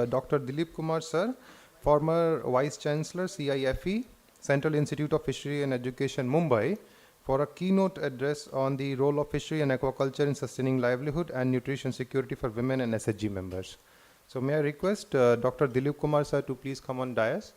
Dr. Dilip Kumar sir, former Vice Chancellor, CIFE, Central Institute of Fishery and Education, Mumbai, for a keynote address on the role of fishery and aquaculture in sustaining livelihood and nutrition security for women and SHG members. So may I request Dr. Dilip Kumar sir to please come on dais.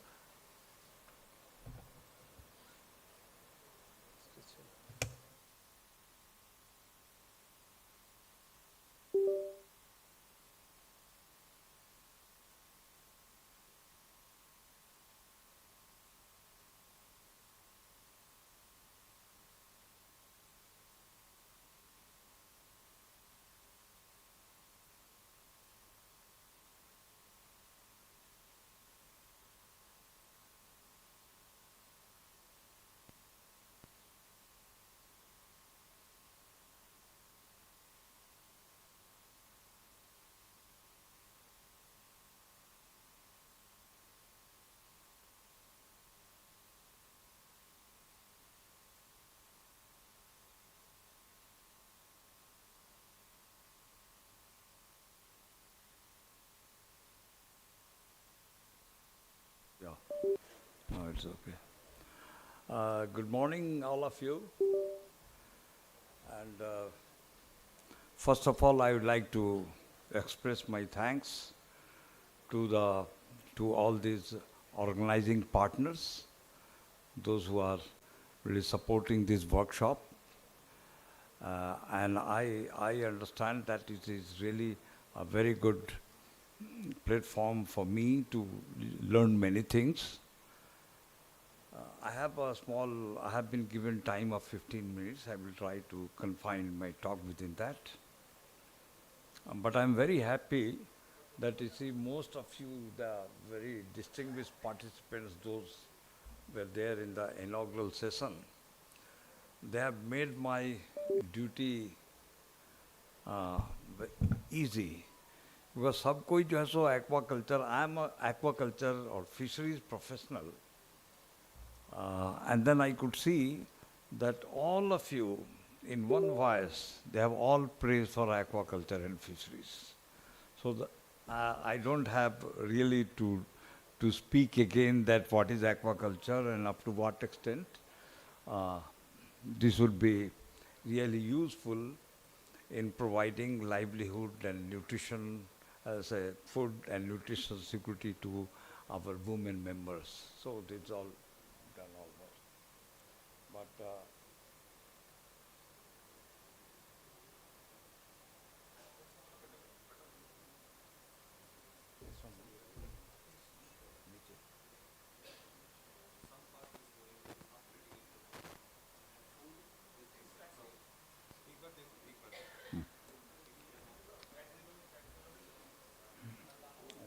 Yeah, no, it's okay. Good morning, all of you. And first of all, I would like to express my thanks to all these organizing partners, those who are really supporting this workshop. And I understand that it is really a very good platform for me to learn many things. I have been given time of 15 minutes. I will try to confine my talk within that. But I'm very happy that you see most of you, the very distinguished participants, those were there in the inaugural session. They have made my duty easy. Because सब कोई जो है सो aquaculture, I am an aquaculture or fisheries professional. And then I could see that all of you, in one voice, they have all praised for aquaculture and fisheries. So I don't have really to speak again that what is aquaculture and up to what extent. This would be really useful in providing livelihood and nutrition as a food and nutrition security to our women members. So it's all done almost. But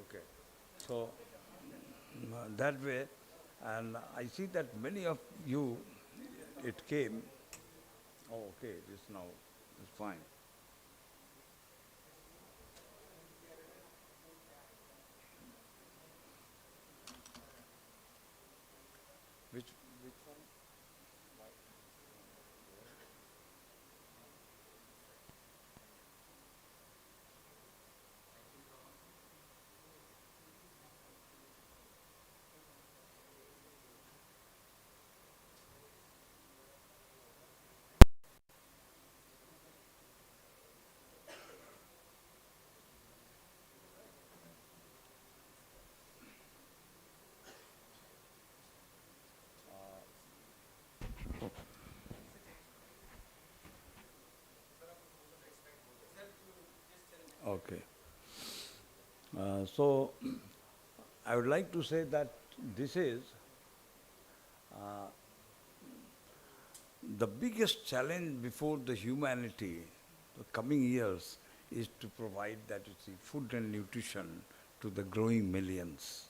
okay. So that way, and I see that many of you, it came. Oh, okay, this now is fine. Which one? Okay. So I would like to say that this is the biggest challenge before the humanity, the coming years, is to provide that you see food and nutrition to the growing millions.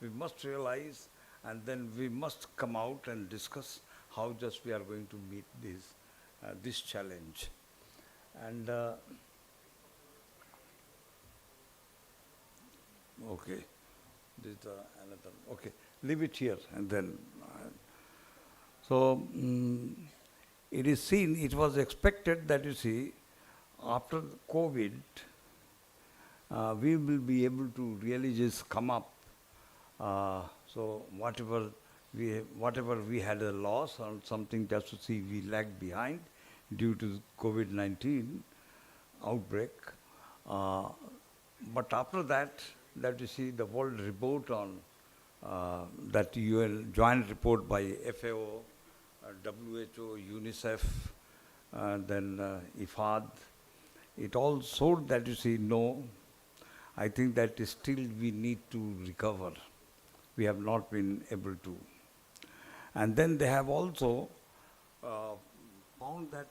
We must realize, and then we must come out and discuss how just we are going to meet this challenge. And okay, this is another. Okay, leave it here, and then. So it is seen. It was expected that you see, after COVID, we will be able to really just come up. So whatever we had a loss or something, just to see we lagged behind due to COVID-19 outbreak. Uh, but after that, you see the world report on that UN joint report by FAO, WHO, UNICEF, then IFAD, it all showed that you see, no, I think that still we need to recover. We have not been able to. And then they have also found that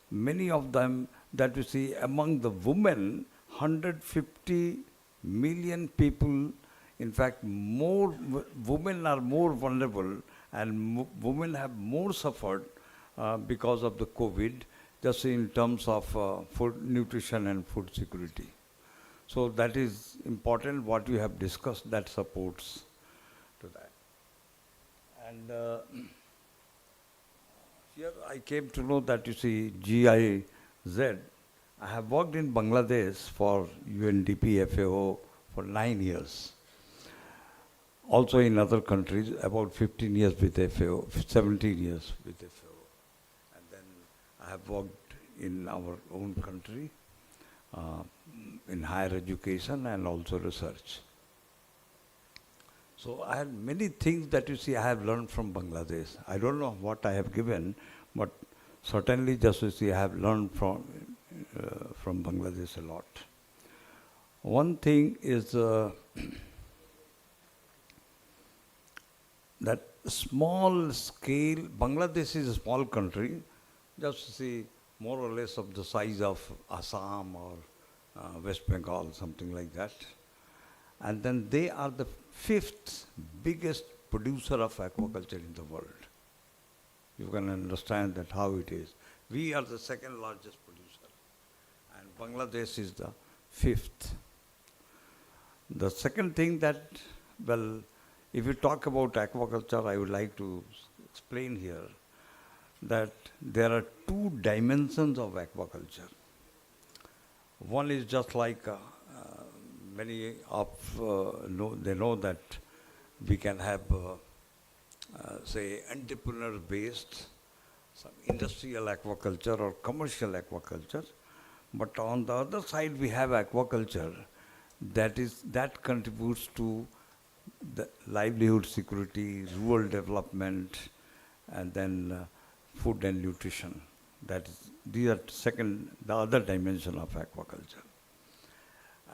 many of them, that you see among the women, 150 million people, in fact, women are more vulnerable and women have more suffered because of the COVID, just in terms of food, nutrition and food security. So that is important, what you have discussed, that supports to that. And here I came to know that you see GIZ, I have worked in Bangladesh for UNDP FAO for 9 years. Also in other countries, about 15 years with FAO, 17 years with FAO. And then I have worked in our own country, in higher education and also research. So I had many things that you see I have learned from Bangladesh. I don't know what I have given, but certainly just to see I have learned from Bangladesh a lot. One thing is that small scale, Bangladesh is a small country, just to see more or less of the size of Assam or West Bengal, something like that. And then they are the 5th biggest producer of aquaculture in the world. You can understand that how it is. We are the 2nd largest producer, and Bangladesh is the 5th. The second thing that, well, if you talk about aquaculture, I would like to explain here that there are 2 dimensions of aquaculture. One is just like many of they know that we can have, say, entrepreneur-based, some industrial aquaculture or commercial aquaculture. But on the other side, we have aquaculture that contributes to the livelihood security, rural development, and then food and nutrition. These are the other dimension of aquaculture.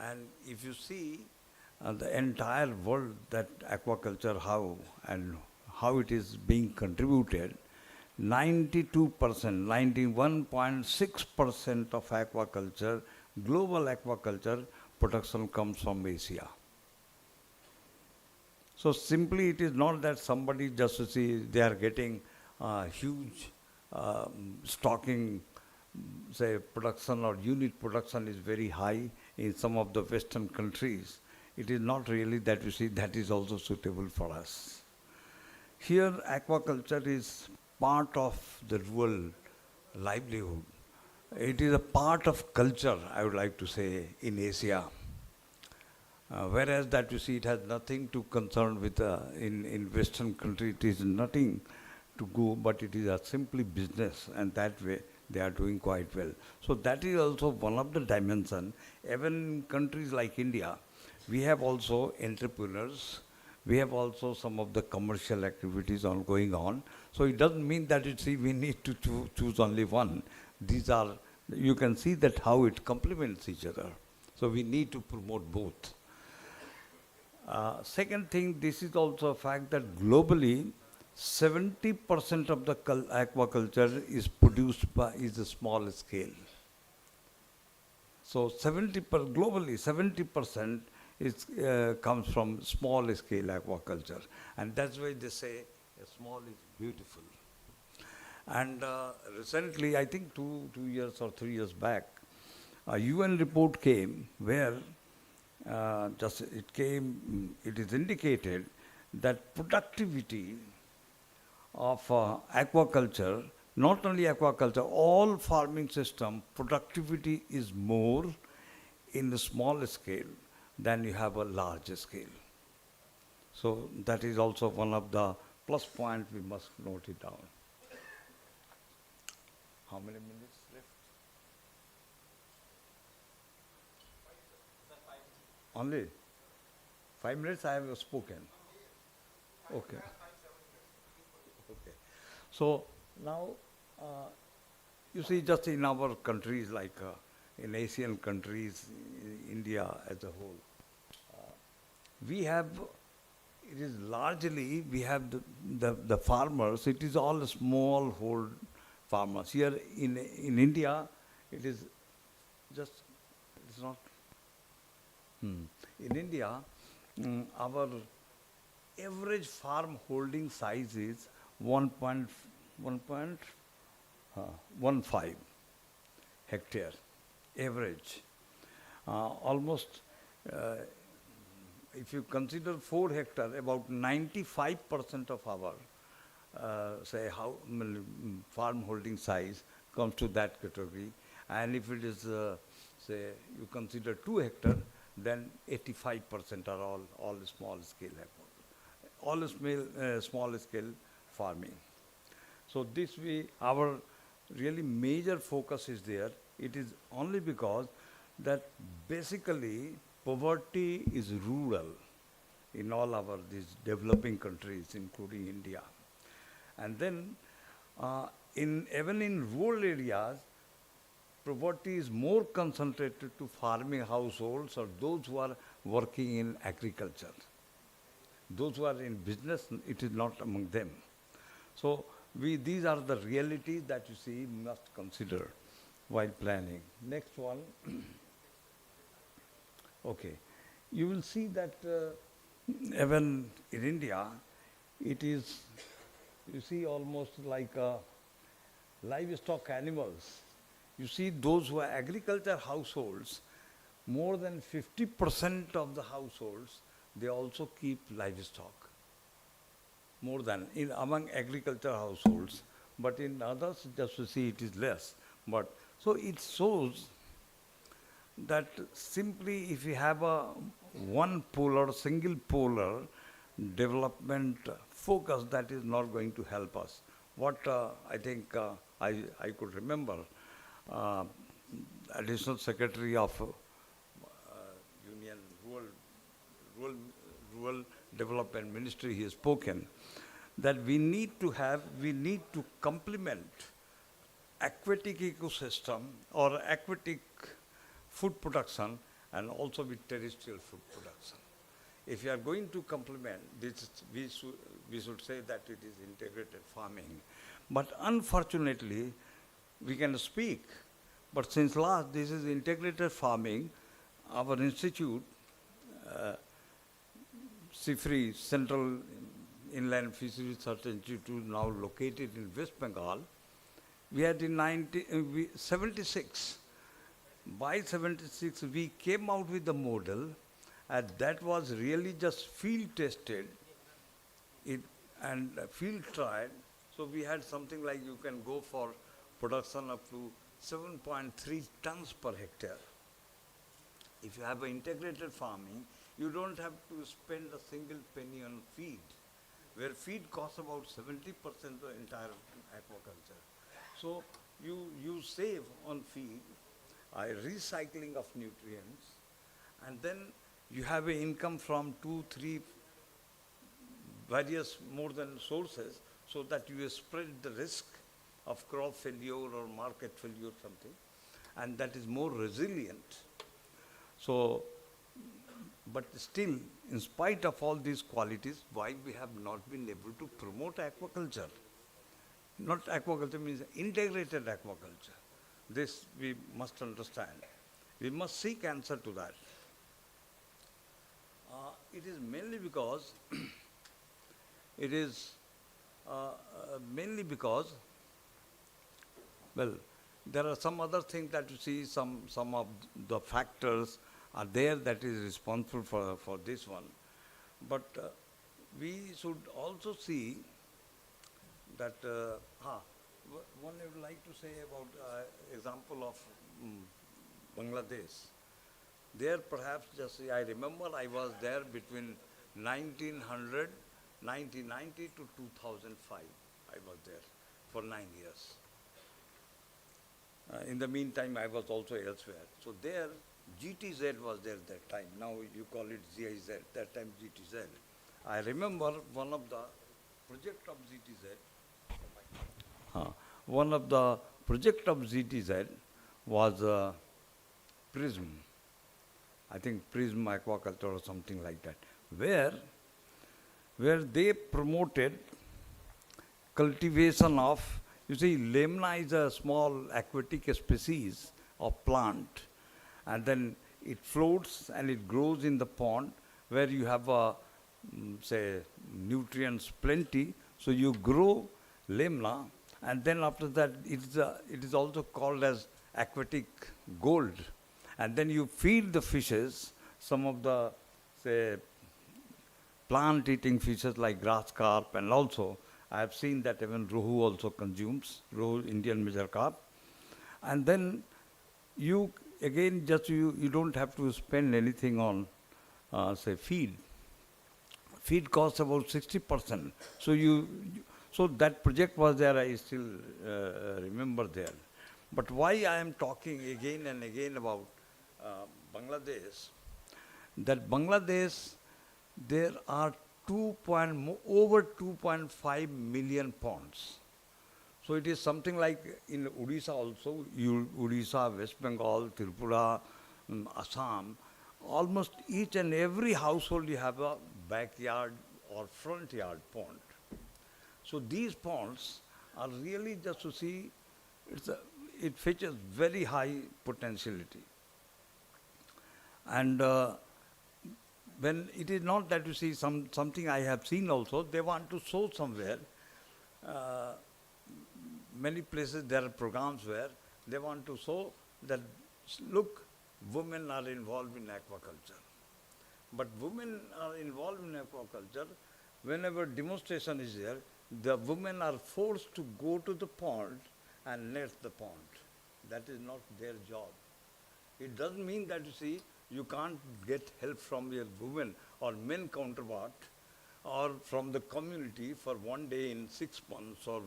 And if you see the entire world, that aquaculture, how it is being contributed, 92%, 91.6% of aquaculture, global aquaculture production comes from Asia. So simply it is not that somebody just to see they are getting huge stocking, say production or unit production is very high in some of the Western countries. It is not really that you see that is also suitable for us. Here aquaculture is part of the rural livelihood. It is a part of culture, I would like to say, in Asia. Whereas that you see it has nothing to concern with, in Western country it is nothing to go, but it is a simply business, and that way they are doing quite well. So that is also one of the dimensions. Even in countries like India, we have also entrepreneurs, we have also some of the commercial activities going on. So it doesn't mean that you see we need to choose only one. These are, you can see that how it complements each other. So we need to promote both. Second thing, this is also a fact that globally, 70% of the aquaculture is produced is a small scale. So globally, 70% comes from small scale aquaculture. And that's why they say small is beautiful. And recently, I think 2 years or 3 years back, a UN report came where it is indicated that productivity of aquaculture, not only aquaculture, all farming system, productivity is more in a small scale than you have a large scale. So that is also one of the plus points we must note it down. How many minutes left? Only 5 minutes I have spoken. Okay. Okay. So now, you see, just in our countries, like in Asian countries, India as a whole, we have, it is largely, we have the farmers, it is all small hold farmers. Here in India, it is just, it is not, in India, our average farm holding size is 1.15 hectare, average. Almost, if you consider 4 hectare, about 95% of our, farm holding size comes to that category. And if it is, say, you consider 2 hectare, then 85% are all small scale, all small scale farming. So this way, our really major focus is there. It is only because that basically poverty is rural in all our these developing countries, including India. And then even in rural areas, poverty is more concentrated to farming households or those who are working in agriculture. Those who are in business, it is not among them. So these are the realities that you see must consider while planning. Next one. Okay. You will see that even in India, it is, you see, almost like livestock animals. You see, those who are agriculture households, more than 50% of the households, they also keep livestock. More than among agriculture households, but in others, just to see it is less. But so it shows that simply if we have a one polar, single polar development focus, that is not going to help us. What I think I could remember, Additional Secretary of Union Rural Development Ministry, he has spoken that we need to complement aquatic ecosystem or aquatic food production and also with terrestrial food production. If you are going to complement this, we should say that it is integrated farming. But unfortunately, we can speak, but since last this is integrated farming, our institute, CIFRI, Central Inland Fisheries Research Institute, now located in West Bengal, we had in 76. By 76, we came out with the model, and that was really just field tested and field tried. So we had something like you can go for production up to 7.3 tons per hectare. If you have an integrated farming, you don't have to spend a single penny on feed, where feed costs about 70% of the entire aquaculture. So you save on feed, recycling of nutrients, and then you have an income from 2-3 various more than sources, so that you spread the risk of crop failure or market failure or something, and that is more resilient. So, but still, in spite of all these qualities, why we have not been able to promote aquaculture? Not aquaculture means integrated aquaculture. This we must understand. We must seek answer to that. It is mainly because well, there are some other things that you see, some of the factors are there that is responsible for this one. But we should also see that, one I would like to say about example of Bangladesh. There perhaps just, I remember I was there between 1900, 1990 to 2005. I was there for 9 years. In the meantime, I was also elsewhere. So there, GTZ was there that time. Now you call it GIZ, that time GTZ. I remember one of the project of GTZ, one of the project of GTZ was PRISM. I think PRISM Aquaculture or something like that, where they promoted cultivation of, you see, lemna is a small aquatic species of plant, and then it floats and it grows in the pond where you have say nutrients plenty, so you grow lemna, and then after that it is also called as aquatic gold, and then you feed the fishes, some of the, say, plant-eating fishes like grass carp, and also I have seen that even rohu also consumes, rohu, Indian major carp. And then you, again, just you don't have to spend anything on, say, feed. Feed costs about 60%. So that project was there, I still remember there. But why I am talking again and again about Bangladesh, that Bangladesh, there are over 2.5 million ponds. So it is something like in Odisha also, Odisha, West Bengal, Tripura, Assam, almost each and every household you have a backyard or front yard pond. So these ponds are really, just to see, it features very high potentiality. And when it is not that, you see, something I have seen also, they want to show somewhere. Many places there are programs where they want to show that, look, women are involved in aquaculture. But women are involved in aquaculture, whenever demonstration is there, the women are forced to go to the pond and net the pond. That is not their job. It doesn't mean that, you see, you can't get help from your women or men counterpart or from the community for one day in 6 months or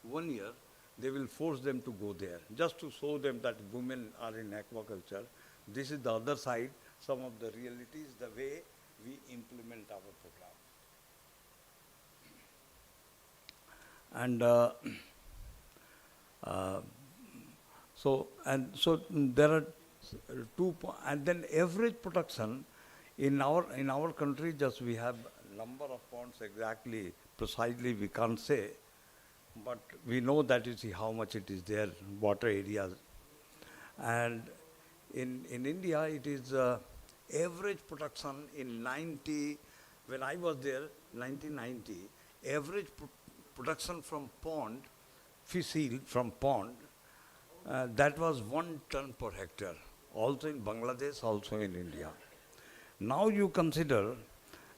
1 year. They will force them to go there just to show them that women are in aquaculture. This is the other side, some of the realities, the way we implement our program. And so there are and then average production in our country, just we have number of ponds exactly, precisely we can't say, but we know that, you see, how much it is there, water areas. And in India, it is average production in 90, when I was there, 1990, average production from pond, fish yield from pond, that was 1 ton per hectare, also in Bangladesh, also in India. Now you consider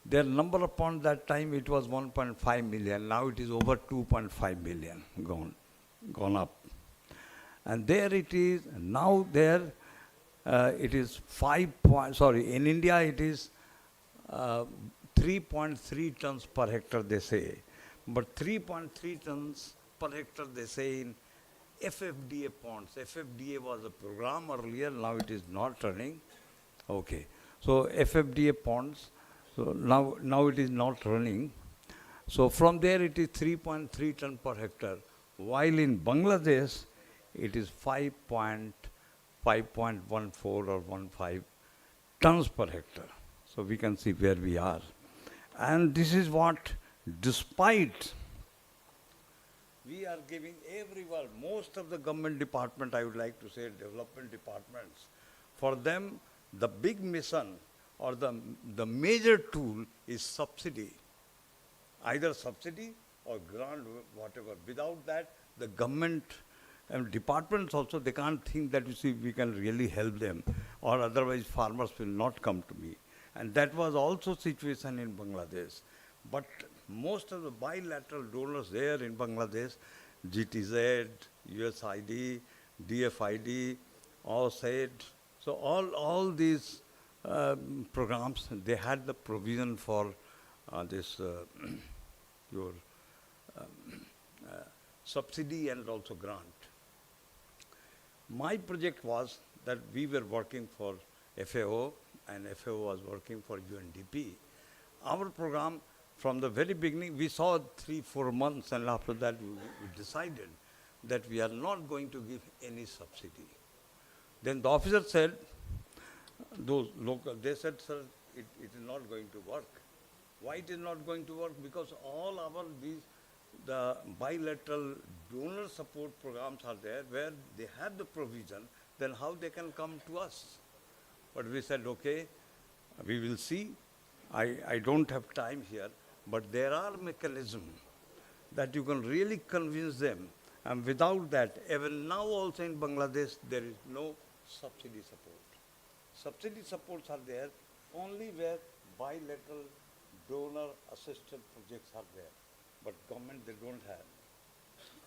their number of ponds, that time it was 1.5 million, now it is over 2.5 million gone up. And there it is, now there it is in India it is 3.3 tons per hectare, they say. But 3.3 tons per hectare, they say, in FFDA ponds. FFDA was a program earlier, now it is not running. Okay. So FFDA ponds, so now it is not running. So from there it is 3.3 ton per hectare, while in Bangladesh it is 5.14 or 15 tons per hectare. So we can see where we are. And this is what, despite we are giving everywhere, most of the government department, I would like to say development departments, for them the big mission or the major tool is subsidy. Either subsidy or grant, whatever. Without that, the government and departments also, they can't think that, you see, we can really help them, or otherwise farmers will not come to me. And that was also situation in Bangladesh. But most of the bilateral donors there in Bangladesh, GTZ, USAID, DFID, all said, So all these programs, they had the provision for this your subsidy and also grant. My project was that we were working for FAO and FAO was working for UNDP. Our program, from the very beginning, we saw 3-4 months, and after that we decided that we are not going to give any subsidy. Then the officer said, those local, they said, sir, it is not going to work. Why it is not going to work? Because all the bilateral donor support programs are there where they have the provision, then how they can come to us? But we said, okay, we will see. I don't have time here, but there are mechanisms that you can really convince them. And without that, even now also in Bangladesh, there is no subsidy support. Subsidy supports are there only where bilateral donor-assisted projects are there. But government, they don't have.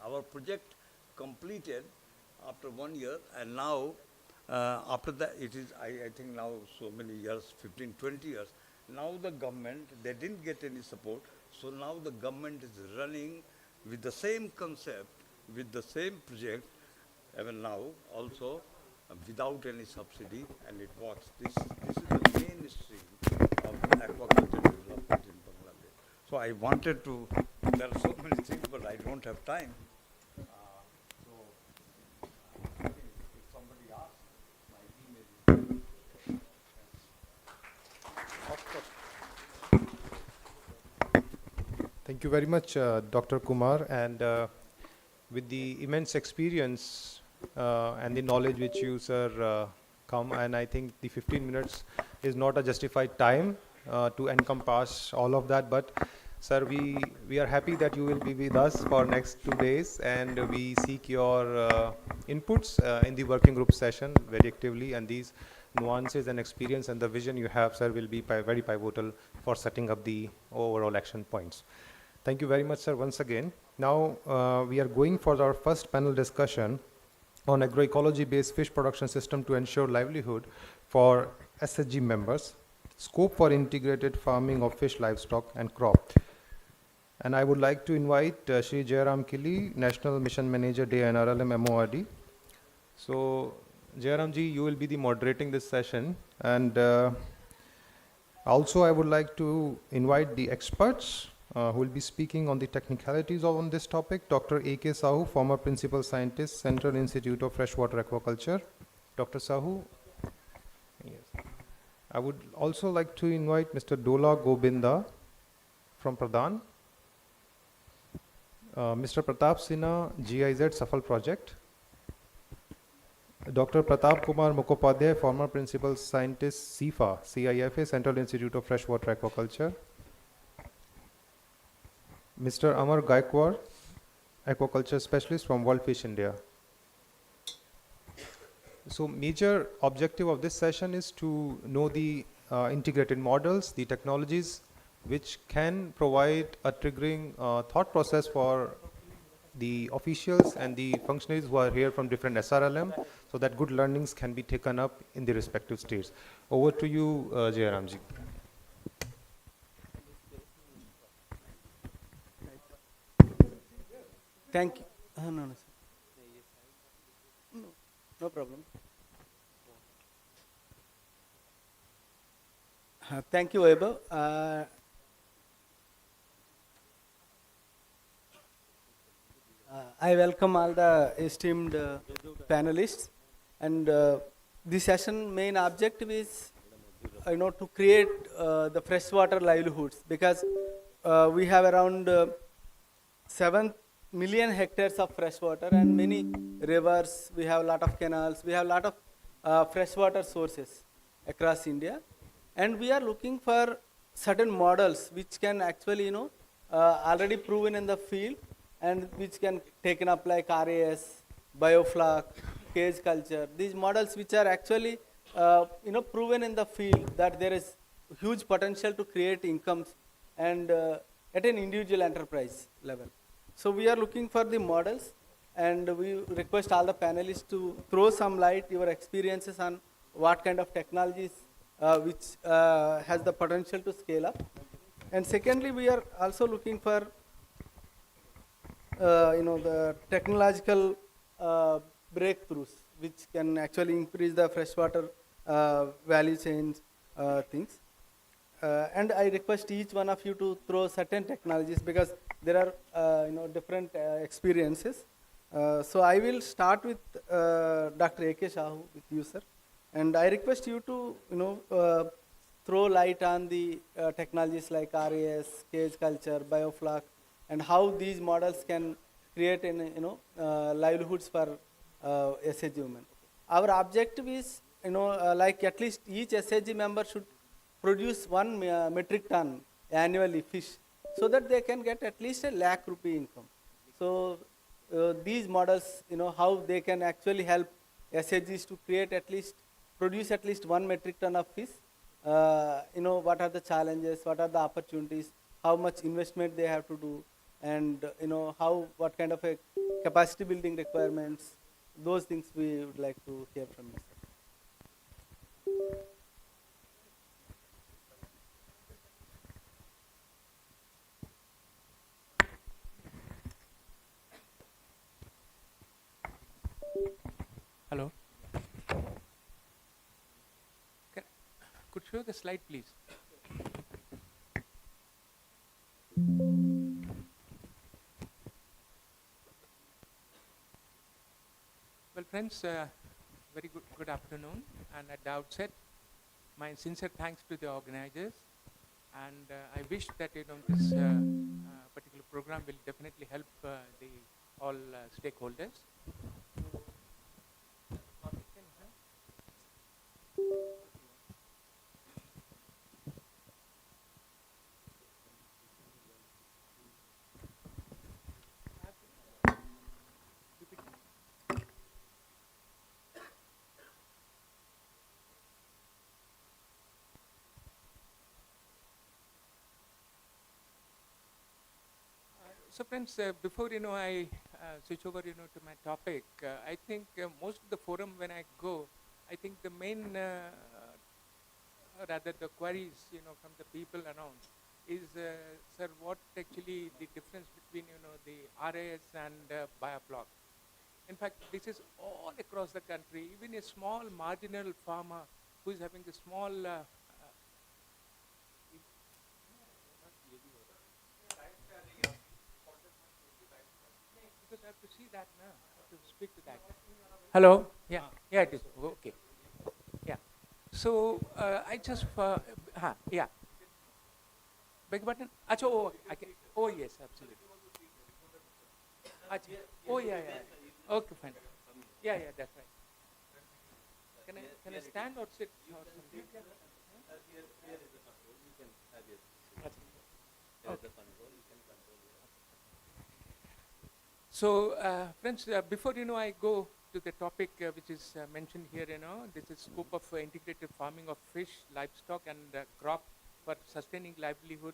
Our project completed after 1 year, and now, after that, it is, I think now so many years, 15, 20 years, now the government, they didn't get any support, so now the government is running with the same concept, with the same project, even now also, without any subsidy, and it works. This is the mainstream of aquaculture development in Bangladesh. So I wanted to, there are so many things, but I don't have time. I think if somebody asks, my email is Thank you very much, Dr. Kumar, and with the immense experience and the knowledge which you, sir, come, and I think the 15 minutes is not a justified time to encompass all of that, but sir, we are happy that you will be with us for next 2 days, and we seek your inputs in the working group session very actively, and these nuances and experience and the vision you have, sir, will be very pivotal for setting up the overall action points. Thank you very much, sir, once again. Now we are going for our first panel discussion on agroecology-based fish production system to ensure livelihood for SHG members, scope for integrated farming of fish, livestock, and crop. And I would like to invite Shri Jayaram Kili, National Mission Manager, DAY NRLM MORD. So, Jayaram ji, you will be the moderating this session, and also I would like to invite the experts who will be speaking on the technicalities on this topic. Dr. A.K. Sahu, former Principal Scientist, Central Institute of Freshwater Aquaculture. Dr. Sahu. Yes. I would also like to invite Mr. Dola Gobinda from Pradhan. Mr. Pratap Sinha, GIZ Safal Project. Dr. Pratap Kumar Mukhopadhyay, former Principal Scientist, CIFA, Central Institute of Freshwater Aquaculture. Mr. Amar Gaikwad, Aquaculture Specialist from World Fish India. So major objective of this session is to know the integrated models, the technologies which can provide a triggering thought process for the officials and the functionaries who are here from different SRLM, so that good learnings can be taken up in the respective states. Over to you, Jayaramji. Thank you. No, sir. No problem. Thank you, Vaibhav. I welcome all the esteemed panelists, and this session main objective is, to create the freshwater livelihoods, because we have around 7 million hectares of freshwater and many rivers. We have a lot of canals. We have a lot of freshwater sources across India, and we are looking for certain models which can actually, already proven in the field, and which can taken up like RAS, biofloc, cage culture. These models which are actually, proven in the field that there is huge potential to create incomes and at an individual enterprise level. So we are looking for the models, and we request all the panelists to throw some light, your experiences on what kind of technologies which has the potential to scale up. And secondly, we are also looking for the technological breakthroughs which can actually increase the freshwater value chains things. And I request each one of you to throw certain technologies because there are different experiences. So I will start with Dr. A.K. Shahu with you, sir, and I request you to throw light on the technologies like RAS, cage culture, biofloc, and how these models can create livelihoods for SAG women. Our objective is like at least each SAG member should produce 1 metric ton annually fish so that they can get at least a lakh rupee income. So these models, how they can actually help SAGs to create at least, produce at least 1 metric ton of fish. What are the challenges, what are the opportunities, how much investment they have to do, and what kind of a capacity building requirements, those things we would like to hear from you, sir. Hello. Could show the slide, please? Well, friends, very good afternoon. And at the outset, my sincere thanks to the organizers. And I wish that this particular program will definitely help the all stakeholders. So friends, before I switch over to my topic, I think most of the forum when I go, I think the main rather the queries from the people around is sir, what actually the difference between the RAS and biofloc. In fact, this is all across the country. Even a small marginal farmer who is having a small because I have to see that now. I have to speak to that. Hello? Yeah. Yeah, it is. Okay. Yeah. So, I just, yeah. Beg button? Achha, oh, yes, absolutely. Achha. Oh, yeah. Okay, fine. Yeah, that's right. Can I stand or sit or something? Okay. So, friends, before I go to the topic which is mentioned here, this is scope of integrated farming of fish, livestock, and crop for sustaining livelihood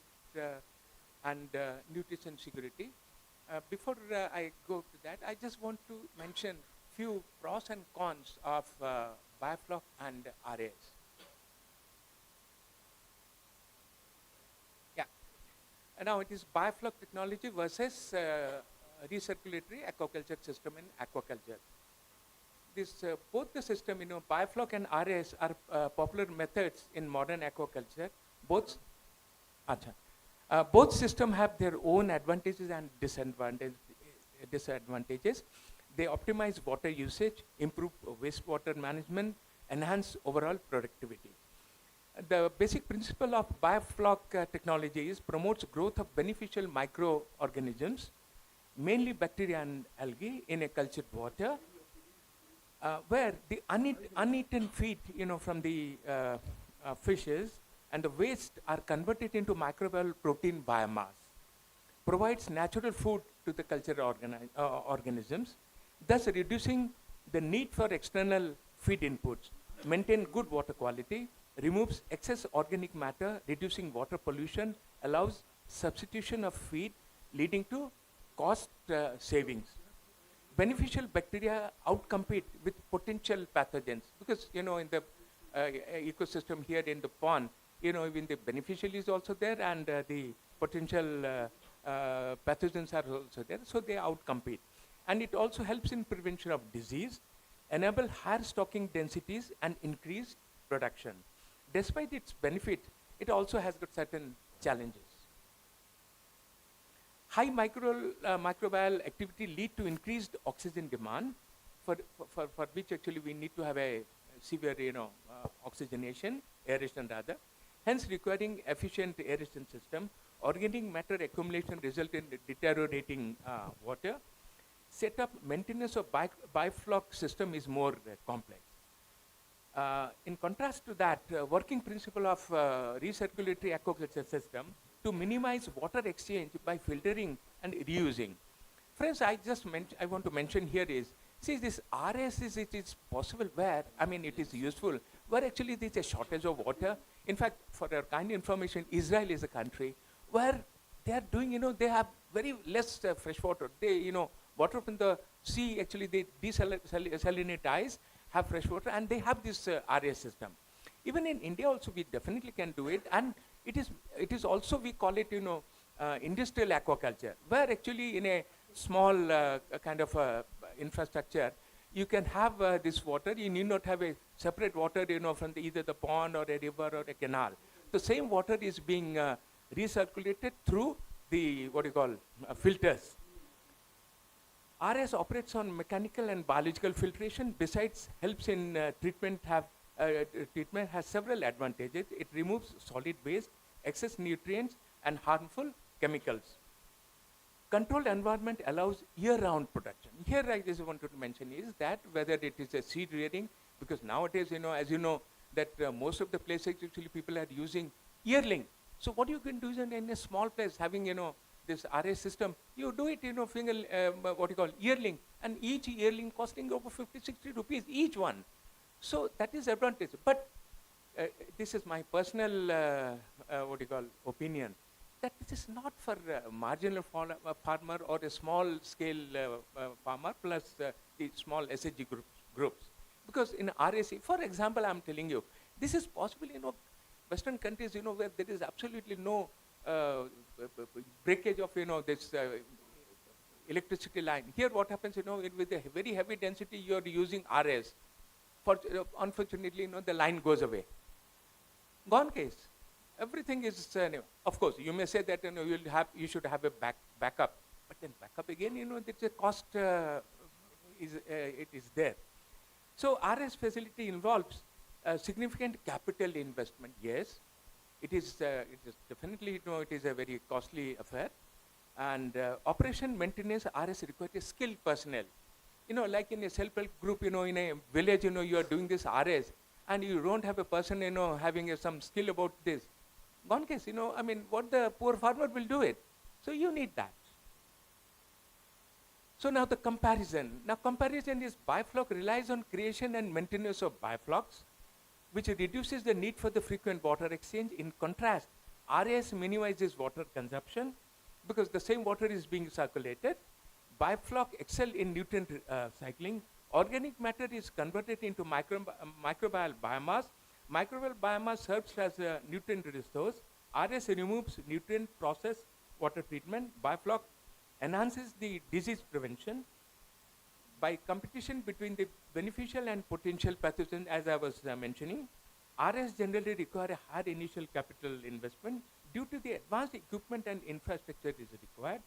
and nutrition security. Before I go to that, I just want to mention few pros and cons of biofloc and RAS. Yeah. Now it is biofloc technology versus recirculatory aquaculture system in aquaculture. This both the system, biofloc and RAS are popular methods in modern aquaculture. Both systems have their own advantages and disadvantages. They optimize water usage, improve wastewater management, enhance overall productivity. The basic principle of biofloc technology is promotes growth of beneficial microorganisms, mainly bacteria and algae in a cultured water, where the uneaten feed, from the fishes and the waste are converted into microbial protein biomass, provides natural food to the cultured organisms, thus reducing the need for external feed inputs, maintain good water quality, removes excess organic matter, reducing water pollution, allows substitution of feed, leading to cost savings. Beneficial bacteria outcompete with potential pathogens because in the ecosystem here in the pond, even the beneficial is also there, and the potential pathogens are also there, so they outcompete. And it also helps in prevention of disease, enable higher stocking densities, and increase production. Despite its benefit, it also has got certain challenges. High microbial activity lead to increased oxygen demand, for which actually we need to have a severe, oxygenation, aeration rather, hence requiring efficient aeration system. Organic matter accumulation result in deteriorating water. Setup maintenance of bifloc system is more complex. In contrast to that, working principle of recirculatory aquaculture system to minimize water exchange by filtering and reusing. Friends, I want to mention here is, see, this RS it is possible where, it is useful, where actually there is a shortage of water. In fact, for your kind information, Israel is a country where they are doing, they have very less fresh water. They, water from the sea, actually they desalinatize, have fresh water, and they have this RS system. Even in India also, we definitely can do it, and it is also, we call it, industrial aquaculture, where actually in a small kind of infrastructure, you can have this water. You need not have a separate water, from either the pond or a river or a canal. The same water is being recirculated through the filters. RS operates on mechanical and biological filtration. Besides, helps in treatment. Treatment has several advantages. It removes solid waste, excess nutrients, and harmful chemicals. Controlled environment allows year-round production. Here I just wanted to mention is that whether it is a seed rearing, because nowadays, as you know, that most of the places actually people are using yearling. So what you can do is in a small place having, this RS system, you do it, yearling, and each yearling costing over 50, 60 rupees each one. So that is advantage. But this is my personal, opinion, that this is not for marginal farmer or a small scale farmer plus the small SHG groups. Because in RSC, for example, I'm telling you, this is possible, Western countries, where there is absolutely no breakage of, this electricity line. Here what happens, with a very heavy density, you are using RS. For, unfortunately, the line goes away. Gone case. Everything is, of course, you may say that, you should have a backup. But then backup again, it's a cost, it is there. So RS facility involves significant capital investment, yes. It is definitely, it is a very costly affair. And operation maintenance RS requires a skilled personnel. Like in a self-help group, in a village, you are doing this RS, and you don't have a person, having some skill about this. Gone case, what the poor farmer will do it. So you need that. So now the comparison. Now comparison is bifloc relies on creation and maintenance of biflocs, which reduces the need for the frequent water exchange. In contrast, RS minimizes water consumption because the same water is being circulated. Bifloc excel in nutrient cycling. Organic matter is converted into microbial biomass. Microbial biomass serves as a nutrient resource. RS removes nutrient process water treatment. Bifloc enhances the disease prevention. By competition between the beneficial and potential pathogens, as I was mentioning, RS generally require a higher initial capital investment. Due to the advanced equipment and infrastructure is required,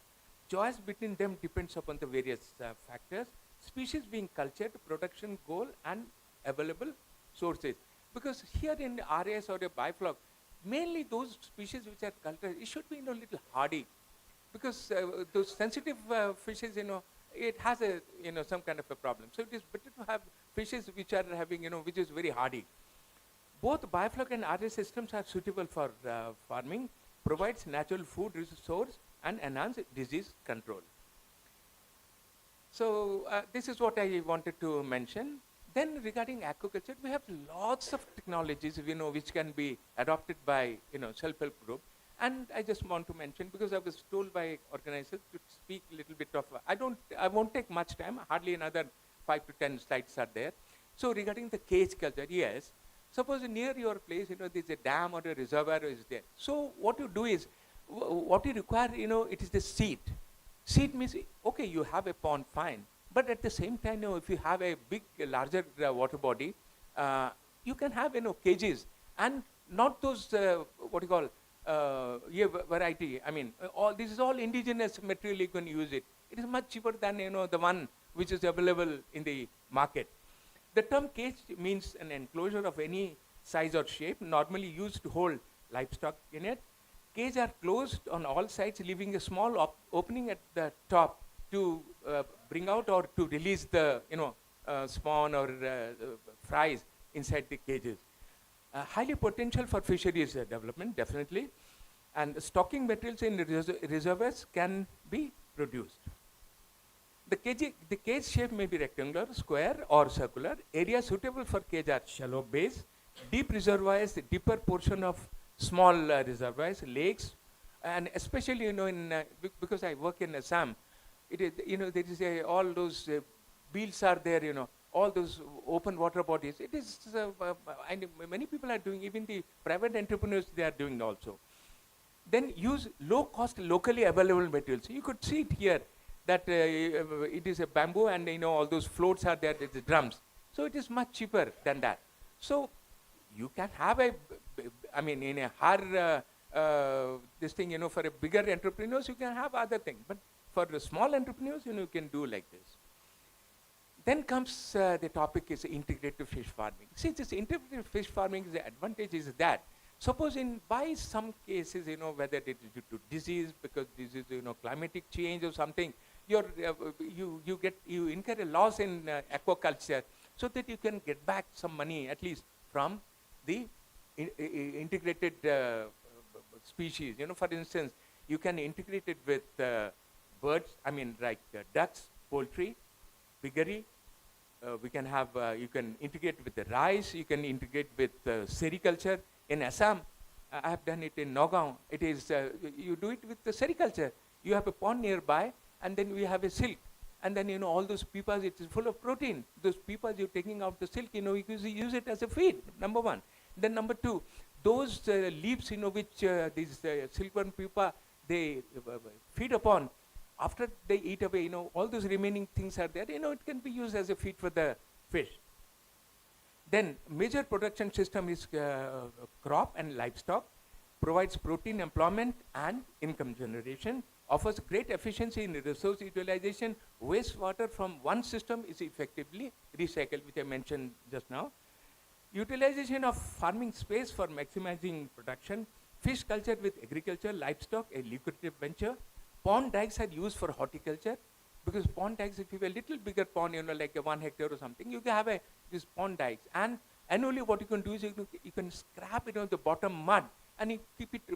choice between them depends upon the various factors, species being cultured, production goal, and available sources. Because here in RS or a bifloc, mainly those species which are cultured, it should be a little hardy, because those sensitive fishes, it has a some kind of a problem. So it is better to have fishes which are having which is very hardy. Both bifloc and RS systems are suitable for farming, provides natural food resource, and enhance disease control. So this is what I wanted to mention. Then regarding aquaculture, we have lots of technologies which can be adopted by self-help group. And I just want to mention, because I was told by organizers to speak a little bit of, I won't take much time, hardly another 5 to 10 slides are there. So regarding the cage culture, yes, Suppose near your place, there's a dam or a reservoir is there. So what you do is, what you require, it is the seed. Seed means, okay, you have a pond, fine. But at the same time, if you have a big, larger water body, you can have, cages, and not those, what you call, variety. I mean, this is all indigenous material, you can use it. It is much cheaper than, the one which is available in the market. The term cage means an enclosure of any size or shape, normally used to hold livestock in it. Cages are closed on all sides, leaving a small opening at the top to bring out or to release the spawn or fries inside the cages. Highly potential for fisheries development, definitely, and stocking materials in reservoirs can be produced. The cage shape may be rectangular, square, or circular. Areas suitable for cage are shallow base, deep reservoirs, the deeper portion of small reservoirs, lakes, and especially because I work in Assam, it is there is all those beels are there, all those open water bodies. It is and many people are doing, even the private entrepreneurs they are doing also. Then use low cost locally available materials. You could see it here that it is a bamboo, and all those floats are there, the drums. So it is much cheaper than that. So you can have in a hard this thing, for a bigger entrepreneurs, you can have other things. But for the small entrepreneurs, you can do like this. Then comes the topic is integrated fish farming. See, this integrated fish farming, the advantage is that, suppose by some cases, whether it is due to disease, because this is, climatic change or something, you incur a loss in aquaculture, so that you can get back some money at least from the integrated species. For instance, you can integrate it with birds, like ducks, poultry, piggery. We can have, you can integrate with the rice, you can integrate with sericulture. In Assam, I have done it in Nagaon. It is, you do it with the sericulture. You have a pond nearby, and then we have a silk. And then, all those peepers, it is full of protein. Those peepers, you're taking out the silk, you use it as a feed, number one. Then number two, those leaves, which these silkworm pupa, they feed upon, after they eat away, all those remaining things are there, it can be used as a feed for the fish. Then major production system is crop and livestock, provides protein, employment, and income generation, offers great efficiency in resource utilization. Wastewater from one system is effectively recycled, which I mentioned just now. Utilization of farming space for maximizing production. Fish culture with agriculture, livestock, a lucrative venture. Pond dikes are used for horticulture, because pond dikes, if you have a little bigger pond, like a 1 hectare or something, you can have these pond dikes. And annually what you can do is you can scrap the bottom mud, and you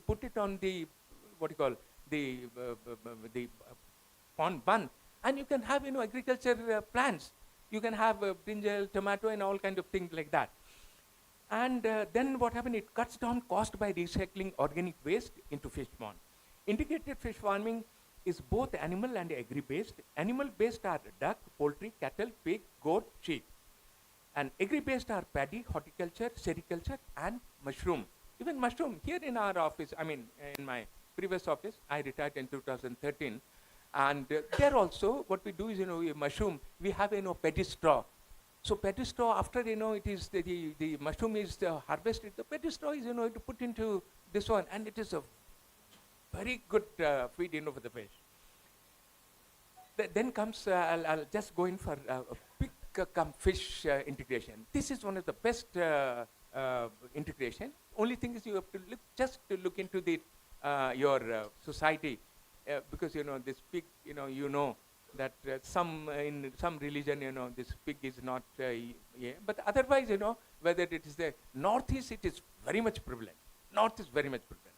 put it on the, the pond bun, and you can have, agriculture plants. You can have brinjal, tomato, and all kind of things like that. And then what happens, it cuts down cost by recycling organic waste into fish pond. Integrated fish farming is both animal and agri-based. Animal-based are duck, poultry, cattle, pig, goat, sheep. And agri-based are paddy, horticulture, sericulture, and mushroom. Even mushroom, here in our office, in my previous office, I retired in 2013. And there also, what we do is, mushroom, we have, paddy straw. So paddy straw, after, it is the mushroom is harvested, the paddy straw is, to put into this one, and it is a very good feed, for the fish. Then comes, I'll just go in for pig fish integration. This is one of the best integration. Only thing is you have to look into the your society, because this pig, that in some religion, this pig is not, but otherwise, whether it is the northeast, it is very much prevalent. North is very much prevalent.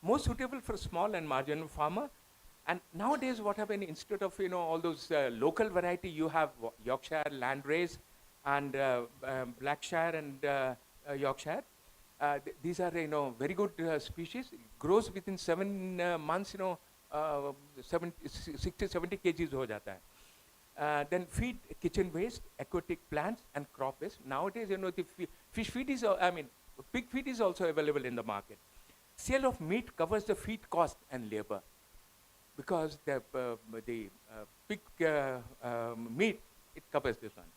Most suitable for small and marginal farmer. And nowadays what happened, instead of all those local variety, you have Yorkshire landrace and Blackshire and Yorkshire. These are very good species. It grows within 7 months, 60-70 kgs ho jata hai. Then feed kitchen waste, aquatic plants, and crop waste. Nowadays, the Fish feed is, pig feed is also available in the market. Sale of meat covers the feed cost and labor, because the pig meat, it covers this one.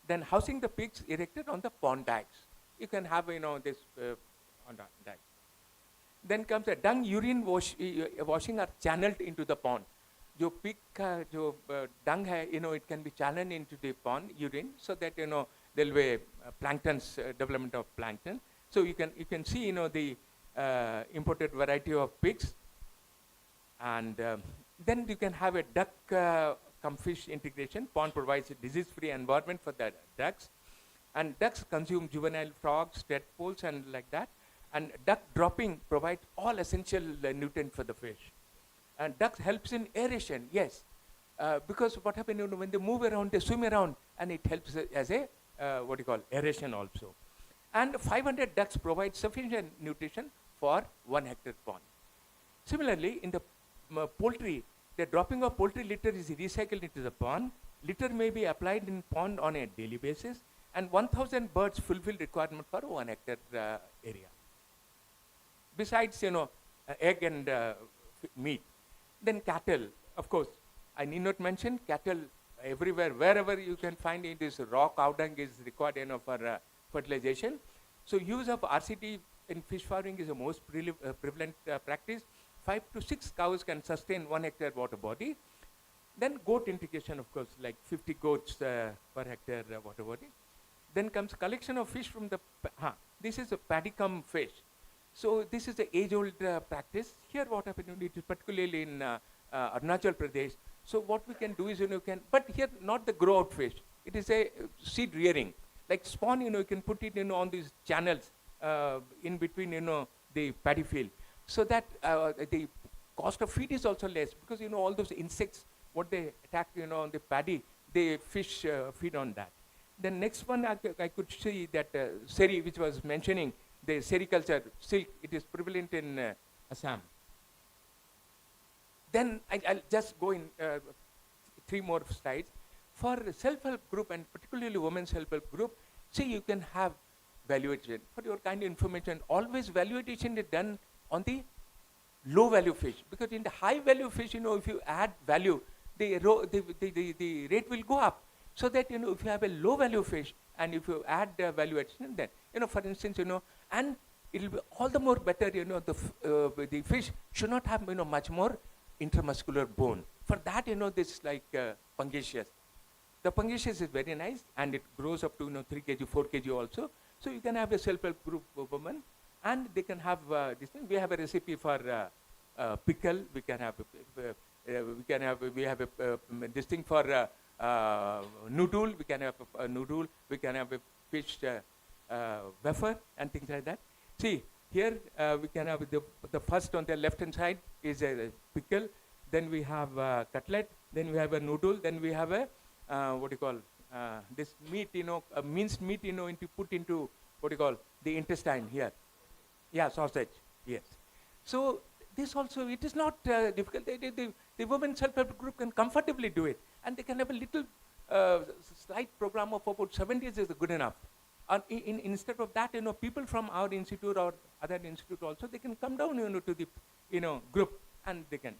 Then housing the pigs erected on the pond dikes. You can have, this on the dike. Then comes the dung urine washing are channeled into the pond. जो pig का जो dung है, it can be channeled into the pond urine, so that there will be plankton's development of plankton. So you can see the imported variety of pigs, and then you can have a duck cum fish integration. Pond provides a disease-free environment for the ducks, and ducks consume juvenile frogs, tadpoles, and like that. And duck dropping provides all essential nutrient for the fish. And ducks helps in aeration, yes, because what happens when they move around, they swim around, and it helps as a aeration also. And 500 ducks provide sufficient nutrition for 1 hectare pond. Similarly, in the poultry, the dropping of poultry litter is recycled into the pond. Litter may be applied in pond on a daily basis, and 1,000 birds fulfill requirement for 1 hectare area. Besides, egg and meat. Then cattle, of course, I need not mention cattle everywhere, wherever you can find it is raw cow dung is required for fertilization. So use of RCT in fish farming is the most prevalent practice. 5 to 6 cows can sustain 1 hectare water body. Then goat integration, of course, like 50 goats per hectare water body. Then comes collection of fish from the, this is a paddy cum fish. So this is the age-old practice. Here what happened, it is particularly in Arunachal Pradesh. So what we can do is, but here not the grow-out fish. It is a seed rearing. Like spawn, you can put it, on these channels in between, the paddy field. So that the cost of feed is also less, because, all those insects, what they attack, on the paddy, the fish feed on that. The next one I could see that seri, which was mentioning, the sericulture, silk, it is prevalent in Assam. Then I'll just go in 3 more slides. For self-help group, and particularly women's self-help group, see, you can have valuation. For your kind of information, always valuation is done on the low value fish, because in the high value fish, if you add value, the rate will go up. So that, if you have a low value fish, and if you add value addition, then, for instance, and it will be all the more better, the fish should not have, much more intramuscular bone. For that, this like Pangasius. The Pangasius is very nice, and it grows up to, 3 kg, 4 kg also. So you can have a self-help group of women, and they can have this thing. We have a recipe for pickle. We can have we have this thing for noodle. We can have a noodle. We can have a fish wafer and things like that. See, here we can have the first on the left-hand side is a pickle. Then we have cutlet. Then we have a noodle. Then we have a this meat, minced meat, put into the intestine here. Yeah, sausage. Yes. So this also, it is not difficult. The women self-help group can comfortably do it, and they can have a little slight program of about 7 days is good enough. And instead of that, people from our institute or other institute also, they can come down, to the, group, and they can.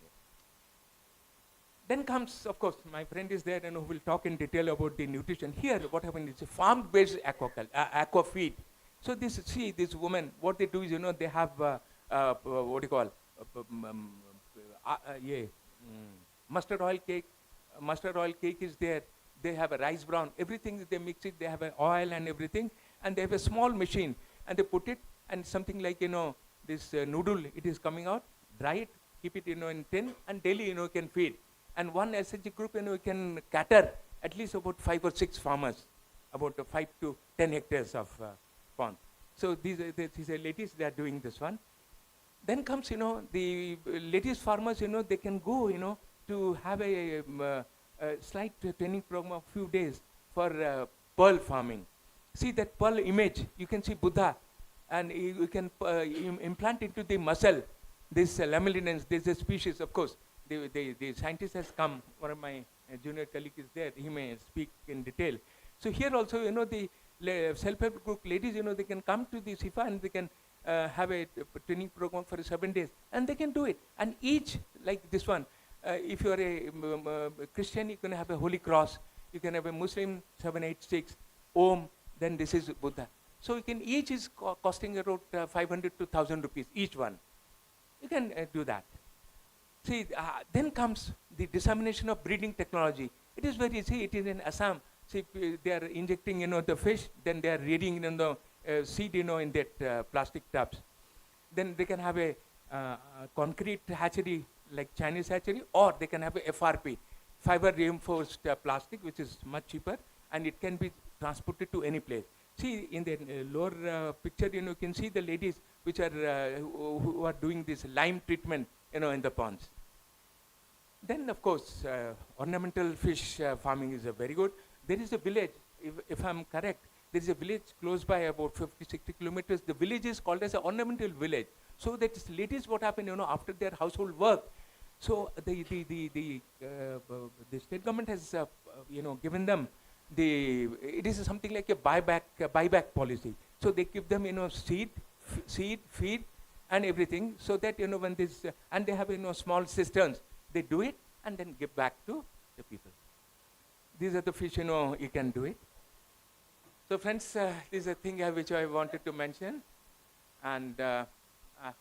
Then comes, of course, my friend is there, who will talk in detail about the nutrition. Here, what happened is a farm-based aqua feed. So this women, what they do is, they have mustard oil cake. Mustard oil cake is there. They have a rice brown. Everything they mix it. They have an oil and everything, and they have a small machine, and they put it, and something like this noodle. It is coming out. Dry it, keep it in tin, and daily can feed. And one SHG group can cater at least about 5 or 6 farmers, about 5 to 10 hectares of pond. So these are ladies, they are doing this one. Then comes the ladies farmers, they can go to have a slight training program of few days for pearl farming. See that pearl image, you can see Buddha, and you can implant into the muscle this lamellinens. This is a species, of course. The scientist has come. One of my junior colleagues is there. He may speak in detail. So here also, the self-help group ladies, they can come to the SIFA and they can have a training program for 7 days, and they can do it. And each, like this one, if you are a Christian, you can have a holy cross. You can have a Muslim 786 Om. Then this is Buddha. So you can, each is costing around 500 to 1,000 rupees each one. You can do that. See, then comes the dissemination of breeding technology. It is very easy. It is in Assam. See, they are injecting, the fish. Then they are reading, the seed, in that plastic tubs. Then they can have a concrete hatchery like Chinese hatchery, or they can have a FRP, fiber reinforced plastic, which is much cheaper, and it can be transported to any place. See, in the lower picture, you can see the ladies which are who are doing this lime treatment, in the ponds. Then, of course, ornamental fish farming is very good. There is a village, if I'm correct, there is a village close by about 50, 60 kilometers. The village is called as an ornamental village. So that ladies, what happened, after their household work, so the state government has, given them it is something like a buyback policy. So they give them, seed, feed, and everything, so that, when this, and they have, small cisterns, they do it and then give back to the people. These are the fish, you can do it. So friends, this is a thing which I wanted to mention, and I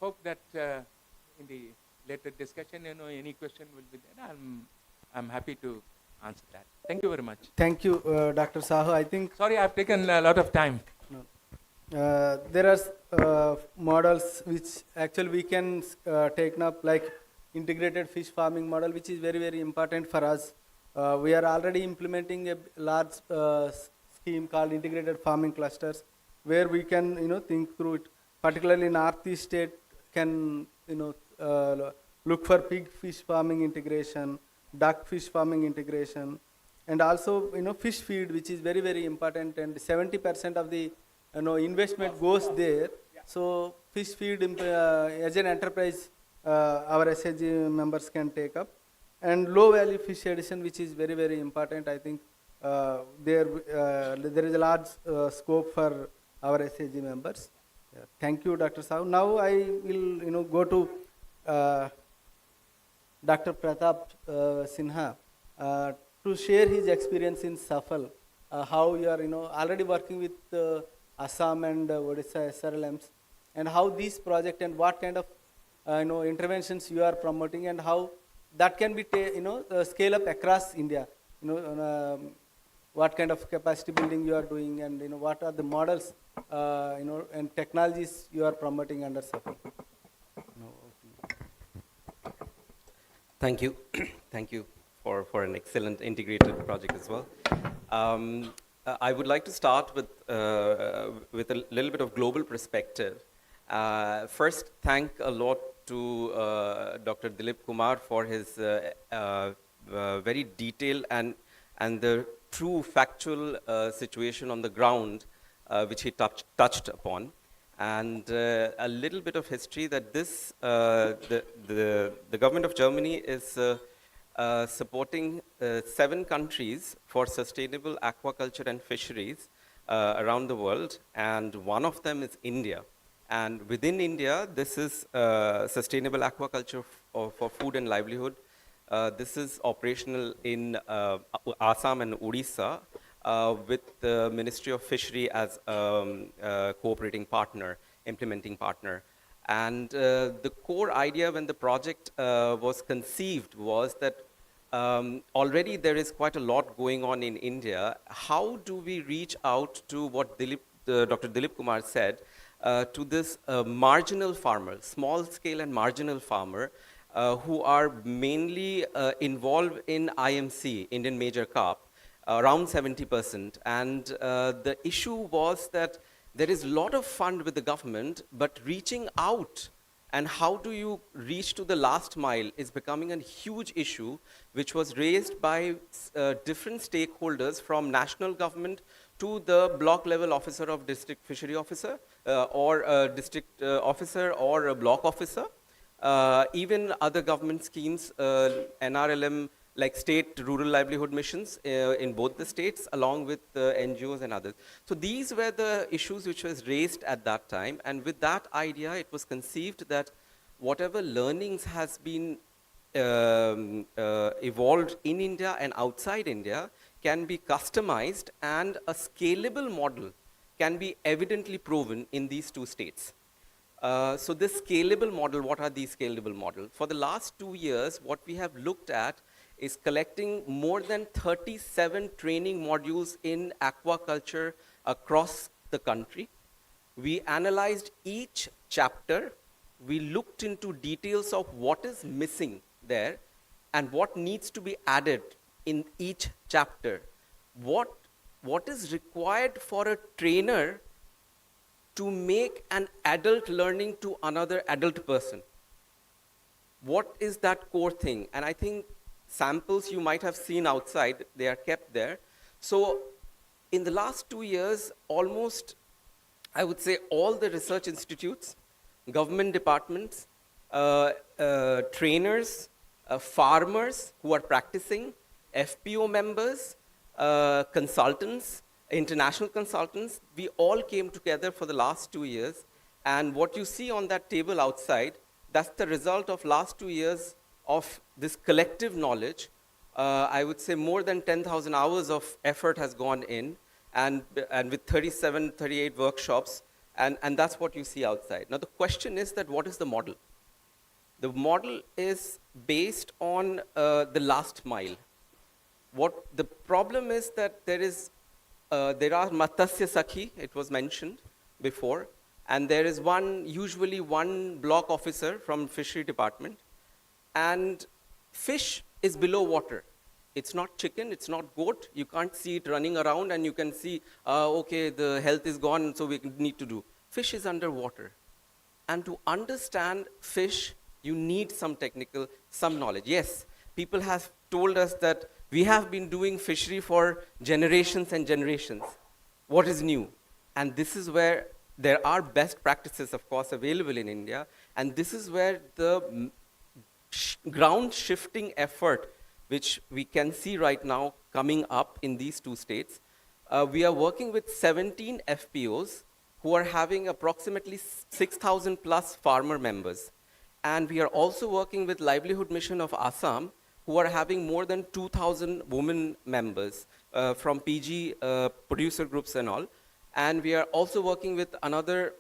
hope that in the later discussion, any question will be there. I'm happy to answer that. Thank you very much. Thank you, Dr. Sahu. I think Sorry, I've taken a lot of time. there are models which actually we can take up, like integrated fish farming model, which is very, very important for us. We are already implementing a large scheme called integrated farming clusters, where we can think through it. Particularly Northeast state can look for pig fish farming integration, duck fish farming integration, and also fish feed, which is very, very important, and 70% of the investment goes there. So fish feed as an enterprise, our SHG members can take up, and low value fish addition, which is very, very important. I think there is a large scope for our SHG members. Thank you, Dr. Sahu. Now I will go to Dr. Pratap Sinha to share his experience in Safal. How you are already working with Assam and Odisha SRLMs, and how these project and what kind of interventions you are promoting, and how that can be scale up across India. What kind of capacity building you are doing, and what are the models and technologies you are promoting under Safal. Thank you. Thank you for an excellent integrated project as well. I would like to start with a little bit of global perspective. First, thank a lot to Dr. Dilip Kumar for his very detailed and the true factual situation on the ground, which he touched upon. And a little bit of history that this, the government of Germany is supporting 7 countries for sustainable aquaculture and fisheries around the world, and one of them is India. And within India, this is sustainable aquaculture for food and livelihood. This is operational in Assam and Odisha, with the Ministry of Fishery as a cooperating partner, implementing partner. And the core idea when the project was conceived was that already there is quite a lot going on in India. How do we reach out to what Dr. Dilip Kumar said, to this marginal farmer, small scale and marginal farmer, who are mainly involved in IMC, Indian Major Carp, around 70%. And the issue was that there is a lot of fund with the government, but reaching out and how do you reach to the last mile is becoming a huge issue, which was raised by different stakeholders, from national government to the block level officer of district fishery officer, or a district officer or a block officer. Even other government schemes, NRLM, like state rural livelihood missions in both the states, along with NGOs and others. So these were the issues which was raised at that time, and with that idea, it was conceived that whatever learnings has been evolved in India and outside India can be customized, and a scalable model can be evidently proven in these two states. So this scalable model, what are these scalable models? For the last 2 years, what we have looked at is collecting more than 37 training modules in aquaculture across the country. We analyzed each chapter. We looked into details of what is missing there and what needs to be added in each chapter. What is required for a trainer to make an adult learning to another adult person? What is that core thing? And I think samples you might have seen outside, they are kept there. So in the last 2 years, almost, I would say, all the research institutes, government departments, trainers, farmers who are practicing, FPO members, consultants, international consultants, we all came together for the last 2 years. And what you see on that table outside, that's the result of last 2 years of this collective knowledge. I would say more than 10,000 hours of effort has gone in, and with 37, 38 workshops, and that's what you see outside. Now the question is that what is the model? The model is based on the last mile. What the problem is that there are Matsya Sakhi, it was mentioned before, and there is usually one block officer from fishery department, and fish is below water. It's not chicken, it's not goat. You can't see it running around and you can see, okay, the health is gone, so we need to do. Fish is underwater. And to understand fish, you need some knowledge. Yes, people have told us that we have been doing fishery for generations and generations. What is new? And this is where there are best practices, of course, available in India. And this is where the ground shifting effort, which we can see right now coming up in these two states. We are working with 17 FPOs who are having approximately 6,000 plus farmer members. And we are also working with Livelihood Mission of Assam, who are having more than 2,000 women members from PG producer groups and all. And we are also working with another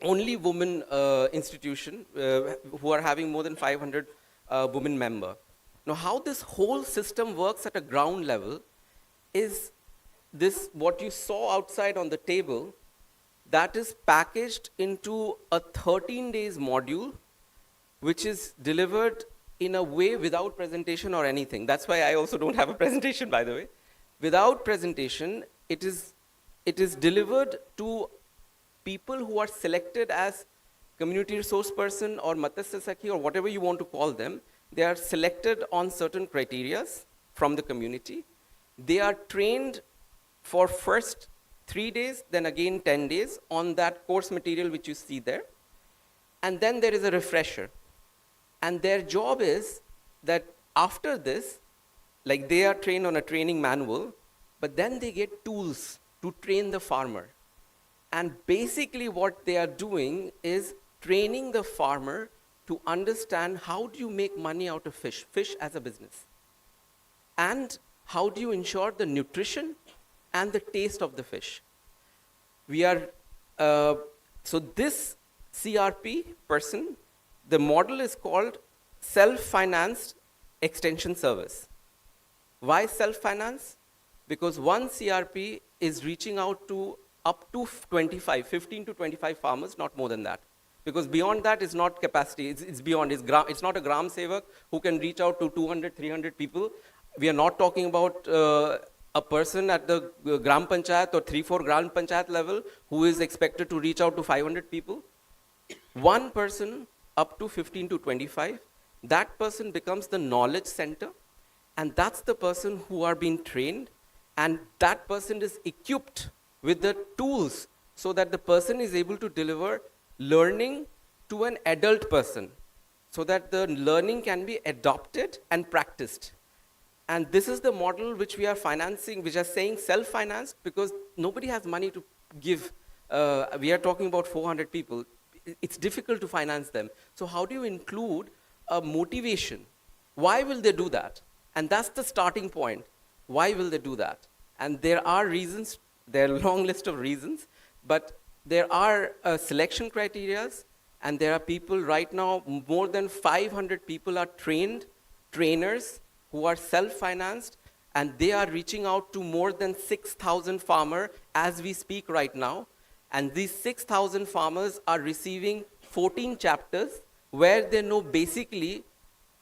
only woman institution who are having more than 500 women members. Now, how this whole system works at a ground level is this, what you saw outside on the table, that is packaged into a 13 days module, which is delivered in a way without presentation or anything. That's why I also don't have a presentation, by the way. Without presentation, it is delivered to people who are selected as community resource person or Matsya Sakhi or whatever you want to call them. They are selected on certain criteria from the community. They are trained for first 3 days, then again 10 days on that course material which you see there. And then there is a refresher. And their job is that after this, like they are trained on a training manual, but then they get tools to train the farmer. And basically what they are doing is training the farmer to understand how do you make money out of fish as a business. And how do you ensure the nutrition and the taste of the fish. We are, so this CRP person, the model is called self-financed extension service. Why self-finance? Because one CRP is reaching out to up to 15 to 25 farmers, not more than that. Because beyond that is not capacity, it's beyond, it's not a gram sevak who can reach out to 200, 300 people. We are not talking about a person at the gram panchayat or 3-4 gram panchayat level who is expected to reach out to 500 people. One person up to 15 to 25, that person becomes the knowledge center, and that's the person who are being trained, and that person is equipped with the tools so that the person is able to deliver learning to an adult person so that the learning can be adopted and practiced. And this is the model which we are financing, which are saying self-financed, because nobody has money to give. We are talking about 400 people. It's difficult to finance them. So how do you include a motivation? Why will they do that? And that's the starting point. Why will they do that? And there are reasons, there are a long list of reasons, but there are selection criteria, and there are people right now, more than 500 people are trainers who are self-financed, and they are reaching out to more than 6,000 farmers as we speak right now. And these 6,000 farmers are receiving 14 chapters where they know basically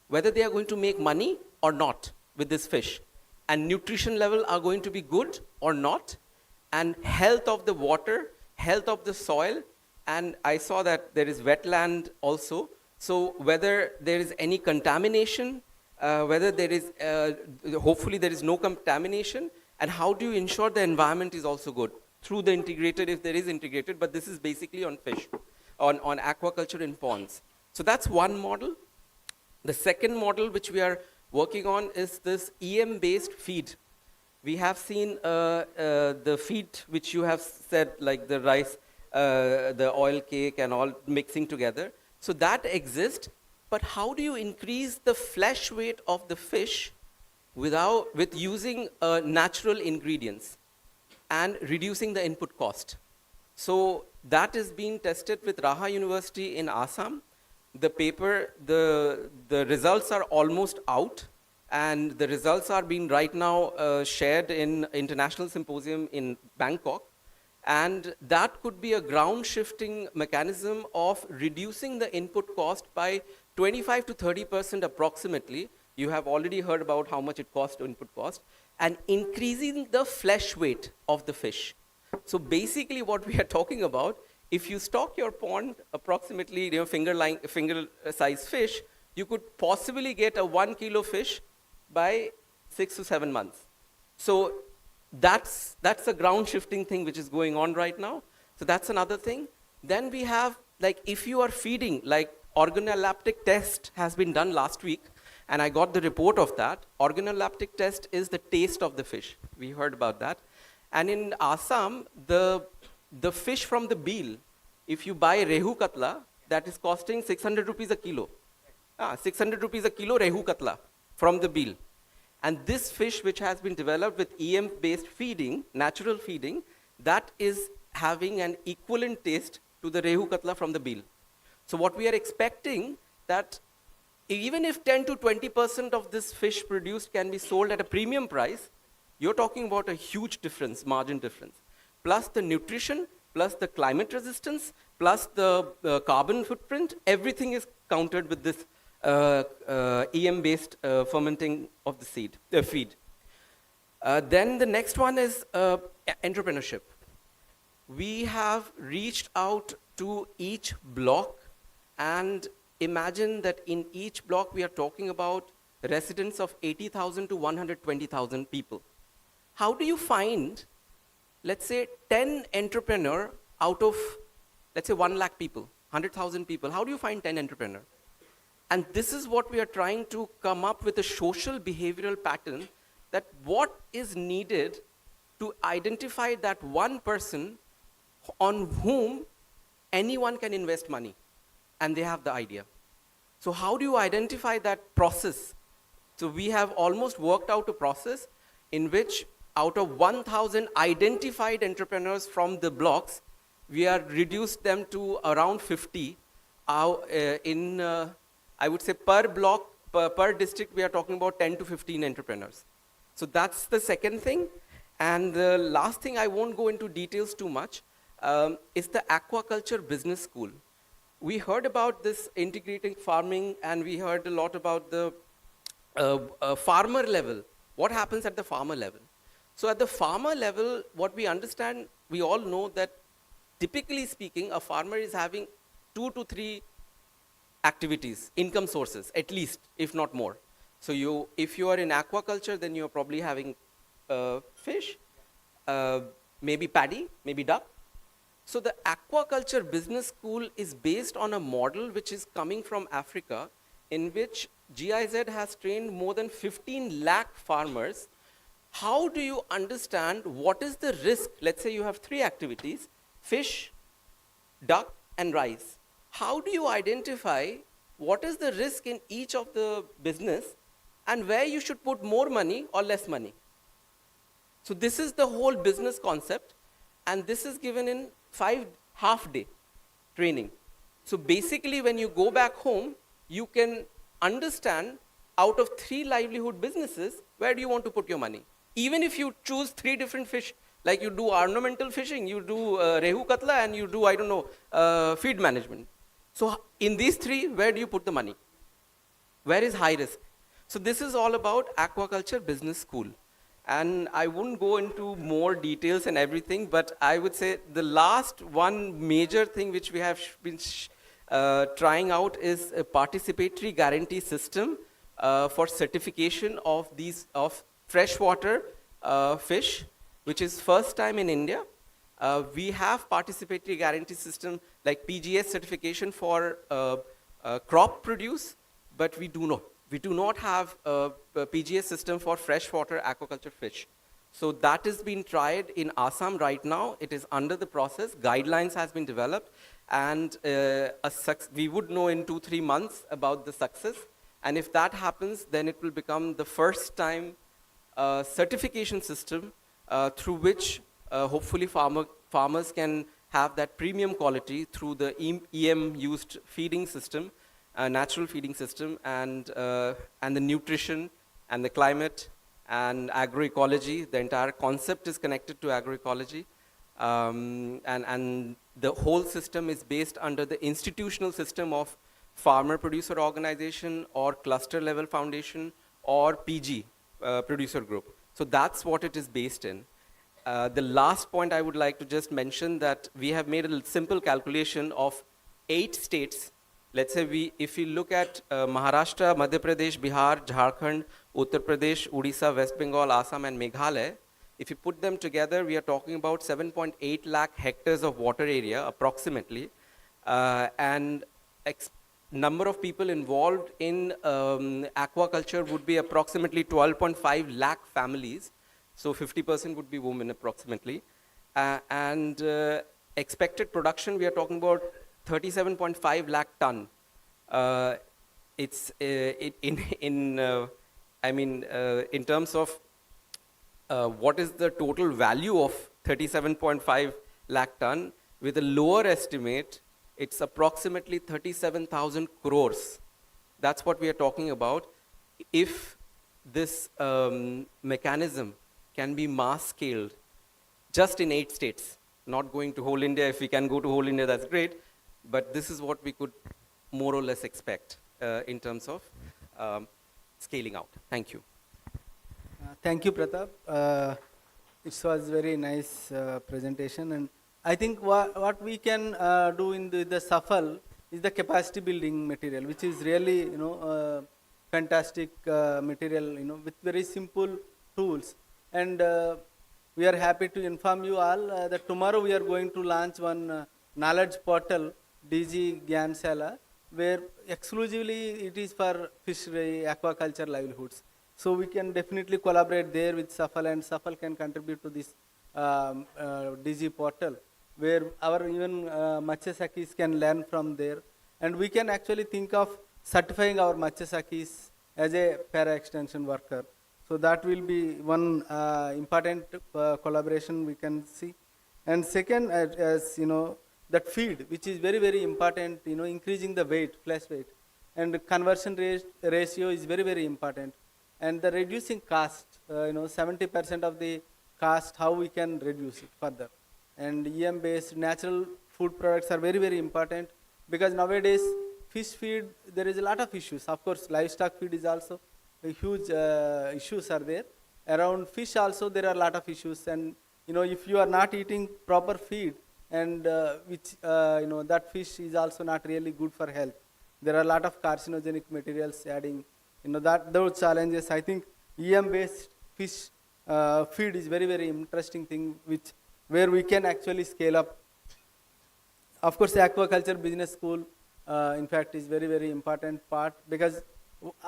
whether they are going to make money or not with this fish. And nutrition level are going to be good or not. And health of the water, health of the soil. And I saw that there is wetland also. So whether there is any contamination, whether there is, hopefully there is no contamination, and how do you ensure the environment is also good? Through the integrated, if there is integrated, but this is basically on fish, on aquaculture in ponds. So that's one model. The second model which we are working on is this EM-based feed. We have seen the feed which you have said, like the rice, the oil cake and all mixing together. So that exists, but how do you increase the flesh weight of the fish with using natural ingredients and reducing the input cost? So that is being tested with Raha University in Assam. The paper, the results are almost out, and the results are being right now shared in international symposium in Bangkok. And that could be a ground shifting mechanism of reducing the input cost by 25 to 30% approximately. You have already heard about how much it costs to input cost, and increasing the flesh weight of the fish. So basically what we are talking about, if you stock your pond approximately finger size fish, you could possibly get a 1 kilo fish by 6 to 7 months. So that's a ground shifting thing which is going on right now. So that's another thing. Then we have, like, if you are feeding, like organoleptic test has been done last week, and I got the report of that. Organoleptic test is the taste of the fish. We heard about that. And in Assam, the fish from the beel, if you buy rehu katla, that is costing 600 rupees a kilo. 600 rupees a kilo rehu katla from the beel. And this fish, which has been developed with EM-based feeding, natural feeding, that is having an equivalent taste to the rehu katla from the beel. So what we are expecting, that even if 10 to 20% of this fish produced can be sold at a premium price, you're talking about a huge difference, margin difference. Plus the nutrition, plus the climate resistance, plus the carbon footprint, everything is countered with this EM-based fermenting of the feed. Then the next one is entrepreneurship. We have reached out to each block, and imagine that in each block we are talking about residents of 80,000 to 120,000 people. How do you find, let's say, 10 entrepreneurs out of, let's say, 1 lakh people, 100,000 people? How do you find 10 entrepreneurs? And this is what we are trying to come up with, a social behavioral pattern, that what is needed to identify that one person on whom anyone can invest money, and they have the idea. So how do you identify that process? So we have almost worked out a process in which out of 1,000 identified entrepreneurs from the blocks, we have reduced them to around 50 I would say per block, per district, we are talking about 10 to 15 entrepreneurs. So that's the second thing. And the last thing, I won't go into details too much, is the aquaculture business school. We heard about this integrating farming, and we heard a lot about the farmer level. What happens at the farmer level? So at the farmer level, what we understand, we all know that typically speaking, a farmer is having 2 to 3 activities, income sources, at least, if not more. So if you are in aquaculture, then you're probably having fish, maybe paddy, maybe duck. So the aquaculture business school is based on a model which is coming from Africa, in which GIZ has trained more than 15 lakh farmers. How do you understand what is the risk? Let's say you have 3 activities: fish, duck, and rice. How do you identify what is the risk in each of the business and where you should put more money or less money? So this is the whole business concept, and this is given in 5 half-day training. So basically, when you go back home, you can understand out of 3 livelihood businesses, where do you want to put your money? Even if you choose 3 different fish, like you do ornamental fishing, you do rehu katla, and you do, I don't know, feed management. So in these 3, where do you put the money? Where is high risk? So this is all about Aquaculture Business School. And I wouldn't go into more details and everything, but I would say the last one major thing which we have been trying out is a participatory guarantee system for certification of these freshwater fish, which is first time in India. We have participatory guarantee system like PGS certification for crop produce, but we do not have a PGS system for freshwater aquaculture fish. So that is being tried in Assam right now. It is under the process. Guidelines has been developed, and we would know in 2-3 months about the success. And if that happens, then it will become the first time certification system through which hopefully farmers can have that premium quality through the EM used feeding system, natural feeding system, and the nutrition and the climate and agroecology. The entire concept is connected to agroecology, and the whole system is based under the institutional system of farmer producer organization or cluster level foundation or PG producer group. So that's what it is based in. The last point I would like to just mention that we have made a simple calculation of 8 states. Let's say if we look at Maharashtra, Madhya Pradesh, Bihar, Jharkhand, Uttar Pradesh, Odisha, West Bengal, Assam, and Meghalaya, if you put them together, we are talking about 7.8 lakh hectares of water area approximately, and number of people involved in aquaculture would be approximately 12.5 lakh families. So 50% would be women approximately. And expected production, we are talking about 37.5 lakh ton. In terms of what is the total value of 37.5 lakh ton, with a lower estimate, it's approximately 37,000 crores. That's what we are talking about. If this mechanism can be mass scaled just in 8 states, not going to whole India. If we can go to whole India, that's great. But this is what we could more or less expect in terms of scaling out. Thank you. Thank you, Pratap. It was very nice presentation, and I think what we can do in the SAFAL is the capacity building material, which is really fantastic material, with very simple tools. And we are happy to inform you all that tomorrow we are going to launch one knowledge portal, DG Gyansala, where exclusively it is for fishery, aquaculture livelihoods. So we can definitely collaborate there with SAFAL, and SAFAL can contribute to this DG portal, where our even Matsyasakis can learn from there. And we can actually think of certifying our Matsyasakis as a para-extension worker. So that will be one important collaboration we can see. And second, as that feed, which is very, very important, increasing the weight, flesh weight. And the conversion ratio is very, very important. And the reducing cost, 70% of the cost, how we can reduce it further. And EM-based natural food products are very, very important, because nowadays fish feed, there is a lot of issues. Of course, livestock feed is also a huge issues are there. Around fish also there are a lot of issues, and if you are not eating proper feed, and that fish is also not really good for health. There are a lot of carcinogenic materials adding. Those challenges. I think EM-based fish feed is very, very interesting thing, where we can actually scale up. Of course, the Aquaculture Business School in fact, is very, very important part, because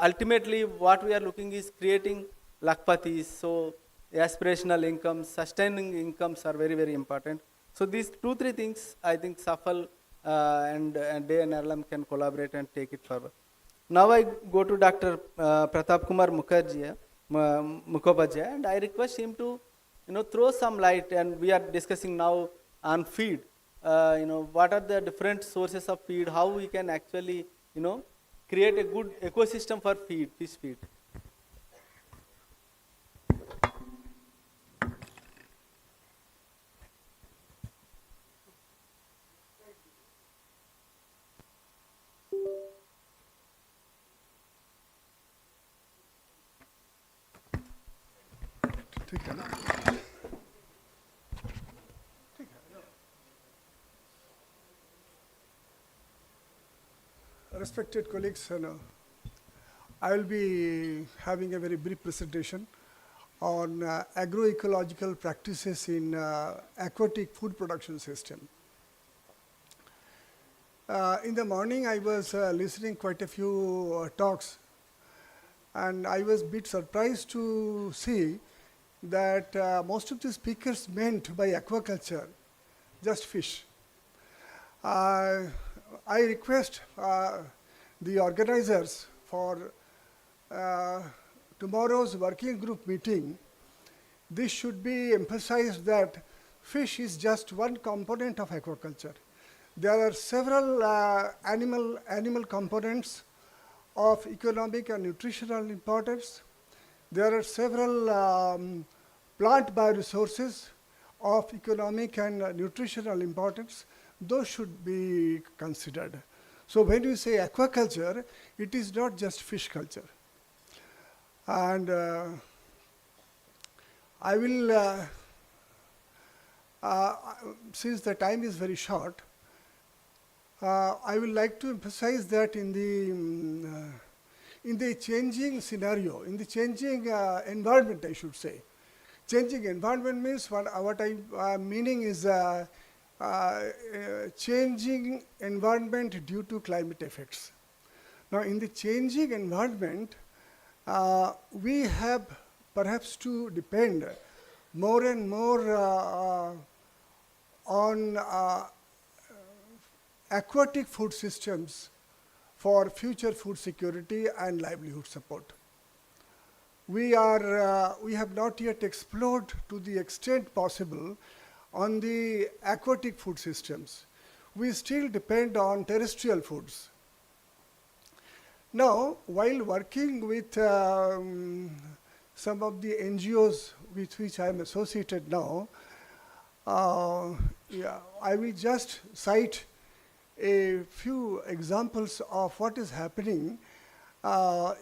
ultimately what we are looking is creating lakpatis. So aspirational incomes, sustaining incomes are very, very important. So these 2, 3 things, I think SAFAL and Day and NRLM can collaborate and take it forward. Now I go to Dr. Pratap Kumar Mukhopadhyay, and I request him to, throw some light. And we are discussing now on feed. What are the different sources of feed? How we can actually, create a good ecosystem for feed, fish feed. Respected colleagues, I will be having a very brief presentation on agroecological practices in aquatic food production system. In the morning, I was listening quite a few talks, and I was a bit surprised to see that most of the speakers meant by aquaculture just fish. I request the organizers for tomorrow's working group meeting, this should be emphasized that fish is just one component of aquaculture. There are several animal components of economic and nutritional importance. There are several plant bioresources of economic and nutritional importance. Those should be considered. So when you say aquaculture, it is not just fish culture. And I will, since the time is very short, I would like to emphasize that in the changing scenario, in the changing environment, I should say. Changing environment means what I'm meaning is changing environment due to climate effects. Now, in the changing environment, we have perhaps to depend more and more on aquatic food systems for future food security and livelihood support. We have not yet explored to the extent possible on the aquatic food systems. We still depend on terrestrial foods. Now, while working with some of the NGOs with which I am associated now, I will just cite a few examples of what is happening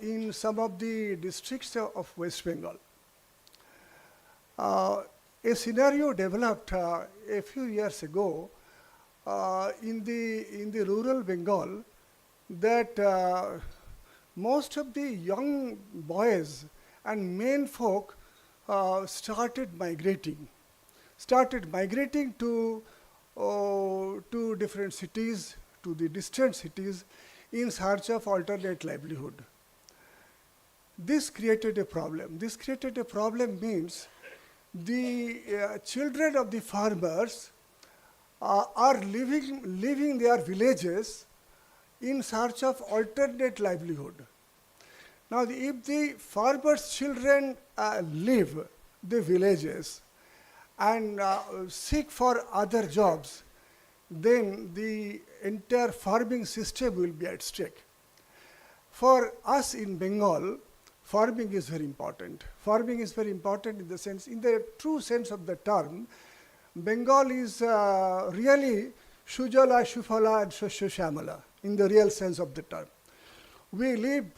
in some of the districts of West Bengal. A scenario developed a few years ago in the rural Bengal that most of the young boys and men folk started migrating to different cities, to the distant cities, in search of alternate livelihood. This created a problem. This created a problem means the children of the farmers are leaving their villages in search of alternate livelihood. Now, if the farmers' children leave the villages and seek for other jobs, then the entire farming system will be at stake. For us in Bengal, farming is very important. Farming is very important in the sense, in the true sense of the term, Bengal is really Shujala, Shufala and Shosho Shamala in the real sense of the term. We live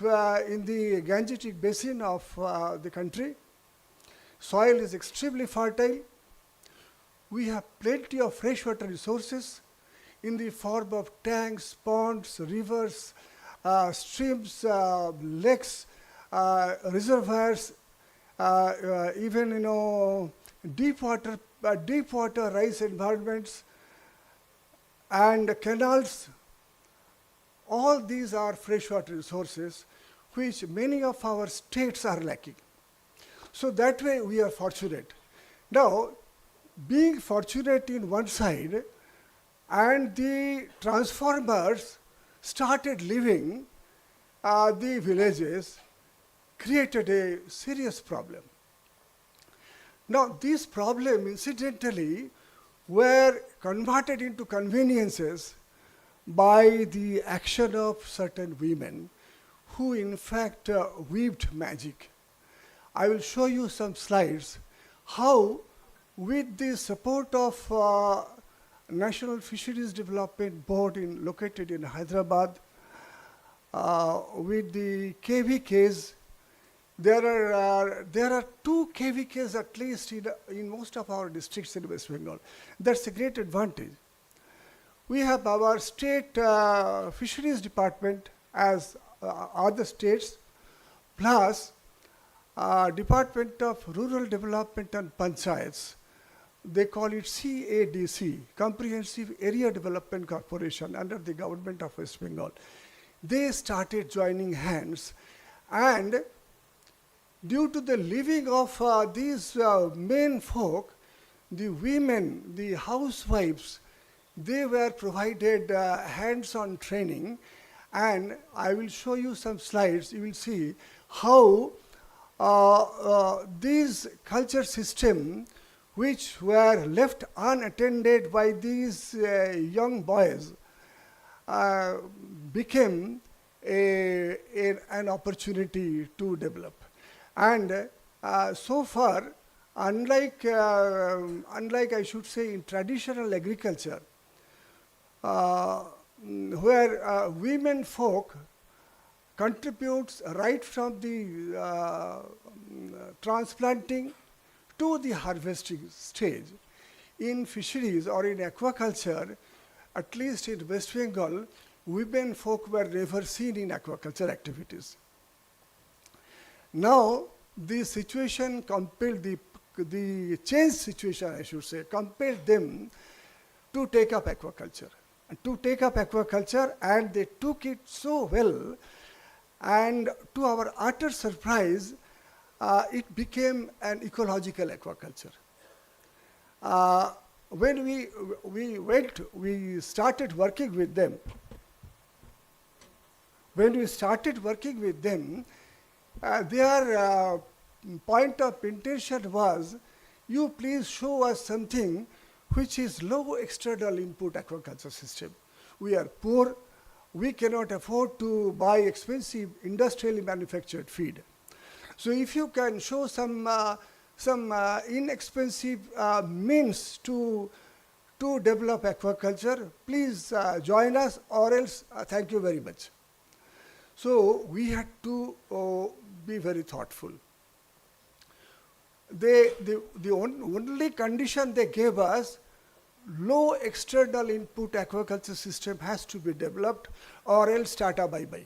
in the Gangetic basin of the country. Soil is extremely fertile. We have plenty of freshwater resources in the form of tanks, ponds, rivers, streams, lakes, reservoirs, even deep water rice environments, and canals. all these are freshwater resources which many of our states are lacking. So that way we are fortunate. Now, being fortunate in one side, and the transformers started leaving the villages, created a serious problem. Now, these problems incidentally were converted into conveniences by the action of certain women who in fact weaved magic. I will show you some slides how, with the support of National Fisheries Development Board located in Hyderabad, with the KVKs, there are 2 KVKs at least in most of our districts in West Bengal. That's a great advantage. We have our state fisheries department as other states, plus Department of Rural Development and Panchayats. They call it CADC, Comprehensive Area Development Corporation, under the government of West Bengal. They started joining hands, and due to the living of these men folk, the women, the housewives, they were provided hands-on training, and I will show you some slides. You will see how these culture systems, which were left unattended by these young boys, became an opportunity to develop. And so far, unlike I should say in traditional agriculture, where women folk contributes right from the transplanting to the harvesting stage, in fisheries or in aquaculture, at least in West Bengal, women folk were never seen in aquaculture activities. Now, the situation compelled, the changed situation, I should say, compelled them to take up aquaculture. And they took it so well, and to our utter surprise, it became an ecological aquaculture. When we started working with them, their point of intention was, you please show us something which is low external input aquaculture system. We are poor, we cannot afford to buy expensive industrially manufactured feed. So if you can show some inexpensive means to develop aquaculture, please join us, or else thank you very much. So we had to be very thoughtful. The only condition they gave us, low external input aquaculture system has to be developed, or else tata bye-bye.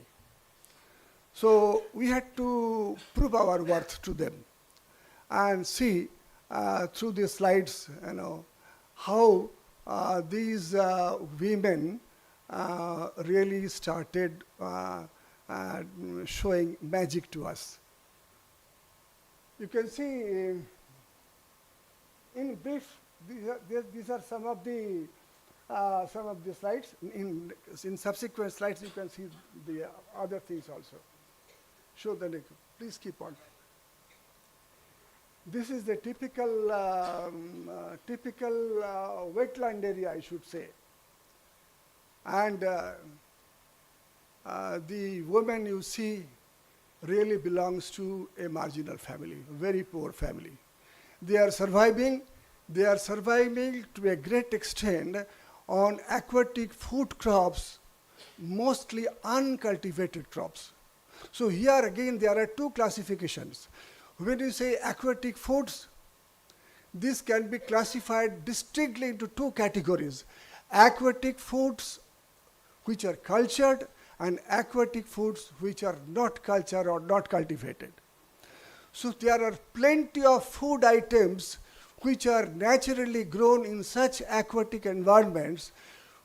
So we had to prove our worth to them and see through the slides, how these women really started showing magic to us. You can see in brief, these are some of the slides. In subsequent slides, you can see the other things also. Show the link. Please keep on. This is the typical wetland area, I should say. And the woman you see really belongs to a marginal family, very poor family. They are surviving to a great extent on aquatic food crops, mostly uncultivated crops. So here again there are 2 classifications. When you say aquatic foods, this can be classified distinctly into 2 categories: aquatic foods which are cultured, and aquatic foods which are not cultured or not cultivated. So there are plenty of food items which are naturally grown in such aquatic environments,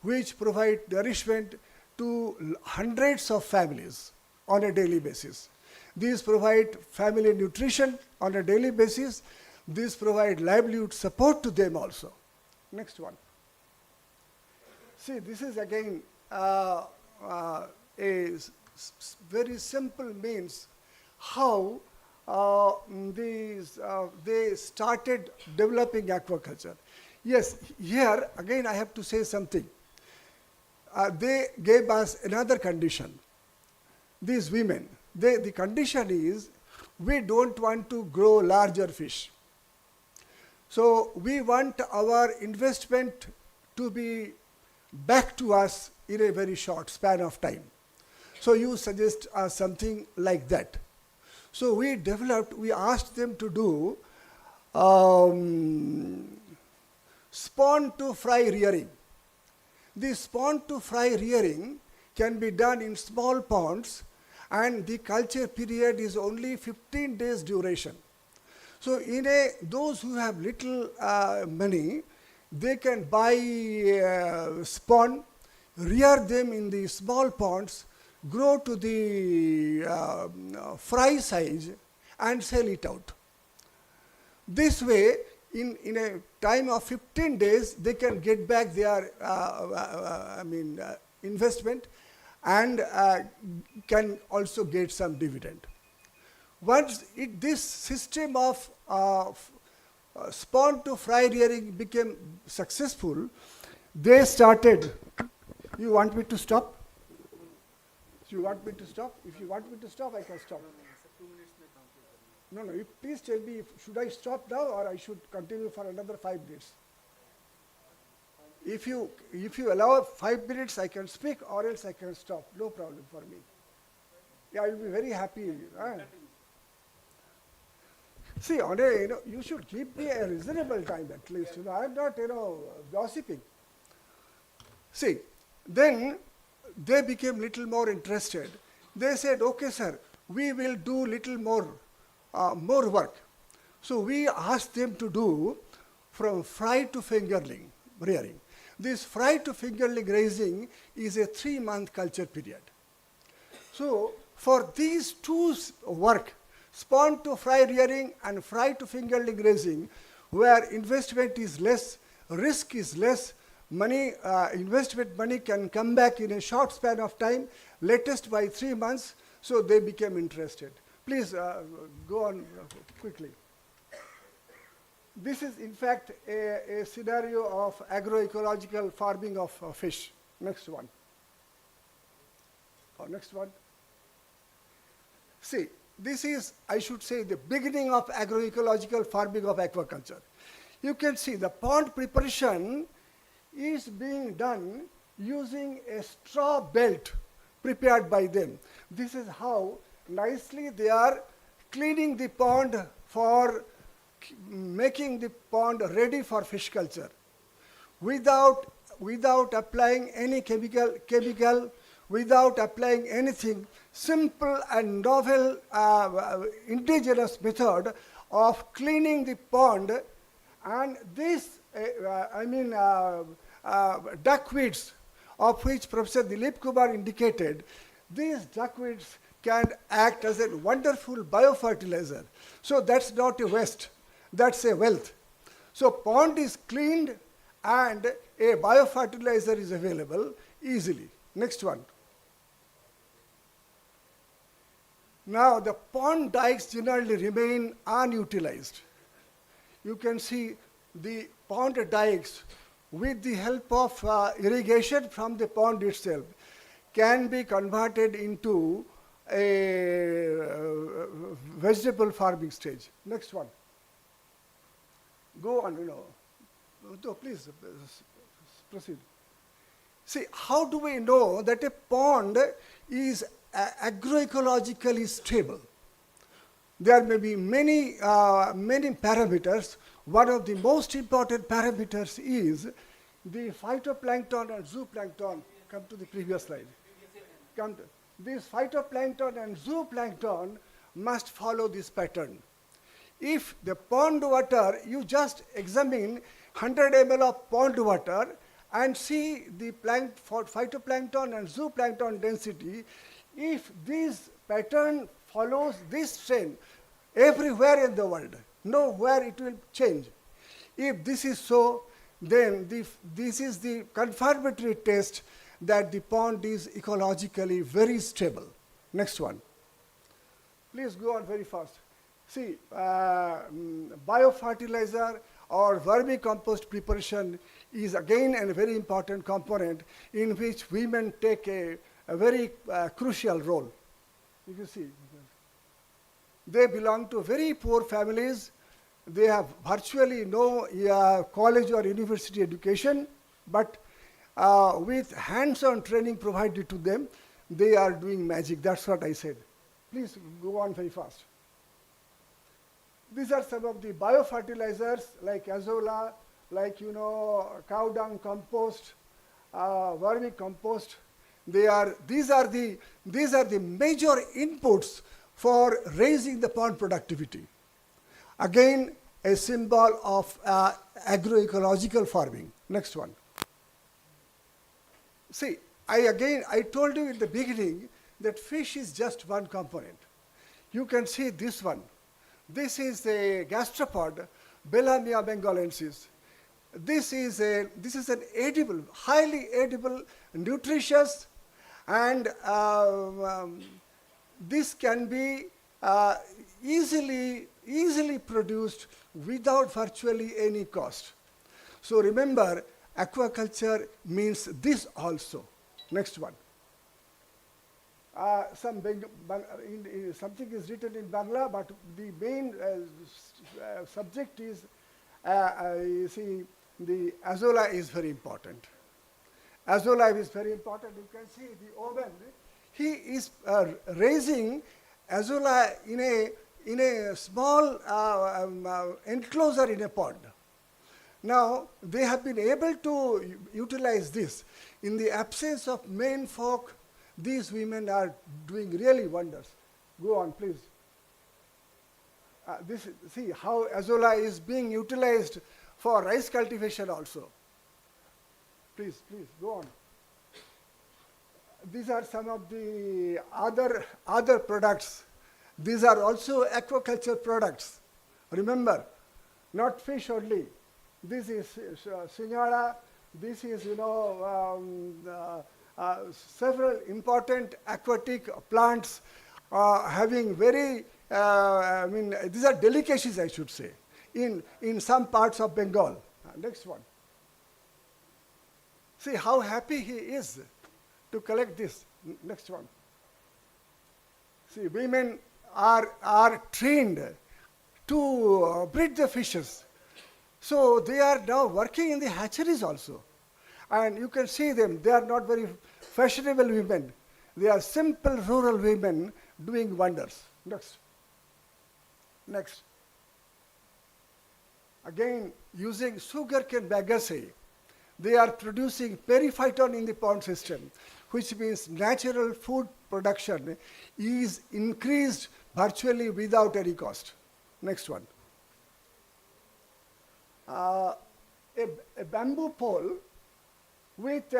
which provide nourishment to hundreds of families on a daily basis. These provide family nutrition on a daily basis. These provide livelihood support to them also. Next one. See, this is again a very simple means how they started developing aquaculture. Yes, here again I have to say something. They gave us another condition. These women, the condition is we don't want to grow larger fish. So we want our investment to be back to us in a very short span of time. So you suggest something like that. So we asked them to do spawn to fry rearing. The spawn to fry rearing can be done in small ponds, and the culture period is only 15 days duration. So those who have little money, they can buy spawn, rear them in the small ponds, grow to the fry size and sell it out. This way, in a time of 15 days, they can get back their investment and can also get some dividend. Once this system of spawn to fry rearing became successful, they started. You want me to stop? You want me to stop? If you want me to stop, I can stop. No, please tell me, should I stop now or I should continue for another 5 minutes? If you allow 5 minutes, I can speak, or else I can stop. No problem for me. Yeah, I will be very happy. See, you should give me a reasonable time at least. I am not, gossiping. See, then they became little more interested. They said, okay, sir, we will do little more work. So we asked them to do from fry to fingerling rearing. This fry to fingerling raising is a 3-month culture period. So for these two work, spawn to fry rearing and fry to fingerling raising, where investment is less, risk is less, investment money can come back in a short span of time, latest by 3 months, so they became interested. Please go on quickly. This is in fact a scenario of agroecological farming of fish. Next one. Next one. See, this is, I should say, the beginning of agroecological farming of aquaculture. You can see the pond preparation is being done using a straw belt prepared by them. This is how nicely they are cleaning the pond for making the pond ready for fish culture. Without applying any chemical, without applying anything, simple and novel indigenous method of cleaning the pond. And this, duckweeds, of which Professor Dilip Kumar indicated, these duckweeds can act as a wonderful biofertilizer. So that's not a waste, that's a wealth. So pond is cleaned and a biofertilizer is available easily. Next one. Now the pond dikes generally remain unutilized. You can see the pond dikes, with the help of irrigation from the pond itself, can be converted into a vegetable farming stage. Next one. Go on, No, please proceed. See, how do we know that a pond is agroecologically stable? There may be many parameters. One of the most important parameters is the phytoplankton and zooplankton. Come to the previous slide. This phytoplankton and zooplankton must follow this pattern. If the pond water, you just examine 100 ml of pond water and see the phytoplankton and zooplankton density. If this pattern follows this trend everywhere in the world, nowhere it will change. If this is so, then this is the confirmatory test that the pond is ecologically very stable. Next one. Please go on very fast. See, biofertilizer or vermicompost preparation is again a very important component in which women take a very crucial role. You can see. They belong to very poor families. They have virtually no college or university education, but with hands-on training provided to them, they are doing magic. That's what I said. Please go on very fast. These are some of the biofertilizers like azolla, like cow dung compost, vermicompost. These are the major inputs for raising the pond productivity. Again, a symbol of agroecological farming. Next one. See, I told you in the beginning that fish is just one component. You can see this one. This is a gastropod, Bellamia bengalensis. This is an edible, highly edible, nutritious, and this can be easily produced without virtually any cost. So remember, aquaculture means this also. Next one. Something is written in Bangla, but the main subject is, you see, the azolla is very important. Azolla is very important. You can see the oven. He is raising azolla in a small enclosure in a pond. Now, they have been able to utilize this. In the absence of men folk, these women are doing really wonders. Go on, please. See how azolla is being utilized for rice cultivation also. Please, go on. These are some of the other products. These are also aquaculture products. Remember, not fish only. This is signora. This is, several important aquatic plants having very, these are delicacies, I should say, in some parts of Bengal. Next one. See how happy he is to collect this. Next one. See, women are trained to breed the fishes. So they are now working in the hatcheries also. And you can see them, they are not very fashionable women. They are simple rural women doing wonders. Next. Again, using sugarcane bagasse, they are producing periphyton in the pond system, which means natural food production is increased virtually without any cost. Next one. A bamboo pole with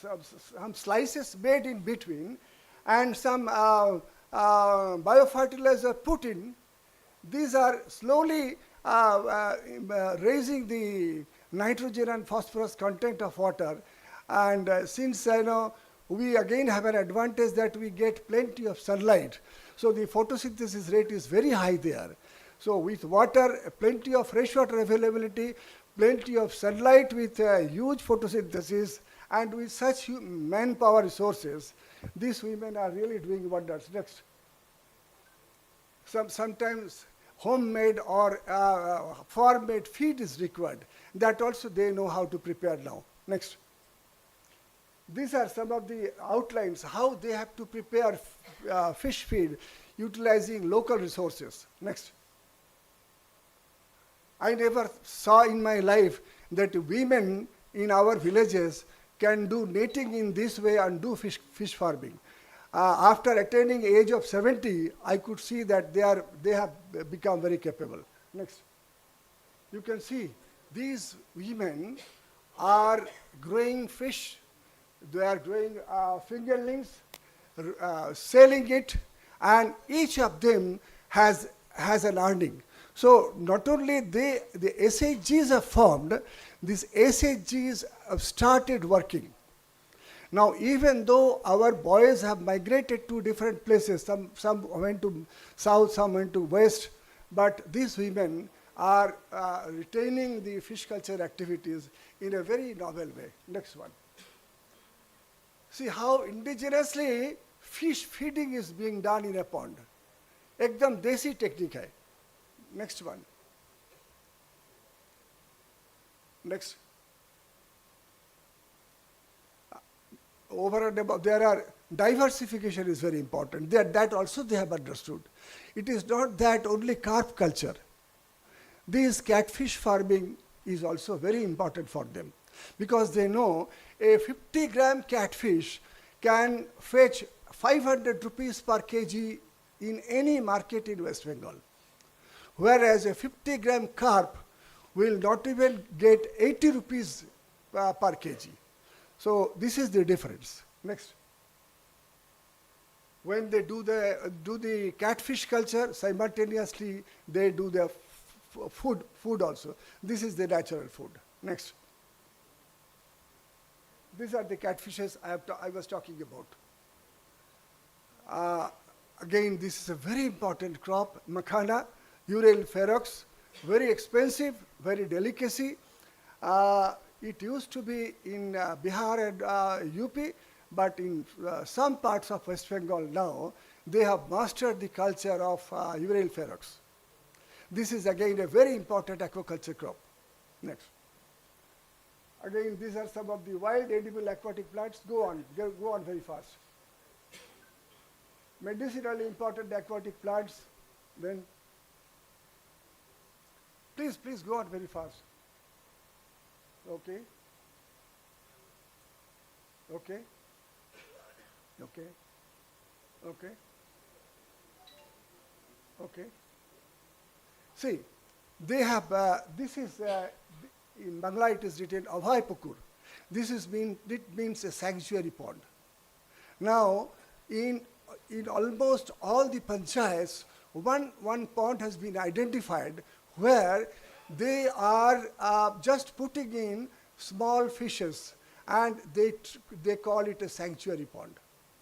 some slices made in between and some biofertilizer put in. These are slowly raising the nitrogen and phosphorus content of water. And since we again have an advantage that we get plenty of sunlight, so the photosynthesis rate is very high there. So with water, plenty of fresh water availability, plenty of sunlight with huge photosynthesis, and with such manpower resources, these women are really doing wonders. Next. Sometimes homemade or farm-made feed is required. That also they know how to prepare now. Next. These are some of the outlines, how they have to prepare fish feed utilizing local resources. Next. I never saw in my life that women in our villages can do netting in this way and do fish farming. After attaining age of 70, I could see that they have become very capable. Next. You can see these women are growing fish, they are growing fingerlings, selling it, and each of them has an earning. So not only the SHGs are formed, these SHGs have started working. Now, even though our boys have migrated to different places, some went to south, some went to west, but these women are retaining the fish culture activities in a very novel way. Next one. See how indigenously fish feeding is being done in a pond. Ekdam desi technique hai. Next one. Next. Over and above, there are diversification is very important. That also they have understood. It is not that only carp culture. This catfish farming is also very important for them, because they know a 50-gram catfish can fetch 500 rupees per kg in any market in West Bengal, whereas a 50-gram carp will not even get 80 rupees per kg. So this is the difference. Next. When they do the catfish culture, simultaneously they do the food also. This is the natural food. Next. These are the catfishes I was talking about. Again, this is a very important crop, makhana, Ural ferox, very expensive, very delicacy. It used to be in Bihar and UP, but in some parts of West Bengal now, they have mastered the culture of Ural ferox. This is again a very important aquaculture crop. Next. Again, these are some of the wild edible aquatic plants. Go on very fast. Medicinally important aquatic plants. Then, please go on very fast. Okay. Okay. Okay. Okay. Okay. See, they have, this is, in Bangla it is written Abhay Pukur. It means a sanctuary pond. Now, in almost all the panchayats, one pond has been identified where they are just putting in small fishes, and they call it a sanctuary pond,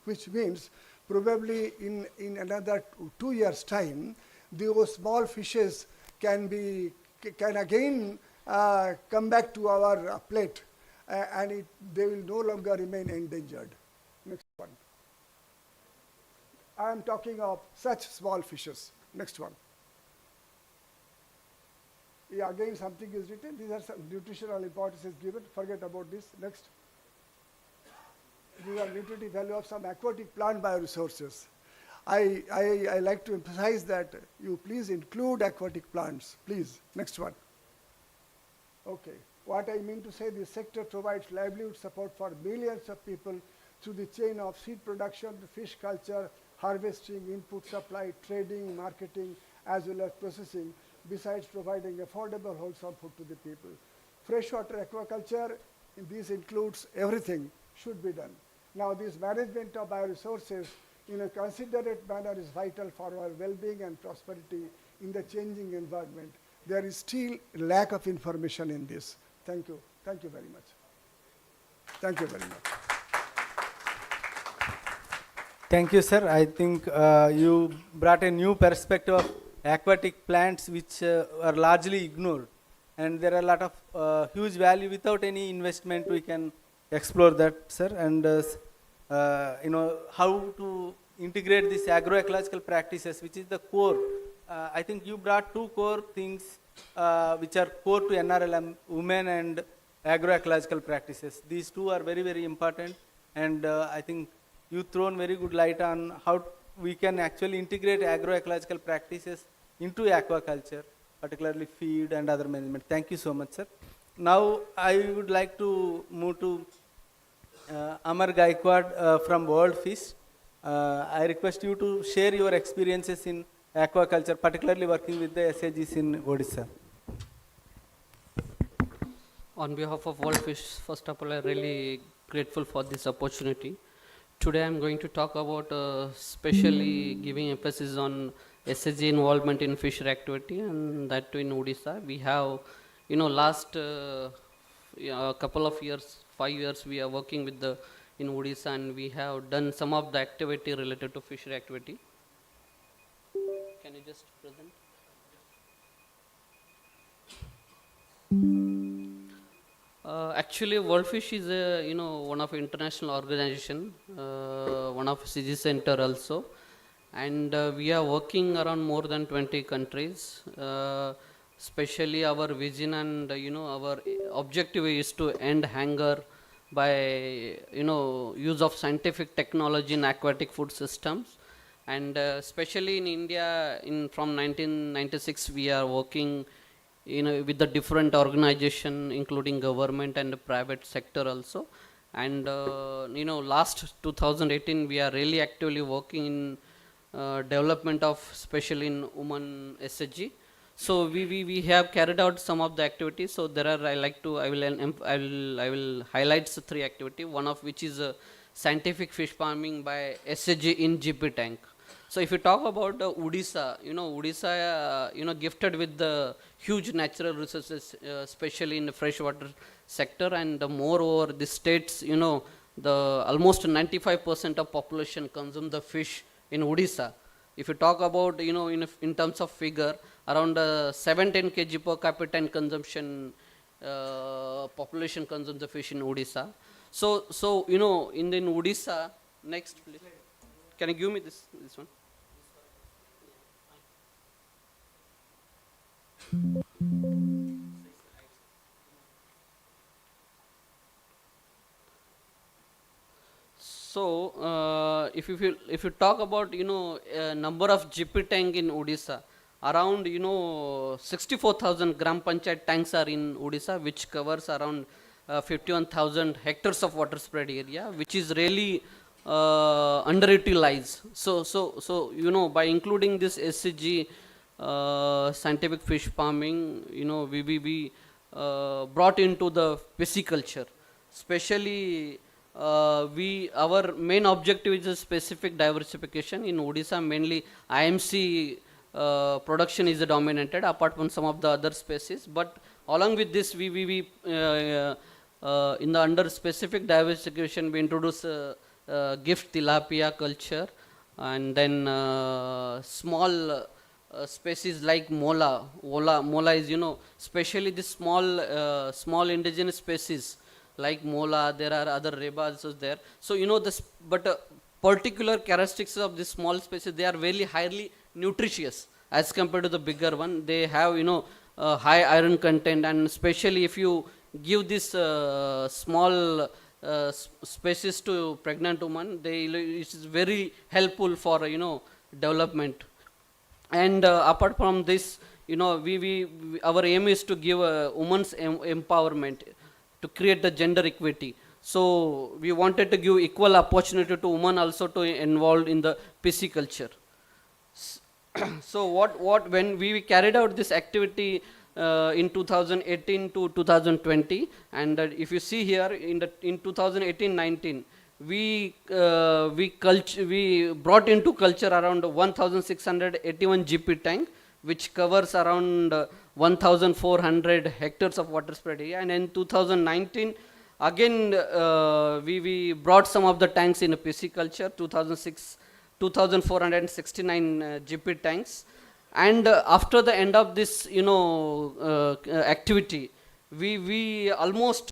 which means probably in another 2 years' time, those small fishes can again come back to our plate, and they will no longer remain endangered. Next one. I am talking of such small fishes. Next one. Yeah, again something is written. These are some nutritional importance is given. Forget about this. Next. These are nutritive value of some aquatic plant bioresources. I like to emphasize that you please include aquatic plants. Please. Next one. Okay. What I mean to say, this sector provides livelihood support for millions of people through the chain of seed production, fish culture, harvesting, input supply, trading, marketing, as well as processing, besides providing affordable, wholesome food to the people. Freshwater aquaculture, this includes everything, should be done. Now, this management of bioresources in a considerate manner is vital for our well-being and prosperity in the changing environment. There is still lack of information in this. Thank you. Thank you very much. Thank you very much. Thank you, sir. I think you brought a new perspective of aquatic plants which are largely ignored. And there are a lot of huge value without any investment. We can explore that, sir. And how to integrate these agroecological practices, which is the core. I think you brought two core things which are core to NRLM, women and agroecological practices. These two are very, very important. And I think you've thrown very good light on how we can actually integrate agroecological practices into aquaculture, particularly feed and other management. Thank you so much, sir. Now, I would like to move to Amar Gaikwad from World Fish. I request you to share your experiences in aquaculture, particularly working with the SAGs in Odisha. On behalf of World Fish, first of all, I'm really grateful for this opportunity. Today I'm going to talk about specially giving emphasis on SSG involvement in fishery activity, and that too in Odisha. We have, last couple of years, 5 years, we are working with the in Odisha, and we have done some of the activity related to fishery activity. Can you just present? Actually, World Fish is a one of international organization, one of CG center also, and we are working around more than 20 countries. Especially our vision and our objective is to end hunger by use of scientific technology in aquatic food systems, and especially in India, from 1996 we are working with the different organization, including government and the private sector also. And last 2018 we are really actively working in development of, especially in women SHG. So we have carried out some of the activities. So there are, I will highlight the 3 activities. One of which is scientific fish farming by SHG in GP tank. So if you talk about Odisha, Odisha, gifted with the huge natural resources, especially in the freshwater sector, and moreover, the states, the almost 95% of population consume the fish in Odisha. If you talk about, in terms of figure, around 17 kg per capita in consumption, population consumes the fish in Odisha. So in Odisha, next please. Can you give me this one? So if you talk about number of GP tank in Odisha, around 64,000 gram panchayat tanks are in Odisha, which covers around 51,000 hectares of water spread area, which is really underutilized. So by including this SCG, scientific fish farming, we brought into the pisciculture. Especially, our main objective is a specific diversification. In Odisha, mainly IMC production is dominated, apart from some of the other species. But along with this, we in the under specific diversification, we introduce gift tilapia culture, and then small species like mola. Mola is, especially the small indigenous species like mola. There are other rebas also there. So but particular characteristics of this small species, they are very highly nutritious as compared to the bigger one. They have high iron content, and especially if you give this small species to pregnant woman, it is very helpful for development. And apart from this, our aim is to give women's empowerment, to create the gender equity. So we wanted to give equal opportunity to women also to involved in the pisciculture. So when we carried out this activity in 2018 to 2020, and if you see here in 2018-19, we brought into culture around 1,681 GP tank, which covers around 1,400 hectares of water spread area. And in 2019, again we brought some of the tanks in pisciculture, 2,469 GP tanks. And after the end of this activity, we almost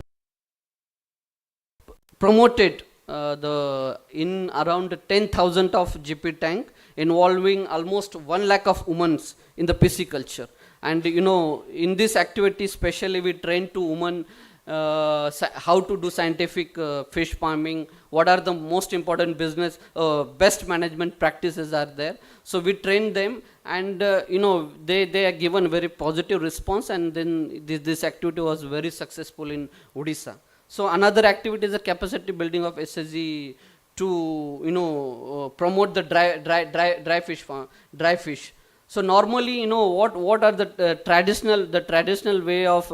promoted in around 10,000 of GP tank, involving almost 1 lakh of women in the pisciculture. And in this activity, especially we train to women how to do scientific fish farming, what are the most important business best management practices are there. So we train them, and they are given very positive response, and then this activity was very successful in Odisha. So another activity is the capacity building of SSG to promote the dry fish farm, dry fish. So normally, what are the traditional way of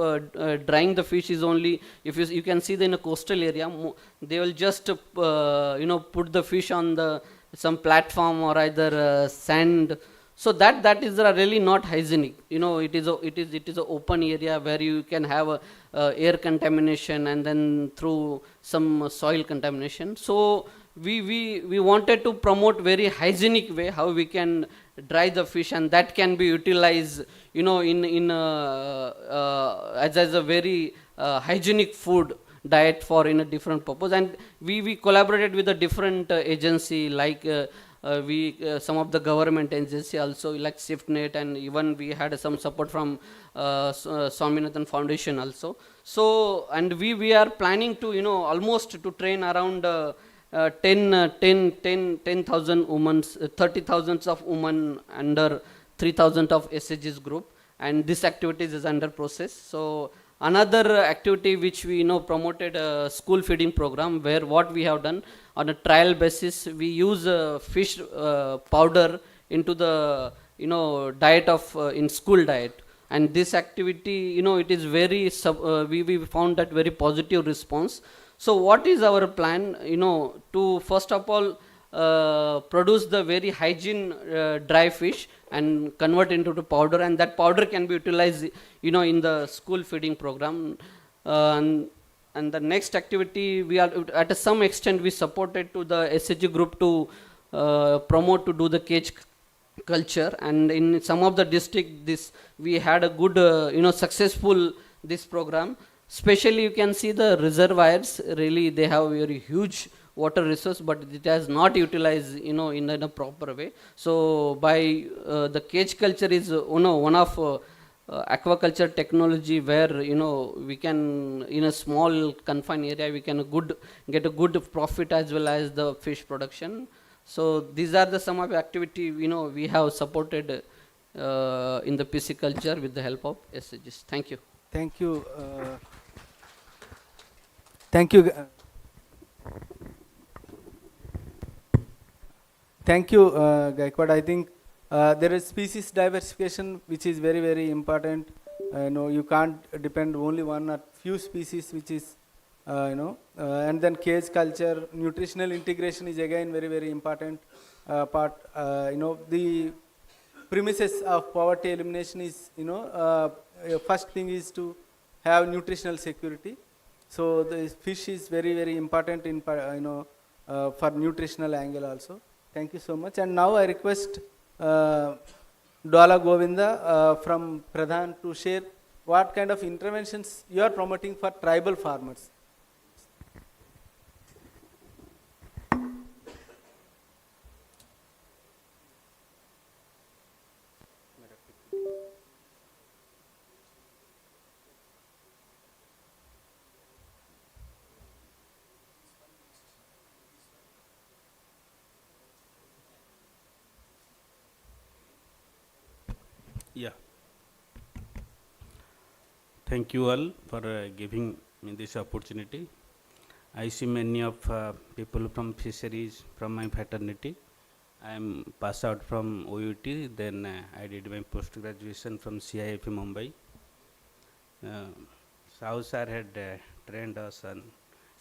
drying the fish is only, if you can see in a coastal area, they will just put the fish on the some platform or either sand. So that is really not hygienic. It is a open area where you can have air contamination and then through some soil contamination. So we wanted to promote very hygienic way how we can dry the fish, and that can be utilized in as a very hygienic food diet for in a different purpose. And we collaborated with a different agency like some of the government agency also like SwiftNet, and even we had some support from Swaminathan Foundation also. So and we are planning to almost to train around 10,000 women, 30,000 of women under 3,000 of SHG's group, and this activities is under process. So another activity which we promoted a school feeding program, where what we have done on a trial basis, we use fish powder into the diet of in school diet, and this activity it is very we found that very positive response. So what is our plan? To first of all produce the very hygiene dry fish and convert into the powder, and that powder can be utilized in the school feeding program. And the next activity, we are at some extent we supported to the SHG group to promote to do the cage culture, and in some of the district we had a good successful this program. Especially you can see the reservoirs, really they have very huge water resource, but it has not utilized in a proper way. So by the cage culture is one of aquaculture technology where we can in a small confined area we can get a good profit as well as the fish production. So these are the some of the activity we have supported in the pisciculture with the help of SHGs. Thank you. Thank you. Thank you. Thank you, Gaikwad. I think there is species diversification which is very, very important. You can't depend only one or few species, which is, and then cage culture, nutritional integration is again very, very important part. The premises of poverty elimination is, first thing is to have nutritional security. So the fish is very, very important in for nutritional angle also. Thank you so much. And now I request Dwala Govinda from Pradhan to share what kind of interventions you are promoting for tribal farmers. Yeah. Thank you all for giving me this opportunity. I see many of people from fisheries from my fraternity. I am passed out from OUT, then I did my post graduation from CIF Mumbai. Sao sir had trained us on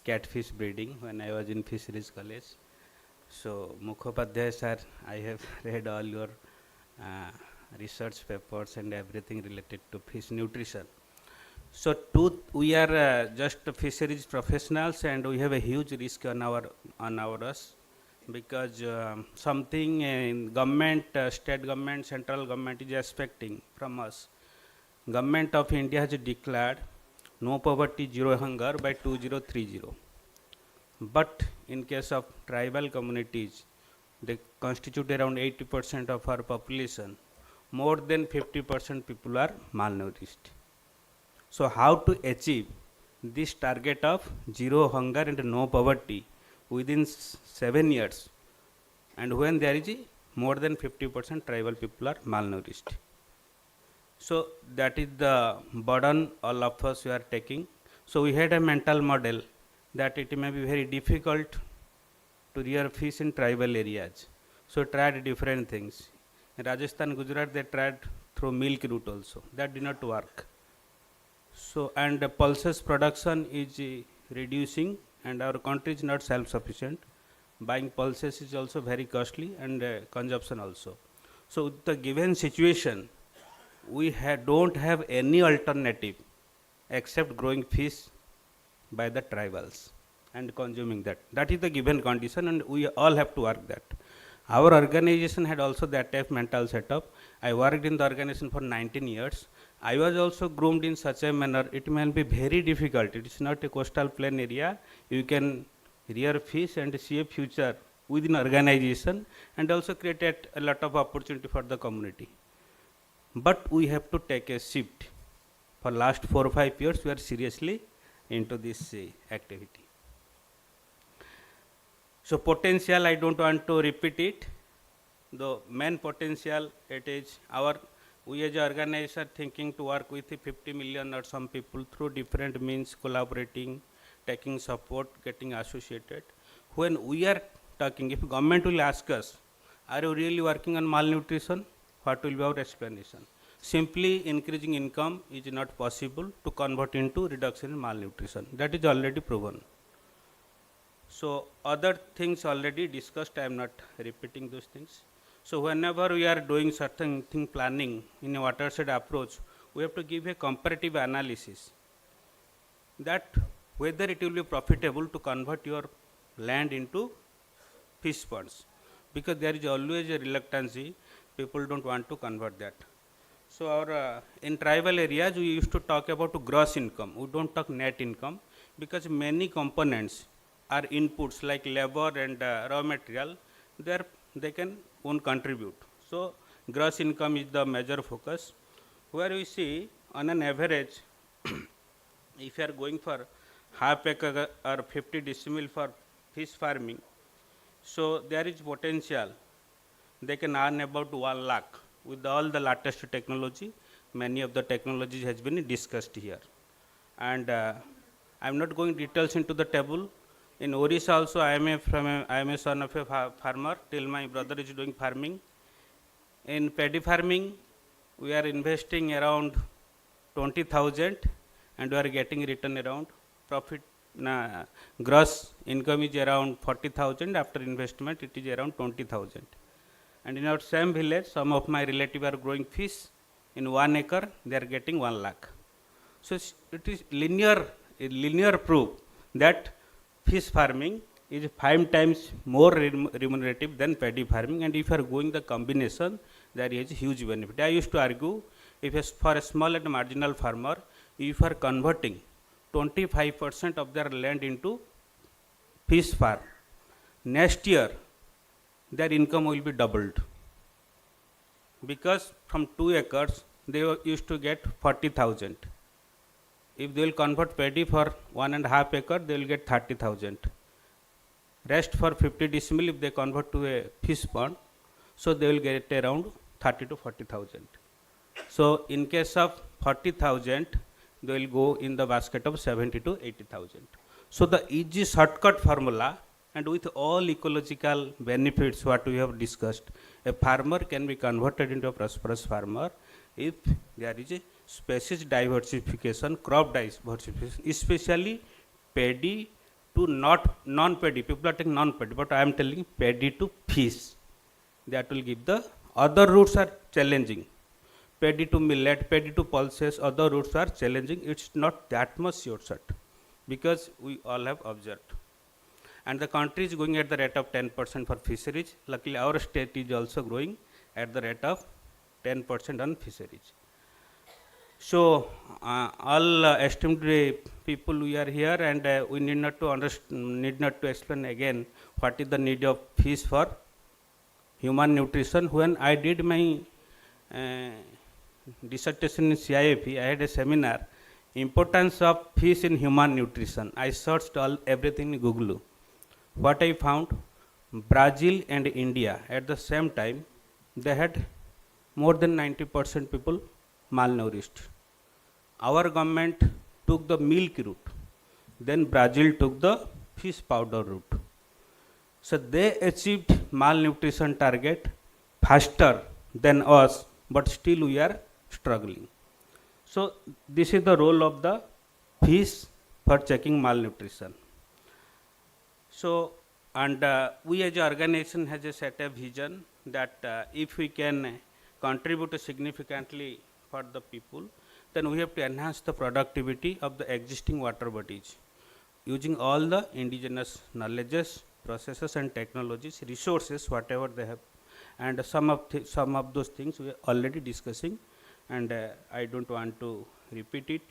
catfish breeding when I was in fisheries college. So Mukhopadhyay sir, I have read all your research papers and everything related to fish nutrition. So we are just fisheries professionals, and we have a huge risk on us, because something in government, state government, central government is expecting from us. Government of India has declared no poverty, zero hunger by 2030. But in case of tribal communities, they constitute around 80% of our population. More than 50% people are malnourished. So how to achieve this target of zero hunger and no poverty within 7 years, and when there is more than 50% tribal people are malnourished? So that is the burden all of us we are taking. So we had a mental model that it may be very difficult to rear fish in tribal areas. So tried different things. In Rajasthan, Gujarat, they tried through milk route also. That did not work. So, and pulses production is reducing, and our country is not self-sufficient. Buying pulses is also very costly, and consumption also. So, with the given situation, we don't have any alternative except growing fish by the tribals and consuming that. That is the given condition, and we all have to work that. Our organization had also that type mental setup. I worked in the organization for 19 years. I was also groomed in such a manner, it may be very difficult. It is not a coastal plain area. You can rear fish and see a future within organization, and also create a lot of opportunity for the community. But we have to take a shift. For last 4 or 5 years, we are seriously into this activity. So potential, I don't want to repeat it. The main potential, it is we as an organization thinking to work with 50 million or some people through different means, collaborating, taking support, getting associated. When we are talking, if government will ask us, are you really working on malnutrition? What will be our explanation? Simply increasing income is not possible to convert into reduction in malnutrition. That is already proven. So other things already discussed, I am not repeating those things. So whenever we are doing certain thing planning in a watershed approach, we have to give a comparative analysis that whether it will be profitable to convert your land into fish ponds, because there is always a reluctance, people don't want to convert that. So our in tribal areas we used to talk about gross income, we don't talk net income, because many components are inputs like labor and raw material, they can won't contribute. So gross income is the major focus, where we see on an average if you are going for half acre or 50 decimil for fish farming, so there is potential they can earn about 1 lakh with all the latest technology. Many of the technologies has been discussed here, and I am not going details into the table. In Orissa also I am a son of a farmer, till my brother is doing farming. In paddy farming we are investing around 20,000 and we are getting return around profit. Gross income is around 40,000, after investment it is around 20,000. And in our same village, some of my relatives are growing fish. In 1 acre, they are getting 1 lakh. So it is linear proof that fish farming is 5 times more remunerative than paddy farming. And if you are going the combination, there is a huge benefit. I used to argue, for a small and marginal farmer, if you are converting 25% of their land into fish farm, next year their income will be doubled, because from 2 acres they used to get 40,000. If they will convert paddy for 1.5 acre, they will get 30,000. Rest for 50 decimal, if they convert to a fish pond, so they will get around 30 to 40,000. So in case of 40,000, they will go in the basket of 70 to 80,000. So the easy shortcut formula, and with all ecological benefits what we have discussed, a farmer can be converted into a prosperous farmer if there is a species diversification, crop diversification, especially paddy to non-paddy. People are taking non-paddy, but I am telling paddy to fish. That will give the other routes are challenging. Paddy to millet, paddy to pulses, other routes are challenging. It's not that much short, because we all have observed. And the country is going at the rate of 10% for fisheries. Luckily, our state is also growing at the rate of 10% on fisheries. So, all esteemed people, we are here, and we need not to explain again what is the need of fish for human nutrition. When I did my dissertation in CIFE, I had a seminar, importance of fish in human nutrition. I searched everything in Google. What I found, Brazil and India at the same time, they had more than 90% people malnourished. Our government took the milk route, then Brazil took the fish powder route. So they achieved malnutrition target faster than us, but still we are struggling. So this is the role of the fish for checking malnutrition. So, and we as an organization has a set a vision that if we can contribute significantly for the people, then we have to enhance the productivity of the existing water bodies using all the indigenous knowledges, processes and technologies, resources, whatever they have. And some of those things we are already discussing, and I don't want to repeat it.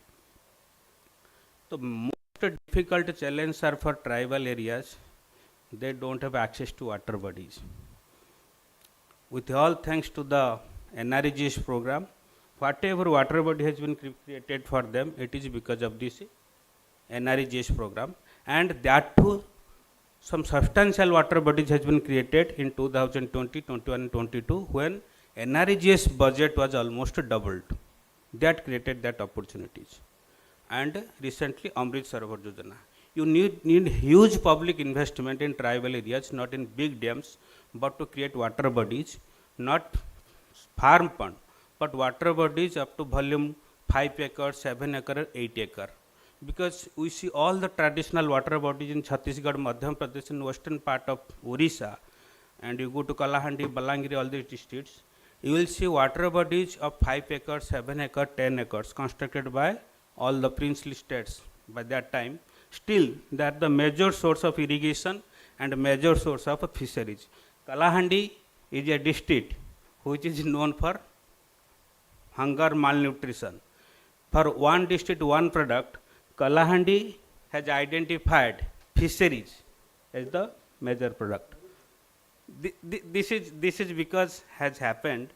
The most difficult challenges are for tribal areas. They don't have access to water bodies. With all thanks to the NRGS program, whatever water body has been created for them, it is because of this NRGS program, and that too some substantial water bodies has been created in 2020, 21 and 22 when NRGS budget was almost doubled. That created that opportunities. And recently Amrit Sarovar Yojana. You need huge public investment in tribal areas, not in big dams, but to create water bodies, not farm pond, but water bodies up to volume 5 acre, 7 acre, 8 acre. Because we see all the traditional water bodies in Chhattisgarh, Madhya Pradesh, and western part of Orissa, and you go to Kalahandi, Balangiri, all these districts, you will see water bodies of 5 acres, 7 acres, 10 acres constructed by all the princely states by that time. Still, they are the major source of irrigation and major source of fisheries. Kalahandi is a district which is known for hunger malnutrition. For one district, one product, Kalahandi has identified fisheries as the major product. This is because has happened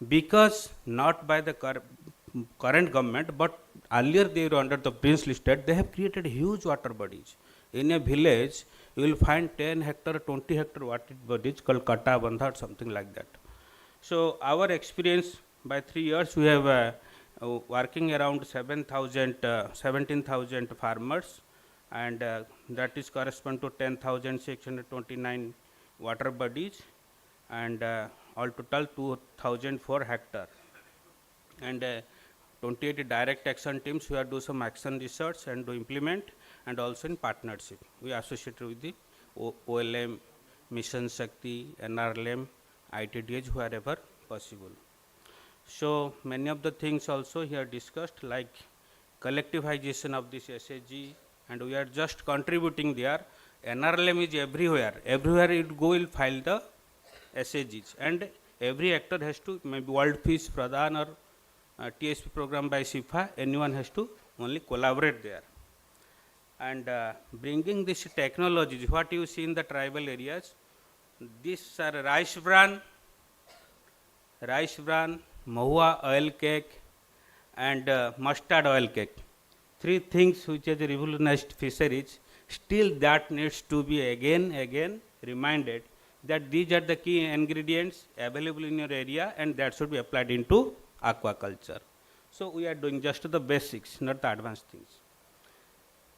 because not by the current government, but earlier they were under the princely state. They have created huge water bodies. In a village, you will find 10 hectare, 20 hectare water bodies called Kata, Bandha, something like that. So our experience by 3 years, we have working around 17,000 farmers, and that is correspond to 10,629 water bodies, and all total 2,004 hectare. And 28 direct action teams who have do some action research and do implement, and also in partnership. We associated with the OLM, Mission Shakti, NRLM, ITDH, wherever possible. So many of the things also here discussed, like collectivization of this SAG, and we are just contributing there. NRLM is everywhere. Everywhere you go, will file the SAGs, and every actor has to, maybe World Fish, Pradhan, or TSP program by SIFA, anyone has to only collaborate there. And bringing this technologies, what you see in the tribal areas, these are rice bran, mahua oil cake, and mustard oil cake. Three things which has revolutionized fisheries. Still that needs to be again reminded that these are the key ingredients available in your area, and that should be applied into aquaculture. So we are doing just the basics, not the advanced things.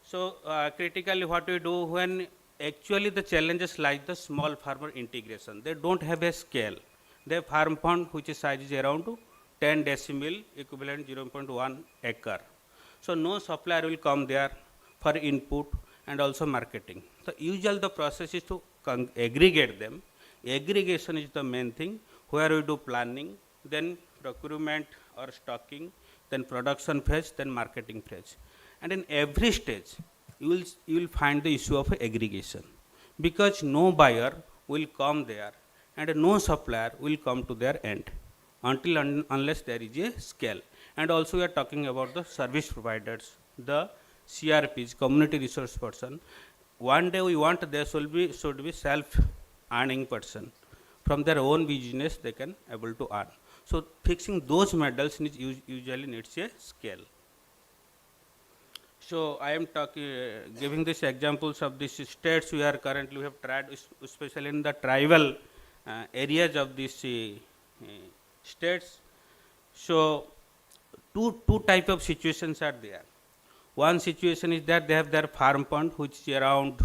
So critically what we do when actually the challenges like the small farmer integration, they don't have a scale. They have farm pond which is size is around 10 decimil, equivalent 0.1 acre. So no supplier will come there for input and also marketing. So usually the process is to aggregate them. Aggregation is the main thing, where we do planning, then procurement or stocking, then production phase, then marketing phase. And in every stage, you will find the issue of aggregation, because no buyer will come there and no supplier will come to their end until unless there is a scale. And also we are talking about the service providers, the CRPs, community resource person. One day we want there should be self-earning person. From their own business they can able to earn. So fixing those models usually needs a scale. So I am giving these examples of these states we are currently have tried, especially in the tribal areas of these states. So two type of situations are there. One situation is that they have their farm pond which is around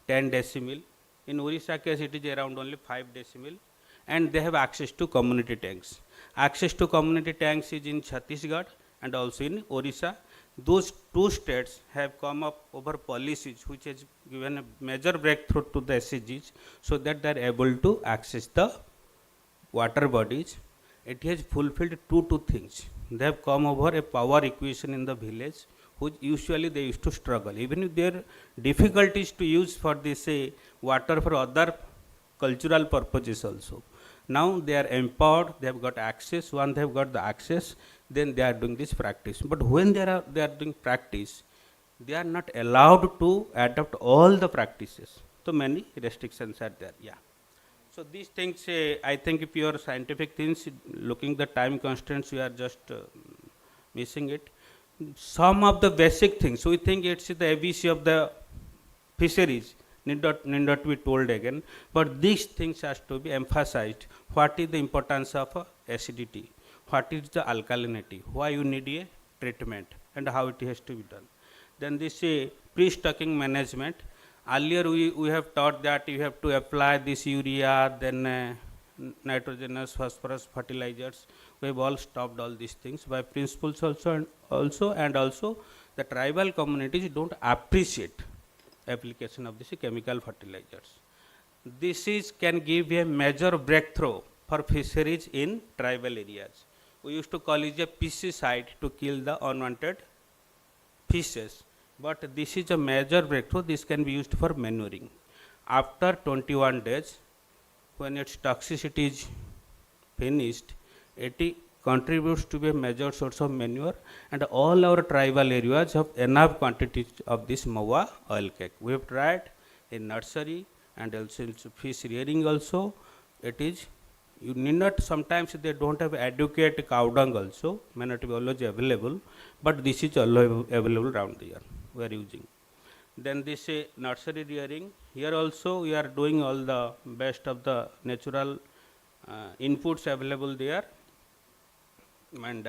10 decimil. In Orissa case it is around only 5 decimil. and they have access to community tanks. Access to community tanks is in Chhattisgarh and also in Orissa. Those two states have come up over policies which has given a major breakthrough to the SCGs, so that they are able to access the water bodies. It has fulfilled two things. They have come over a power equation in the village, which usually they used to struggle. Even if there are difficulties to use for this water for other cultural purposes also. Now they are empowered, they have got access. Once they have got the access, then they are doing this practice. But when they are doing practice, they are not allowed to adopt all the practices. So many restrictions are there. Yeah. So these things, I think if your scientific things, looking the time constraints, you are just missing it. Some of the basic things, we think it's the ABC of the fisheries, need not be told again, but these things has to be emphasized. What is the importance of acidity? What is the alkalinity? Why you need a treatment and how it has to be done. Then this pre-stocking management. Earlier we have taught that you have to apply this urea, then nitrogenous, phosphorus fertilizers. We have all stopped all these things by principles also, and also the tribal communities don't appreciate application of these chemical fertilizers. This can give a major breakthrough for fisheries in tribal areas. We used to call it a pesticide to kill the unwanted fishes. But this is a major breakthrough. This can be used for manuring. After 21 days, when its toxicity is finished, it contributes to be a major source of manure, and all our tribal areas have enough quantities of this mawa oil cake. We have tried in nursery and also in fish rearing also. It is, you need not, sometimes they don't have adequate cow dung also, may not be always available, but this is always available around the year. We are using. Then this nursery rearing, here also we are doing all the best of the natural inputs available there, and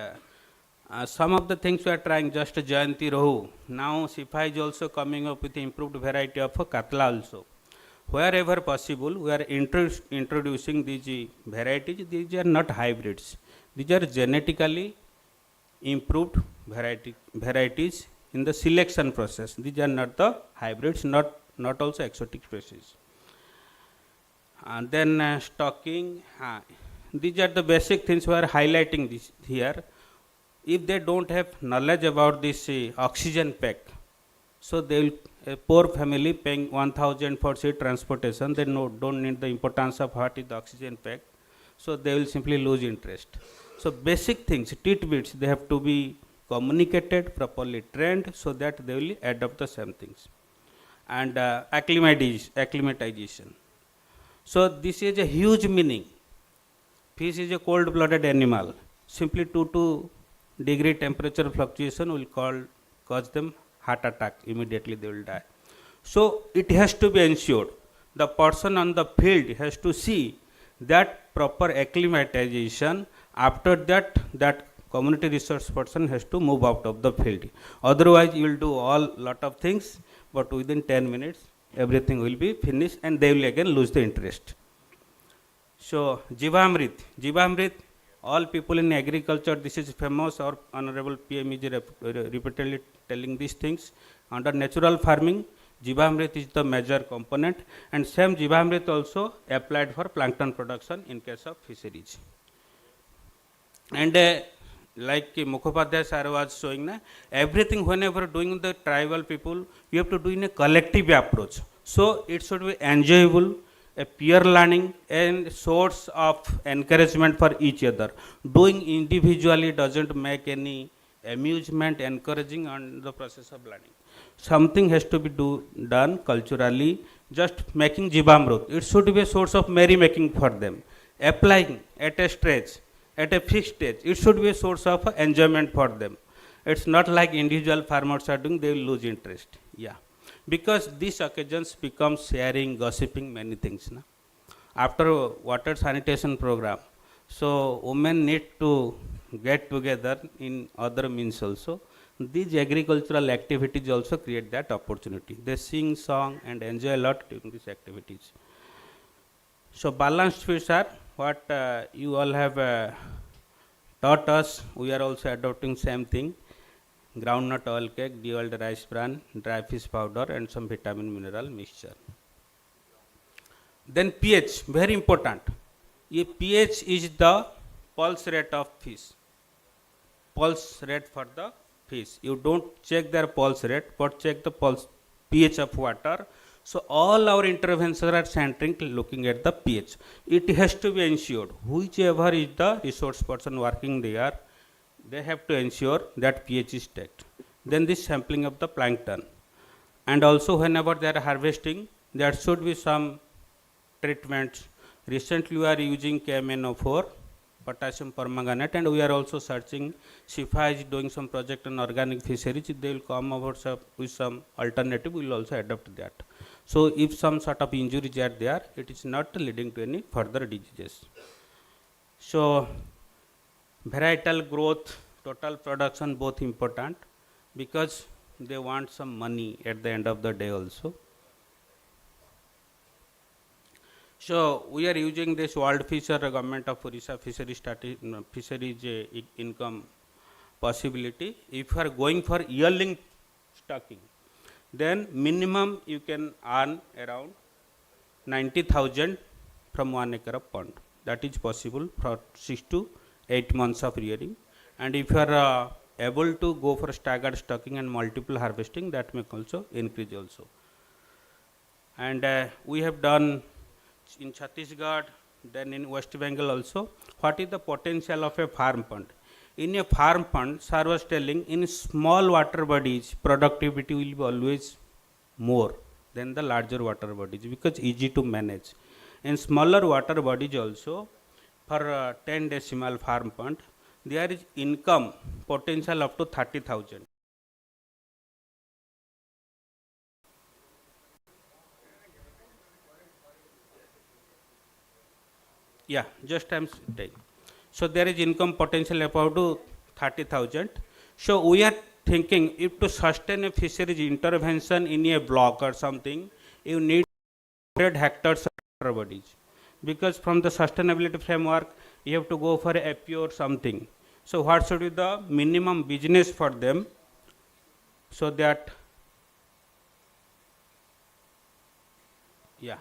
some of the things we are trying, just Jayanti Rohu. Now Sifa is also coming up with improved variety of Katla also. Wherever possible, we are introducing these varieties. These are not hybrids. These are genetically improved varieties in the selection process. These are not the hybrids, not also exotic species. And then stocking. These are the basic things we are highlighting this here. If they don't have knowledge about this oxygen pack, so they will, a poor family paying 1,000 for say transportation, they don't need the importance of what is the oxygen pack, so they will simply lose interest. So basic things, tidbits, they have to be communicated, properly trained, so that they will adopt the same things. And acclimatization. So this is a huge meaning. Fish is a cold-blooded animal. Simply 2 degree temperature fluctuation will cause them heart attack. Immediately they will die. So it has to be ensured. The person on the field has to see that proper acclimatization. After that community resource person has to move out of the field. Otherwise, you will do lot of things, but within 10 minutes, everything will be finished and they will again lose the interest. So, Jivamrit, all people in agriculture, this is famous. Our Honorable PM is repeatedly telling these things. Under natural farming, Jivamrit is the major component, and same Jivamrit also applied for plankton production in case of fisheries. And like Mukhopadhyay sir was showing, everything whenever doing the tribal people, you have to do in a collective approach. So it should be enjoyable, a peer learning and source of encouragement for each other. Doing individually doesn't make any amusement, encouraging on the process of learning. Something has to be done culturally. Just making Jivamrut, it should be a source of merrymaking for them. Applying at a stage, at a fixed stage, it should be a source of enjoyment for them. It's not like individual farmers are doing, they will lose interest. Yeah. Because these occasions become sharing, gossiping, many things. After water sanitation program, so women need to get together in other means also. These agricultural activities also create that opportunity. They sing, song and enjoy a lot during these activities. So balanced fish are what you all have taught us, we are also adopting same thing. Groundnut oil cake, de-oiled rice bran, dry fish powder and some vitamin mineral mixture. Then pH, very important. pH is the pulse rate of fish. Pulse rate for the fish. You don't check their pulse rate, but check the pulse pH of water. So all our interventions are centering looking at the pH. It has to be ensured, whichever is the resource person working there, they have to ensure that pH is checked. Then this sampling of the plankton. And also whenever they are harvesting, there should be some treatments. Recently we are using KMNO4, potassium permanganate, and we are also searching, SIFA is doing some project on organic fisheries, they will come over with some alternative, we will also adopt that. So if some sort of injuries are there, it is not leading to any further diseases. So varietal growth, total production both important, because they want some money at the end of the day also. So we are using this World Fisher Government of Orissa fisheries income possibility. If you are going for yearling stocking, then minimum you can earn around 90,000 from 1 acre of pond. That is possible for 6 to 8 months of rearing. And if you are able to go for staggered stocking and multiple harvesting, that may also increase also. And we have done in Chhattisgarh, then in West Bengal also. What is the potential of a farm pond? In a farm pond, sir was telling, in small water bodies, productivity will be always more than the larger water bodies, because easy to manage. In smaller water bodies also, for 10 decimal farm pond, there is income potential up to 30,000. Yeah, just I am saying. So there is income potential about to 30,000. So we are thinking, if to sustain a fisheries intervention in a block or something, you need 100 hectares of water bodies. Because from the sustainability framework, you have to go for a FPO or something. So what should be the minimum business for them, so that, yeah,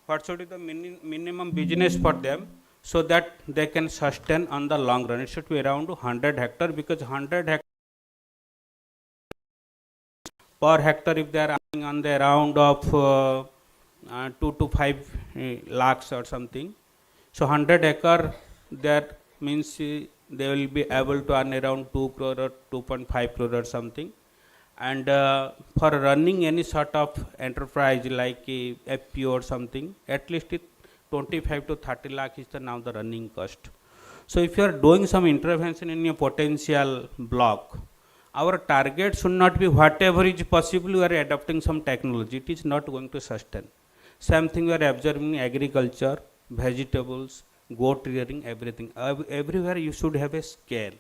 what should be the minimum business for them, so that they can sustain on the long run? It should be around 100 hectare, because 100 hectare per hectare, if they are earning on the round of 2 to 5 lakhs or something. So 100 acre, that means they will be able to earn around 2 crore or 2.5 crore or something. And for running any sort of enterprise like a FPO or something, at least 25 to 30 lakh is now the running cost. So if you are doing some intervention in a potential block, our target should not be whatever is possible, we are adopting some technology, it is not going to sustain. Same thing we are observing in agriculture, vegetables, goat rearing, everything. Everywhere you should have a scale.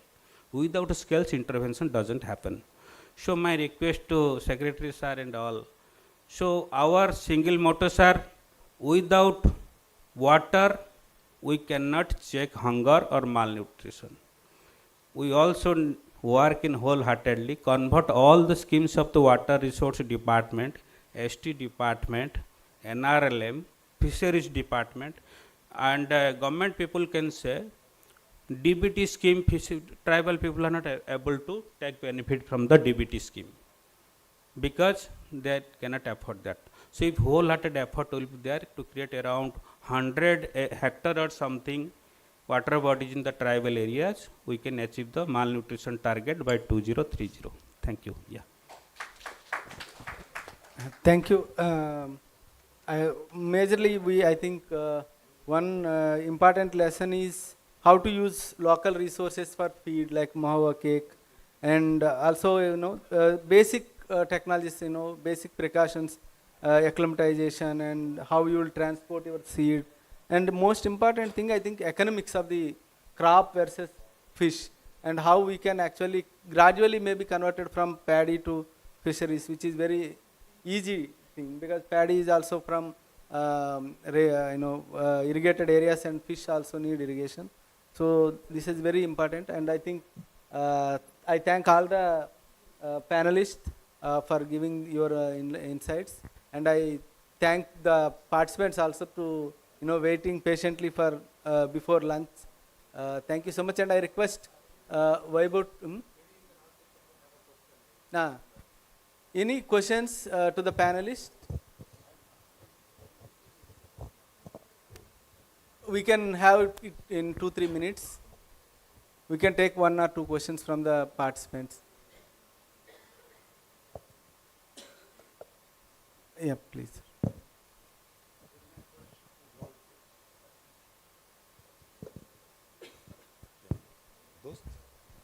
Without scales, intervention doesn't happen. So my request to Secretary sir and all, so our single mottos are, without water we cannot check hunger or malnutrition. We also work in wholeheartedly, convert all the schemes of the water resource department, ST department, NRLM, fisheries department, and government people can say, DBT scheme, tribal people are not able to take benefit from the DBT scheme, because they cannot afford that. So if wholehearted effort will be there to create around 100 hectare or something water bodies in the tribal areas, we can achieve the malnutrition target by 2030. Thank you. Yeah. Thank you. Majorly, I think one important lesson is how to use local resources for feed, like mahua cake, and also basic technologies, basic precautions, acclimatization, and how you will transport your seed, and most important thing, I think, economics of the crop versus fish, and how we can actually gradually maybe converted from paddy to fisheries, which is very easy thing, because paddy is also from irrigated areas, and fish also need irrigation. So this is very important, and I think I thank all the panelists for giving your insights, and I thank the participants also to waiting patiently for before lunch. Thank you so much, and I request Vaibhav. Any questions to the panelists? We can have it in 2-3 minutes. We can take 1 or 2 questions from the participants. Yeah, please.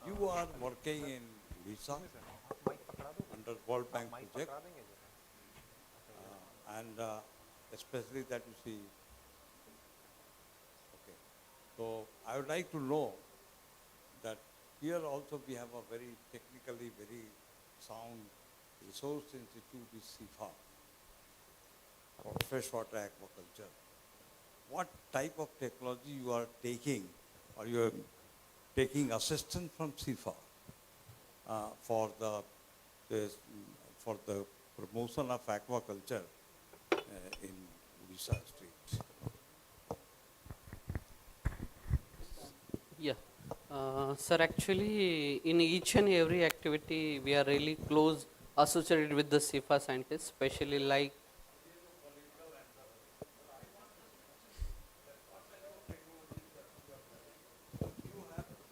You are working in Odisha under World Bank project, and especially that you see. Okay, so I would like to know that here also we have a very technically very sound resource institute is CIFA for freshwater aquaculture. What type of technology you are taking, or you are taking assistance from CIFA for the promotion of aquaculture in Odisha state? Yeah. Sir, actually, in each and every activity, we are really close associated with the CIFA scientists, especially like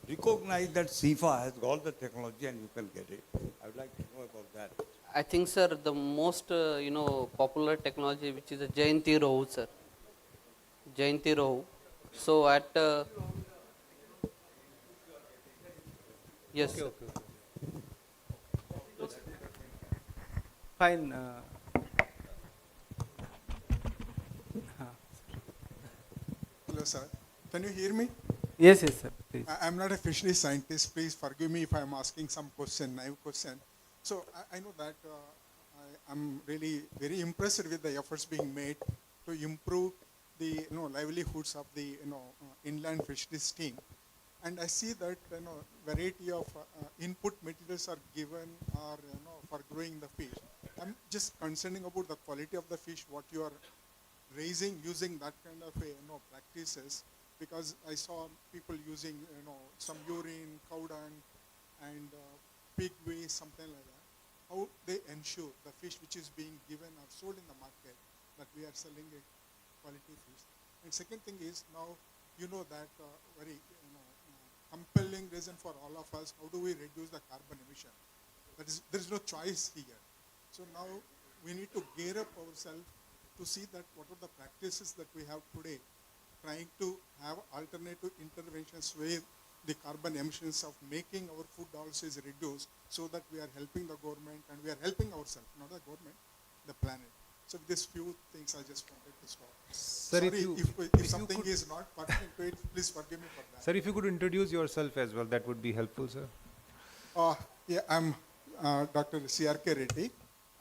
Recognize that CIFA has got the technology and you can get it. I would like to know about that. I think, sir, the most popular technology which is a Jayanti Rohu, sir. Jayanti Rohu. So at yes. Okay. Fine. Hello, sir. Can you hear me? Yes, sir. Please. I'm not a fisheries scientist. Please forgive me if I'm asking some naive question. So I know that I'm really very impressed with the efforts being made to improve the livelihoods of the inland fisheries team. And I see that variety of input materials are given or for growing the fish. I'm just concerning about the quality of the fish, what you are raising using that kind of practices, because I saw people using some urine, cow dung, and pig waste, something like that. How they ensure the fish which is being given or sold in the market that we are selling a quality fish. And second thing is, now you know that very compelling reason for all of us, how do we reduce the carbon emission? There is no choice here. So now we need to gear up ourselves to see that what are the practices that we have today, trying to have alternative interventions where the carbon emissions of making our food also is reduced, so that we are helping the government and we are helping ourselves, not the government, the planet. So with these few things I just wanted to stop. Sir, Sorry, if something is not pertinent to it, please forgive me for that. Sir, if you could introduce yourself as well, that would be helpful, sir. Yeah, I'm Dr. C.R.K. Reddy,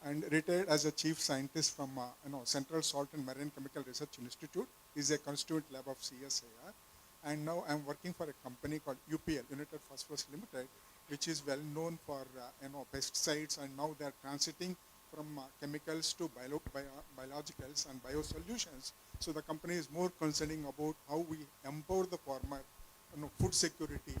and retired as a chief scientist from Central Salt and Marine Chemical Research Institute. Is a constituent lab of CSIR, and now I'm working for a company called UPL, United Phosphorus Limited, which is well known for pesticides, and now they're transiting from chemicals to biologicals and biosolutions. So the company is more concerning about how we empower the farmer, food security.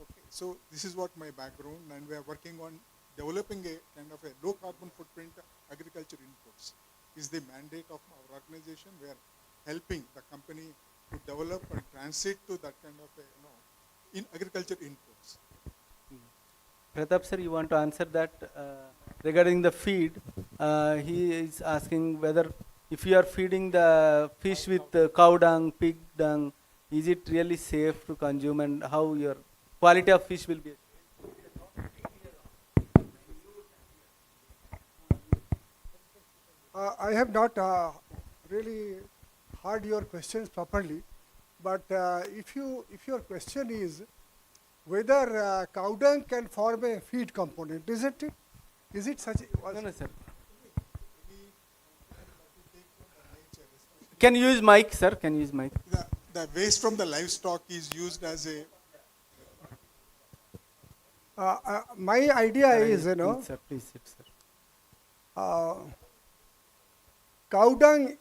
Okay, so this is what my background, and we are working on developing a kind of a low carbon footprint agriculture inputs. Is the mandate of our organization. We are helping the company to develop and transit to that kind of in agriculture inputs. Pratap sir, you want to answer that regarding the feed? He is asking whether if you are feeding the fish with cow dung, pig dung, is it really safe to consume, and how your quality of fish will be? I have not really heard your questions properly, but if your question is whether cow dung can form a feed component, isn't it? Is it such? No, sir. Can you use mic, sir? Can you use mic? The waste from the livestock is used as a, My idea is, Please, sir, please sit, sir. Cow dung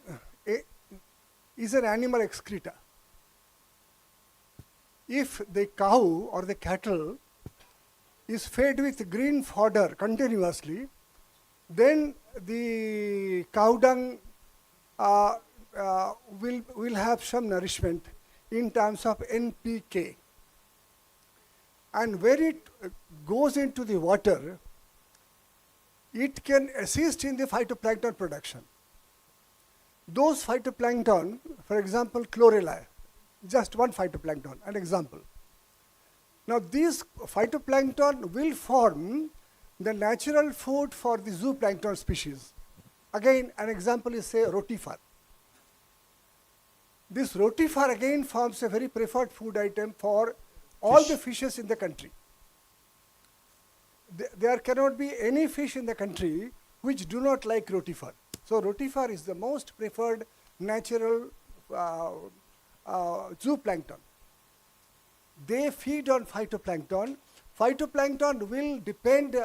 is an animal excreta. If the cow or the cattle is fed with green fodder continuously, then the cow dung will have some nourishment in terms of NPK. And when it goes into the water, it can assist in the phytoplankton production. Those phytoplankton, for example, chlorella, just one phytoplankton, an example. Now these phytoplankton will form the natural food for the zooplankton species. Again, an example is, say, rotifer. This rotifer again forms a very preferred food item for all the fishes in the country. There cannot be any fish in the country which do not like rotifer. So rotifer is the most preferred natural zooplankton. They feed on phytoplankton. Phytoplankton will depend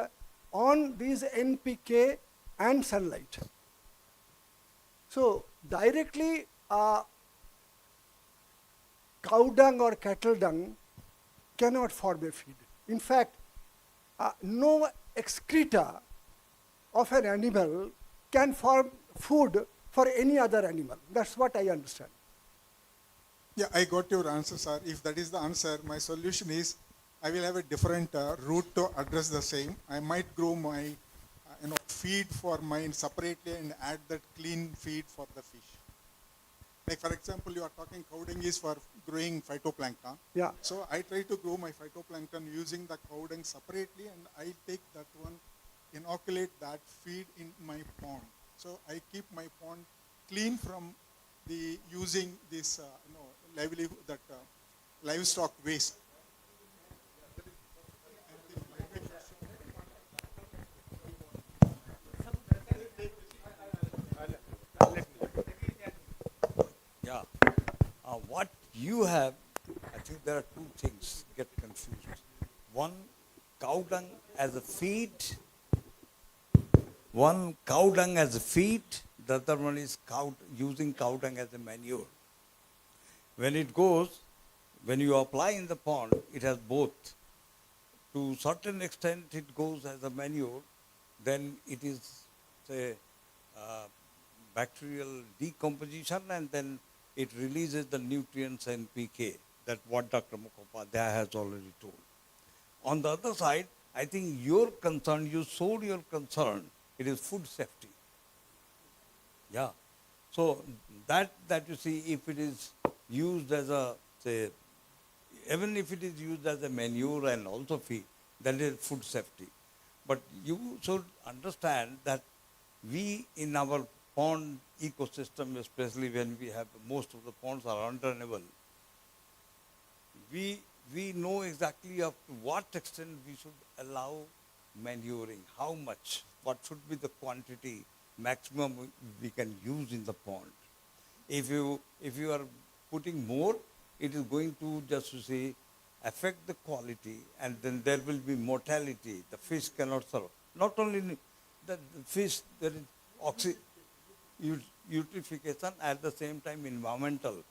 on these NPK and sunlight. So directly cow dung or cattle dung cannot form a feed. In fact, no excreta of an animal can form food for any other animal. That's what I understand. yeah, I got your answer, sir. If that is the answer, my solution is I will have a different route to address the same. I might grow my feed for mine separately and add that clean feed for the fish. Like for example, you are talking cow dung is for growing phytoplankton. Yeah. So I try to grow my phytoplankton using the cow dung separately, and I take that one, inoculate that feed in my pond. So I keep my pond clean from the using this livelihood, that livestock waste. Yeah. What you have, I think there are two things get confused. One, cow dung as a feed. One, cow dung as a feed. The other one is using cow dung as a manure. When it goes, when you apply in the pond, it has both. To certain extent, it goes as a manure. Then it is, say, bacterial decomposition, and then it releases the nutrients NPK. That's what Dr. Mukhopadhyay has already told. On the other side, I think your concern, you showed your concern, it is food safety. Yeah. So that you see, if it is used as a, say, even if it is used as a manure and also feed, that is food safety. But you should understand that we in our pond ecosystem, especially when we have most of the ponds are underlevel, we know exactly up to what extent we should allow manuring, how much, what should be the quantity maximum we can use in the pond. If you are putting more, it is going to just to say affect the quality, and then there will be mortality. The fish cannot survive. Not only the fish, there is eutrophication, at the same time environmental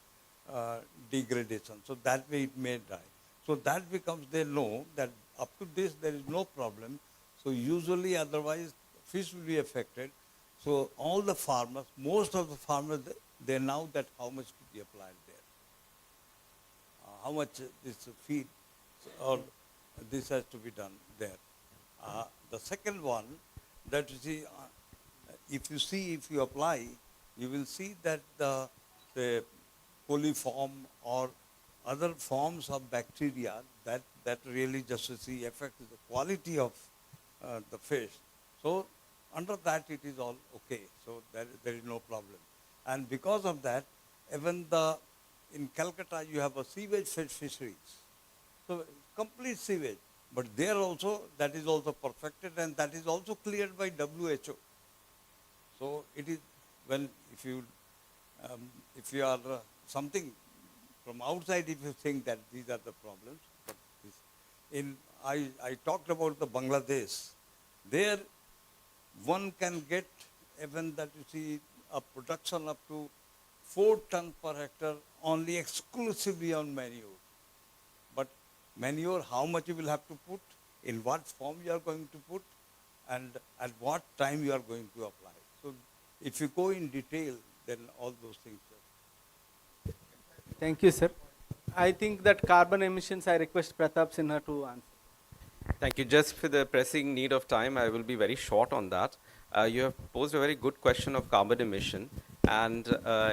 degradation. So that way it may die. So that becomes, they know that up to this there is no problem. So usually otherwise fish will be affected. So all the farmers, most of the farmers, they know that how much to be applied there. How much this feed or this has to be done there. The second one, that you see, if you apply, you will see that the coliform or other forms of bacteria that really just to see affect the quality of the fish. So under that it is all okay. So there is no problem. And because of that, even in Calcutta you have a sewage fisheries. So complete sewage. But there also, that is also perfected, and that is also cleared by WHO. So it is, if you If you are something from outside, if you think that these are the problems, but this, I talked about the Bangladesh. There, one can get even that you see a production up to 4 tons per hectare only exclusively on manure. But manure, how much you will have to put, in what form you are going to put, and at what time you are going to apply. So if you go in detail, then all those things. Thank you, sir. I think that carbon emissions, I request Pratap Sinha to answer. Thank you. Just for the pressing need of time, I will be very short on that. You have posed a very good question of carbon emission. And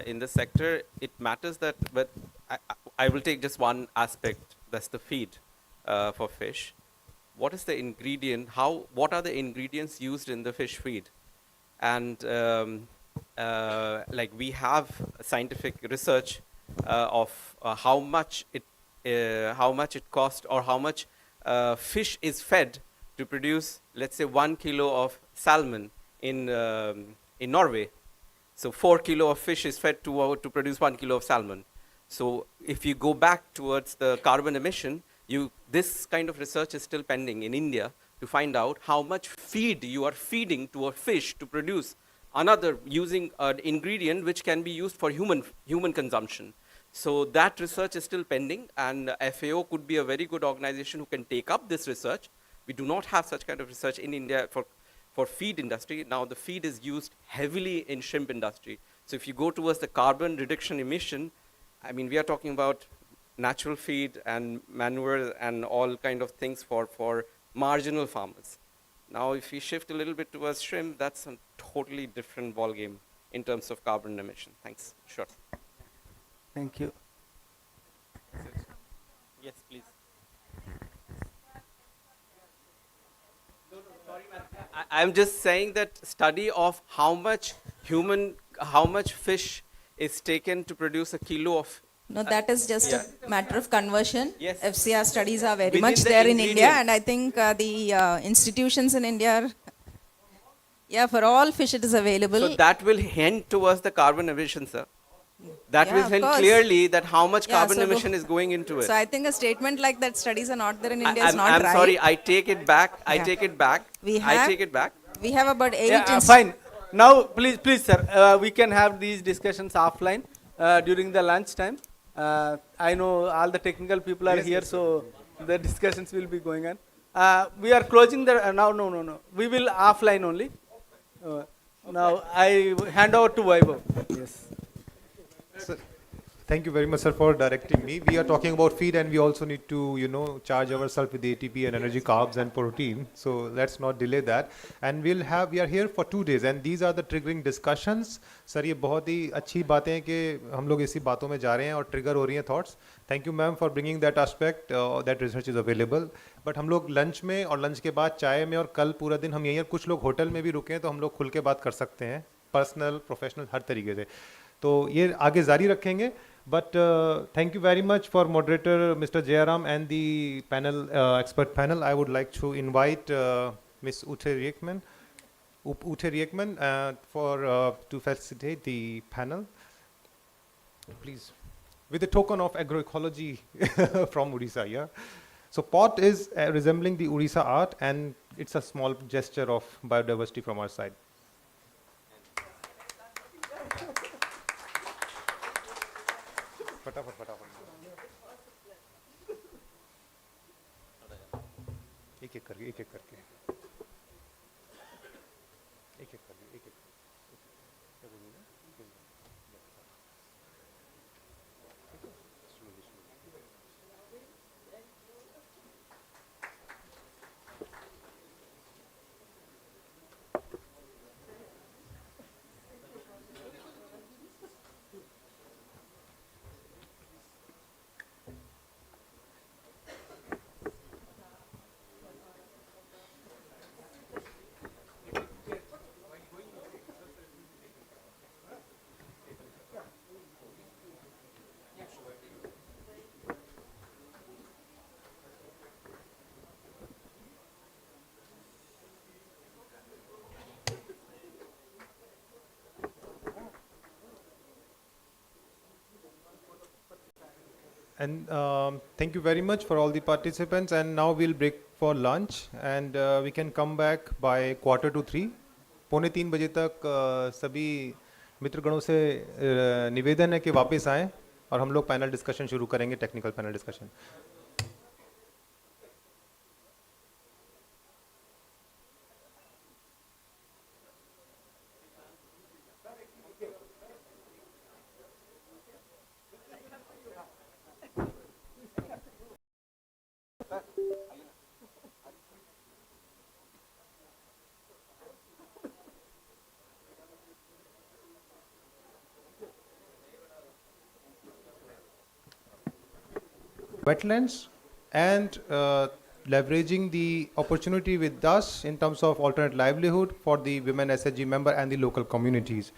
in the sector, it matters that, but I will take just one aspect, that's the feed for fish. What is the ingredient, what are the ingredients used in the fish feed? And like we have scientific research of how much it costs, or how much fish is fed to produce, let's say, 1 kilo of salmon in Norway. So 4 kilo of fish is fed to produce 1 kilo of salmon. So if you go back towards the carbon emission, this kind of research is still pending in India to find out how much feed you are feeding to a fish to produce another, using an ingredient which can be used for human consumption. So that research is still pending, and FAO could be a very good organization who can take up this research. We do not have such kind of research in India for feed industry. Now the feed is used heavily in shrimp industry. So if you go towards the carbon reduction emission, I mean, we are talking about natural feed and manure and all kind of things for marginal farmers. Now if we shift a little bit towards shrimp, that's a totally different ballgame in terms of carbon emission. Thanks. Sure. Thank you. Yes, please. I'm just saying that study of how much fish is taken to produce a kilo of. No, that is just a matter of conversion. Yes. FCR studies are very Within much the there in India, ingredient. and I think the institutions in India for all fish it is available. So that will hint towards the carbon emission, sir. That Yeah, will of hint course. clearly that how much Yeah, carbon so emission is going into it. So I think a statement like that studies are not there in India is not I'm right. sorry, I take it back. I Yeah. take it back. We I have- take it back. We have about 8 Yeah, fine. Now, please, sir, we can have these discussions offline during the lunch time. I know all the technical people are here, so the discussions will be going on. We are closing the, no. We will offline only. Now, I hand over to Vaibhav. Yes. Sir, thank you very much, sir, for directing me. We are talking about feed, and we also need to, charge ourselves with the ATP and energy, carbs and protein. So let's not delay that. And we are here for 2 days, and these are the triggering discussions. Sir, ये बहुत ही अच्छी बातें हैं कि हम लोग इसी बातों में जा रहे हैं और ट्रिगर हो रही हैं thoughts. Thank you, ma'am, for bringing that aspect. That research is available. But हम लोग लंच में और लंच के बाद चाय में और कल पूरा दिन हम यहीं, कुछ लोग होटल में भी रुके हैं, तो हम लोग खुल के बात कर सकते हैं, पर्सनल, प्रोफेशनल, हर तरीके से. तो ये आगे जारी रखेंगे. But thank you very much for moderator Mr. Jayaram and the panel, expert panel. I would like to invite Ms. Ute Riekman to facilitate the panel. Please, with a token of agroecology from Odisha. Yeah. So pot is resembling the Odisha art, and it's a small gesture of biodiversity from our side. एक एक करके And thank you very much for all the participants. And now we'll break for lunch, and we can come back by 2:45. 2:45 तक सभी मित्रगणों से निवेदन है कि वापस आएं और हम लोग पैनल डिस्कशन शुरू करेंगे, technical panel discussion. Wetlands and leveraging the opportunity with us in terms of alternate livelihood for the women SHG member and the local communities.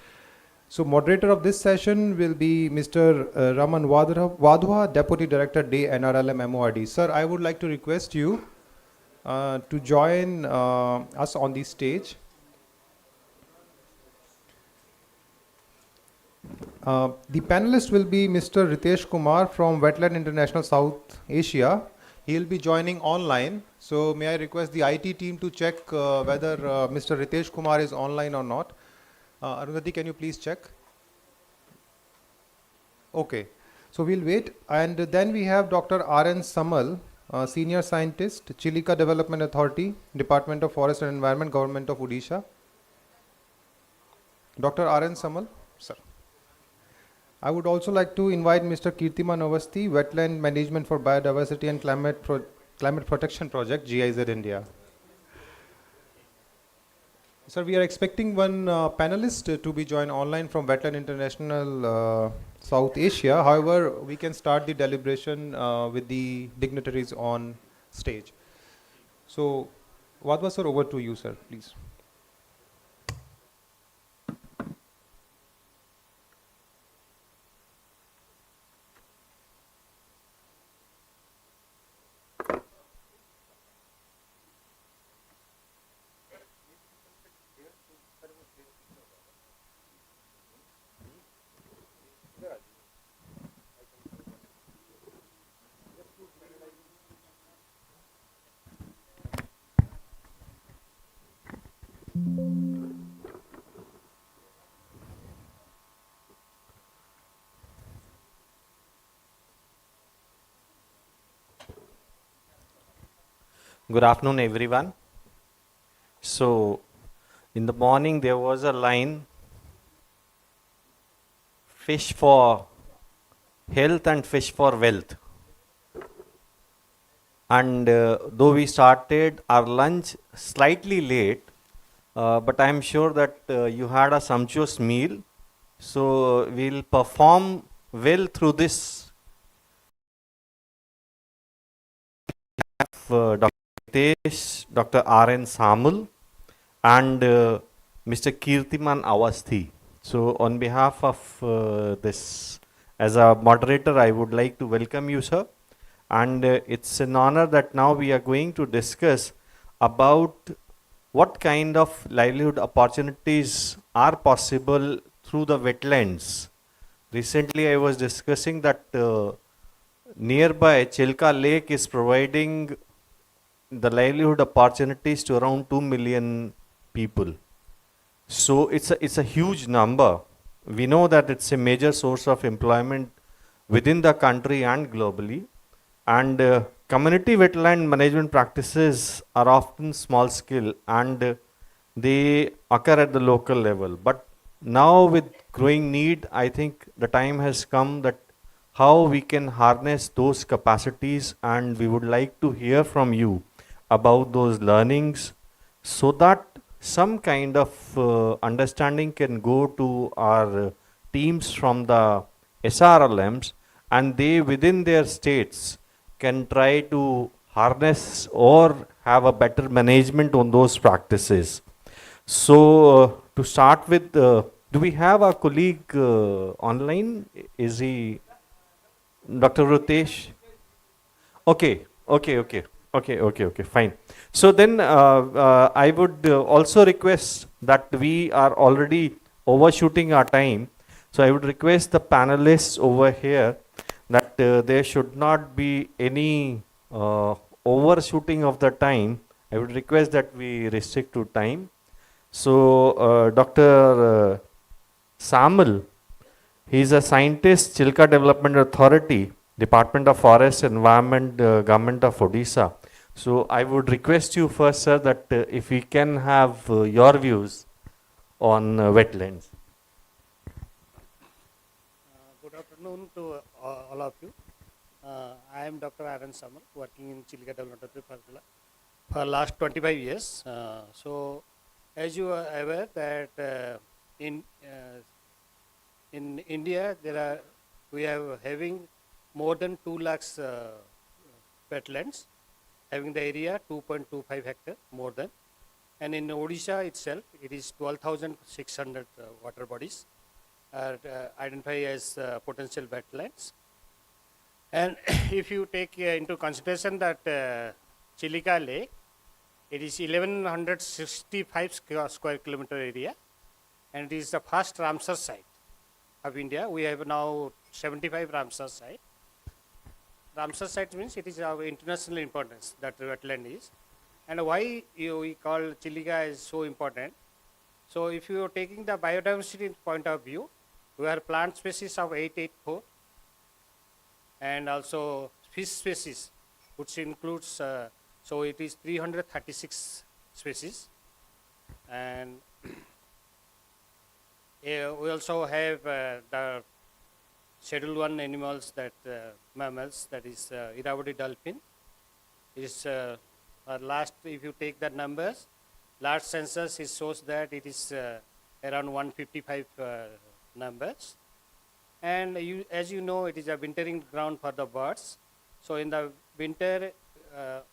So moderator of this session will be Mr. Raman Wadhwa, Deputy Director Day NRLM MORD. Sir, I would like to request you to join us on the stage. The panelist will be Mr. Ritesh Kumar from Wetland International South Asia. He will be joining online. So may I request the IT team to check whether Mr. Ritesh Kumar is online or not. Arundhati, can you please check? Okay. So we'll wait. And then we have Dr. R.N. Samal, Senior Scientist, Chilika Development Authority, Department of Forest and Environment, Government of Odisha. Dr. R.N. Samal, sir. I would also like to invite Mr. Kirtiman Avasthi, Wetland Management for Biodiversity and Climate Protection Project, GIZ India. Sir, we are expecting one panelist to be joined online from Wetland International South Asia. However, we can start the deliberation with the dignitaries on stage. So, Wadhwa sir, over to you, sir, please. Good afternoon, everyone. So, in the morning there was a line, fish for health and fish for wealth. And though we started our lunch slightly late, but I am sure that you had a sumptuous meal. So, we'll perform well through this. Dr. Ritesh, Dr. R.N. Samal, and Mr. Kirtiman Avasthi. So, on behalf of this, as a moderator, I would like to welcome you, sir. And it's an honor that now we are going to discuss about what kind of livelihood opportunities are possible through the wetlands. Recently, I was discussing that nearby Chilka Lake is providing the livelihood opportunities to around 2 million people. So it's a huge number. We know that it's a major source of employment within the country and globally. And community wetland management practices are often small scale and they occur at the local level. But now with growing need, I think the time has come that how we can harness those capacities, and we would like to hear from you about those learnings so that some kind of understanding can go to our teams from the SRLMs, and they within their states can try to harness or have a better management on those practices. So to start with, do we have a colleague online? Is he Dr. Ritesh? Okay, fine. So then I would also request that we are already overshooting our time. So I would request the panelists over here that there should not be any overshooting of the time. I would request that we restrict to time. So, Dr. Samal, he is a scientist, Chilka Development Authority, Department of Forest Environment, Government of Odisha. So, I would request you first, sir, that if we can have your views on wetlands. Good afternoon to all of you. I am Dr. Aaron Samal, working in Chilka Development Authority for last 25 years. So, as you are aware that in India we are having more than 2 lakhs wetlands, having the area 2.25 hectare more than, and in Odisha itself it is 12,600 water bodies are identified as potential wetlands. And if you take into consideration that Chilika Lake, it is 1165 square kilometer area, and it is the first Ramsar site of India. We have now 75 Ramsar sites. Ramsar site means it is of international importance, that wetland is. And why we call Chilika is so important? So if you are taking the biodiversity point of view, we have plant species of 884, and also fish species, which includes, so it is 336 species. And we also have the Schedule 1 animals, that mammals, that is Irrawaddy dolphin. It is last, if you take the numbers, last census it shows that it is around 155 numbers. And as you know, it is a wintering ground for the birds. So in the winter,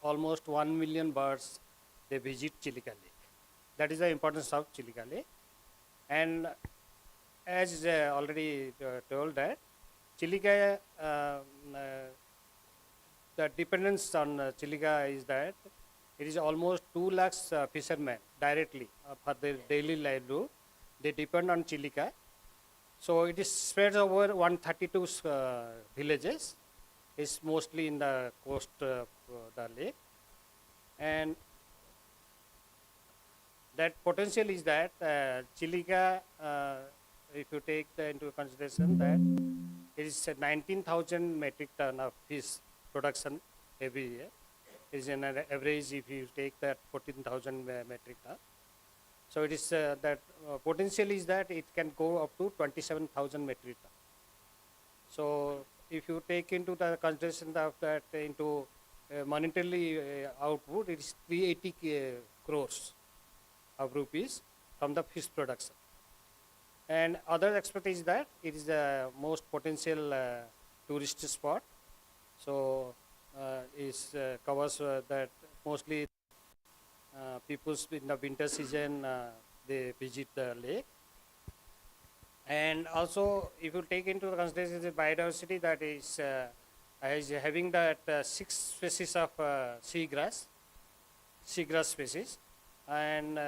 almost 1 million birds, they visit Chilika Lake. That is the importance of Chilika Lake. And as already told that, Chilika, the dependence on Chilika is that it is almost 2 lakhs fishermen directly for their daily livelihood. They depend on Chilika. So it is spread over 132 villages. It's mostly in the coast of the lake. And that potential is that Chilika, if you take into consideration that it is 19,000 metric ton of fish production every year. It is an average, if you take that 14,000 metric ton. So it is that potential is that it can go up to 27,000 metric ton. So if you take into the consideration of that into monetarily output, it is 380 crores of rupees from the fish production. And other aspect is that it is the most potential tourist spot. So it covers that mostly people in the winter season they visit the lake. And also, if you take into consideration the biodiversity, that is having that 6 species of seagrass species, and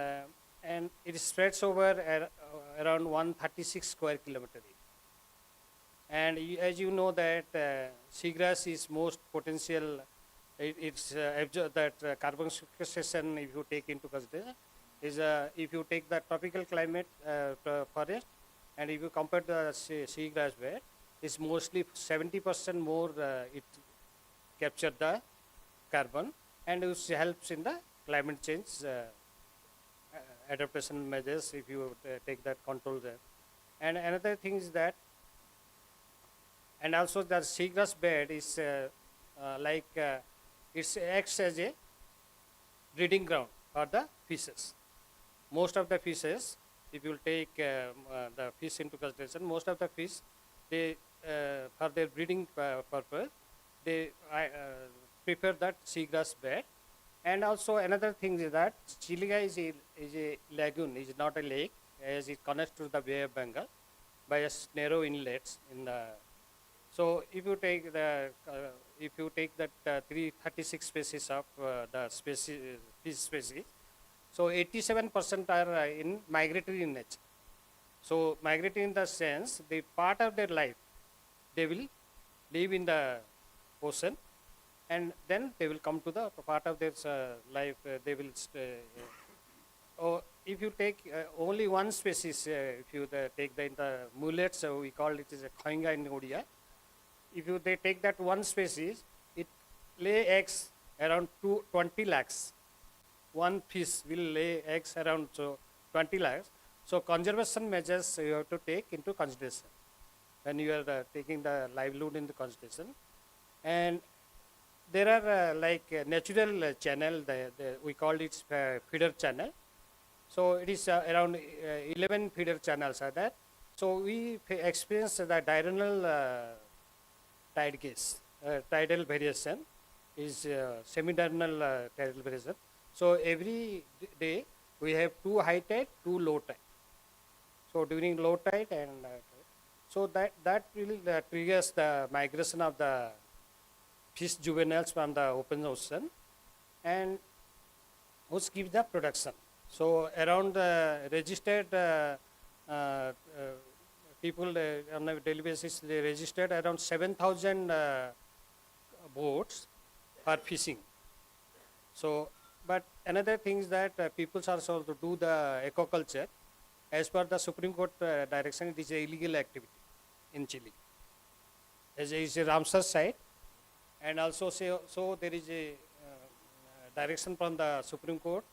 it spreads over around 136 square kilometer. And as you know that seagrass is most potential. It's that carbon sequestration, if you take into consideration, is if you take the tropical climate forest, and if you compare the seagrass bed, it's mostly 70% more it capture the carbon, and which helps in the climate change adaptation measures, if you take that control there. And another thing is that, and also the seagrass bed is like it acts as a breeding ground for the fishes. Most of the fishes, if you take the fish into consideration, most of the fish, they for their breeding purpose, they prefer that seagrass bed. And also another thing is that Chilika is a lagoon, is not a lake, as it connects to the Bay of Bengal by a narrow inlets in the. So if you take that 336 species of the fish species, so 87% are in migratory in nature. So migratory in the sense, the part of their life, they will live in the ocean, and then they will come to the part of their life. They will or if you take only one species, if you take the mullets, we call it as a Khoinga in Odia. If you they take that one species, it lay eggs around 20 lakhs. One fish will lay eggs around 20 lakhs. So conservation measures you have to take into consideration when you are taking the livelihood into consideration. And there are natural channel, we call it feeder channel. So it is around 11 feeder channels are there. So we experience the diurnal tide case, tidal variation is semi-diurnal tidal variation. So every day we have 2 high tide, 2 low tide. So during low tide and so that will triggers the migration of the fish juveniles from the open ocean, and which gives the production. So around registered people on a daily basis, they registered around 7,000 boats for fishing. So, but another thing is that people are also to do the aquaculture. As per the Supreme Court direction, it is a illegal activity in Chile. As is a Ramsar site, and also so there is a direction from the Supreme Court,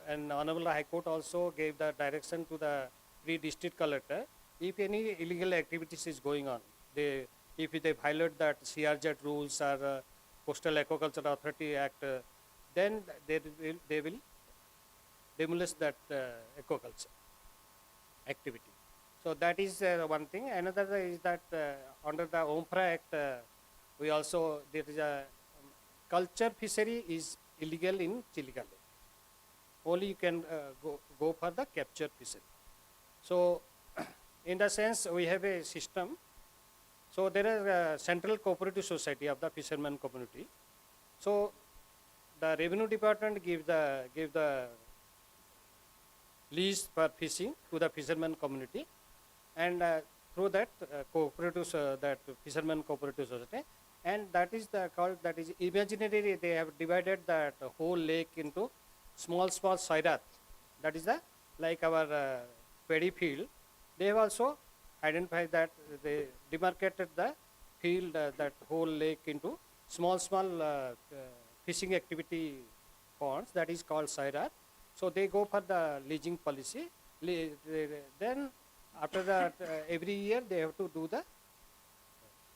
and Honorable High Court also gave the direction to the pre-district collector. If any illegal activities is going on, if they violate that CRZ rules or Coastal Aquaculture Authority Act, then they will demolish that aquaculture activity. So that is one thing. Another is that under the OMFRA Act, we also, there is a culture fishery is illegal in Chilica Lake. Only you can go for the capture fishery. So in the sense, we have a system. So there is a central cooperative society of the fishermen community. So the revenue department give the lease for fishing to the fishermen community, and through that cooperative that fishermen cooperative society, and that is called, that is imaginary. They have divided that whole lake into small soirat. That is like our paddy field. They have also identified that they demarcated the field, that whole lake into small fishing activity ponds. That is called soirat. So they go for the leasing policy. Then after that, every year they have to do the.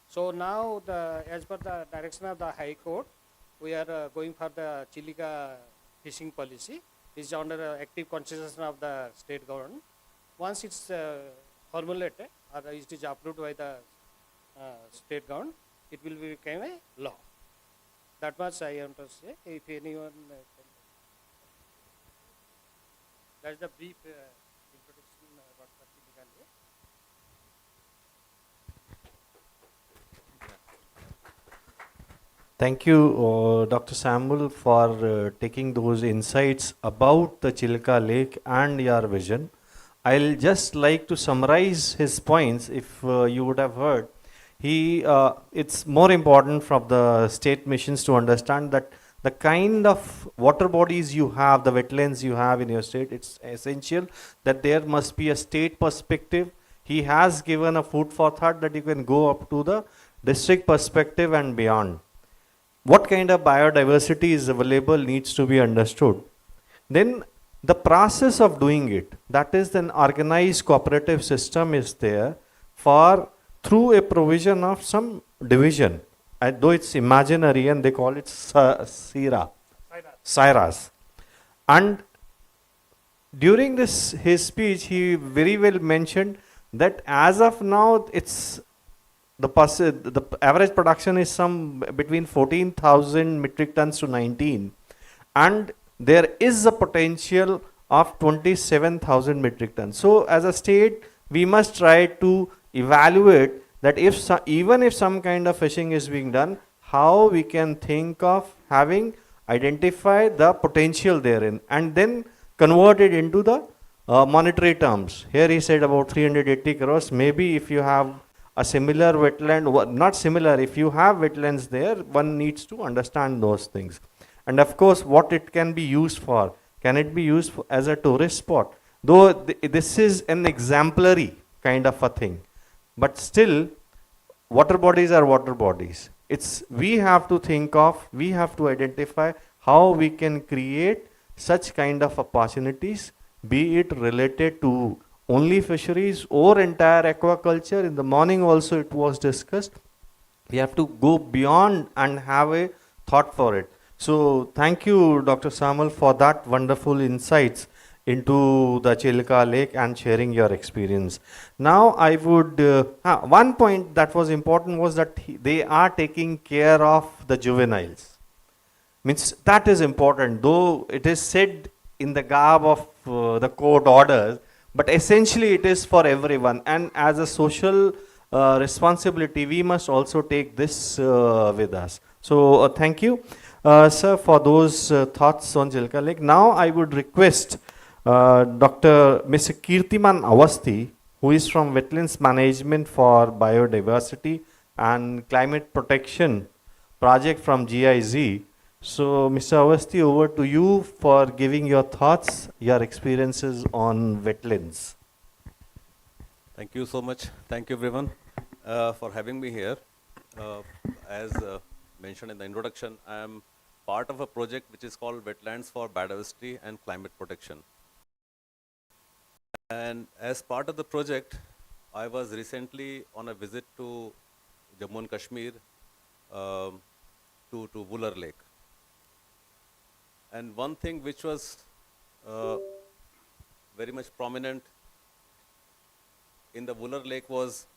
So now, as per the direction of the High Court, we are going for the Chilica fishing policy. It's under active consideration of the state government. Once it's formulated or it is approved by the state government, it will become a law. That much I want to say. If anyone that's the brief introduction about the Chilica Lake. Thank you, Dr. Samuel, for taking those insights about the Chilica Lake and your vision. I'll just like to summarize his points. If you would have heard, it's more important from the state missions to understand that the kind of water bodies you have, the wetlands you have in your state, it's essential that there must be a state perspective. He has given a food for thought that you can go up to the district perspective and beyond. What kind of biodiversity is available needs to be understood. Then the process of doing it, that is an organized cooperative system is there for through a provision of some division. Though it's imaginary and they call it Siras. And during his speech, he very well mentioned that as of now, it's the average production is some between 14,000 metric tons to 19, and there is a potential of 27,000 metric tons. So as a state, we must try to evaluate that even if some kind of fishing is being done, how we can think of having identified the potential therein and then convert it into the monetary terms. Here he said about 380 crores. Maybe if you have a similar wetland, not similar, if you have wetlands there, one needs to understand those things. And of course, what it can be used for. Can it be used for, as a tourist spot? Though this is an exemplary kind of a thing. But still, water bodies are water bodies. We have to think of, we have to identify how we can create such kind of opportunities, be it related to only fisheries or entire aquaculture. In the morning also it was discussed. We have to go beyond and have a thought for it. So thank you, Dr. Samuel, for that wonderful insights into the Chilka Lake and sharing your experience. Now I would, one point that was important was that they are taking care of the juveniles. Means that is important, though it is said in the garb of the court orders, but essentially it is for everyone. And as a social responsibility, we must also take this with us. So thank you, sir, for those thoughts on Chilka Lake. Now I would request Mr. Kirtiman Awasthi, who is from Wetlands Management for Biodiversity and Climate Protection project from GIZ. So, Mr. Awasthi, over to you for giving your thoughts, your experiences on wetlands. Thank you so much. Thank you, everyone, for having me here. As mentioned in the introduction, I am part of a project which is called Wetlands for Biodiversity and Climate Protection. And as part of the project, I was recently on a visit to Jammu and Kashmir, to Wooler Lake. And one thing which was very much prominent in the Wooler Lake was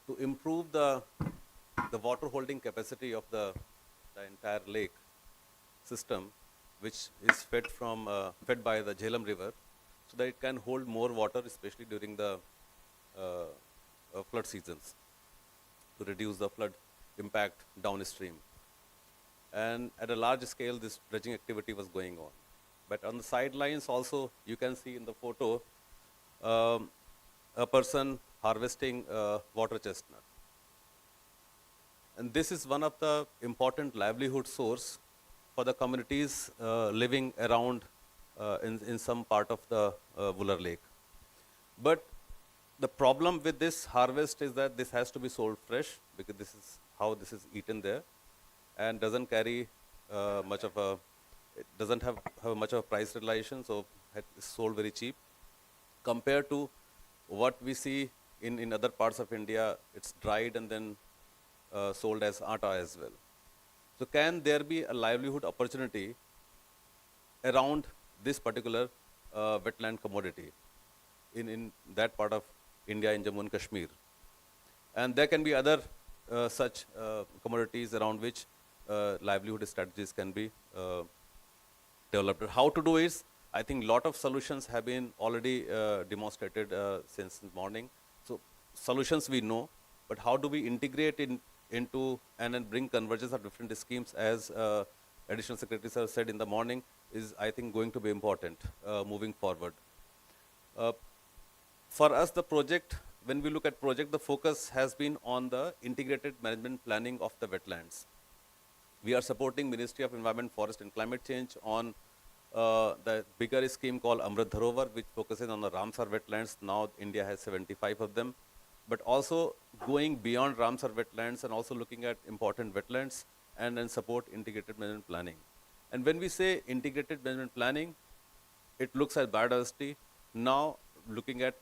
to improve the water holding capacity of the entire lake system, which is fed by the Jhelum River, so that it can hold more water, especially during the flood seasons, to reduce the flood impact downstream. And at a large scale, this dredging activity was going on. But on the sidelines also, you can see in the photo, a person harvesting water chestnut. And this is one of the important livelihood source for the communities living around in some part of the Wooler Lake. But the problem with this harvest is that this has to be sold fresh, because this is how this is eaten there, and doesn't carry it doesn't have much of a price relation, so it's sold very cheap. Compared to what we see in other parts of India, it's dried and then sold as atta as well. So can there be a livelihood opportunity around this particular wetland commodity in that part of India, in Jammu and Kashmir? And there can be other such commodities around which livelihood strategies can be developed. How to do is, I think a lot of solutions have been already demonstrated since morning. So solutions we know, but how do we integrate into and then bring convergence of different schemes, as Additional Secretary Sir said in the morning, is I think going to be important moving forward. For us, the project, when we look at project, the focus has been on the integrated management planning of the wetlands. We are supporting Ministry of Environment, Forest and Climate Change on the bigger scheme called Amrit Dharovar, which focuses on the Ramsar wetlands. Now India has 75 of them. But also going beyond Ramsar wetlands and also looking at important wetlands, and then support integrated management planning. And when we say integrated management planning, it looks at biodiversity, now looking at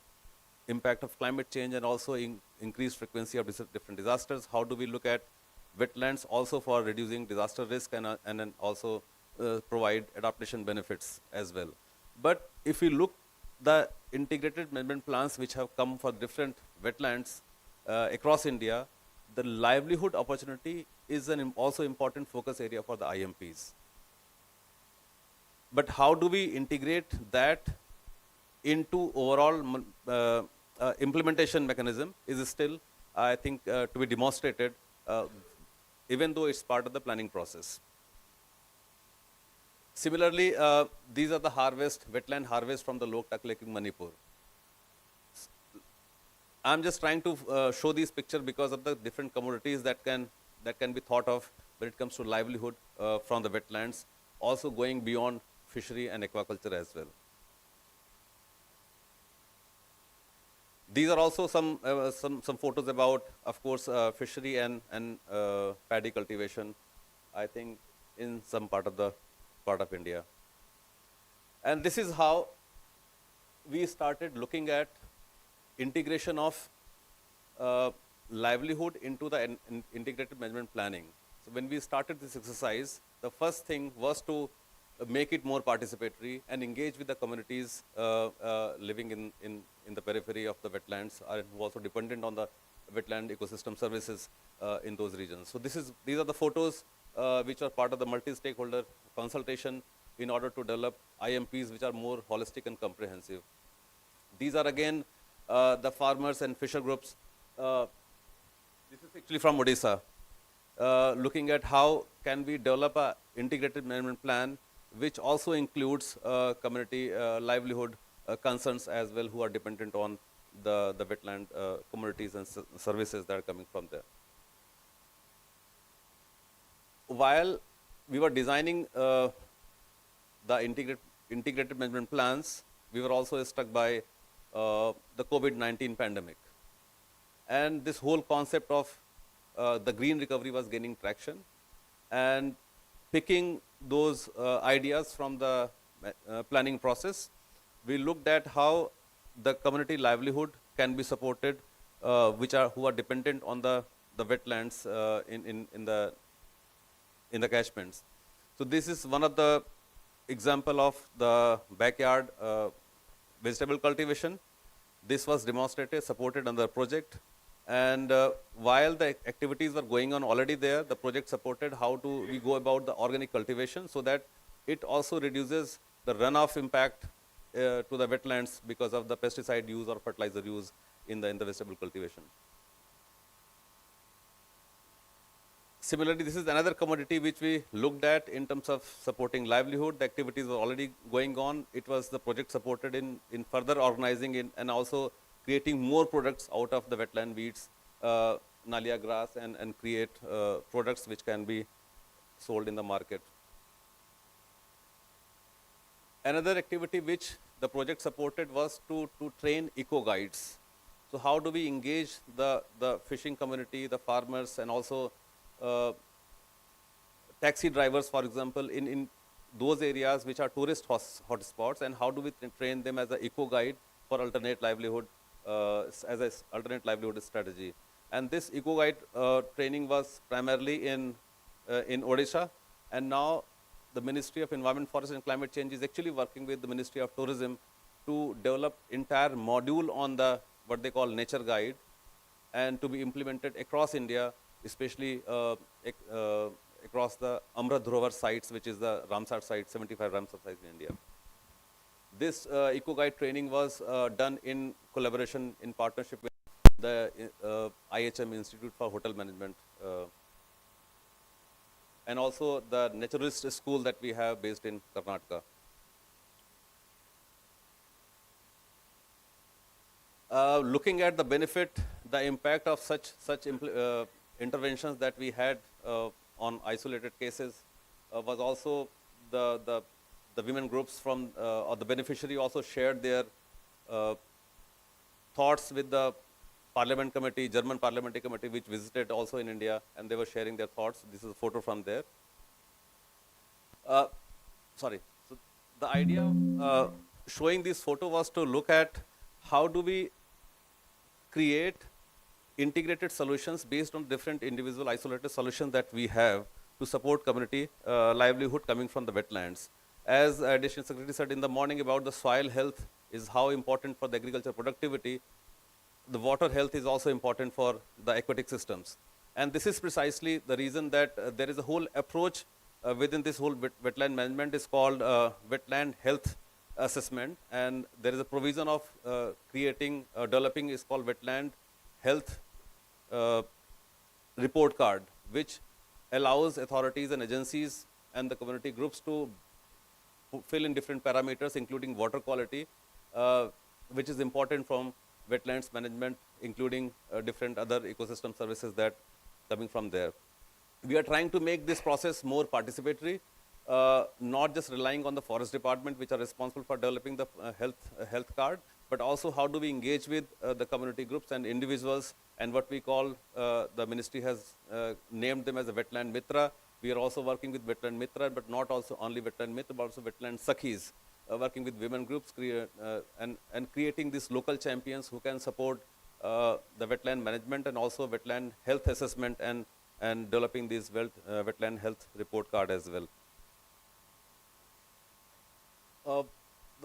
impact of climate change and also increased frequency of different disasters. How do we look at wetlands also for reducing disaster risk and then also provide adaptation benefits as well. But if we look the integrated management plans which have come for different wetlands across India, the livelihood opportunity is an also important focus area for the IMPs. But how do we integrate that into overall implementation mechanism is still, I think, to be demonstrated, even though it's part of the planning process. Similarly, these are the wetland harvest from the Loktak Lake in Manipur. I'm just trying to show these pictures because of the different commodities that can be thought of when it comes to livelihood from the wetlands, also going beyond fishery and aquaculture as well. These are also some photos about, of course, fishery and paddy cultivation, I think, in some part of India. And this is how we started looking at integration of livelihood into the integrated management planning. So when we started this exercise, the first thing was to make it more participatory and engage with the communities living in the periphery of the wetlands, who also dependent on the wetland ecosystem services in those regions. So these are the photos which are part of the multi-stakeholder consultation in order to develop IMPs which are more holistic and comprehensive. These are again the farmers and fisher groups. This is actually from Odisha, looking at how can we develop an integrated management plan which also includes community livelihood concerns as well, who are dependent on the wetland communities and services that are coming from there. While we were designing the integrated management plans, we were also struck by the COVID-19 pandemic. And this whole concept of the green recovery was gaining traction, and picking those ideas from the planning process, we looked at how the community livelihood can be supported, who are dependent on the wetlands in the catchments. So this is one of the example of the backyard vegetable cultivation. This was demonstrated, supported under the project. And while the activities were going on already there, the project supported how we go about the organic cultivation so that it also reduces the runoff impact to the wetlands because of the pesticide use or fertilizer use in the vegetable cultivation. Similarly, this is another commodity which we looked at in terms of supporting livelihood. The activities were already going on. It was the project supported in further organizing and also creating more products out of the wetland weeds, nalia grass, and create products which can be sold in the market. Another activity which the project supported was to train eco guides. So how do we engage the fishing community, the farmers, and also taxi drivers, for example, in those areas which are tourist hotspots, and how do we train them as an eco guide for alternate livelihood, as an alternate livelihood strategy. And this eco guide training was primarily in Odisha, and now the Ministry of Environment, Forest and Climate Change is actually working with the Ministry of Tourism to develop entire module on the what they call nature guide, and to be implemented across India, especially across the Amrit Dharohar sites, which is the Ramsar site, 75 Ramsar sites in India. This eco guide training was done in collaboration, in partnership with the IHM Institute for Hotel Management, and also the naturalist school that we have based in Karnataka. Looking at the benefit, the impact of such interventions that we had on isolated cases was also the women groups from or the beneficiary also shared their thoughts with the Parliament Committee, German Parliamentary Committee, which visited also in India, and they were sharing their thoughts. This is a photo from there. So the idea of showing this photo was to look at how do we create integrated solutions based on different individual isolated solutions that we have to support community livelihood coming from the wetlands. As Additional Secretary said in the morning about the soil health is how important for the agriculture productivity, the water health is also important for the aquatic systems. And this is precisely the reason that there is a whole approach within this whole wetland management is called wetland health assessment, and there is a provision of developing is called wetland health report card, which allows authorities and agencies and the community groups to fill in different parameters, including water quality, which is important from wetlands management, including different other ecosystem services that coming from there. We are trying to make this process more participatory, not just relying on the forest department, which are responsible for developing the health card, but also how do we engage with the community groups and individuals, and what we call, the ministry has named them as a wetland mitra. We are also working with wetland mitra, but not also only wetland mitra, but also wetland sakhis, working with women groups, and creating these local champions who can support the wetland management and also wetland health assessment, and developing these wetland health report card as well.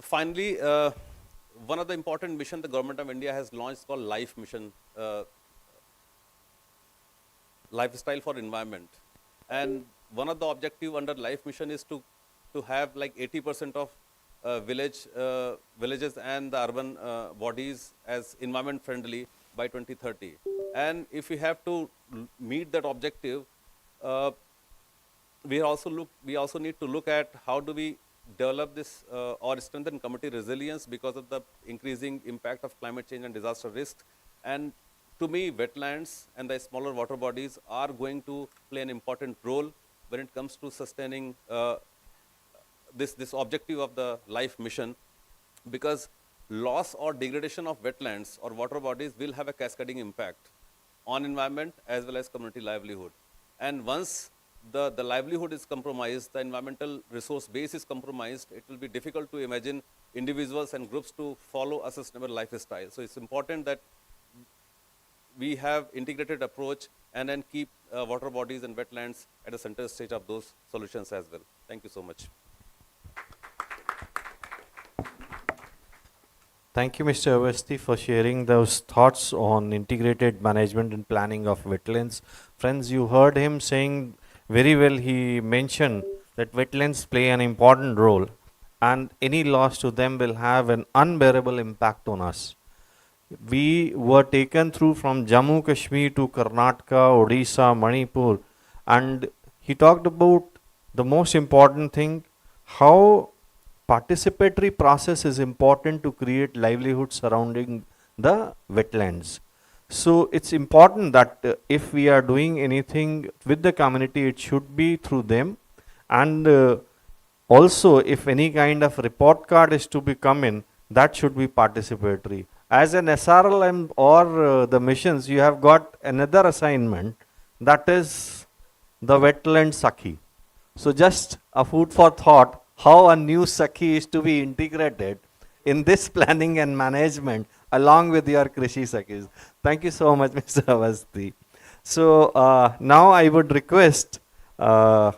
Finally, one of the important mission the government of India has launched called Life Mission, Lifestyle for Environment. And one of the objective under Life Mission is to have like 80% of villages and the urban bodies as environment friendly by 2030. And if we have to meet that objective, we also need to look at how do we develop this or strengthen community resilience because of the increasing impact of climate change and disaster risk. And to me, wetlands and the smaller water bodies are going to play an important role when it comes to sustaining this objective of the Life Mission, because loss or degradation of wetlands or water bodies will have a cascading impact on environment as well as community livelihood. And once the livelihood is compromised, the environmental resource base is compromised, it will be difficult to imagine individuals and groups to follow a sustainable lifestyle. So it's important that we have integrated approach and then keep water bodies and wetlands at the center stage of those solutions as well. Thank you so much. Thank you, Mr. Awasthi, for sharing those thoughts on integrated management and planning of wetlands. Friends, you heard him saying very well. He mentioned that wetlands play an important role, and any loss to them will have an unbearable impact on us. We were taken through from Jammu Kashmir to Karnataka, Odisha, Manipur, and he talked about the most important thing, how participatory process is important to create livelihood surrounding the wetlands. So it's important that if we are doing anything with the community, it should be through them. And also, if any kind of report card is to be come in, that should be participatory. As an SRLM or the missions, you have got another assignment, that is the wetland Sakhi. So just a food for thought, how a new Sakhi is to be integrated in this planning and management along with your Krishi Sakhis. Thank you so much, Mr. Awasthi. So now I would request Mr.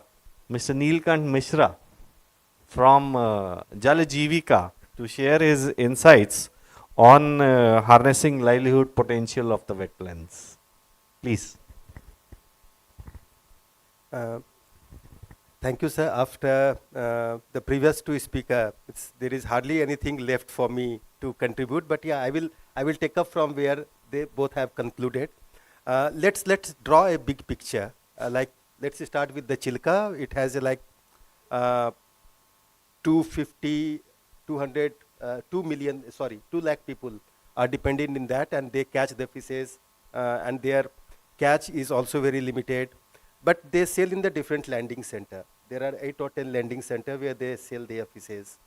Neelkant Mishra from Jal Jeevika to share his insights on harnessing livelihood potential of the wetlands. Please. Thank you, sir. After the previous two speakers, there is hardly anything left for me to contribute. But yeah, I will take up from where they both have concluded. Let's draw a big picture. Let's start with the Chilka. It has 2 lakh people are dependent in that, and they catch the fishes, and their catch is also very limited. But they sell in the different landing center. There are 8 or 10 landing center where they sell their fishes,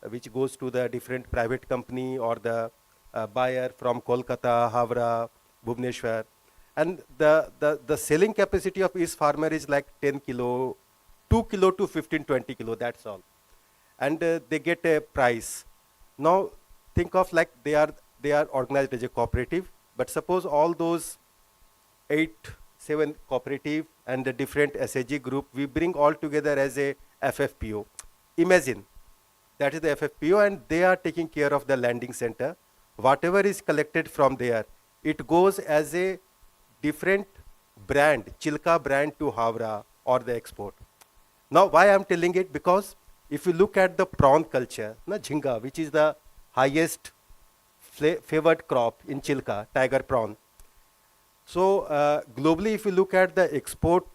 which goes to the different private company or the buyer from Kolkata, Havra, Bhubaneswar. And the selling capacity of each farmer is like 10 kilo, 2 kilo to 15, 20 kilo, that's all. And they get a price. Now think of like they are organized as a cooperative, but suppose all those 8-7 cooperative and the different SAG group, we bring all together as a FFPO. Imagine, that is the FFPO, and they are taking care of the landing center. Whatever is collected from there, it goes as a different brand, Chilka brand to Havra or the export. Now why I am telling it, because if you look at the prawn culture, Jhinga, which is the highest favored crop in Chilka, tiger prawn. So globally, if you look at the export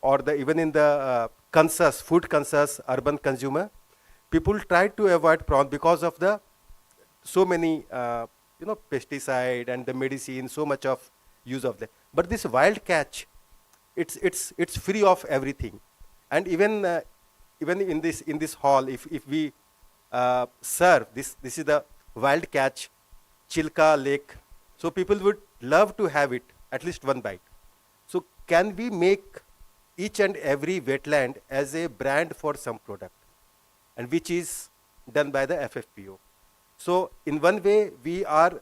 or even in the food conscious urban consumer, people try to avoid prawn because of the so many pesticide and the medicine, so much of use of that. But this wild catch, it's free of everything. And even in this hall, if we serve this is the wild catch Chilka Lake, so people would love to have it, at least one bite. So can we make each and every wetland as a brand for some product, and which is done by the FFPO? So in one way, we are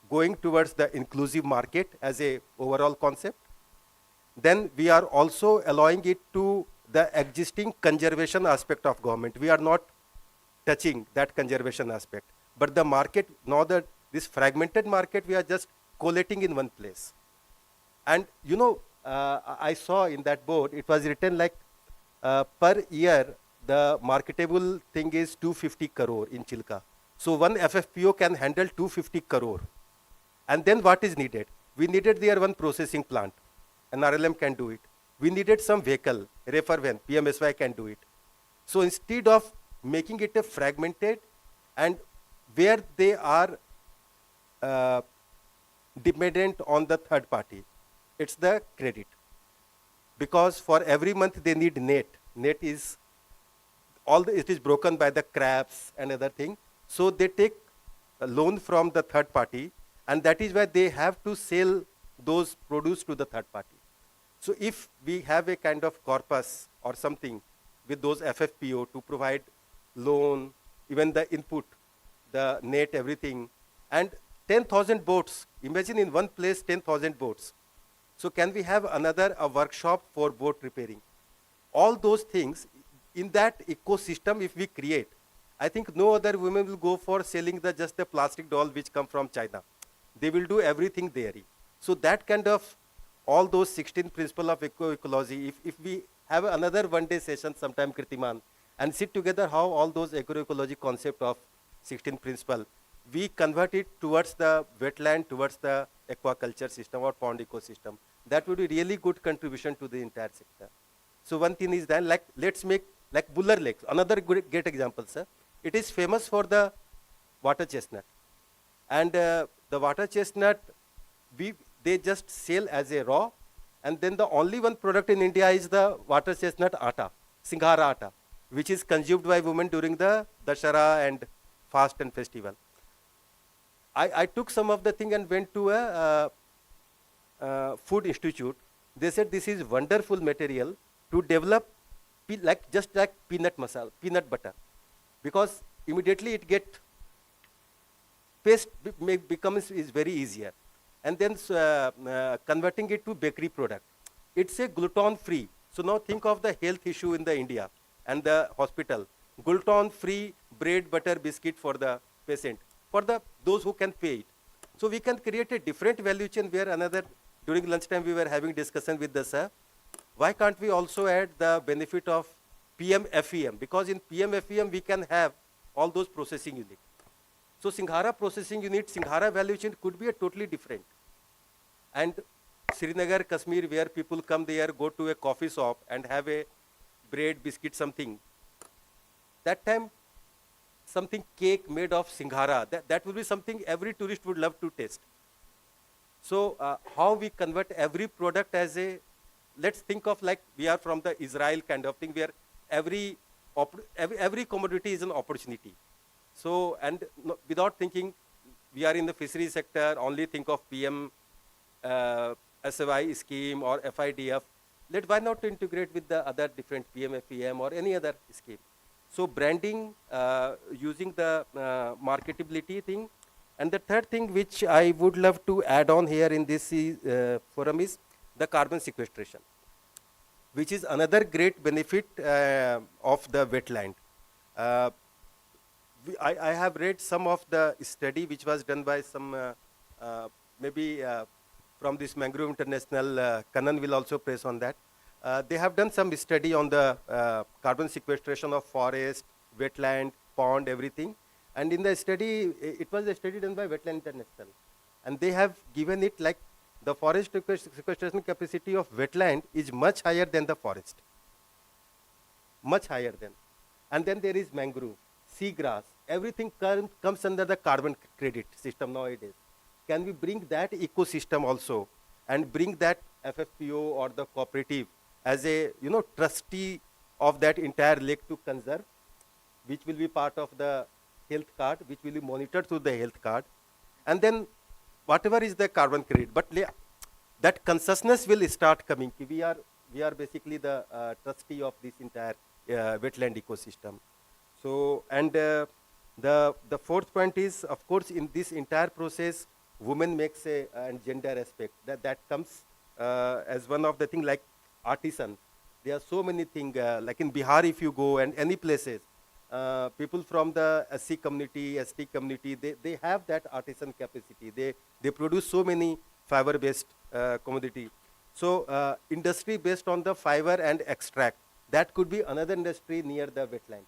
going towards the inclusive market as a overall concept. Then we are also allowing it to the existing conservation aspect of government. We are not touching that conservation aspect. But the market, now that this fragmented market, we are just collating in one place. And I saw in that board, it was written like per year, the marketable thing is 250 crore in Chilka. So one FFPO can handle 250 crore. And then what is needed? We needed there one processing plant. An RLM can do it. We needed some vehicle, refer when, PMSY can do it. So instead of making it a fragmented and where they are dependent on the third party, it's the credit. Because for every month they need net. Net is, it is broken by the crabs and other thing. So they take a loan from the third party, and that is why they have to sell those produce to the third party. So if we have a kind of corpus or something with those FFPO to provide loan, even the input, the net, everything, and 10,000 boats, imagine in one place 10,000 boats. So can we have a workshop for boat repairing? All those things, in that ecosystem if we create, I think no other women will go for selling just the plastic doll which come from China. They will do everything there. So that kind of, all those 16 principles of agroecology, if we have another one-day session sometime, Kirtiman, and sit together how all those agroecology concept of 16 principle, we convert it towards the wetland, towards the aquaculture system or pond ecosystem. That would be really good contribution to the entire sector. So one thing is that, let's make like Buller Lake, another great example, sir. It is famous for the water chestnut. And the water chestnut, they just sell as a raw. And then the only one product in India is the water chestnut atta, Singhara atta, which is consumed by women during the Dashara and fast and festival. I took some of the thing and went to a food institute. They said this is wonderful material to develop just like peanut masala, peanut butter, because immediately it paste is very easier. And then converting it to bakery product. It's a gluten-free. So now think of the health issue in the India and the hospital. Gluten-free bread, butter, biscuit for the patient, for those who can pay it. So we can create a different value chain where during lunchtime we were having discussion with the sir. Why can't we also add the benefit of PMFEM? Because in PMFEM we can have all those processing units. So Singhara processing unit, Singhara value chain could be a totally different. And Srinagar, Kashmir, where people come there, go to a coffee shop and have a bread, biscuit, something. That time, something cake made of Singhara, that will be something every tourist would love to taste. So how we convert every product as let's think of like we are from the Israel kind of thing, where every commodity is an opportunity. So, and without thinking, we are in the fishery sector, only think of PM, SY scheme or FIDF. Why not integrate with the other different PMFEM or any other scheme? So branding, using the marketability thing. And the third thing which I would love to add on here in this forum is the carbon sequestration, which is another great benefit of the wetland. I have read some of the study which was done by some, maybe from this Mangrove International, Kanan will also press on that. They have done some study on the carbon sequestration of forest, wetland, pond, everything. And in the study, it was a study done by Wetland International. And they have given it like the forest sequestration capacity of wetland is much higher than the forest. Much higher than. And then there is mangrove, seagrass, everything comes under the carbon credit system nowadays. Can we bring that ecosystem also and bring that FFPO or the cooperative as a trustee of that entire lake to conserve, which will be part of the health card, which will be monitored through the health card, and then whatever is the carbon credit. But that consciousness will start coming. We are basically the trustee of this entire wetland ecosystem. So, and the fourth point is, of course, in this entire process, women makes a and gender aspect that comes as one of the thing, like artisan. There are so many things, like in Bihar, if you go and any places, people from the SC community, ST community, they have that artisan capacity. They produce so many fiber-based commodity. So industry based on the fiber and extract, that could be another industry near the wetland.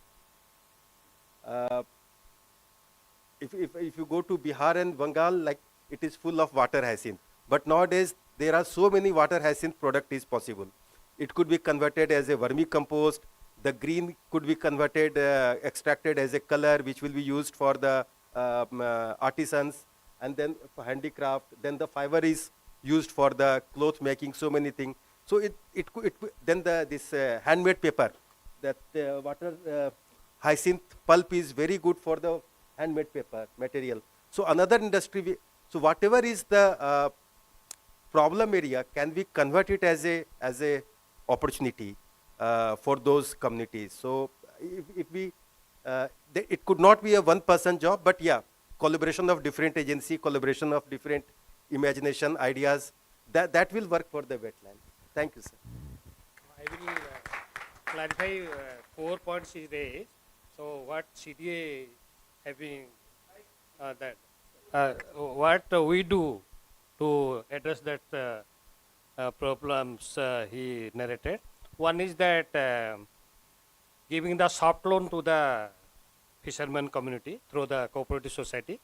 If you go to Bihar and Bengal, like it is full of water hyacinth. But nowadays, there are so many water hyacinth product is possible. It could be converted as a vermicompost. The green could be converted, extracted as a color, which will be used for the artisans, and then for handicraft. Then the fiber is used for the cloth making, so many things. So then this handmade paper, that water hyacinth pulp is very good for the handmade paper material. So another industry, so whatever is the problem area, can we convert it as a opportunity for those communities? So if we, it could not be a one-person job, but yeah, collaboration of different agency, collaboration of different imagination, ideas, that will work for the wetland. Thank you, sir. I will clarify 4 points is raised. So what CDA having what we do to address that problems he narrated. One is that giving the soft loan to the fishermen community through the cooperative society.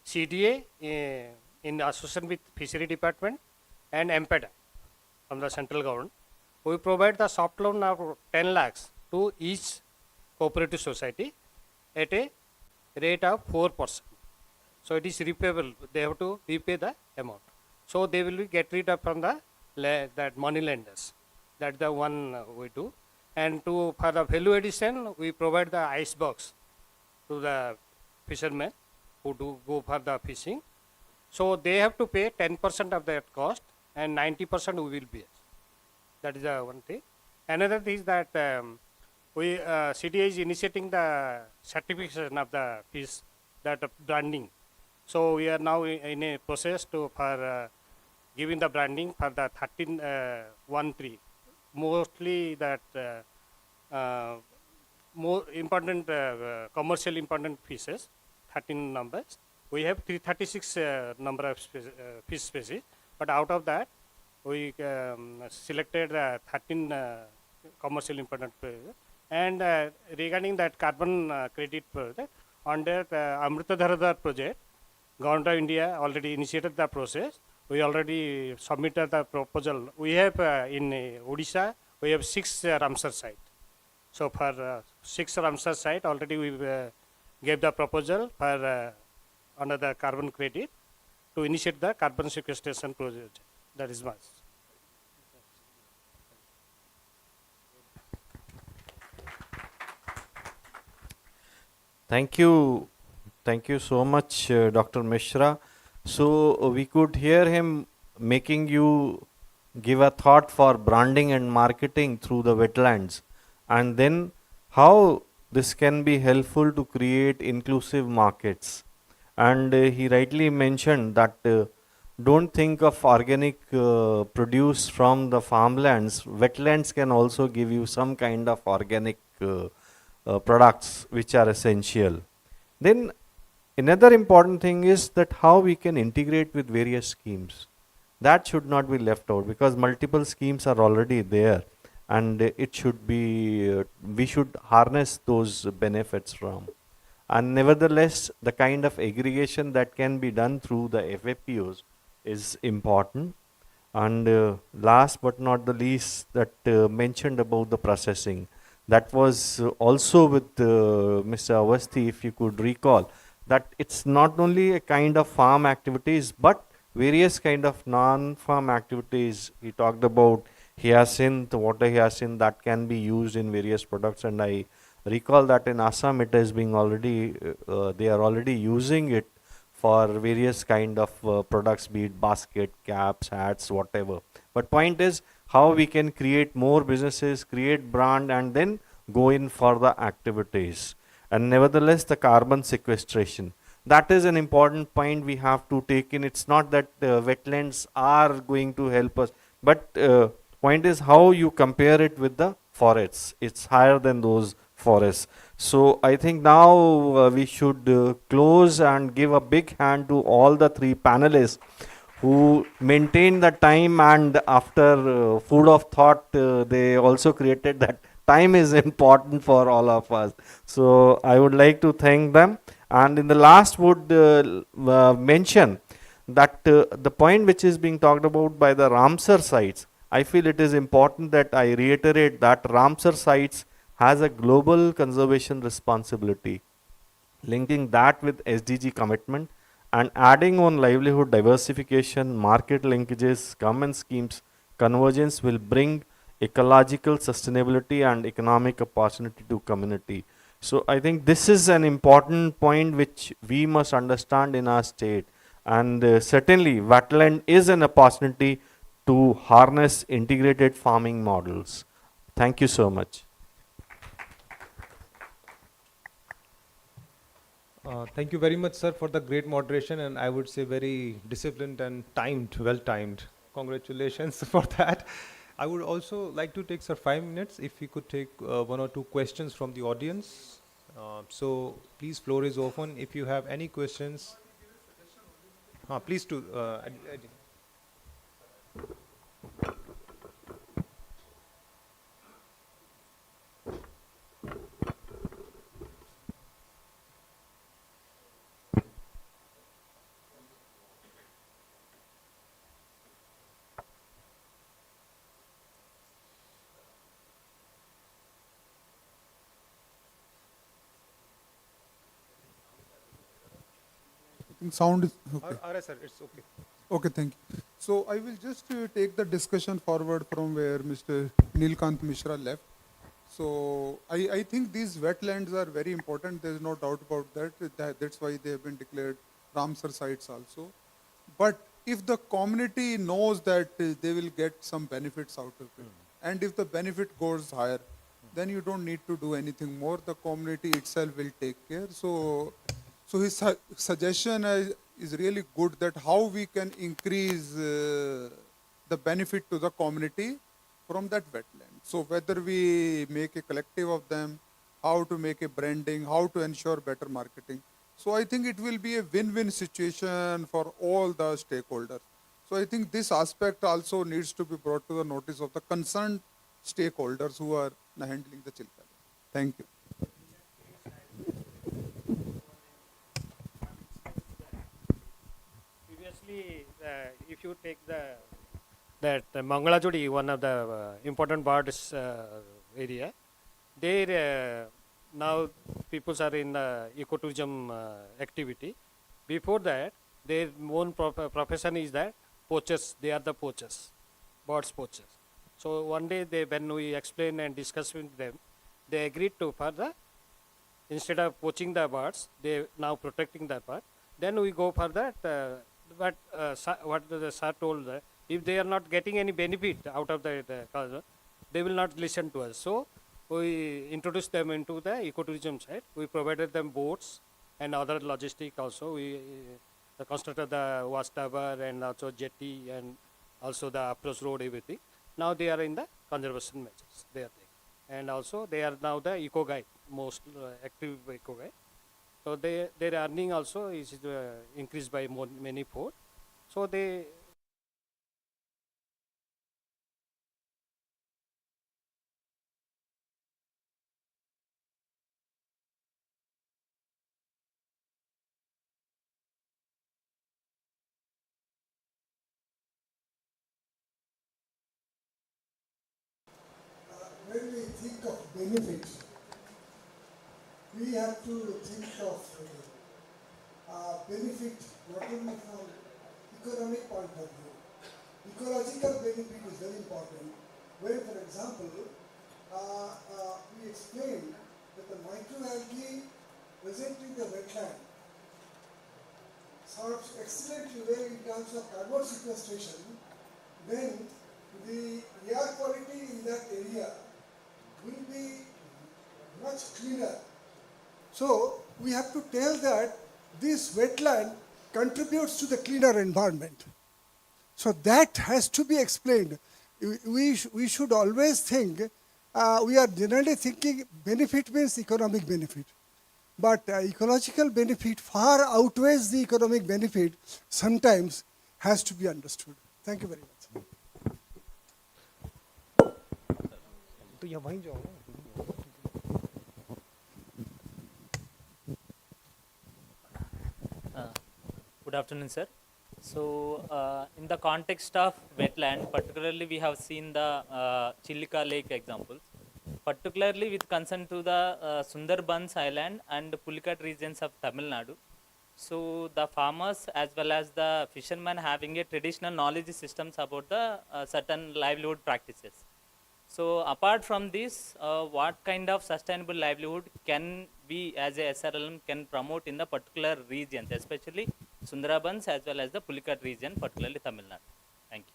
CDA in association with Fishery Department and MPEDA from the central government, we provide the soft loan of 10 lakhs to each cooperative society at a rate of 4%. So it is repayable. They have to repay the amount. So they will get rid of from the that money lenders. That's the one we do. And for the value addition, we provide the ice box to the fishermen who do go for the fishing. So they have to pay 10% of that cost, and 90% we will bear. That is the one thing. Another thing is that CDA is initiating the certification of the fish, that branding. So we are now in a process for giving the branding for the 1313. Mostly that more important commercial important fishes, 13 numbers. We have 336 number of fish species, but out of that we selected 13 commercial important fishes. And regarding that carbon credit project, under the Amrita Dharadhar project, Government of India already initiated the process. We already submitted the proposal. We have in Odisha, we have 6 Ramsar sites. So for 6 Ramsar sites, already we gave the proposal for under the carbon credit to initiate the carbon sequestration project. That is much. Thank you. Thank you so much, Dr. Mishra. So we could hear him making you give a thought for branding and marketing through the wetlands, and then how this can be helpful to create inclusive markets. And he rightly mentioned that don't think of organic produce from the farmlands. Wetlands can also give you some kind of organic products which are essential. Then another important thing is that how we can integrate with various schemes. That should not be left out, because multiple schemes are already there, and it should be, we should harness those benefits from. And nevertheless, the kind of aggregation that can be done through the FAPOs is important. And last but not the least, that mentioned about the processing. That was also with Mr. Awasthi, if you could recall, that it's not only a kind of farm activities, but various kind of non-farm activities. He talked about hyacinth, water hyacinth that can be used in various products, and I recall that in Assam it is being already, they are already using it for various kind of products, be it basket, caps, hats, whatever. But point is how we can create more businesses, create brand, and then go in for the activities. And nevertheless, the carbon sequestration. That is an important point we have to take in. It's not that wetlands are going to help us, but point is how you compare it with the forests. It's higher than those forests. So I think now we should close and give a big hand to all the three panelists who maintain the time, and after food of thought, they also created that time is important for all of us. So I would like to thank them. And in the last would mention that the point which is being talked about by the Ramsar sites, I feel it is important that I reiterate that Ramsar sites has a global conservation responsibility, linking that with SDG commitment and adding on livelihood diversification, market linkages, government schemes, convergence will bring ecological sustainability and economic opportunity to community. So I think this is an important point which we must understand in our state. And certainly wetland is an opportunity to harness integrated farming models. Thank you so much. Thank you very much, sir, for the great moderation, and I would say very disciplined and timed, well timed. Congratulations for that. I would also like to take, sir, 5 minutes if we could take one or two questions from the audience. So please, floor is open. If you have any questions, please do. I think sound is okay. Sir, it's okay. Okay, thank you. So I will just take the discussion forward from where Mr. Nilkant Mishra left. So I think these wetlands are very important. There is no doubt about that. That's why they have been declared Ramsar sites also. But if the community knows that they will get some benefits out of it, and if the benefit goes higher, then you don't need to do anything more. The community itself will take care. So his suggestion is really good, that how we can increase the benefit to the community from that wetland. So whether we make a collective of them, how to make a branding, how to ensure better marketing. So I think it will be a win-win situation for all the stakeholders. So I think this aspect also needs to be brought to the notice of the concerned stakeholders who are handling the Chilka. Thank you. Previously, if you take that Mangalajodi, one of the important birds area, there now people are in ecotourism activity. Before that, their own profession is that poachers. They are the poachers, birds poachers. So one day, when we explain and discuss with them, they agreed to further, instead of poaching the birds, they now protecting the bird. Then we go for that. But what the sir told, if they are not getting any benefit out of the they will not listen to us. So we introduced them into the ecotourism side. We provided them boats and other logistic also. We constructed the watchtower and also jetty and also the approach road, everything. Now they are in the conservation measures. They are there. And also they are now the eco guide, most active eco guide. So their earning also is increased by many fold. So they When we think of benefit, we have to think of benefit not only from economic point of view. Ecological benefit is very important. When, for example, we explained that the microalgae present in the wetland serves excellently well in terms of carbon sequestration, then the air quality in that area will be much cleaner. So we have to tell that this wetland contributes to the cleaner environment. So that has to be explained. We should always think, we are generally thinking benefit means economic benefit. But ecological benefit far outweighs the economic benefit, sometimes has to be understood. Thank you very much. Good afternoon, sir. So, in the context of wetland, particularly we have seen the Chilika Lake examples, particularly with concern to the Sundarbans Island and Pulicat regions of Tamil Nadu. So, the farmers as well as the fishermen having a traditional knowledge systems about the certain livelihood practices. So, apart from this, what kind of sustainable livelihood can we as a SRLM can promote in the particular regions, especially Sundarbans as well as the Pulicat region, particularly Tamil Nadu? Thank you.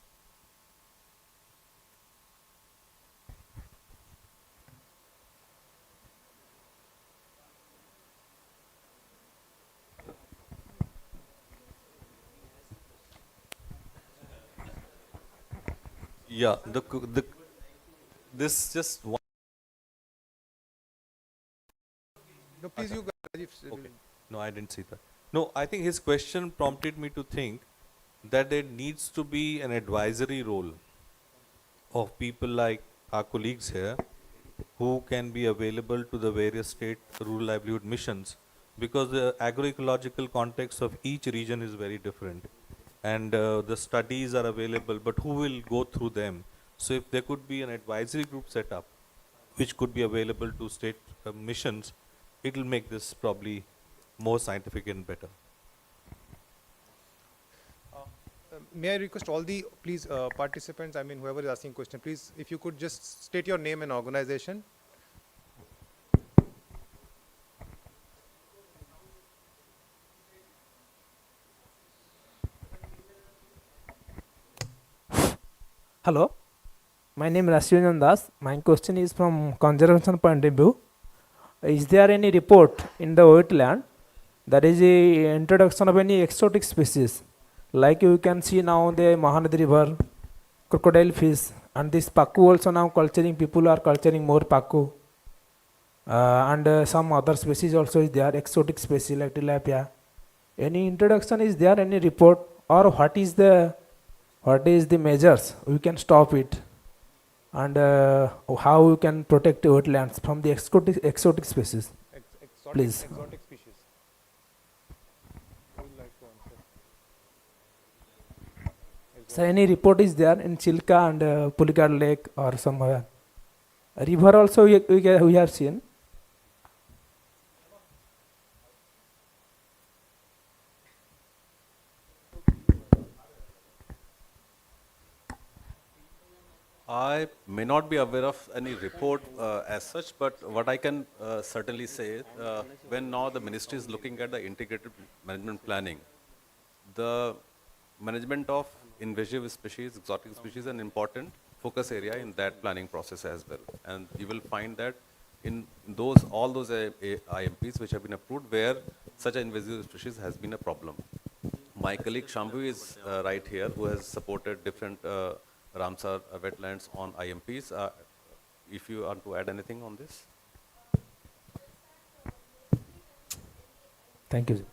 Yeah, this just one. No, please you guys. Okay. No, I didn't see that. No, I think his question prompted me to think that there needs to be an advisory role of people like our colleagues here who can be available to the various state rural livelihood missions, because the agroecological context of each region is very different, and the studies are available, but who will go through them? So if there could be an advisory group set up which could be available to state missions, it will make this probably more scientific and better. May I request all the, please, participants, I mean, whoever is asking question, please, if you could just state your name and organization. Hello, my name is Rashidhan Das. My question is from conservation point of view. Is there any report in the wetland that is the introduction of any exotic species? Like you can see now the Mahanadi river, crocodile fish, and this paku also now culturing, people are culturing more paku. And some other species also is there, exotic species like tilapia. Any introduction is there, any report, or what is the measures we can stop it, and how we can protect wetlands from the exotic species? Please. Exotic species. Who would like to answer? So any report is there in Chilka and Pulicat Lake or somewhere? River also we have seen. I may not be aware of any report as such, but what I can certainly say, when now the ministry is looking at the integrated management planning, the management of invasive species, exotic species, is an important focus area in that planning process as well. And you will find that in all those IMPs which have been approved where such an invasive species has been a problem. My colleague Shambhu is right here, who has supported different Ramsar wetlands on IMPs. If you want to add anything on this? Thank you.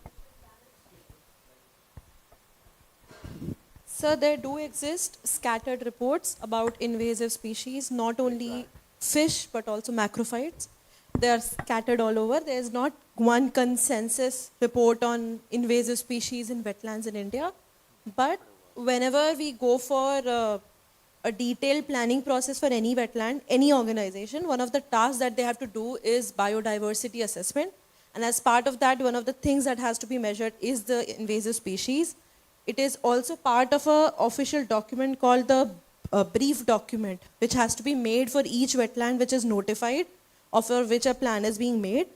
Sir, there do exist scattered reports about invasive species, not only fish but also macrophytes. They are scattered all over. There is not one consensus report on invasive species in wetlands in India. But whenever we go for a a detailed planning process for any wetland, any organization. One of the tasks that they have to do is biodiversity assessment. And as part of that, one of the things that has to be measured is the invasive species. It is also part of an official document called the brief document, which has to be made for each wetland which is notified or for which a plan is being made.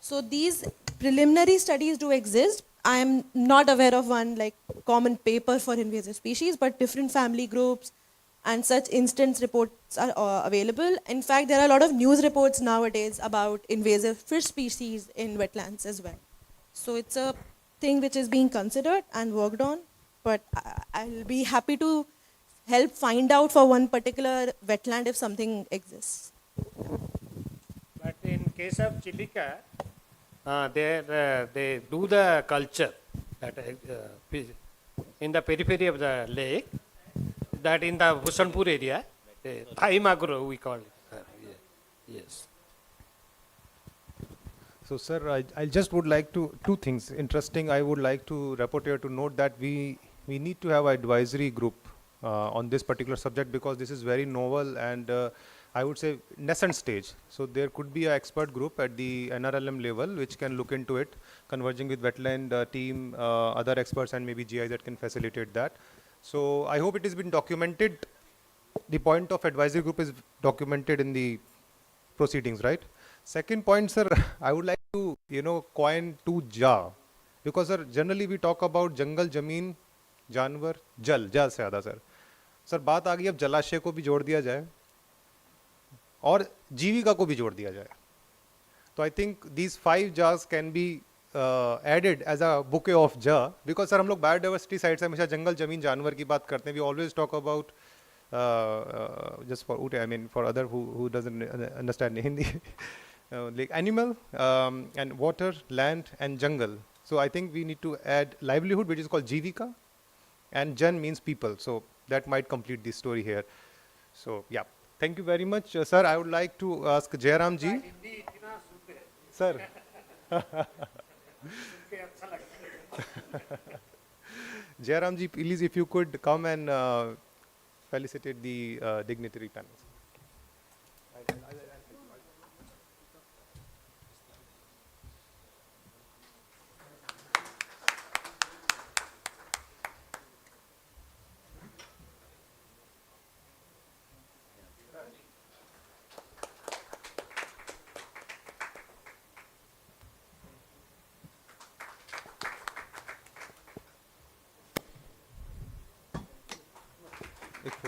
So these preliminary studies do exist. I am not aware of one like common paper for invasive species, but different family groups and such instance reports are available. In fact, there are a lot of news reports nowadays about invasive fish species in wetlands as well. So it's a thing which is being considered and worked on, but I'll be happy to help find out for one particular wetland if something exists. But in case of Chilica, they do the culture that in the periphery of the lake, that in the Bhushanpur area, Thai magro we call it. Yes. So, sir, I just would like to, two things interesting. I would like to report here to note that we need to have an advisory group on this particular subject, because this is very novel and I would say nascent stage. So there could be an expert group at the NRLM level which can look into it, converging with wetland team, other experts, and maybe GIs that can facilitate that. So I hope it has been documented. The point of advisory group is documented in the proceedings, right? Second point, sir, I would like to, coin two ja, because sir, generally we talk about jungle, jameen, जानवर, जल से ज़्यादा sir बात आ गई अब जलाशय को भी जोड़ दिया जाए और जीविका को भी जोड़ दिया जाए. तो I think these 5 jars can be added as a bouquet of जा, बिकॉज सर हम लोग बायोडाइवर्सिटी साइड से हमेशा जंगल, जमीन, जानवर की बात करते हैं. We always talk about just for I mean for other who doesn't understand Hindi, like animal and water, land and jungle. So I think we need to add livelihood, which is called jivika, and jan means people. So that might complete the story here. So yeah, thank you very much, sir. I would like to ask Jairam ji. Sir. Jairam ji, please, if you could come and felicitate the dignitary panels.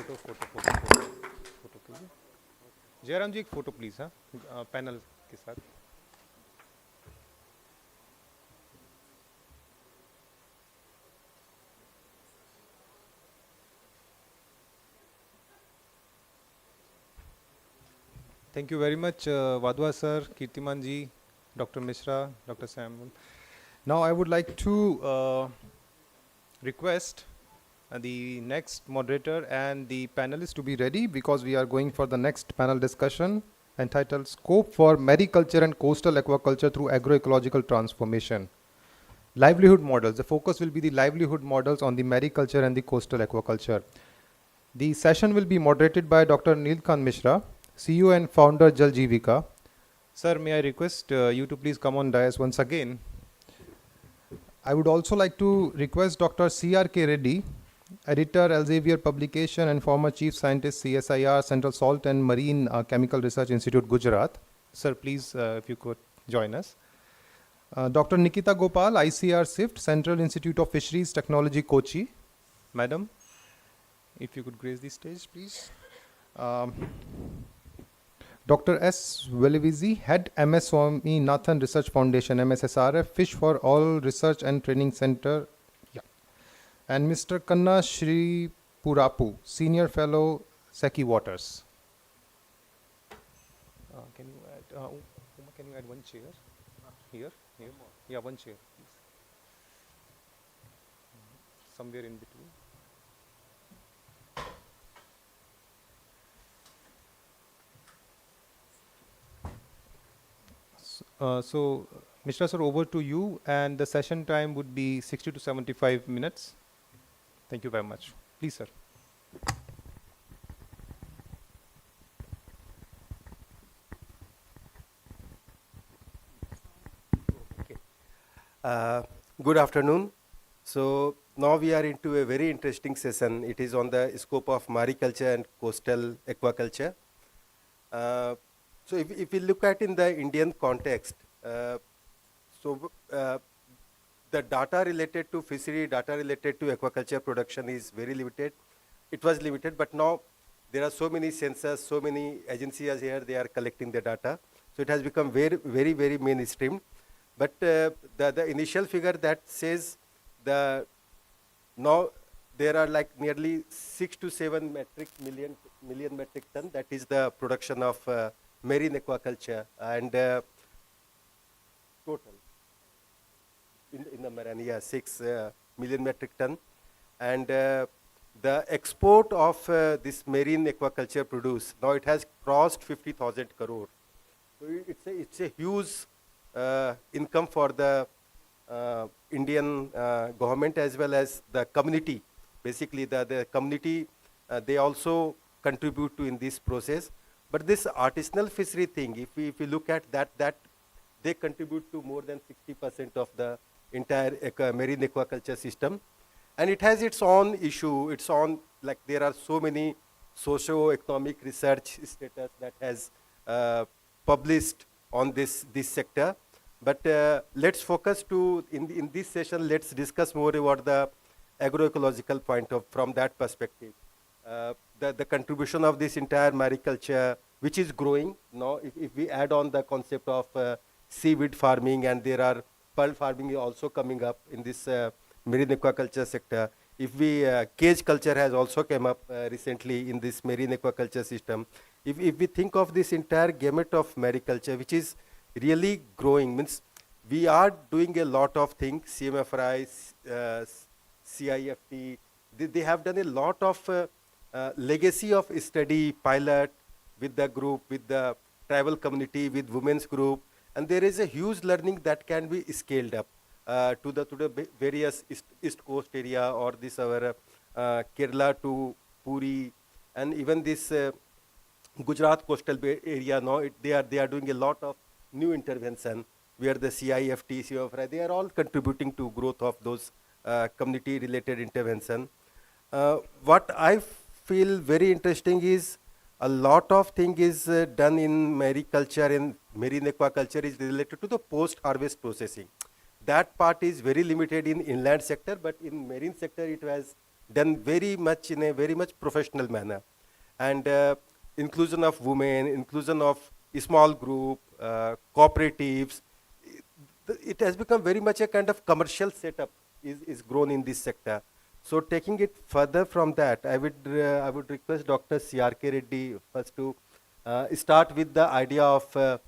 Photo कीजिए. जयराम जी एक photo please. हाँ, panel के साथ. Thank you very much, Wadhwa sir, Kirtiman ji, Dr. Mishra, Dr. Samuel. Now I would like to request the next moderator and the panelists to be ready, because we are going for the next panel discussion entitled Scope for Mariculture and Coastal Aquaculture through Agroecological Transformation. Livelihood models. The focus will be the livelihood models on the mariculture and the coastal aquaculture. The session will be moderated by Dr. Neelkant Mishra, CEO and founder Jal Jeevika. Sir, may I request you to please come on dais once again. I would also like to request Dr. C.R.K. Reddy, editor, Elsevier Publication, and former chief scientist, CSIR, Central Salt and Marine Chemical Research Institute, Gujarat. Sir, please, if you could join us. Dr. Nikita Gopal, ICR SIFT, Central Institute of Fisheries Technology, Kochi. Madam, if you could grace the stage, please. Dr. S. Velivizi, Head MS Swami Nathan Research Foundation, MSSRF, Fish for All Research and Training Center. Yeah. And Mr. Kanna Shri Purapu, Senior Fellow, Seki Waters. Can you add one chair? Here? Yeah, one chair, please. Somewhere in between. So, Mr. Sir, over to you, and the session time would be 60 to 75 minutes. Thank you very much. Please, sir. Good afternoon. So now we are into a very interesting session. It is on the scope of mariculture and coastal aquaculture. So if we look at in the Indian context, the data related to fishery, data related to aquaculture production is very limited. It was limited, but now there are so many sensors, so many agencies here, they are collecting the data. So it has become very mainstream. But the initial figure that says now there are like nearly 6 to 7 million metric ton. That is the production of marine aquaculture and total in the marine, yeah, 6 million metric ton. And the export of this marine aquaculture produce, now it has crossed 50,000 crore. So it's a huge income for the Indian government as well as the community. Basically, the community, they also contribute to in this process. But this artisanal fishery thing, if we look at that they contribute to more than 60% of the entire marine aquaculture system. And it has its own issue, its own, like there are so many socio-economic research status that has published on this sector. But let's focus to, in this session, let's discuss more about the agroecological point of, from that perspective. The contribution of this entire mariculture, which is growing. Now, if we add on the concept of seaweed farming, and there are pearl farming also coming up in this marine aquaculture sector. If we, cage culture has also come up recently in this marine aquaculture system. If we think of this entire gamut of mariculture, which is really growing, means we are doing a lot of things, CMFRI, CIFT, they have done a lot of legacy of study, pilot with the group, with the tribal community, with women's group, and there is a huge learning that can be scaled up to the various east coast area, or this our Kerala to Puri, and even this Gujarat coastal area. Now they are doing a lot of new intervention where the CIFT, CFRI, they are all contributing to growth of those community related intervention. What I feel very interesting is a lot of thing is done in mariculture and marine aquaculture is related to the post-harvest processing. That part is very limited in inland sector, but in marine sector it was done very much in a very much professional manner. And inclusion of women, inclusion of small group, cooperatives, it has become very much a kind of commercial setup is grown in this sector. So taking it further from that, I would request Dr. C.R.K. Reddy first to start with the idea of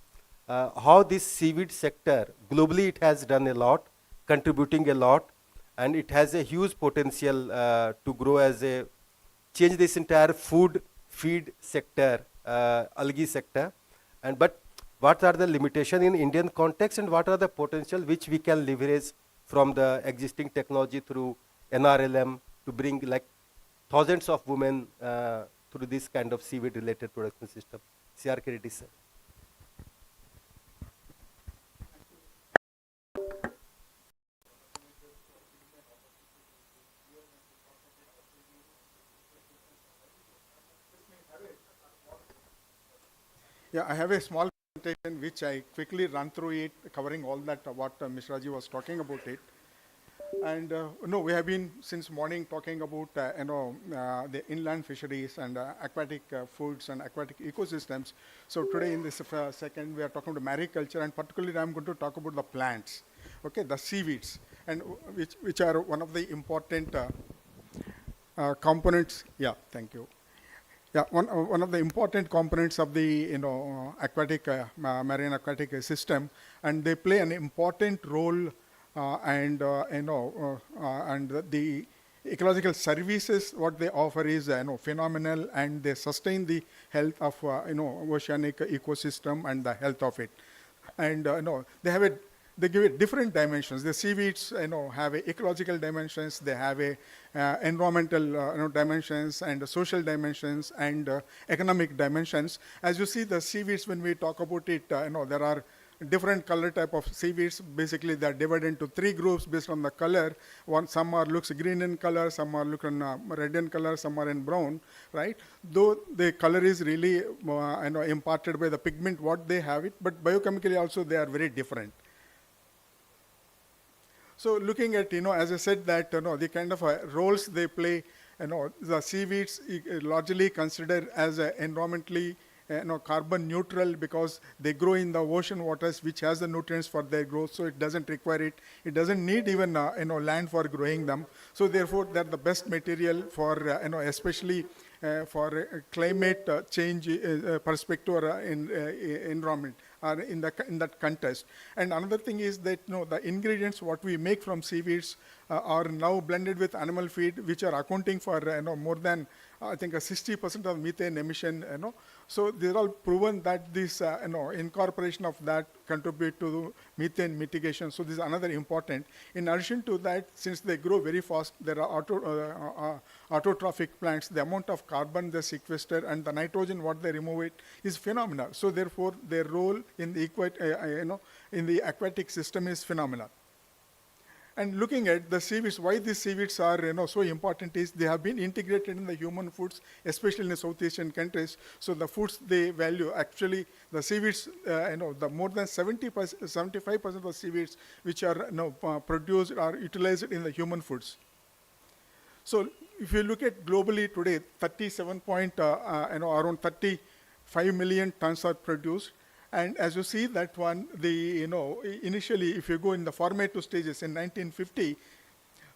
how this seaweed sector, globally it has done a lot, contributing a lot, and it has a huge potential to grow as a, change this entire feed sector, algae sector. And but what are the limitations in Indian context, and what are the potential which we can leverage from the existing technology through NRLM to bring like thousands of women through this kind of seaweed related production system. C.R.K. Reddy, sir. Yeah, I have a small presentation which I quickly run through it, covering all that what Mr. Raji was talking about it. And no, we have been since morning talking about the inland fisheries and aquatic foods and aquatic ecosystems. So today in this second we are talking about mariculture, and particularly I am going to talk about the plants, okay, the seaweeds, and which are one of the important components. Yeah, thank you. Yeah, one of the important components of the aquatic marine aquatic system, and they play an important role. And the ecological services what they offer is phenomenal, and they sustain the health of oceanic ecosystem and the health of it. And they give it different dimensions. The seaweeds have ecological dimensions, they have environmental dimensions, and social dimensions, and economic dimensions. As you see, the seaweeds, when we talk about it, there are different color type of seaweeds. Basically, they are divided into 3 groups based on the color. Some are looks green in color, some are looking red in color, some are in brown, right? Though the color is really imparted by the pigment what they have it, but biochemically also they are very different. So looking at, as I said that, the kind of roles they play, the seaweeds largely considered as environmentally carbon neutral because they grow in the ocean waters which has the nutrients for their growth, so it doesn't require it. It doesn't need even land for growing them. So therefore, they're the best material for especially for climate change perspective or environment. In that context. And another thing is that the ingredients what we make from seaweeds are now blended with animal feed, which are accounting for more than I think 60% of methane emission. So they're all proven that this incorporation of that contribute to methane mitigation. So this is another important. In addition to that, since they grow very fast, there are autotrophic plants. The amount of carbon they sequester and the nitrogen what they remove it is phenomenal. So therefore, their role in the aquatic system is phenomenal. And looking at the seaweeds, why these seaweeds are so important is they have been integrated in the human foods, especially in the South Asian countries. So the foods they value, actually the seaweeds, the more than 75% of the seaweeds which are produced are utilized in the human foods. So if you look at globally today, around 35 million tons are produced. And as you see that one, initially if you go in the formative stages in 1950,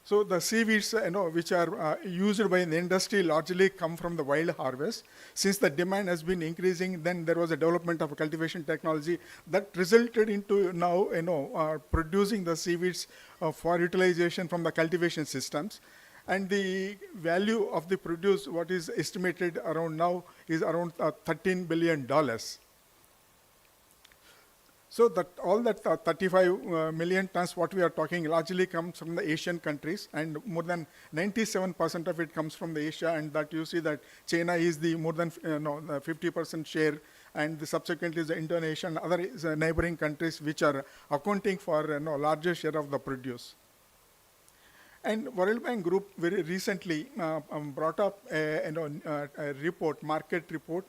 so the seaweeds, which are used by the industry largely come from the wild harvest. Since the demand has been increasing, then there was a development of a cultivation technology that resulted into now, producing the seaweeds for utilization from the cultivation systems. And the value of the produce, what is estimated around now, is around $13 billion. So that all that 35 million tons, what we are talking, largely comes from the Asian countries, and more than 97% of it comes from the Asia, and that you see that China is the more than 50% share, and the subsequently is the Indonesia and other neighboring countries which are accounting for larger share of the produce. And World Bank Group very recently brought up a report, market report,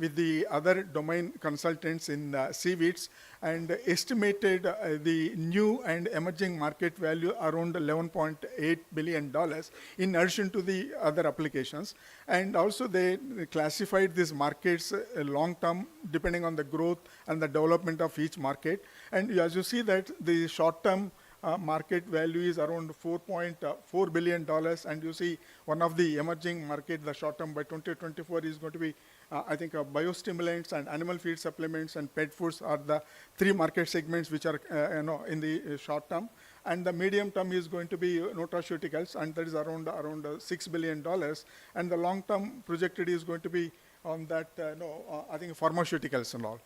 with the other domain consultants in seaweeds, and estimated the new and emerging market value around $11.8 billion in addition to the other applications. And also they classified these markets long term depending on the growth and the development of each market. And as you see that the short term market value is around $4.4 billion, and you see one of the emerging market, the short term by 2024 is going to be I think biostimulants and animal feed supplements and pet foods are the 3 market segments which are in the short term, and the medium term is going to be nutraceuticals, and that is around $6 billion, and the long term projected is going to be on that I think pharmaceuticals and all.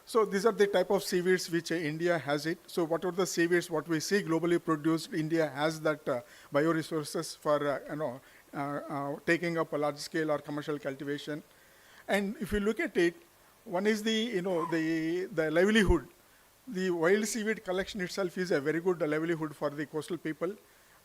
So these are the type of seaweeds which India has it. So what are the seaweeds what we see globally produced? India has that bioresources for taking up a large scale or commercial cultivation. And if you look at it, one is the the livelihood. The wild seaweed collection itself is a very good livelihood for the coastal people,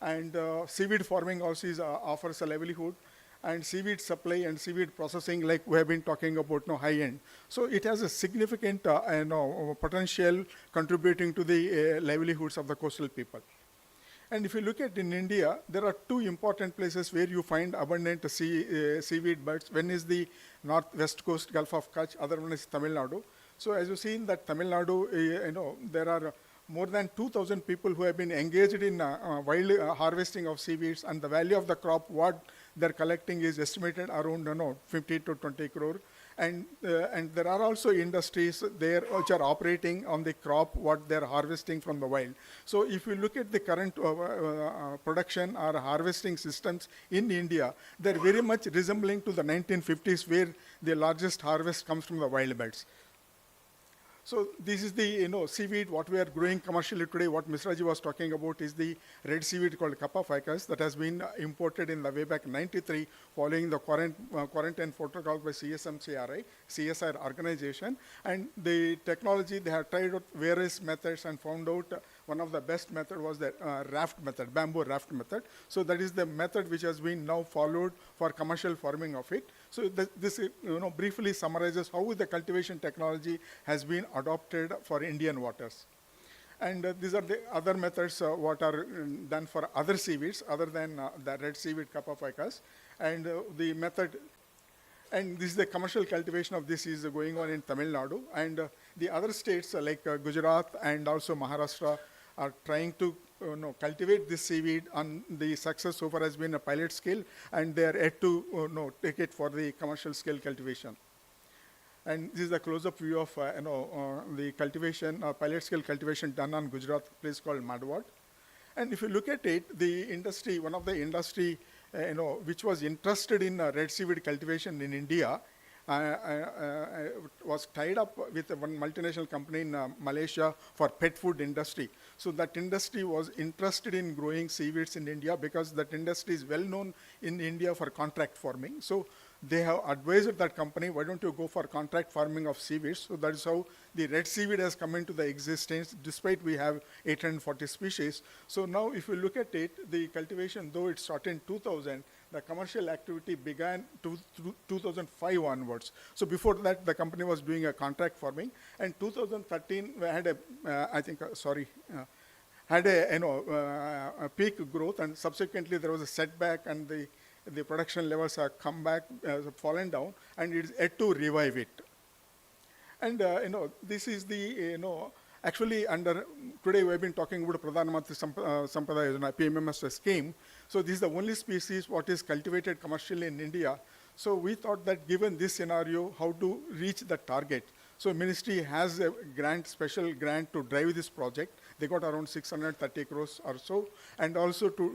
and seaweed farming also offers a livelihood. And seaweed supply and seaweed processing, like we have been talking about, high end. So it has a significant potential contributing to the livelihoods of the coastal people. And if you look at in India, there are 2 important places where you find abundant seaweed beds. One is the northwest coast, Gulf of Kutch, other one is Tamil Nadu. So as you see in that Tamil Nadu, there are more than 2,000 people who have been engaged in wild harvesting of seaweeds, and the value of the crop what they're collecting is estimated around 50 to 20 crore. And there are also industries there which are operating on the crop what they're harvesting from the wild. So if you look at the current production or harvesting systems in India, they're very much resembling to the 1950s where the largest harvest comes from the wild beds. So this is the seaweed what we are growing commercially today. What Mr. Ji was talking about is the red seaweed called Kappa ficus that has been imported in the way back 93 following the quarantine protocol by CSR organization. And the technology, they have tried out various methods and found out one of the best method was the raft method, bamboo raft method. So that is the method which has been now followed for commercial farming of it. So this briefly summarizes how the cultivation technology has been adopted for Indian waters. And these are the other methods what are done for other seaweeds other than the red seaweed Kappa ficus. And the method, and this is the commercial cultivation of this is going on in Tamil Nadu. And the other states like Gujarat and also Maharashtra are trying to cultivate this seaweed, and the success so far has been a pilot scale, and they are yet to take it for the commercial scale cultivation. And this is a close-up view of the cultivation, pilot scale cultivation done on Gujarat place called Madwad. And if you look at it, the industry, one of the industry which was interested in red seaweed cultivation in India, was tied up with one multinational company in Malaysia for pet food industry. So that industry was interested in growing seaweeds in India because that industry is well known in India for contract farming. So they have advised that company, why don't you go for contract farming of seaweeds? So that is how the red seaweed has come into the existence, despite we have 840 species. So now if you look at it, the cultivation, though it started in 2000, the commercial activity began 2005 onwards. So before that, the company was doing a contract farming. And 2013, we had had a peak growth, and subsequently there was a setback, and the production levels have come back, fallen down, and it's yet to revive it. And this is the actually today we have been talking about Pradhan Mantri Sampada Yojana, PMMS scheme. So this is the only species what is cultivated commercially in India. So we thought that given this scenario, how to reach the target. So ministry has a grant, special grant to drive this project. They got around 630 crores or so, and also to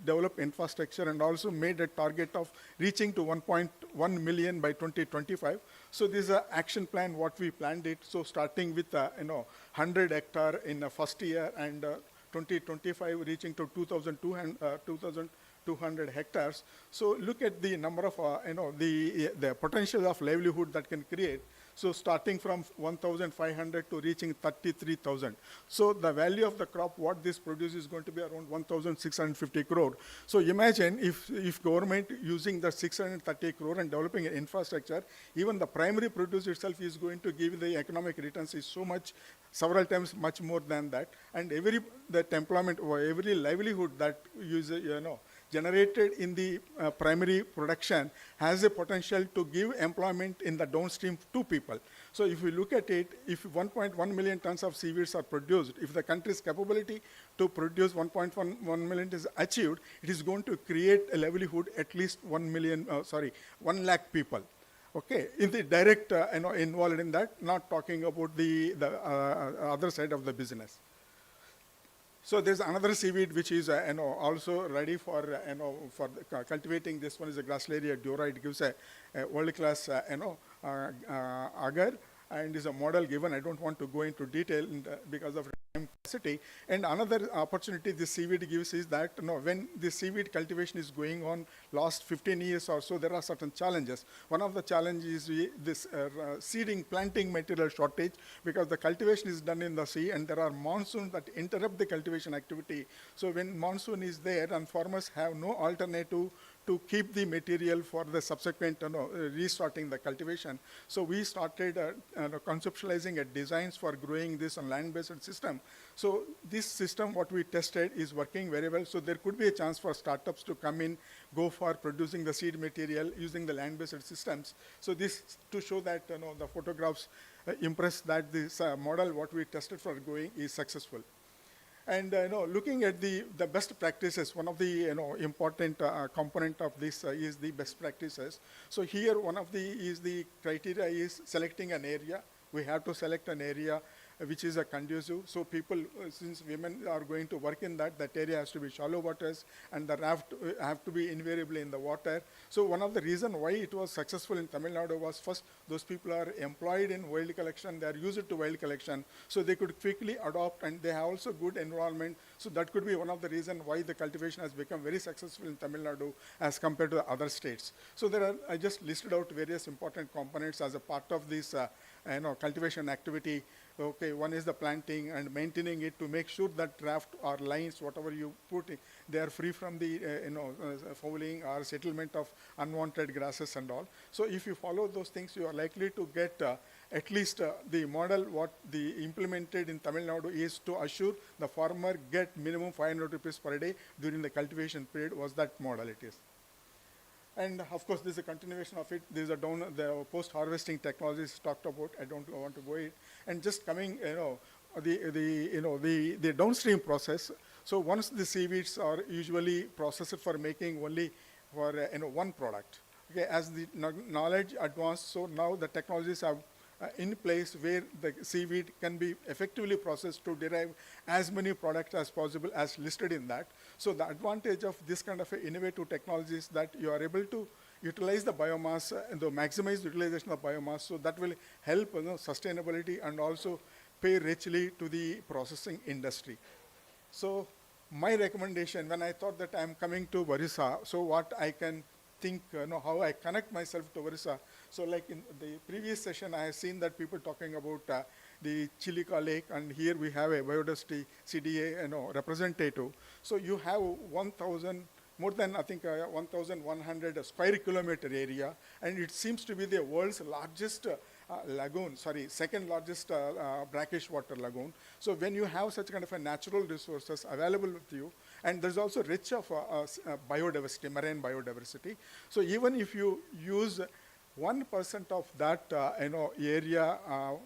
develop infrastructure, and also made a target of reaching to 1.1 million by 2025. So this is an action plan what we planned it. So starting with 100 hectare in the first year, and 2025 reaching to 2,200 hectares. So look at the number of the potential of livelihood that can create. So starting from 1,500 to reaching 33,000. So the value of the crop, what this produces, is going to be around 1,650 crore. So imagine if government using the 630 crore and developing an infrastructure, even the primary produce itself is going to give the economic returns is so much, several times much more than that. And that employment or every livelihood that generated in the primary production has a potential to give employment in the downstream to people. So if we look at it, if 1.1 million tons of seaweeds are produced, if the country's capability to produce 1.1 million is achieved, it is going to create a livelihood at least 1 lakh people. Okay, in the direct involved in that, not talking about the other side of the business. So there's another seaweed which is also ready for cultivating. This one is a Grasslaria dura. It gives a world-class agar, and is a model given. I don't want to go into detail because of time capacity. And another opportunity this seaweed gives is that when this seaweed cultivation is going on last 15 years or so, there are certain challenges. One of the challenges is this seeding, planting material shortage, because the cultivation is done in the sea, and there are monsoons that interrupt the cultivation activity. So when monsoon is there, and farmers have no alternative to keep the material for the subsequent restarting the cultivation. So we started conceptualizing designs for growing this on land-based system. So this system, what we tested, is working very well. So there could be a chance for startups to come in, go for producing the seed material using the land-based systems. So this to show that the photographs impress that this model, what we tested for growing, is successful. And looking at the best practices, one of the important component of this is the best practices. So here one of the criteria is selecting an area. We have to select an area which is a conducive. So people, since women are going to work in that area has to be shallow waters, and the raft have to be invariably in the water. So one of the reasons why it was successful in Tamil Nadu was, first, those people are employed in wild collection, they are used to wild collection, so they could quickly adopt, and they have also good environment. So that could be one of the reasons why the cultivation has become very successful in Tamil Nadu as compared to the other states. So there are, I just listed out various important components as a part of this cultivation activity. Okay, one is the planting and maintaining it to make sure that raft or lines, whatever you put in, they are free from the fouling or settlement of unwanted grasses and all. So if you follow those things, you are likely to get at least the model what the implemented in Tamil Nadu is to assure the farmer get minimum 500 rupees per day during the cultivation period, was that model it is. And of course, this is a continuation of it. This is the post-harvesting technologies talked about. I don't want to go it. And just coming, the downstream process. So once the seaweeds are usually processed for making only for one product. Okay, as the knowledge advanced, so now the technologies have in place where the seaweed can be effectively processed to derive as many products as possible as listed in that. So the advantage of this kind of innovative technology is that you are able to utilize the biomass and maximize the utilization of biomass, so that will help sustainability and also pay richly to the processing industry. So my recommendation, when I thought that I am coming to Orissa, so what I can think, how I connect myself to Orissa. So like in the previous session, I have seen that people talking about the Chilika Lake, and here we have a biodiversity CDA representative. So you have 1,000, more than I think 1,100 square kilometer area, and it seems to be the world's largest second largest brackish water lagoon. So when you have such kind of a natural resources available with you, and there's also rich of biodiversity, marine biodiversity. So even if you use 1% of that area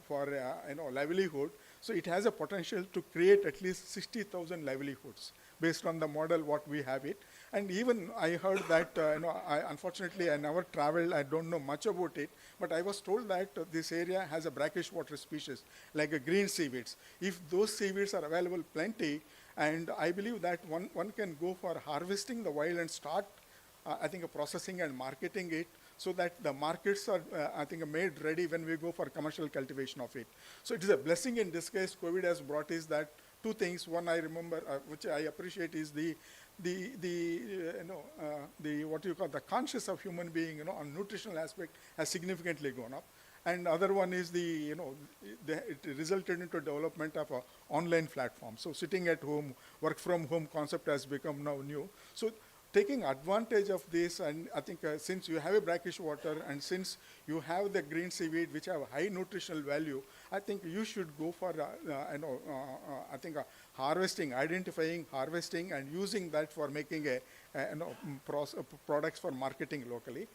for livelihood, so it has a potential to create at least 60,000 livelihoods based on the model what we have it. And even I heard that, unfortunately I never traveled, I don't know much about it, but I was told that this area has a brackish water species, like a green seaweeds. If those seaweeds are available plenty, and I believe that one can go for harvesting the wild and start, I think, processing and marketing it, so that the markets are, I think, made ready when we go for commercial cultivation of it. So it is a blessing in disguise COVID has brought is that two things. One I remember, which I appreciate, is the what you call the conscious of human being, on nutritional aspect has significantly gone up. And other one is it resulted into development of an online platform. So sitting at home, work from home concept has become now new. So taking advantage of this, and I think since you have a brackish water and since you have the green seaweed which have high nutritional value, I think you should go for I think harvesting, identifying, harvesting, and using that for making products for marketing locally.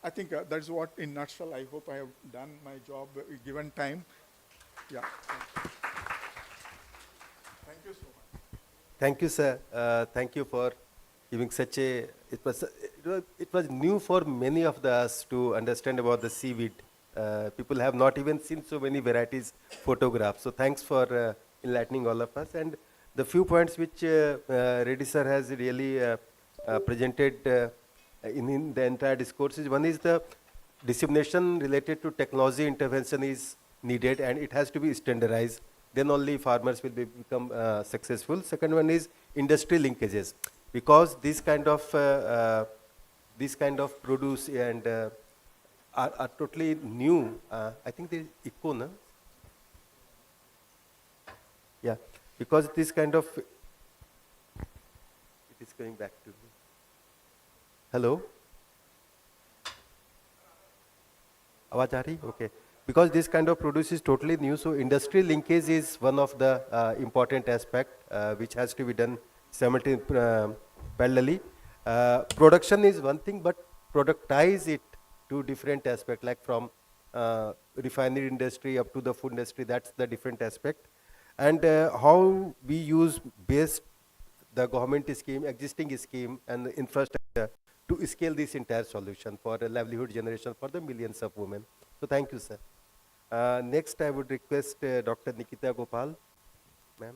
I think that's what, in nutshell, I hope I have done my job given time. Yeah. Thank you so much. Thank you, sir. Thank you for giving such a, it was new for many of us to understand about the seaweed. People have not even seen so many varieties photographed. So thanks for enlightening all of us. And the few points which Reddy sir has really presented in the entire discourses. One is the dissemination related to technology intervention is needed, and it has to be standardized. Then only farmers will become successful. Second one is industry linkages, because this kind of produce and are totally new. I think there is echo, no? Yeah, because this kind of, it is going back to. Hello? Awaaz aa rahi? Okay. Because this kind of produce is totally new, so industry linkage is one of the important aspect which has to be done parallelly. Production is one thing, but productize it to different aspect, like from refinery industry up to the food industry, that's the different aspect. And how we use base the government scheme, existing scheme, and the infrastructure to scale this entire solution for a livelihood generation for the millions of women. So thank you, sir. Next, I would request Dr. Nikita Gopal, ma'am.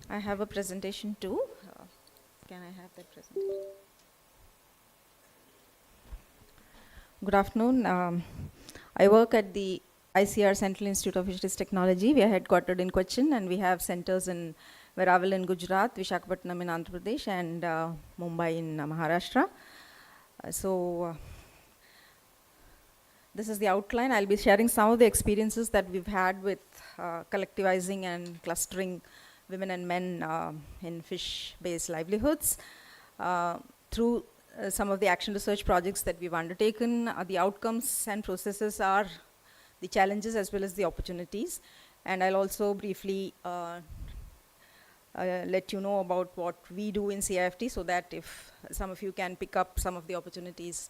I have a presentation too. Can I have that presentation? Good afternoon. I work at the ICR Central Institute of Fisheries Technology. We are headquartered in Cochin, and we have centers in Veeraval in Gujarat, Vishakhapatnam in Andhra Pradesh, and Mumbai in Maharashtra. This is the outline. I'll be sharing some of the experiences that we've had with collectivizing and clustering women and men in fish-based livelihoods. Through some of the action research projects that we've undertaken, the outcomes and processes are the challenges as well as the opportunities. And I'll also briefly let you know about what we do in CIFT, so that if some of you can pick up some of the opportunities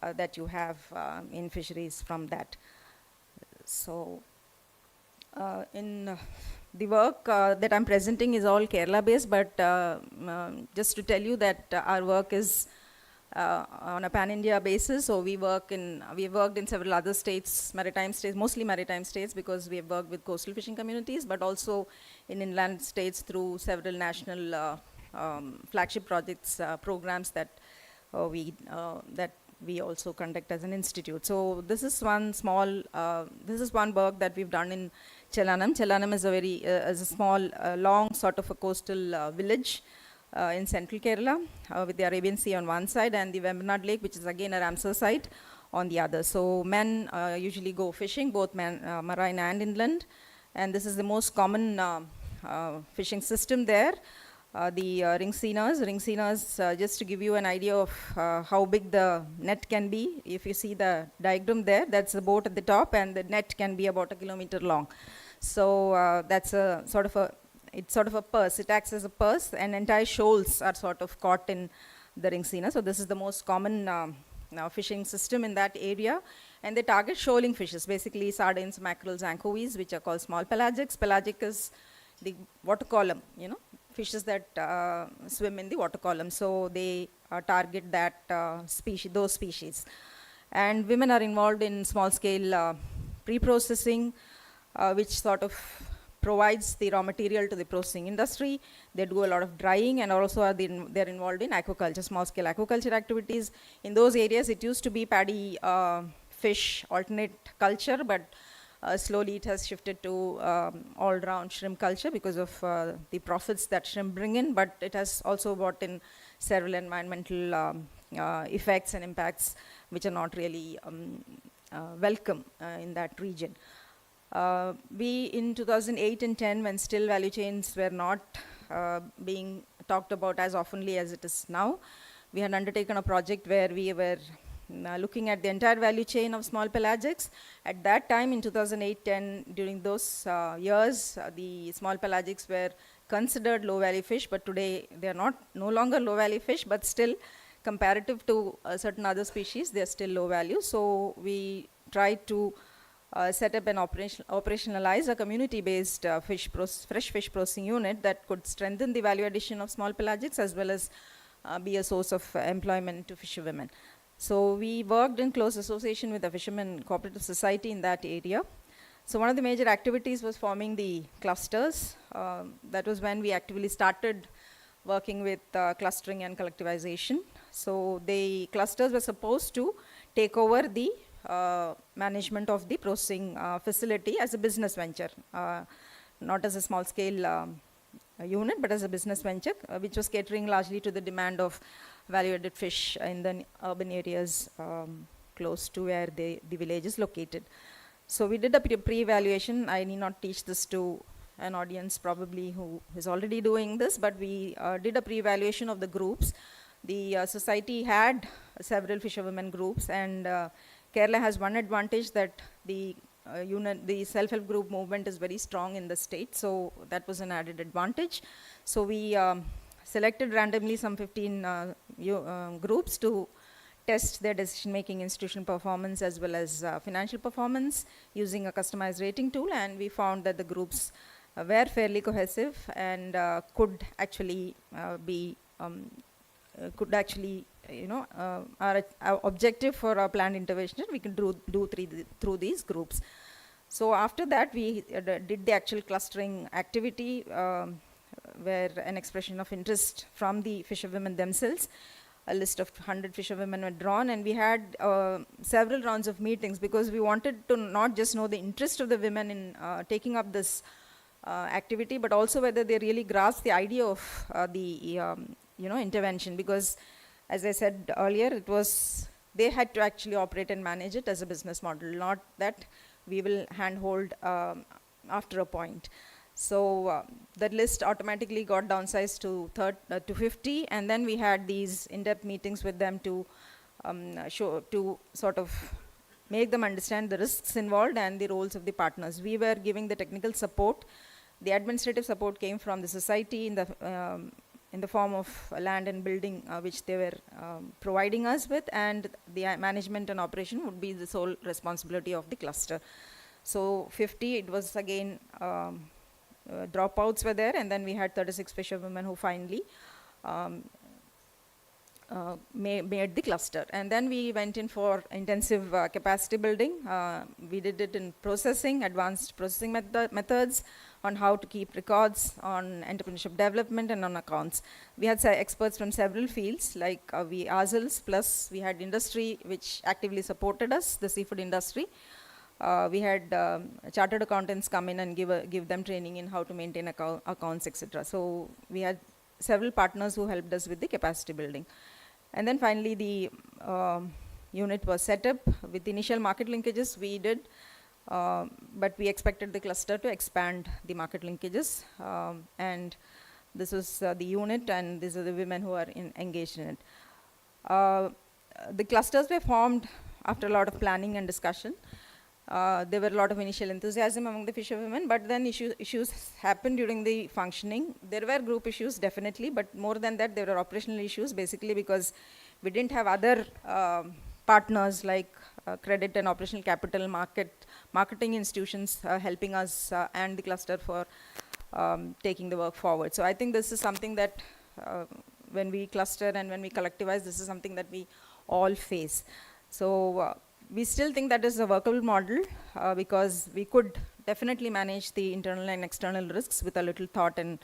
that you have in fisheries from that. So the work that I'm presenting is all Kerala based, but just to tell you that our work is on a pan-India basis. So we've worked in several other states, maritime states, mostly maritime states, because we have worked with coastal fishing communities, but also in inland states through several national flagship projects, programs that we also conduct as an institute. So this is one work that we've done in Chelanam. Chelanam is a small, long sort of a coastal village in central Kerala with the Arabian Sea on one side and the Vembanad Lake, which is again a Ramsar site, on the other. So men usually go fishing, both marine and inland, and this is the most common fishing system there. The ring seiners, just to give you an idea of how big the net can be. If you see the diagram there, that's the boat at the top, and the net can be about 1 kilometer long. So that's it's sort of a purse. It acts as a purse, and entire shoals are sort of caught in the ring seiner. So this is the most common fishing system in that area, and they target shoaling fishes, basically sardines, mackerels, anchovies, which are called small pelagics. Pelagic is the water column, fishes that swim in the water column. So they target that those species. And women are involved in small-scale pre-processing, which sort of provides the raw material to the processing industry. They do a lot of drying, and also they're involved in aquaculture, small-scale aquaculture activities. In those areas, it used to be paddy, fish, alternate culture, but slowly it has shifted to all-round shrimp culture because of the profits that shrimp bring in, but it has also brought in several environmental effects and impacts which are not really welcome in that region. We, in 2008 and 10, when still value chains were not being talked about as oftenly as it is now, we had undertaken a project where we were looking at the entire value chain of small pelagics. At that time, in 2008-10, during those years, the small pelagics were considered low-value fish, but today they are no longer low-value fish, but still, comparative to certain other species, they are still low value. So we tried to set up and operationalize a community-based fresh fish processing unit that could strengthen the value addition of small pelagics as well as be a source of employment to fisherwomen. So we worked in close association with the Fishermen Cooperative Society in that area. So one of the major activities was forming the clusters. That was when we actively started working with clustering and collectivization. So the clusters were supposed to take over the management of the processing facility as a business venture, not as a small-scale unit, but as a business venture, which was catering largely to the demand of value-added fish in the urban areas close to where the village is located. So we did a pre-evaluation. I need not teach this to an audience probably who is already doing this, but we did a pre-evaluation of the groups. The society had several fisherwomen groups, and Kerala has one advantage that the self-help group movement is very strong in the state, so that was an added advantage. So we selected randomly some 15 groups to test their decision-making, institutional performance, as well as financial performance using a customized rating tool, and we found that the groups were fairly cohesive and could actually our objective for our planned intervention, we can do through these groups. So after that, we did the actual clustering activity, where an expression of interest from the fisherwomen themselves, a list of 100 fisherwomen were drawn, and we had several rounds of meetings because we wanted to not just know the interest of the women in taking up this activity, but also whether they really grasp the idea of the intervention, because as I said earlier, it was they had to actually operate and manage it as a business model, not that we will handhold after a point. So that list automatically got downsized to 50, and then we had these in-depth meetings with them to sort of make them understand the risks involved and the roles of the partners. We were giving the technical support. The administrative support came from the society in the form of land and building, which they were providing us with, and the management and operation would be the sole responsibility of the cluster. So 50, it was again dropouts were there, and then we had 36 fisherwomen who finally made the cluster. And then we went in for intensive capacity building. We did it in processing, advanced processing methods, on how to keep records, on entrepreneurship development, and on accounts. We had experts from several fields, like we ourselves, plus we had industry which actively supported us, the seafood industry. We had chartered accountants come in and give them training in how to maintain accounts, etc. So we had several partners who helped us with the capacity building. And then finally the unit was set up. With initial market linkages we did, but we expected the cluster to expand the market linkages. And this was the unit, and these are the women who are engaged in it. The clusters were formed after a lot of planning and discussion. There were a lot of initial enthusiasm among the fisherwomen, but then issues happened during the functioning. There were group issues, definitely, but more than that, there were operational issues, basically because we didn't have other partners like credit and operational capital, marketing institutions helping us and the cluster for taking the work forward. So I think this is something that when we cluster and when we collectivize, this is something that we all face. So we still think that is a workable model because we could definitely manage the internal and external risks with a little thought and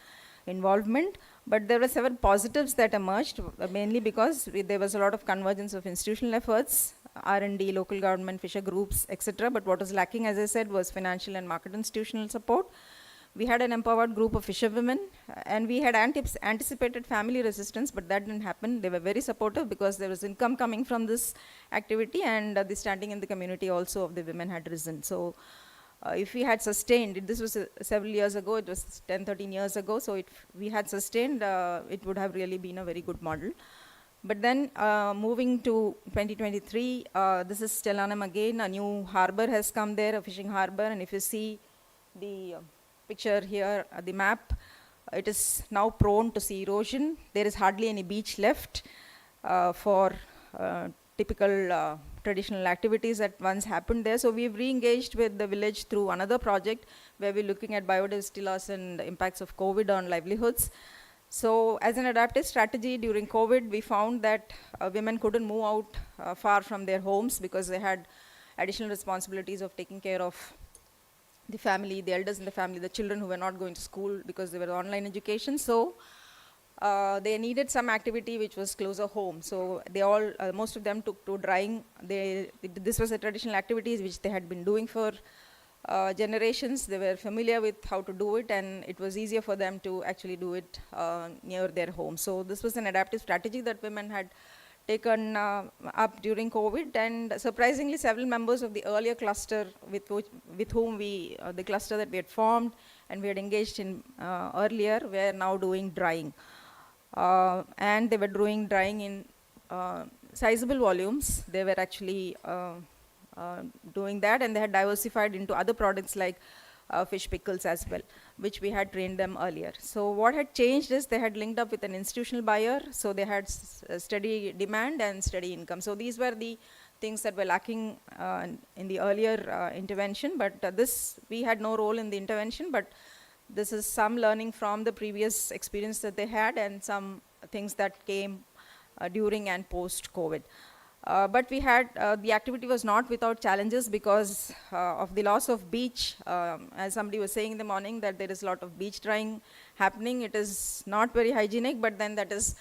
involvement. But there were several positives that emerged, mainly because there was a lot of convergence of institutional efforts, R&D, local government, fisher groups, etc. But what was lacking, as I said, was financial and market institutional support. We had an empowered group of fisherwomen, and we had anticipated family resistance, but that didn't happen. They were very supportive because there was income coming from this activity, and the standing in the community also of the women had risen. So if we had sustained, this was several years ago, it was 10, 13 years ago, so if we had sustained, it would have really been a very good model. But then moving to 2023, this is Stellanum again, a new harbor has come there, a fishing harbor, and if you see the picture here, the map, it is now prone to sea erosion. There is hardly any beach left for typical traditional activities that once happened there. So we've re-engaged with the village through another project where we're looking at biodiversity loss and the impacts of COVID on livelihoods. So as an adaptive strategy during COVID, we found that women couldn't move out far from their homes because they had additional responsibilities of taking care of the family, the elders in the family, the children who were not going to school because they were online education. So they needed some activity which was closer home. So they all, most of them took to drying. This was a traditional activities which they had been doing for generations. They were familiar with how to do it, and it was easier for them to actually do it near their home. So this was an adaptive strategy that women had taken up during COVID, and surprisingly several members of the earlier cluster with whom the cluster that we had formed and we had engaged in earlier were now doing drying. And they were doing drying in sizable volumes. They were actually doing that, and they had diversified into other products like fish pickles as well, which we had trained them earlier. So what had changed is they had linked up with an institutional buyer, so they had steady demand and steady income. So these were the things that were lacking in the earlier intervention, but we had no role in the intervention, but This is some learning from the previous experience that they had and some things that came during and post-COVID. But we had, the activity was not without challenges because of the loss of beach. As somebody was saying in the morning that there is a lot of beach drying happening. It is not very hygienic, but then that is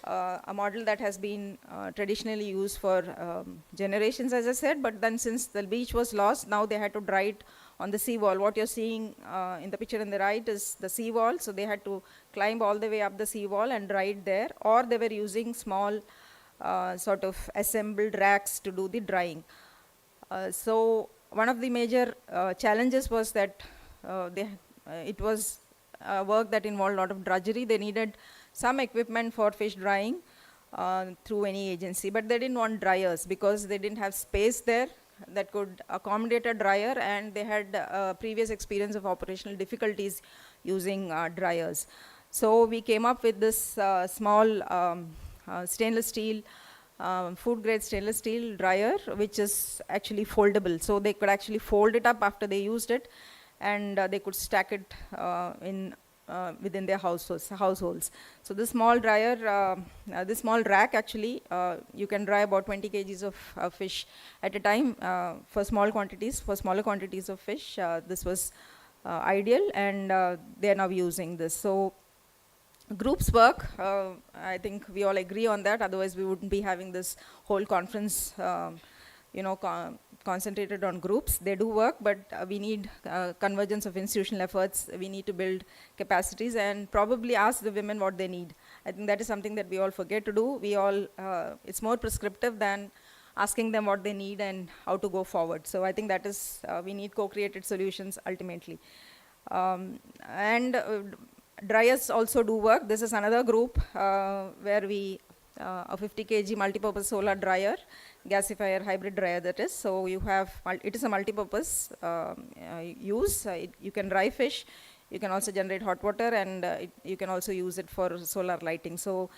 a model that has been traditionally used for generations, as I said, but then since the beach was lost, now they had to dry it on the seawall. What you're seeing in the picture on the right is the seawall, so they had to climb all the way up the seawall and dry it there, or they were using small sort of assembled racks to do the drying. So one of the major challenges was that it was work that involved a lot of drudgery. They needed some equipment for fish drying through any agency, but they didn't want dryers because they didn't have space there that could accommodate a dryer, and they had previous experience of operational difficulties using dryers. So we came up with this small stainless steel, food grade stainless steel dryer, which is actually foldable. So they could actually fold it up after they used it, and they could stack it within their households. So this small dryer, this small rack actually, you can dry about 20 kgs of fish at a time for small quantities, for smaller quantities of fish. This was ideal, and they are now using this. So groups work, I think we all agree on that, otherwise we wouldn't be having this whole conference concentrated on groups. They do work, but we need convergence of institutional efforts. We need to build capacities and probably ask the women what they need. I think that is something that we all forget to do. We all, it's more prescriptive than asking them what they need and how to go forward. So I think that is, we need co-created solutions ultimately. Dryers also do work. This is another group where we, a 50 kg multi-purpose solar dryer, gasifier hybrid dryer that is. So you have, it is a multi-purpose use. You can dry fish, you can also generate hot water, and you can also use it for solar lighting. So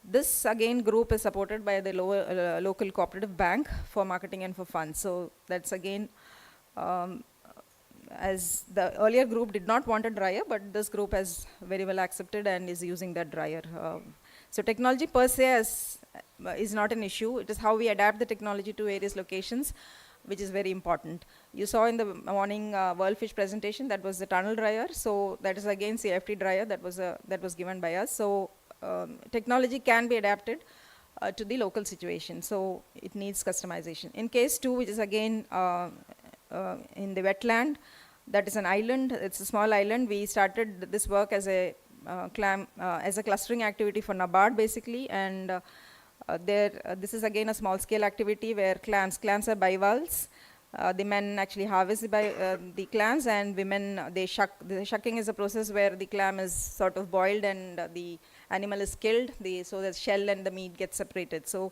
this again group is supported by the local cooperative bank for marketing and for funds. So that's again, as the earlier group did not want a dryer, but this group has very well accepted and is using that dryer. So technology per se is not an issue. It is how we adapt the technology to various locations, which is very important. You saw in the morning World Fish presentation, that was the tunnel dryer. So that is again CFT dryer that was given by us. So technology can be adapted to the local situation. So it needs customization. In case 2, which is again in the wetland, that is an island. It's a small island. We started this work as a as a clustering activity for NABARD basically, and this is again a small scale activity where clams are bivalves. The men actually harvest the clams, and women, they shuck. The shucking is a process where the clam is sort of boiled and the animal is killed, so the shell and the meat get separated. So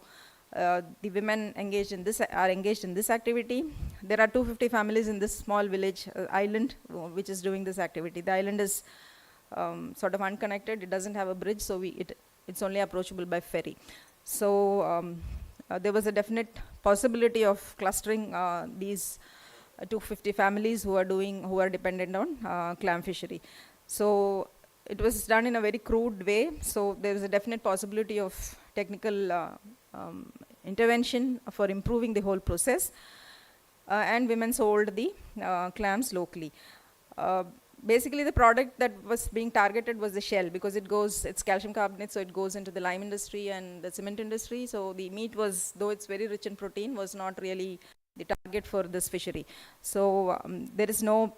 the women engaged in this are engaged in this activity. There are 250 families in this small village island which is doing this activity. The island is sort of unconnected. It doesn't have a bridge, so it's only approachable by ferry. So there was a definite possibility of clustering these 250 families who are dependent on clam fishery. So it was done in a very crude way. So there is a definite possibility of technical intervention for improving the whole process. And women sold the clams locally. Basically, the product that was being targeted was the shell, because it's calcium carbonate, so it goes into the lime industry and the cement industry. So the meat was, though it's very rich in protein, was not really the target for this fishery. So there is no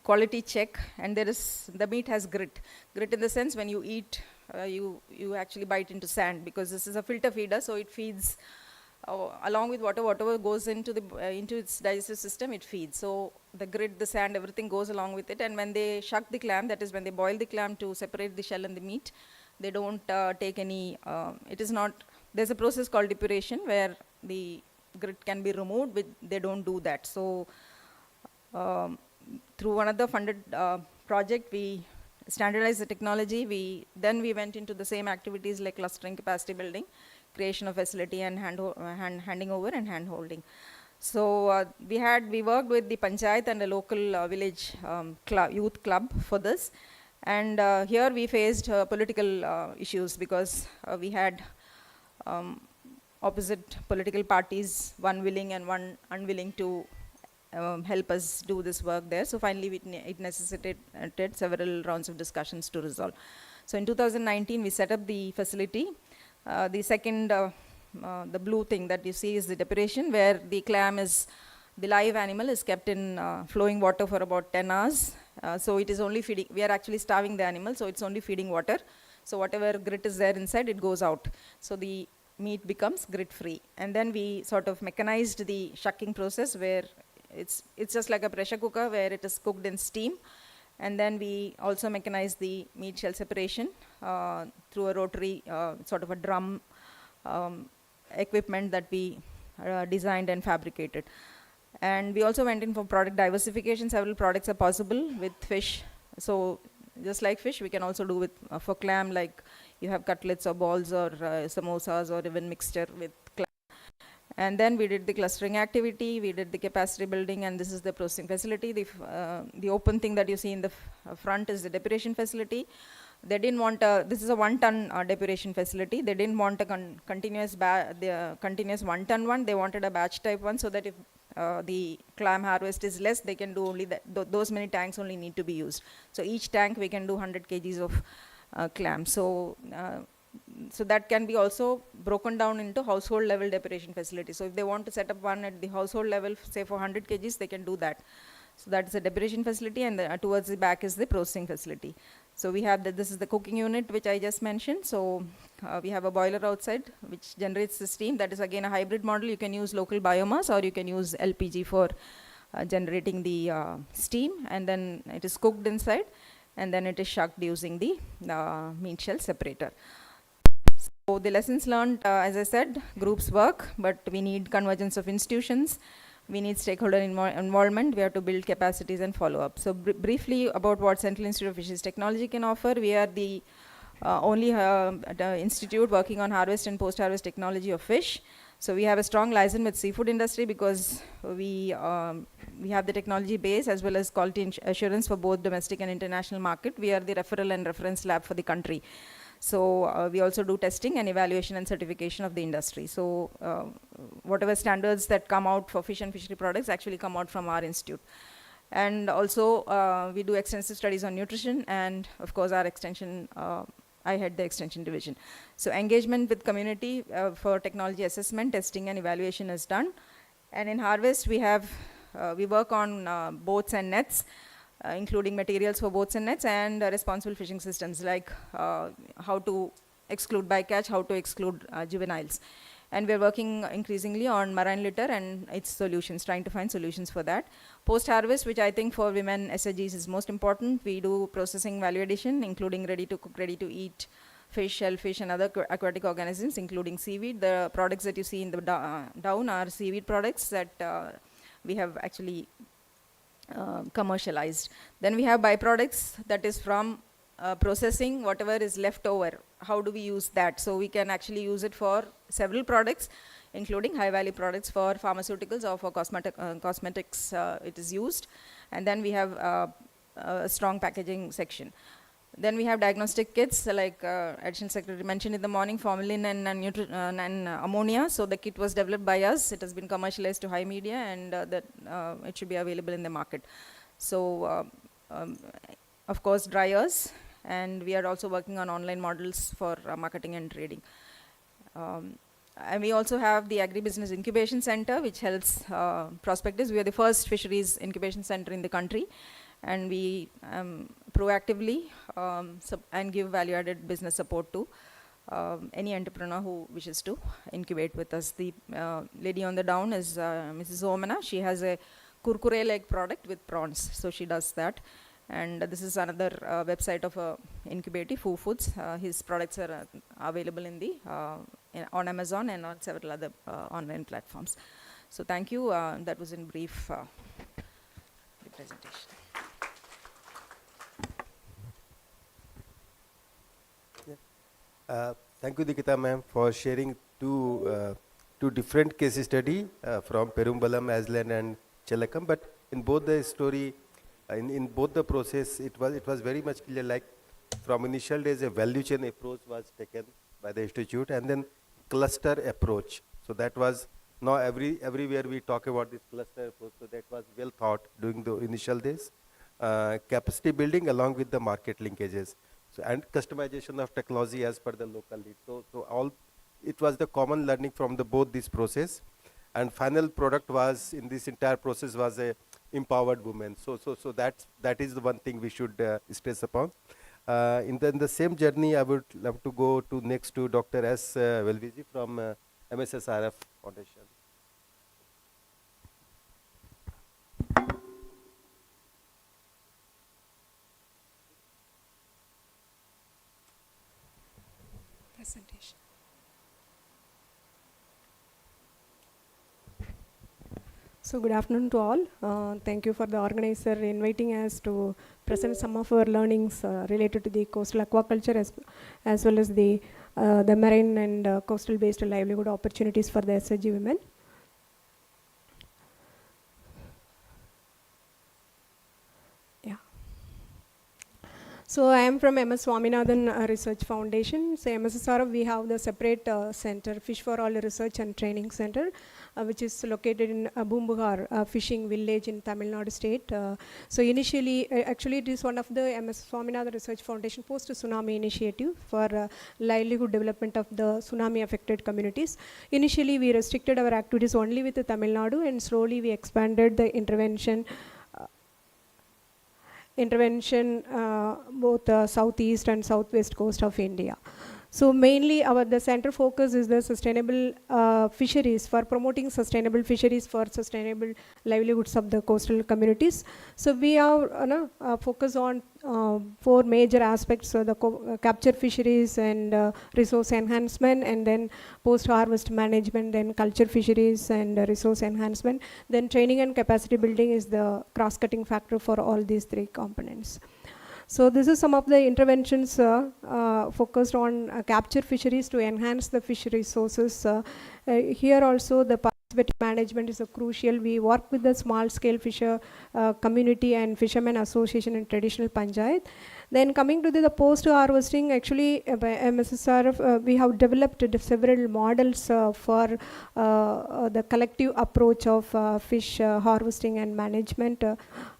quality check, and the meat has grit. Grit in the sense when you eat, you actually bite into sand, because this is a filter feeder, so it feeds along with whatever goes into its digestive system, it feeds. So the grit, the sand, everything goes along with it. And when they shuck the clam, that is when they boil the clam to separate the shell and the meat, they don't take any, there's a process called depuration where the grit can be removed, but they don't do that. So through one of the funded project, we standardized the technology. Then we went into the same activities like clustering, capacity building, creation of facility, and handing over and hand holding. So we worked with the panchayat and a local village youth club for this. And here we faced political issues because we had opposite political parties, one willing and one unwilling to help us do this work there. So finally it necessitated several rounds of discussions to resolve. So in 2019 we set up the facility. The second, the blue thing that you see is the depuration, where the clam is, the live animal is kept in flowing water for about 10 hours. So it is only feeding, we are actually starving the animal, so it's only feeding water. So whatever grit is there inside, it goes out. So the meat becomes grit free. And then we sort of mechanized the shucking process, where it's just like a pressure cooker where it is cooked in steam. And then we also mechanized the meat shell separation through a rotary sort of a drum equipment that we designed and fabricated. And we also went in for product diversification. Several products are possible with fish. So just like fish, we can also do with for clam, like you have cutlets or balls or samosas or even mixture with clam. And then we did the clustering activity, we did the capacity building, and this is the processing facility. The open thing that you see in the front is the depuration facility. They didn't want this is a 1 ton depuration facility. They didn't want a continuous 1 ton one. They wanted a batch type one, so that if the clam harvest is less, they can do only that. Those many tanks only need to be used. So each tank we can do 100 kgs of clam. So that can be also broken down into household level depuration facility. So if they want to set up one at the household level, say for 100 kgs, they can do that. So that is a depuration facility, and towards the back is the processing facility. So we have this is the cooking unit which I just mentioned. So we have a boiler outside which generates the steam. That is again a hybrid model. You can use local biomass or you can use LPG for generating the steam, and then it is cooked inside, and then it is shucked using the meat shell separator. So the lessons learned, as I said, groups work, but we need convergence of institutions. We need stakeholder involvement. We have to build capacities and follow up. So briefly about what Central Institute of Fisheries Technology can offer. We are the only institute working on harvest and post-harvest technology of fish. So we have a strong license with seafood industry because we have the technology base as well as quality assurance for both domestic and international market. We are the referral and reference lab for the country. So we also do testing and evaluation and certification of the industry. So whatever standards that come out for fish and fishery products actually come out from our institute. And also we do extensive studies on nutrition, and of course our extension, I head the extension division. So engagement with community for technology assessment, testing and evaluation is done. And in harvest we work on boats and nets, including materials for boats and nets, and responsible fishing systems, like how to exclude bycatch, how to exclude juveniles. And we're working increasingly on marine litter and its solutions, trying to find solutions for that. Post-harvest, which I think for women SHGs is most important, we do processing value addition, including ready to cook, ready to eat fish, shellfish, and other aquatic organisms, including seaweed. The products that you see in the down are seaweed products that we have actually commercialized. Then we have byproducts, that is from processing whatever is left over. How do we use that? So we can actually use it for several products, including high value products for pharmaceuticals or for cosmetics it is used. And then we have a strong packaging section. Then we have diagnostic kits, like Additional Secretary mentioned in the morning, formalin and ammonia. So the kit was developed by us. It has been commercialized to high media, and it should be available in the market. So of course dryers, and we are also working on online models for marketing and trading. And we also have the Agribusiness Incubation Center, which helps prospectors. We are the first fisheries incubation center in the country, and we proactively and give value-added business support to any entrepreneur who wishes to incubate with us. The lady on the down is Mrs. Omana. She has a kurkure-like product with prawns, so she does that. And this is another website of incubator, Foo Foods. His products are available in the on Amazon and on several other online platforms. So thank you. That was in brief the presentation. Thank you, Dikita ma'am, for sharing two two different case study from Perumbalam, Aslan and Chelakam, but in both the story, in both the process, it was very much clear, like from initial days a value chain approach was taken by the institute, and then cluster approach. So that was, now everywhere we talk about this cluster approach, so that was well thought during the initial days. Capacity building along with the market linkages, so and customization of technology as per the local need. So all, it was the common learning from the both this process, and final product was in this entire process was a empowered woman. So that is the one thing we should stress upon. In the same journey, I would love to go to next to Dr. S. Velviji from MSSRF Foundation. Presentation. So good afternoon to all. Thank you for the organizer inviting us to present some of our learnings related to the coastal aquaculture as well as the marine and coastal based livelihood opportunities for the SHG women. So I am from MS Swaminathan Research Foundation. So MSSRF, we have the separate center, Fish for All Research and Training Center, which is located in Bumbuhar fishing village in Tamil Nadu state. So initially, actually it is one of the MS Swaminathan Research Foundation post-tsunami initiative for livelihood development of the tsunami affected communities. Initially we restricted our activities only with the Tamil Nadu, and slowly we expanded the intervention both southeast and southwest coast of India. So mainly the center focus is the sustainable fisheries, for promoting sustainable fisheries for sustainable livelihoods of the coastal communities. So we are focus on 4 major aspects, the capture fisheries and resource enhancement, and then post-harvest management, then culture fisheries and resource enhancement. Then training and capacity building is the cross-cutting factor for all these 3 components. So this is some of the interventions focused on capture fisheries to enhance the fish resources. Here also the participatory management is crucial. We work with the small scale fisher community and fishermen association and traditional panchayat. Then coming to the post-harvesting, actually by MSSRF, we have developed several models for the collective approach of fish harvesting and management,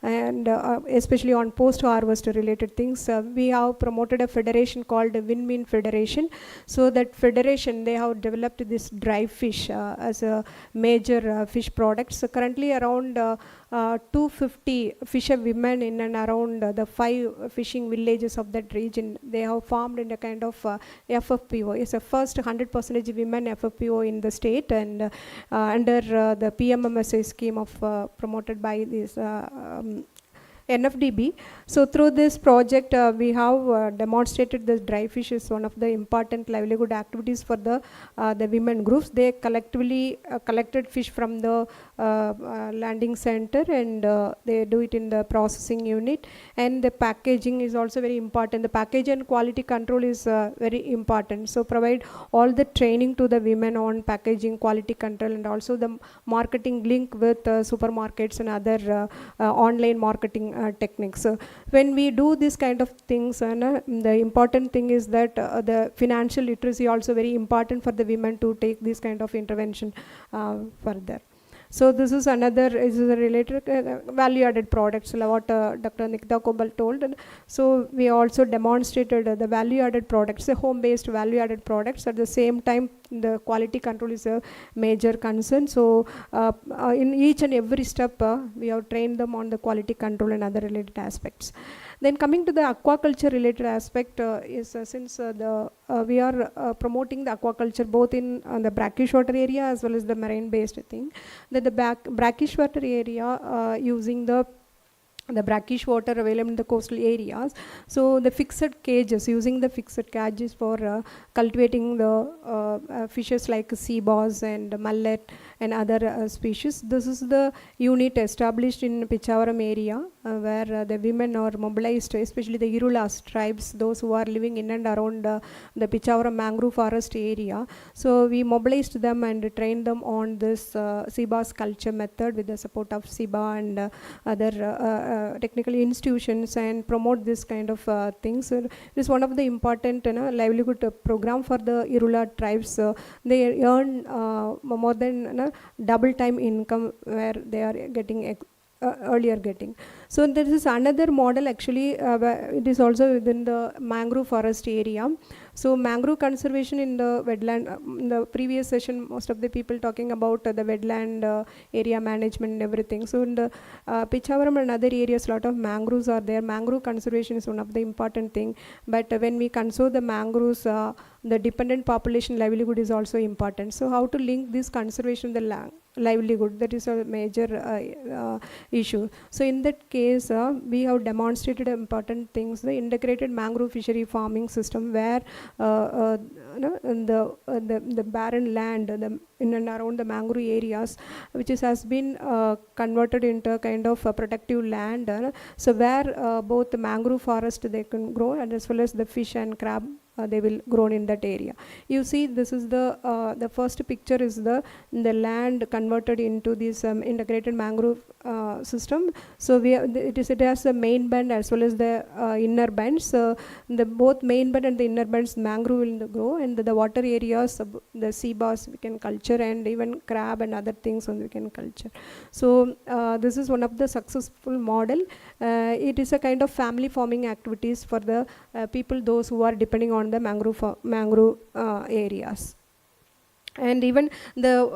and especially on post-harvest related things. We have promoted a federation called the Win-Win Federation. So that federation, they have developed this dry fish as a major fish product. So currently around 250 fisher women in and around the 5 fishing villages of that region, they have formed in a kind of FFPO. It's a first 100% women FFPO in the state, and under the PMMSA scheme of promoted by this NFDB. So through this project, we have demonstrated this dry fish is one of the important livelihood activities for the women groups. They collectively collected fish from the landing center, and they do it in the processing unit. And the packaging is also very important. The package and quality control is very important. So provide all the training to the women on packaging, quality control, and also the marketing link with supermarkets and other online marketing techniques. So when we do this kind of things, the important thing is that the financial literacy also very important for the women to take this kind of intervention further. So this is another is related value-added products, what Dr. Nikita Kobal told. And so we also demonstrated the value-added products, the home-based value-added products. At the same time, the quality control is a major concern. So in each and every step, we have trained them on the quality control and other related aspects. Then coming to the aquaculture related aspect is since we are promoting the aquaculture both in the brackish water area as well as the marine based thing. That the brackish water area using the brackish water available in the coastal areas. So the fixed cages, using the fixed cages for cultivating the fishes like sea bass and mullet and other species. This is the unit established in Pichavaram area where the women are mobilized, especially the Irulas tribes, those who are living in and around the Pichavaram mangrove forest area. So we mobilized them and trained them on this SIBA's culture method with the support of SIBA and other technical institutions, and promote this kind of things. It is one of the important livelihood program for the Irula tribes. They earn more than double time income where they are getting earlier getting. So there is another model actually, it is also within the mangrove forest area. So mangrove conservation in the wetland, in the previous session most of the people talking about the wetland area management and everything. So in the Pichavaram and other areas, lot of mangroves are there. Mangrove conservation is one of the important thing, but when we conserve the mangroves, the dependent population livelihood is also important. So how to link this conservation with the livelihood, that is a major issue. So in that case, we have demonstrated important things, the integrated mangrove fishery farming system, where the barren land in and around the mangrove areas, which has been converted into a kind of protective land, so where both the mangrove forest they can grow, and as well as the fish and crab they will grow in that area. You see, this is the first picture is the land converted into this integrated mangrove system. So it has the main band as well as the inner bands. So the both main band and the inner bands mangrove will grow, and the water areas, the sea bass we can culture, and even crab and other things we can culture. So this is one of the successful model. It is a kind of family farming activities for the people, those who are depending on the mangrove areas. And even the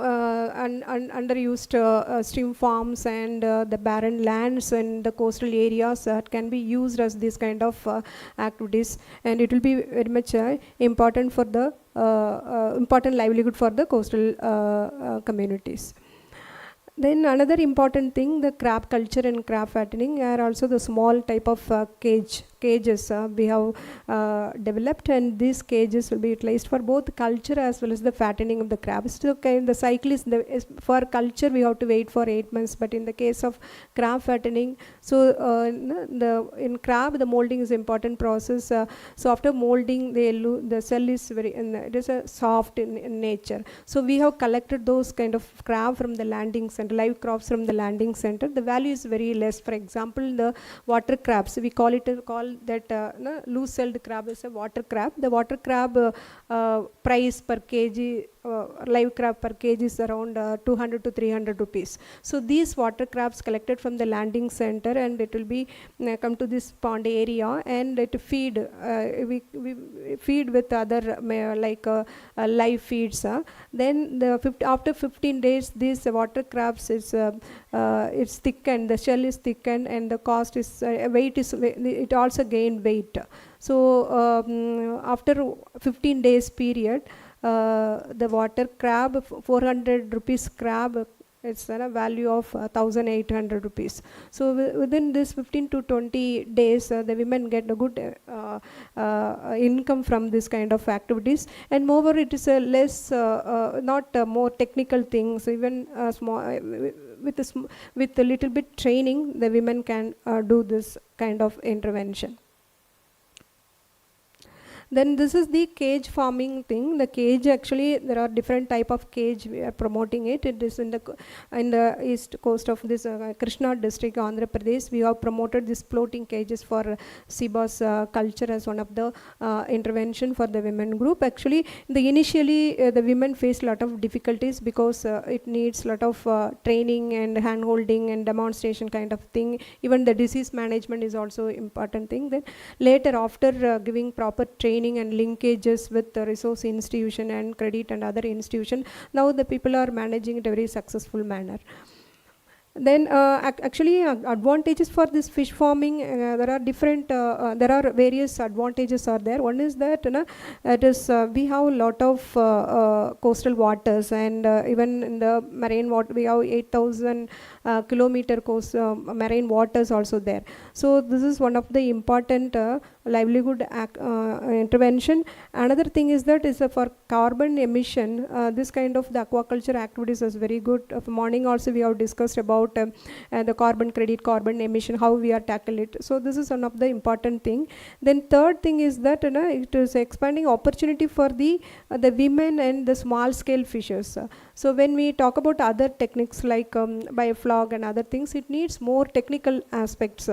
underused stream farms and the barren lands and the coastal areas can be used as this kind of activities, and it will be very much important for the important livelihood for the coastal communities. Then another important thing, the crab culture and crab fattening are also the small type of cages we have developed, and these cages will be utilized for both culture as well as the fattening of the crabs. So the cycle is for culture we have to wait for 8 months, but in the case of crab fattening, so in crab the molding is important process. So after molding, the cell is it is a soft in nature. So we have collected those kind of crab from the landing center, live crabs from the landing center. The value is very less. For example, the water crabs, we call that loose-celled crab is a water crab. The water crab price per kg, live crab per kg is around 200 to 300 rupees. So these water crabs collected from the landing center, and it will be come to this pond area, and it feed. We feed with other like live feeds. Then after 15 days, these water crabs is it's thickened. The shell is thickened, and the cost is weight is it also gain weight. So after 15 days period, the water crab, 400 rupees crab, it's a value of 1,800 rupees. So within this 15 to 20 days, the women get a good income from this kind of activities. And moreover, it is a less, not more technical things. Even small, with a little bit training, the women can do this kind of intervention. Then this is the cage farming thing. The cage, actually there are different type of cage we are promoting it. It is in the east coast of this Krishna district, Andhra Pradesh. We have promoted this floating cages for Siba's culture as one of the intervention for the women group. Actually, initially the women face a lot of difficulties because it needs a lot of training and hand holding and demonstration kind of thing. Even the disease management is also important thing. Then later, after giving proper training and linkages with the resource institution and credit and other institution, now the people are managing it in a very successful manner. Then actually advantages for this fish farming, there are different, there are various advantages are there. One is that it is we have a lot of coastal waters, and even in the marine water we have 8,000 kilometer coast marine waters also there. So this is one of the important livelihood intervention. Another thing is that is for carbon emission, this kind of the aquaculture activities is very good. Morning also we have discussed about about the carbon credit, carbon emission, how we are tackle it. So this is one of the important thing. Then third thing is that it is expanding opportunity for the women and the small scale fishers. So when we talk about other techniques like bioflog and other things, it needs more technical aspects.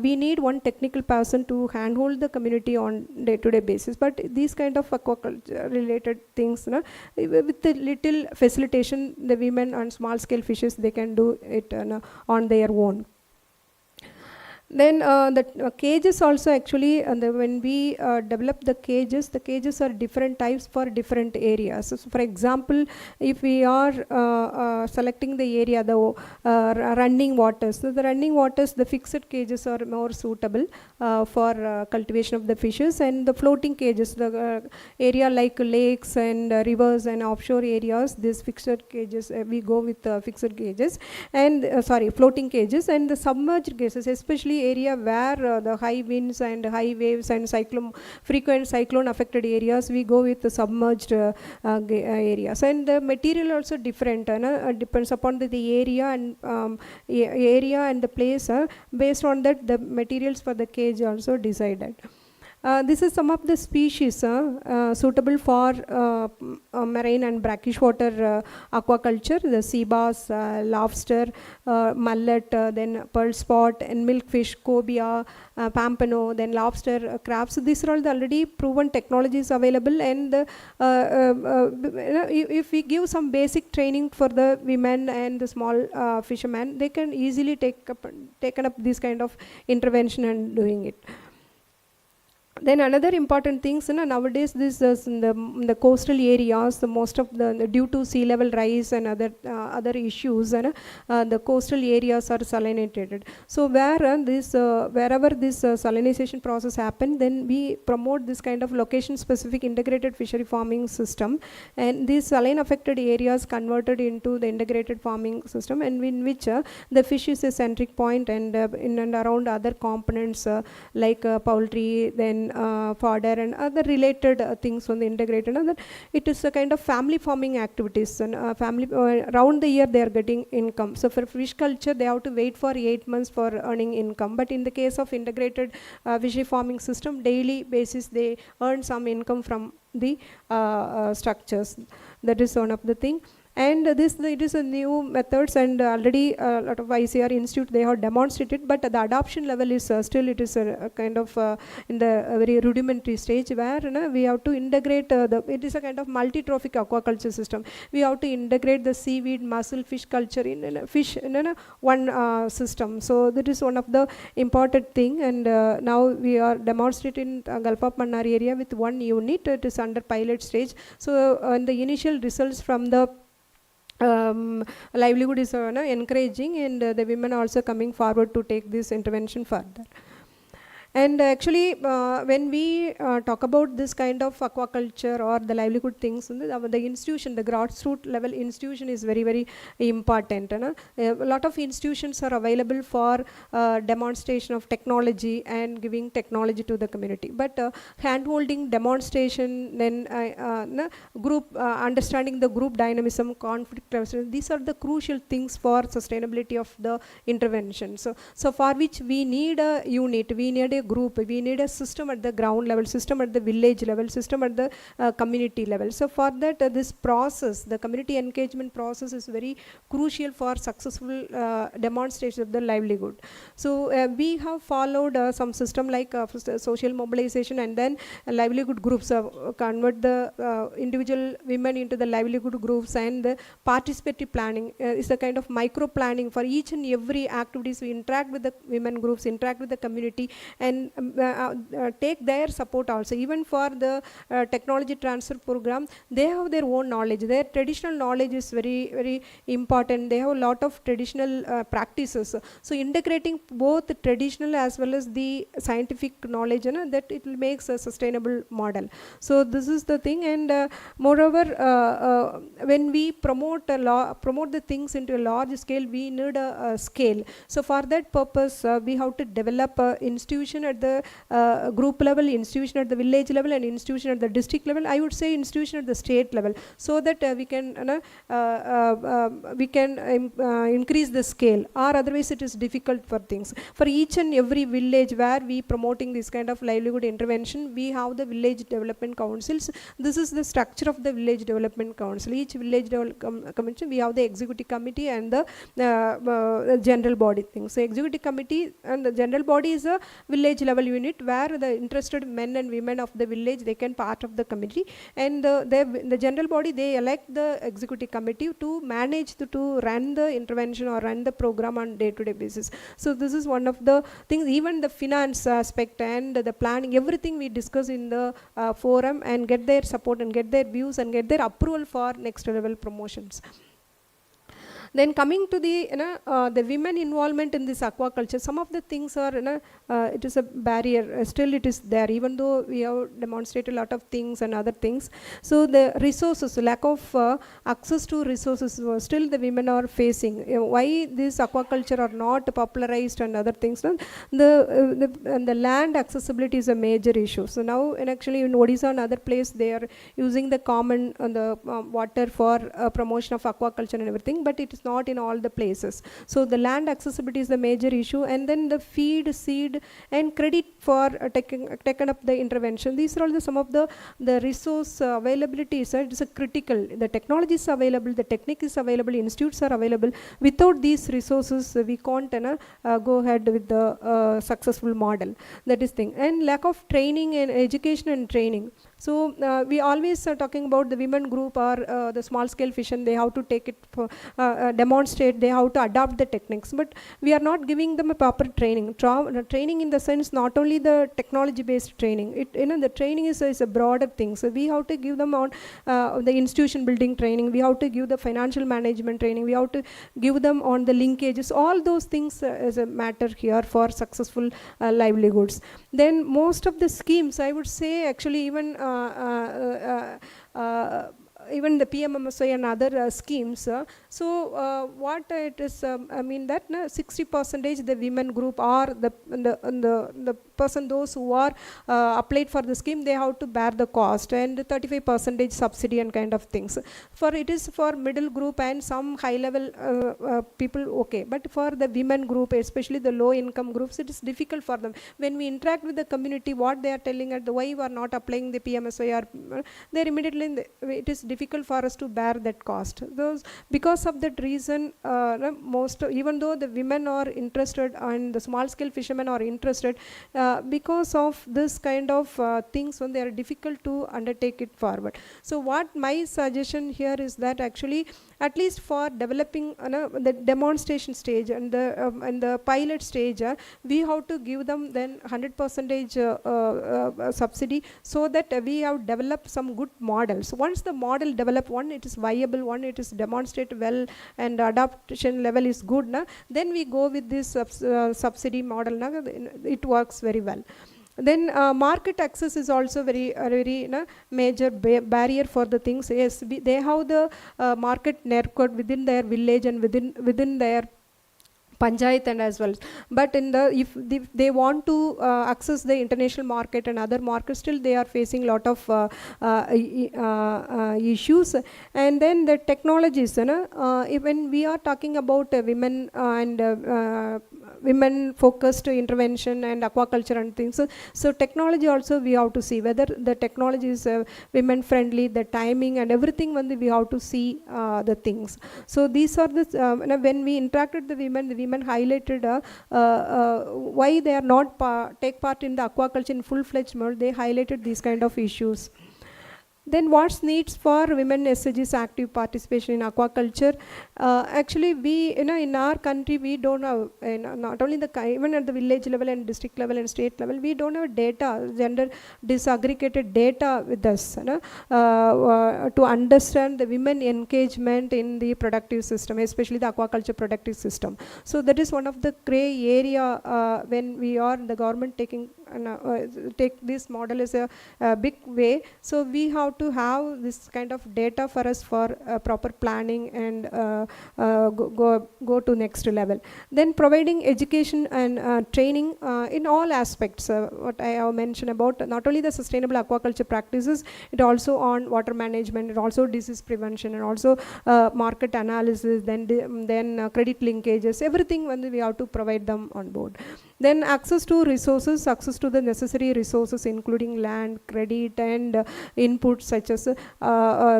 We need one technical person to handhold the community on day-to-day basis. But these kind of aquaculture related things, with a little facilitation, the women and small scale fishers, they can do it on their own. Then the cages also actually, when we develop the cages are different types for different areas. So for example, if we are selecting the area, the running waters, so the running waters, the fixed cages are more suitable for cultivation of the fishes, and the floating cages, the area like lakes and rivers and offshore areas, these fixed cages, we go with fixed cages and floating cages. And the submerged cages, especially area where the high winds and high waves and frequent cyclone affected areas, we go with the submerged areas. And the material also different, depends upon the area and the place. Based on that, the materials for the cage also decided. This is some of the species suitable for marine and brackish water aquaculture: the sea bass, lobster, mullet, then pearl spot, and milkfish, cobia, pampano, then lobster, crabs. So these are all the already proven technologies available, and if we give some basic training for the women and the small fishermen, they can easily taken up this kind of intervention and doing it. Then another important things, nowadays this is in the coastal areas, the most of the due to sea level rise and other issues, the coastal areas are salinated. So wherever this salinization process happen, then we promote this kind of location specific integrated fishery farming system, and these saline affected areas converted into the integrated farming system, and in which the fish is a centric point, and in and around other components like poultry, then fodder and other related things on the integrated. It is a kind of family farming activities, and family around the year they are getting income. So for fish culture, they have to wait for 8 months for earning income. But in the case of integrated fishery farming system, daily basis they earn some income from the structures. That is one of the thing. And it is a new methods, and already a lot of ICR institute they have demonstrated, but the adoption level is still it is a kind of in the very rudimentary stage, where we have to integrate it is a kind of multi-trophic aquaculture system. We have to integrate the seaweed, mussel, fish culture in fish in one system. So that is one of the important thing, and now we are demonstrating Gulf of Mannar area with one unit. It is under pilot stage. So the initial results from the livelihood is encouraging, and the women are also coming forward to take this intervention further. And actually, when we talk about this kind of aquaculture or the livelihood things, the institution, the grassroots level institution is very, very important. A lot of institutions are available for demonstration of technology and giving technology to the community. But hand-holding, demonstration, then group, understanding the group dynamism, conflict resolution, these are the crucial things for sustainability of the intervention. So for which we need a unit, we need a group, we need a system at the ground level, system at the village level, system at the community level. So for that, this process, the community engagement process is very crucial for successful demonstration of the livelihood. So we have followed some system like social mobilization, and then livelihood groups convert the individual women into the livelihood groups, and the participatory planning is a kind of micro planning for each and every activities. We interact with the women groups, interact with the community, and take their support also. Even for the technology transfer program, they have their own knowledge. Their traditional knowledge is very, very important. They have a lot of traditional practices. So integrating both the traditional as well as the scientific knowledge, that it makes a sustainable model. So this is the thing. And moreover, when we promote the things into a large scale, we need a scale. So for that purpose, we have to develop institution institution at the group level, institution at the village level, and institution at the district level. I would say institution at the state level, so that we can increase the scale, or otherwise it is difficult for things. For each and every village where we promoting this kind of livelihood intervention, we have the village development councils. This is the structure of the village development council. Each village committee, we have the executive committee and the general body thing. So executive committee and the general body is a village level unit where the interested men and women of the village, they can part of the committee, and the general body, they elect the executive committee to manage to run the intervention or run the program on day-to-day basis. So this is one of the things. Even the finance aspect and the planning, everything we discuss in the forum, and get their support and get their views and get their approval for next level promotions. Then coming to the women involvement in this aquaculture, some of the things are, it is a barrier, still it is there, even though we have demonstrated a lot of things and other things. So the resources, lack of access to resources, still the women are facing. Why this aquaculture are not popularized and other things? The land accessibility is a major issue. So now, and actually in Odisha and other place, they are using the common water for promotion of aquaculture and everything, but it is not in all the places. So the land accessibility is the major issue, and then the feed, seed, and credit for taken up the intervention. These are all some of the resource availability. So it is a critical. The technology is available, the technique is available, institutes are available. Without these resources, we can't go ahead with the successful model. That is thing. And lack of training and education and training. So we always are talking about the women group or the small scale fission. They have to take it for demonstrate, they have to adopt the techniques, but we are not giving them a proper training. Training in the sense, not only the technology based training, the training is a broader thing. So we have to give them on the institution building training, we have to give the financial management training, we have to give them on the linkages. All those things is a matter here for successful livelihoods. Then most of the schemes, I would say, actually even even the PMMSY and other schemes. What it is, I mean that 60% the women group or the person, those who are applied for the scheme, they have to bear the cost, and 35% subsidy and kind of things. For it is for middle group and some high level people, okay, but for the women group, especially the low income groups, it is difficult for them. When we interact with the community, what they are telling at why you are not applying the PMSY, or they immediately, it is difficult for us to bear that cost. Because of that reason, even though the women are interested and the small scale fishermen are interested, because of this kind of things, when they are difficult to undertake it forward. So what my suggestion here is that actually, at least for developing the demonstration stage and the pilot stage, we have to give them then 100% subsidy, so that we have developed some good models. Once the model develop, one it is viable, one it is demonstrated well, and adaptation level is good, then we go with this subsidy model. It works very well. Then market access is also very major barrier for the things. Yes, they have the market network within their village and within their panchayat and as well, but if they want to access the international market and other markets, still they are facing lot of issues. And then the technologies, when we are talking about women and women focused intervention and aquaculture and things, so technology also we have to see whether the technology is women friendly, the timing and everything, when we have to see the things. So these are the when we interacted with the women highlighted why they are not take part in the aquaculture in full-fledged mode. They highlighted these kind of issues. Then what's needs for women SHGs active participation in aquaculture? Actually, we in our country we don't have, not only even at the village level and district level and state level, we don't have data, gender disaggregated data with us to understand the women engagement in the productive system, especially the aquaculture productive system. So that is one of the gray area when we are the government taking take this model as a big way. So we have to have this kind of data for us for proper planning and go to next level. Then providing education and training in all aspects. What I have mentioned about not only the sustainable aquaculture practices, it also on water management, it also disease prevention, and also market analysis, then credit linkages, everything when we have to provide them on board. Then access to resources, access to the necessary resources including land, credit, and inputs such as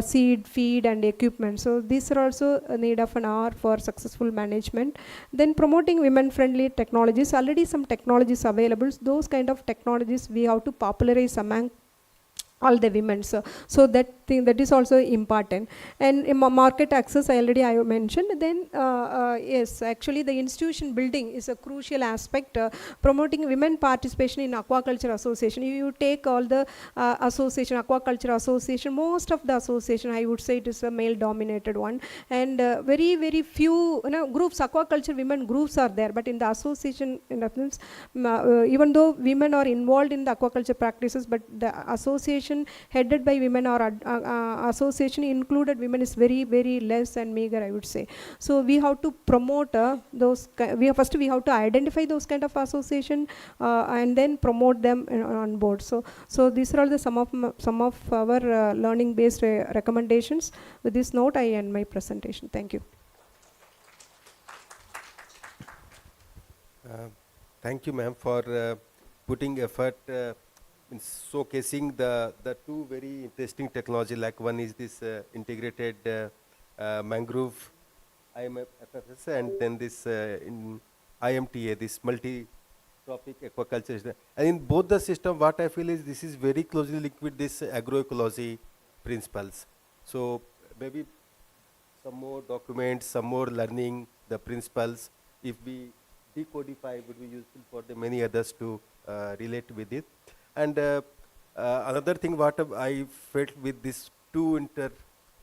seed, feed, and equipment. So these are also a need of an hour for successful management. Then promoting women-friendly technologies. Already some technologies available. Those kind of technologies we have to popularize among all the women. So that thing, that is also important. And market access, I have mentioned. Then yes, actually the institution building is a crucial aspect. Promoting women participation in aquaculture association. You take all the association, aquaculture association, most of the association, I would say it is a male dominated one, and very, very few groups, aquaculture women groups are there, but in the association, in essence, even though women are involved in the aquaculture practices, but the association headed by women or association included women is very, very less and meager, I would say. So we have to promote those. We have to identify those kind of association and then promote them on board. So these are all the some of our learning based recommendations. With this note, I end my presentation. Thank you. Thank you, ma'am, for putting effort in showcasing the two very interesting technology. Like one is this integrated mangrove IMFS, and then this in IMTA, this multi-tropic aquaculture. And in both the system, what I feel is this is very closely linked with this agroecology principles. So maybe some more documents, some more learning the principles, if we decodify, would be useful for the many others to relate with it. And another thing what I felt with this two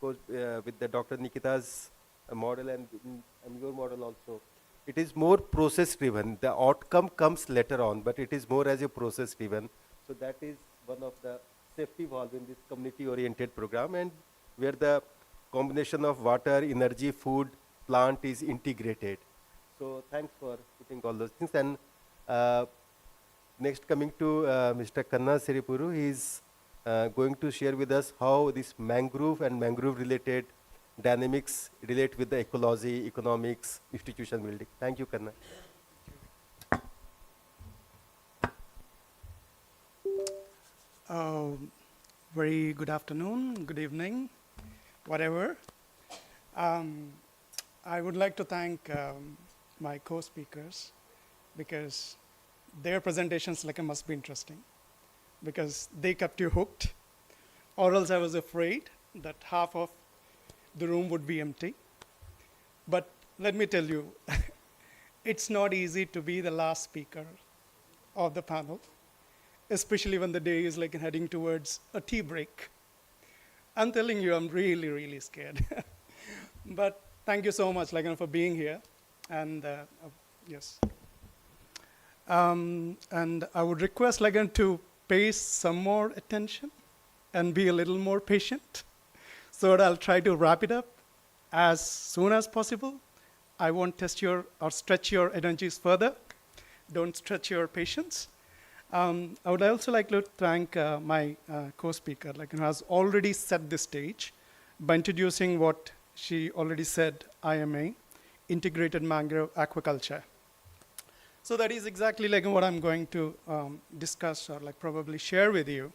with the Dr. Nikita's model and your model also, it is more process driven. The outcome comes later on, but it is more as a process driven. So that is one of the safety valve in this community oriented program, and where the combination of water, energy, food, plant is integrated. So thanks for putting all those things. And next, coming to Mr. Kanna Siripuru, he is going to share with us how this mangrove and mangrove related dynamics relate with the ecology, economics, institution building. Thank you, Kanna. Very good afternoon, good evening, whatever. I would like to thank my co-speakers, because their presentations must be interesting, because they kept you hooked, or else I was afraid that half of the room would be empty. But let me tell you, it's not easy to be the last speaker of the panel, especially when the day is heading towards a tea break. I'm telling you, I'm really, really scared. But thank you so much for being here. And yes. And I would request to pay some more attention and be a little more patient. So I'll try to wrap it up as soon as possible. I won't test or stretch your energies further. Don't stretch your patience. I would also like to thank my co-speaker, who has already set the stage by introducing what she already said, IMA, Integrated Mangrove Aquaculture. So that is exactly what I'm going to discuss or probably share with you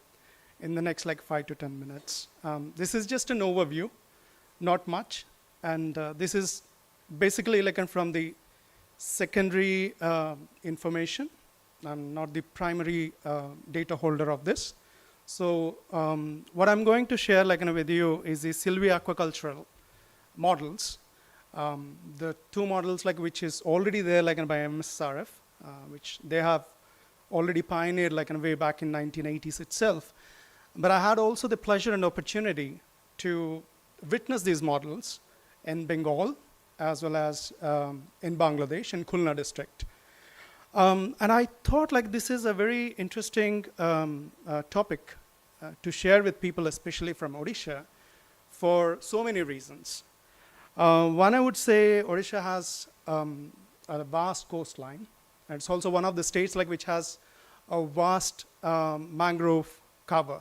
in the next 5 to 10 minutes. This is just an overview, not much. And this is basically from the secondary information. I'm not the primary data holder of this. So what I'm going to share with you is the Sylvia aquacultural models. The two models which is already there by MSRF, which they have already pioneered way back in 1980s itself. But I had also the pleasure and opportunity to witness these models in Bengal as well as in Bangladesh in Khulna district. And I thought like this is a very interesting topic to share with people, especially from Odisha, for so many reasons. One, I would say Odisha has a vast coastline. And it's also one of the states like which has a vast mangrove cover.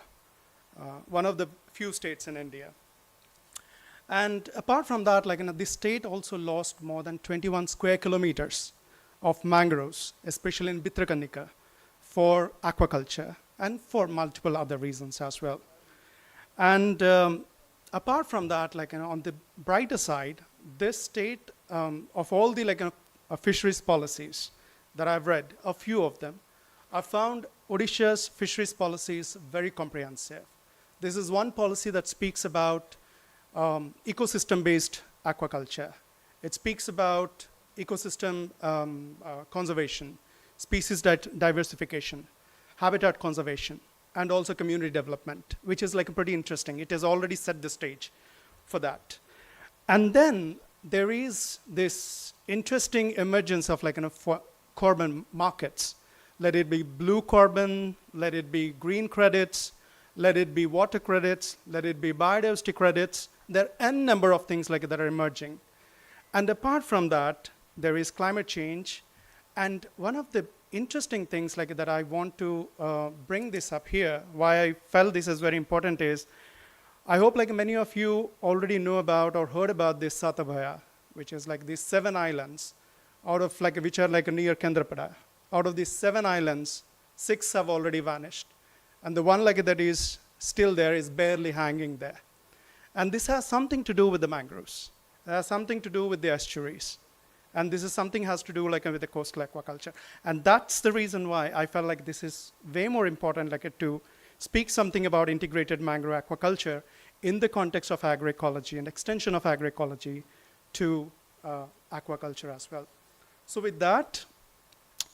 One of the few states in India. And apart from that, like, this state also lost more than 21 square kilometers of mangroves, especially in Bitrakanika, for aquaculture and for multiple other reasons as well. And apart from that, like, on the brighter side, this state, of all the fisheries policies that I've read, a few of them, I found Odisha's fisheries policies very comprehensive. This is one policy that speaks about ecosystem-based aquaculture. It speaks about ecosystem conservation, species diversification, habitat conservation, and also community development, which is like pretty interesting. It has already set the stage for that. And then there is this interesting emergence of carbon markets. Let it be blue carbon, let it be green credits, let it be water credits, let it be biodiversity credits. There are n number of things that are emerging. And apart from that, there is climate change. And one of the interesting things that I want to bring this up here, why I felt this is very important is, I hope many of you already know about or heard about this Satabhaya, which is these 7 islands, out of which are near Kendrapada. Out of these 7 islands, 6 have already vanished. And the one that is still there is barely hanging there. And this has something to do with the mangroves. It has something to do with the estuaries. And this is something has to do with the coastal aquaculture. And that's the reason why I felt like this is way more important to speak something about integrated mangrove aquaculture in the context of agroecology and extension of agroecology to aquaculture as well. So with that,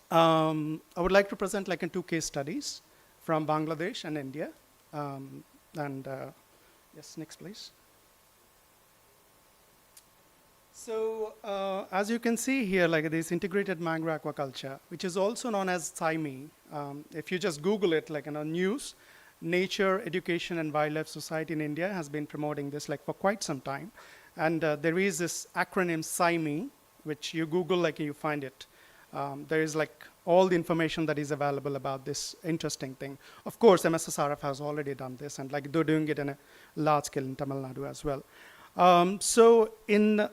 I would like to present 2 case studies from Bangladesh and India. Yes, next please. So as you can see here, this integrated mangrove aquaculture, which is also known as SIME. If you just Google it, news, Nature, Education and Wildlife Society in India has been promoting this for quite some time. And there is this acronym SIME, which you Google, you find it. There is all the information that is available about this interesting thing. Of course, MSSRF has already done this, and they're doing it in a large scale in Tamil Nadu as well. So in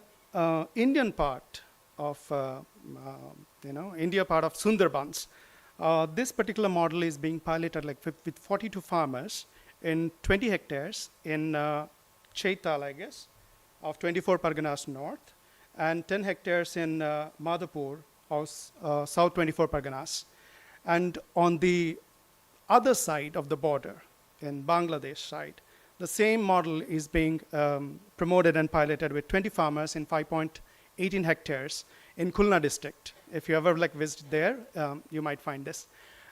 Indian part of, India part of Sundarbans, this particular model is being piloted with 42 farmers in 20 hectares in Chaital, I guess, of 24 Parganas North, and 10 hectares in Madhapur, of South 24 Parganas. And on the other side of the border, in Bangladesh side, the same model is being promoted and piloted with 20 farmers in 5.18 hectares in Khulna district. If you ever visit there, you might find this.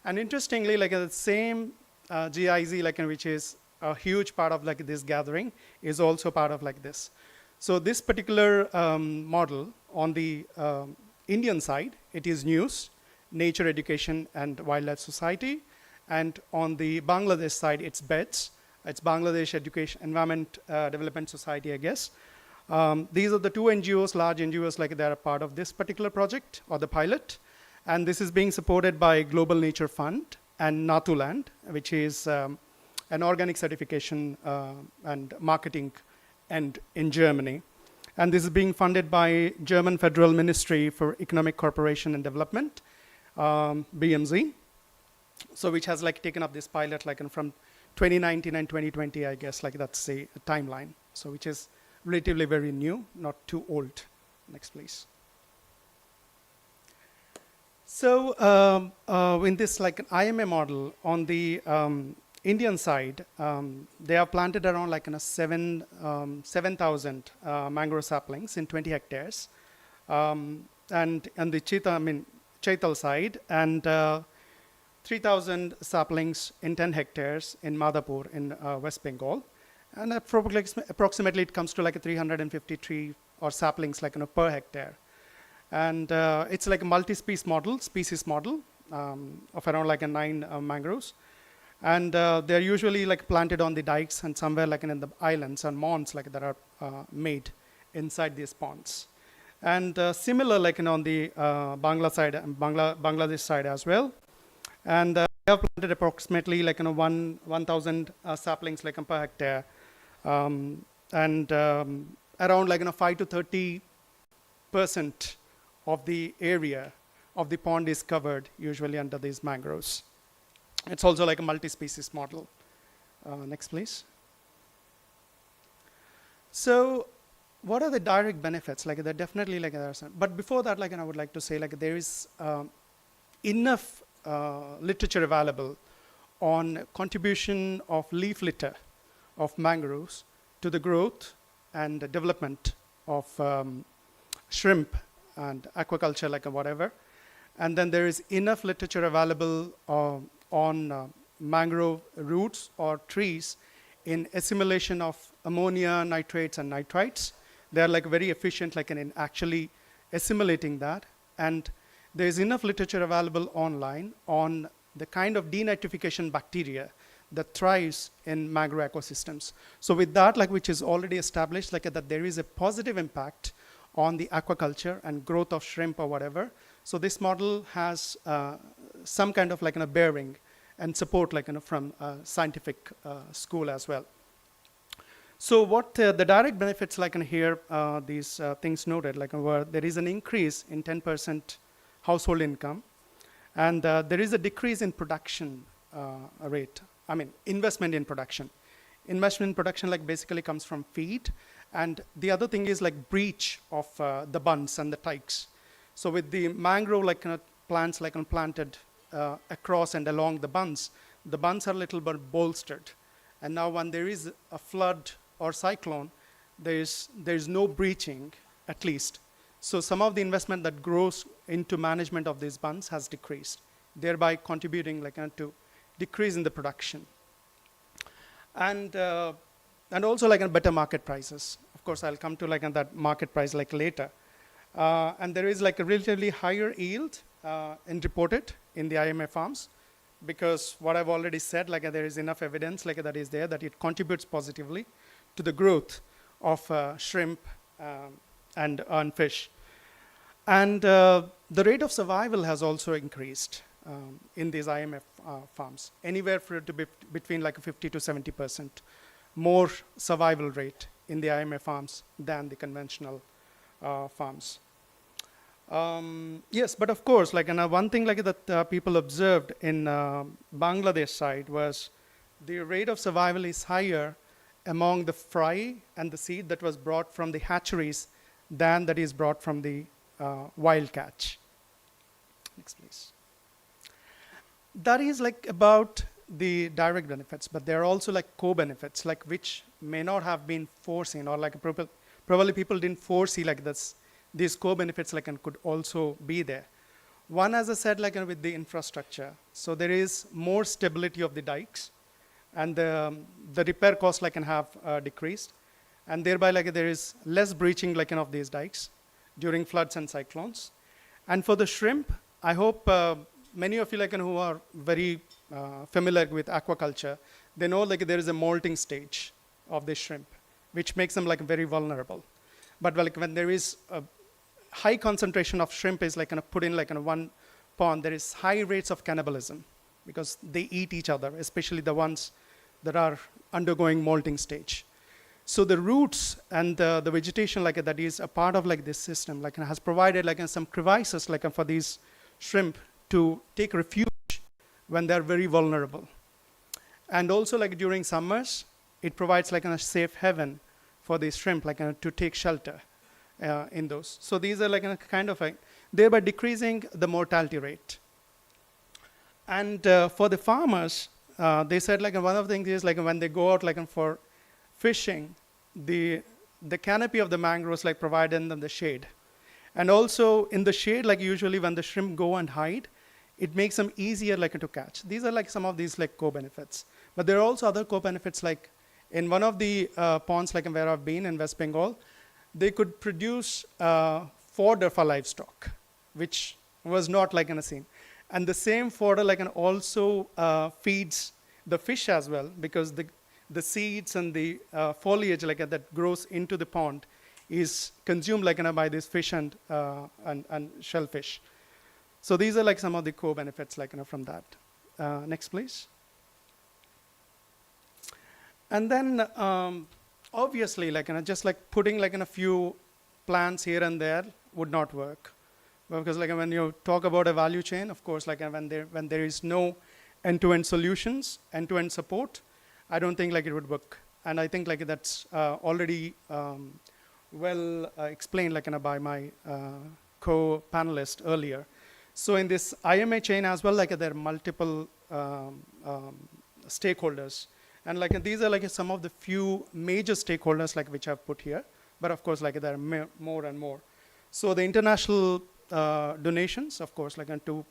And interestingly, the same GIZ, which is a huge part of this gathering, is also part of this. So this particular model on the Indian side, it is News, Nature, Education and Wildlife Society. And on the Bangladesh side, it's BEDS. It's Bangladesh Education Environment Development Society, I guess. These are the 2 NGOs, large NGOs, they are a part of this particular project or the pilot. And this is being supported by Global Nature Fund and Natuland, which is an organic certification and marketing end in Germany. And this is being funded by German Federal Ministry for Economic Cooperation and Development, BMZ. So which has taken up this pilot from 2019 and 2020, I guess, that's a timeline. So which is relatively very new, not too old. Next, please. So in this an IMA model on the Indian side, they have planted around 7,000 mangrove saplings in 20 hectares. And the Chaital side, and 3,000 saplings in 10 hectares in Madhapur in West Bengal. And approximately it comes to 350 tree or saplings per hectare. And it's like a species model of around like 9 mangroves. And they're usually like planted on the dikes and somewhere like in the islands and monds like that are made inside these ponds. And similar like on the Bangladesh side as well. And we have planted approximately like 1,000 saplings like per hectare, and around like 5 to 30% of the area of the pond is covered usually under these mangroves. It's also like a multi-species model. Next, please. So, what are the direct benefits? Like, they're definitely like there are some. But before that, like, I would like to say, like, there is enough literature available on contribution of leaf litter of mangroves to the growth and the development of shrimp and aquaculture, like whatever. And then there is enough literature available on mangrove roots or trees in assimilation of ammonia, nitrates, and nitrites. They are like very efficient like in actually assimilating that. And there is enough literature available online on the kind of denitrification bacteria that thrives in mangrove ecosystems. So with that, like which is already established, like that there is a positive impact on the aquaculture and growth of shrimp or whatever. So this model has some kind of like a bearing and support like from scientific school as well. So what the direct benefits like in here, these things noted, like where there is an increase in 10% household income, and there is a decrease in production rate. I mean, investment in production. Investment in production like basically comes from feed, and the other thing is like breach of the bunds and the tykes. So with the mangrove like plants like planted across and along the bunds are a little bit bolstered. And now when there is a flood or cyclone, there is no breaching at least. So some of the investment that grows into management of these bunds has decreased, thereby contributing like to decrease in the production. And also like better market prices. Of course, I'll come to like that market price like later. And there is like a relatively higher yield reported in the IMF farms, because what I've already said, like there is enough evidence like that is there that it contributes positively to the growth of shrimp and fish. And the rate of survival has also increased in these IMF farms, anywhere for it to be between like 50 to 70% more survival rate in the IMF farms than the conventional farms. Yes, but of course, like one thing like that people observed in Bangladesh side was the rate of survival is higher among the fry and the seed that was brought from the hatcheries than that is brought from the wild catch. Next, please. That is like about the direct benefits, but there are also like co-benefits, like which may not have been foreseen, or like probably people didn't foresee like this. These co-benefits like could also be there. One, as I said, like with the infrastructure. So there is more stability of the dikes, and the repair cost like can have decreased, and thereby like there is less breaching like of these dikes during floods and cyclones. And for the shrimp, I hope many of you like who are very familiar with aquaculture, they know like there is a molting stage of the shrimp, which makes them like very vulnerable. But like when there is a high concentration of shrimp is like put in like one pond, there is high rates of cannibalism because they eat each other, especially the ones that are undergoing molting stage. So the roots and the vegetation like that is a part of like this system, like has provided like some crevices like for these shrimp to take refuge when they're very vulnerable. And also like during summers, it provides like a safe haven for these shrimp like to take shelter in those. So these are like kind of like thereby decreasing the mortality rate. And for the farmers, they said like one of the things is like when they go out like for fishing, the canopy of the mangroves like provided them the shade. And also in the shade, like usually when the shrimp go and hide, it makes them easier like to catch. These are like some of these like co-benefits. But there are also other co-benefits, like in one of the ponds like where I've been in West Bengal, they could produce fodder for livestock, which was not like in a scene. And the same fodder like also feeds the fish as well, because the seeds and the foliage like that grows into the pond is consumed like by this fish and shellfish. So these are like some of the core benefits like from that. Next, please. And then obviously like just like putting like a few plants here and there would not work, because like when you talk about a value chain, of course like when there is no end-to-end solutions, end-to-end support, I don't think like it would work. And I think like that's already well explained like by my co-panelist earlier. So in this IMA chain as well, like there are multiple stakeholders, and like these are like some of the few major stakeholders like which I've put here. But of course like there are more and more. So the international donations, of course, like to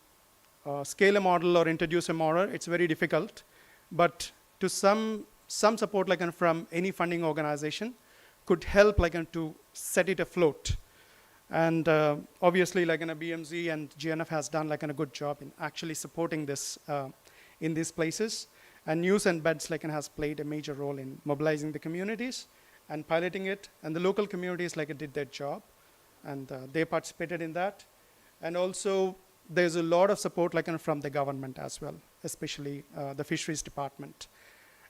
scale a model or introduce a model, it's very difficult. But to some support like from any funding organization could help like to set it afloat. And obviously like BMZ and GNF has done like a good job in actually supporting this in these places. And News and Beds like has played a major role in mobilizing the communities and piloting it. And the local communities like did their job, and they participated in that. And also there's a lot of support like from the government as well, especially the fisheries department.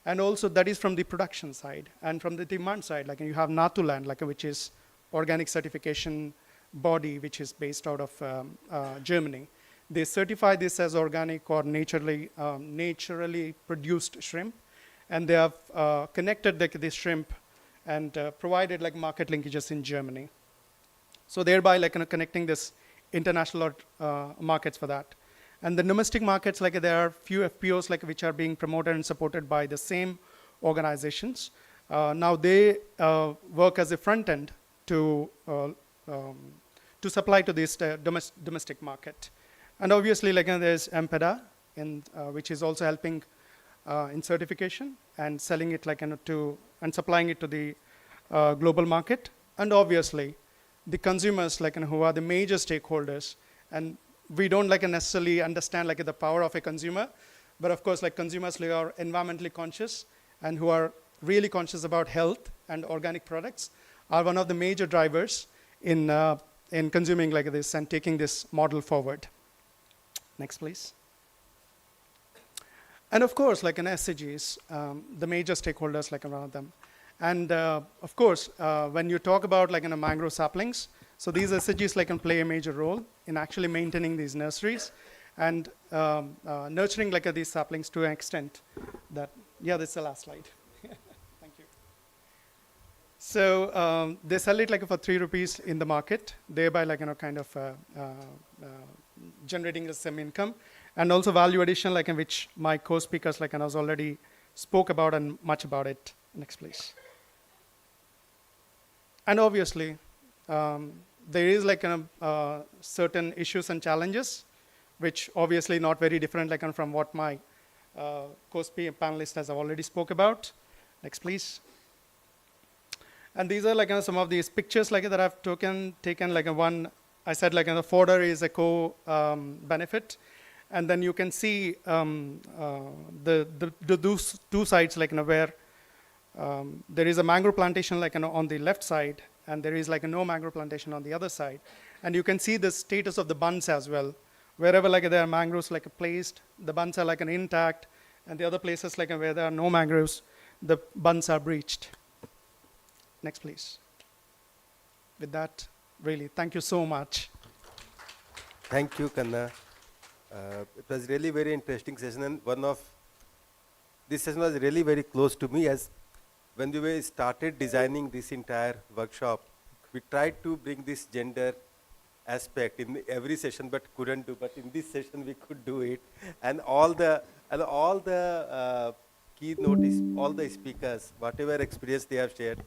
And also that is from the production side. And from the demand side, like you have Natuland, like which is organic certification body, which is based out of Germany. They certify this as organic or naturally produced shrimp, and they have connected this shrimp and provided like market linkages in Germany. So thereby like connecting this international markets for that. And the domestic markets, like there are few FPOs like which are being promoted and supported by the same organizations. Now they work as a front end to supply to this domestic market. And obviously like there's MPEDA, which is also helping in certification and selling it like and supplying it to the global market. And obviously the consumers like who are the major stakeholders, and we don't like necessarily understand like the power of a consumer, but of course like consumers who are environmentally conscious and who are really conscious about health and organic products are one of the major drivers in consuming like this and taking this model forward. Next, please. And of course, like an SCGs, the major stakeholders, like one of them. And of course, when you talk about like mangrove saplings, so these SCGs like can play a major role in actually maintaining these nurseries and nurturing like these saplings to an extent that, yeah, this is the last slide. Thank you. So they sell it like for 3 rupees in the market, thereby like kind of generating some income, and also value addition like in which my co-speakers like and I was already spoke about and much about it. Next, please. And obviously, there is like certain issues and challenges, which obviously not very different like from what my co-panelist has already spoke about. Next, please. And these are like some of these pictures like that I've taken like one. I said like the fodder is a benefit, and then you can see those two sides like where there is a mangrove plantation like on the left side, and there is like no mangrove plantation on the other side, and you can see the status of the bunds as well. Wherever like there are mangroves like placed, the bunds are like intact, and the other places like where there are no mangroves, the bunds are breached. Next, please. With that, really, thank you so much. Thank you, Kanna. It was really very interesting session, and this session was really very close to me, as when we started designing this entire workshop, we tried to bring this gender aspect in every session, but couldn't do. But in this session, we could do it, and all the keynote is all the speakers, whatever experience they have shared.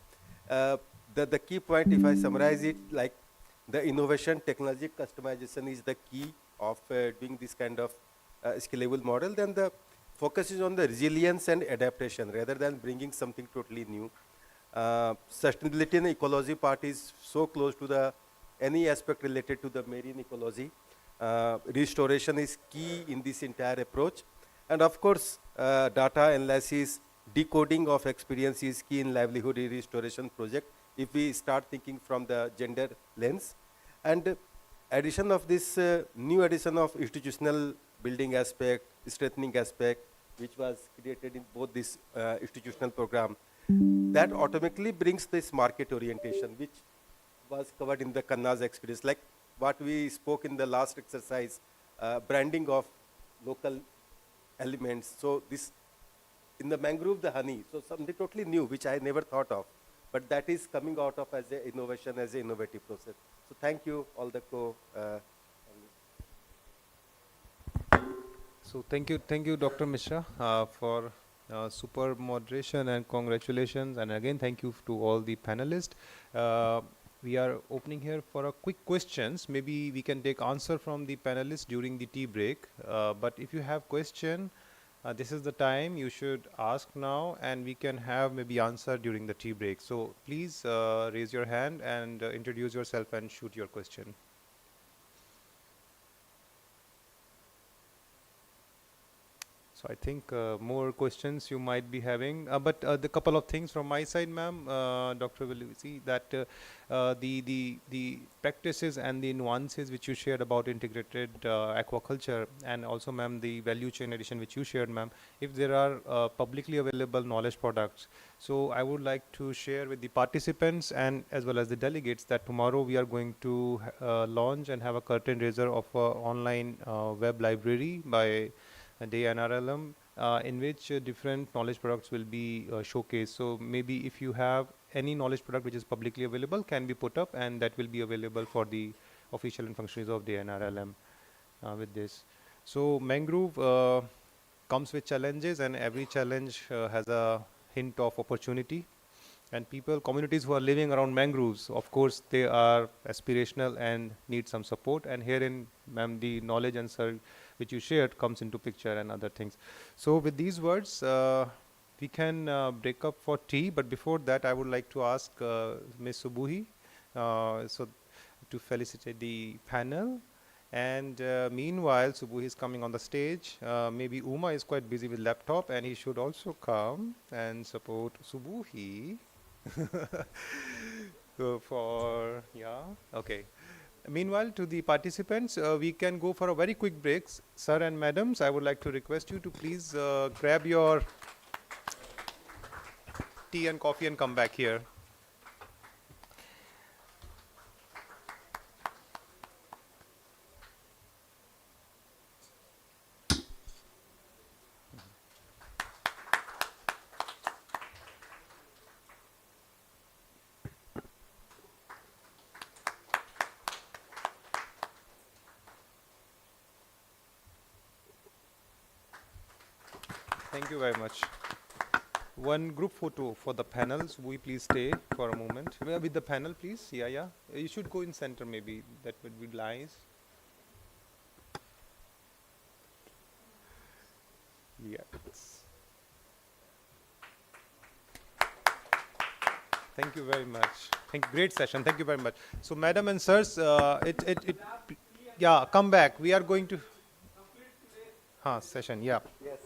The key point, if I summarize it, like the innovation, technology, customization is the key of doing this kind of scalable model. Then the focus is on the resilience and adaptation rather than bringing something totally new. Sustainability and ecology part is so close to the any aspect related to the marine ecology. Restoration is key in this entire approach. And of course, data analysis, decoding of experience is key in livelihood restoration project if we start thinking from the gender lens. And addition of this new addition of institutional building aspect, strengthening aspect, which was created in both this institutional program, that automatically brings this market orientation, which was covered in the Kanna's experience, like what we spoke in the last exercise, branding of local elements. So this, in the mangrove, the honey, so something totally new, which I never thought of, but that is coming out of as an innovation, as an innovative process. So thank you, all the So thank you, Dr. Mishra, for superb moderation, and congratulations. And again, thank you to all the panelists. We are opening here for a quick questions. Maybe we can take answer from the panelists during the tea break. But if you have question, this is the time you should ask now, and we can have maybe answer during the tea break. So please raise your hand and introduce yourself and shoot your question. So I think more questions you might be having, but the couple of things from my side, ma'am, Dr. will see that the practices and the nuances which you shared about integrated aquaculture, and also, ma'am, the value chain addition which you shared, ma'am. If there are publicly available knowledge products, so I would like to share with the participants and as well as the delegates that tomorrow we are going to launch and have a curtain raiser of a online web library by Day NRLM, in which different knowledge products will be showcased. So maybe if you have any knowledge product which is publicly available, can be put up, and that will be available for the official and functionaries of Day NRLM with this. So mangrove comes with challenges, and every challenge has a hint of opportunity. And people, communities who are living around mangroves, of course, they are aspirational and need some support. And herein, ma'am, the knowledge and which you shared comes into picture, and other things. So with these words, we can break up for tea. But before that, I would like to ask Ms. Subuhi so to felicitate the panel. And meanwhile, Subuhi is coming on the stage. Maybe Uma is quite busy with laptop, and he should also come and support Subuhi. So okay. Meanwhile, to the participants, we can go for a very quick break. Sir and madams, I would like to request you to please grab your tea and coffee and come back here. Thank you very much. One group photo for the panels. We please stay for a moment. With the panel, please. Yeah. You should go in center, maybe. That would be nice. Yeah. Thank you very much. Great session. Thank you very much. So, madam and sirs, yeah, come back. We are going to session. Yeah. Yes.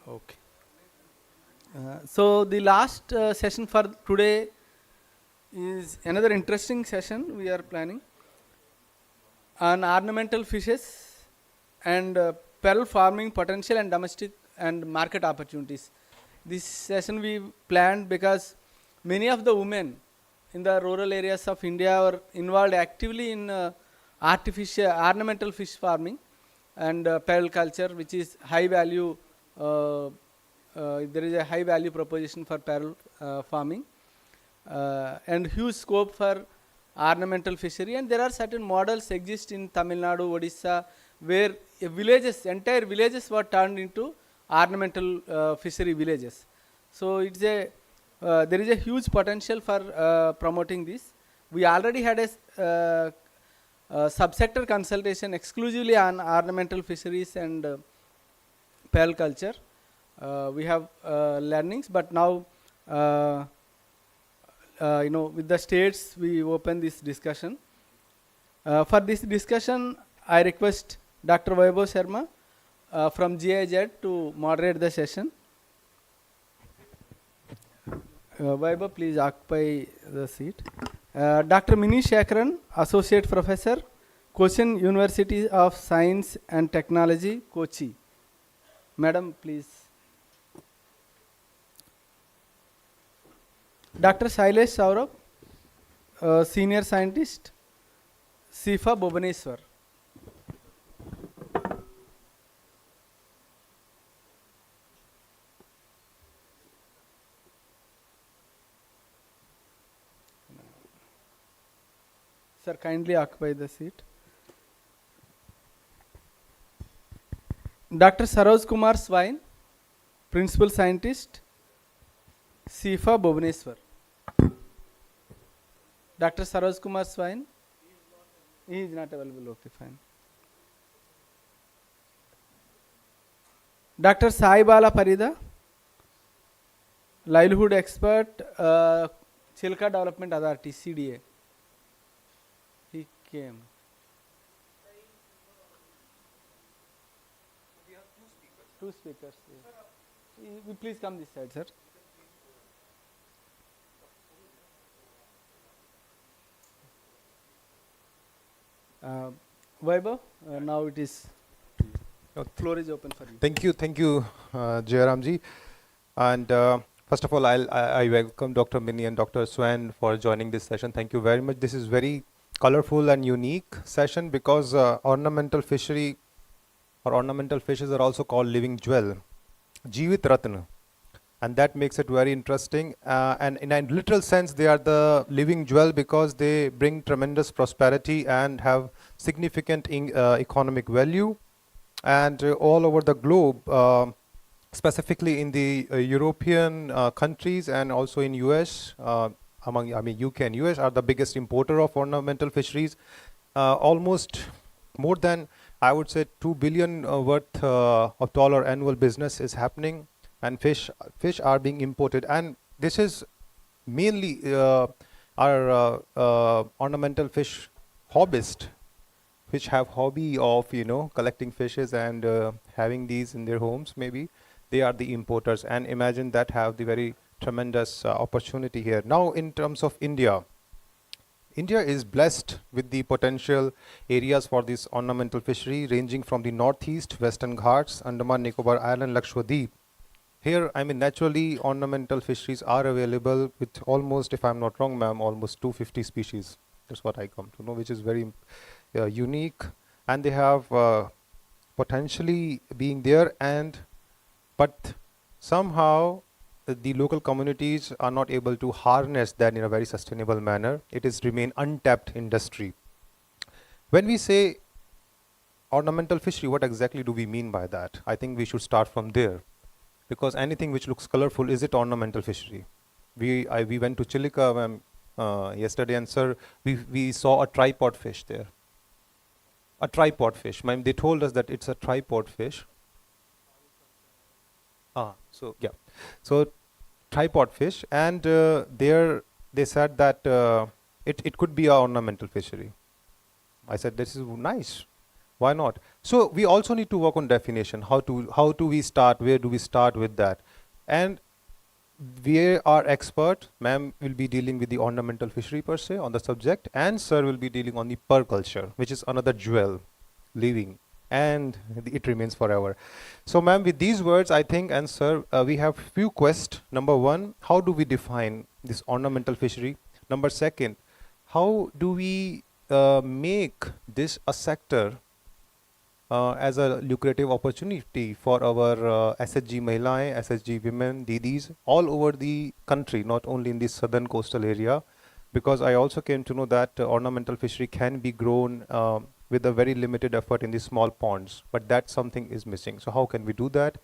Okay. So the last session for today is another interesting session we are planning on ornamental fishes and pearl farming potential and domestic and market opportunities. This session we planned because many of the women in the rural areas of India are involved actively in ornamental fish farming and pearl culture, which is high value there is a high value proposition for parallel farming and huge scope for ornamental fishery, and there are certain models exist in Tamil Nadu, Odisha, where entire villages were turned into ornamental fishery villages. So it's a there is a huge potential for promoting this. We already had a subsector consultation exclusively on ornamental fisheries and pearl culture. We have learnings, but now with the states we open this discussion. For this discussion, I request Dr. Vaibhav Sharma from GIZ to moderate the session. Vaibhav, please occupy the seat. Dr. Mini Shekaran, Associate Professor, Cochin University of Science and Technology, Kochi. Madam, please. Dr. Shailesh Saurabh, Senior Scientist, SIFA, Bhubaneswar. Sir, kindly occupy the seat. Dr. Saroj Kumar Swain, Principal Scientist, SIFA, Bhubaneswar. Dr. Saroj Kumar Swain? He is not available. Okay, fine. Dr. Sai Bala Parida, Livelihood Expert, Chilka Development Authority, CDA. He came. Two speakers. Yes. Please come this side, sir. Vaibhav, now it is. Floor is open for you. Thank you, Jayaramji. And first of all, I welcome Dr. Mini and Dr. Swan for joining this session. Thank you very much. This is very colorful and unique session because ornamental fishery or ornamental fishes are also called living jewel, Jeevit Ratna. And that makes it very interesting. And in a literal sense, they are the living jewel because they bring tremendous prosperity and have significant economic value. And all over the globe, specifically in the European countries and also in US, UK and US are the biggest importer of ornamental fisheries. Almost more than, I would say, $2 billion worth of dollar annual business is happening, and fish are being imported. And this is mainly our ornamental fish hobbyists, which have hobby of collecting fishes and having these in their homes. Maybe they are the importers, and imagine that have the very tremendous opportunity here. Now, in terms of India is blessed with the potential areas for this ornamental fishery, ranging from the northeast, Western Ghats, Andaman Nicobar Island, Lakshadweep. Here, naturally ornamental fisheries are available with almost, if I'm not wrong, ma'am, almost 250 species. That's what I come to know, which is very unique, and they have potentially being there, but somehow the local communities are not able to harness that in a very sustainable manner. It is remain untapped industry. When we say ornamental fishery, what exactly do we mean by that? I think we should start from there, because anything which looks colorful, is it ornamental fishery? We went to Chilika yesterday, and sir, we saw a tripod fish there. A tripod fish. Ma'am, they told us that it's a tripod fish. So tripod fish, and they said that it could be an ornamental fishery. I said, this is nice. Why not? So we also need to work on definition. How do we start? Where do we start with that? And we are expert. Ma'am will be dealing with the ornamental fishery per se on the subject, and sir will be dealing on the pearl culture, which is another jewel, living, and it remains forever. So ma'am, with these words, I think, and sir, we have few questions. Number one, how do we define this ornamental fishery? Number second, how do we make this a sector as a lucrative opportunity for our SHG Mahilaएं, SHG women, Didis all over the country, not only in the southern coastal area, because I also came to know that ornamental fishery can be grown with a very limited effort in the small ponds, but that something is missing. So how can we do that?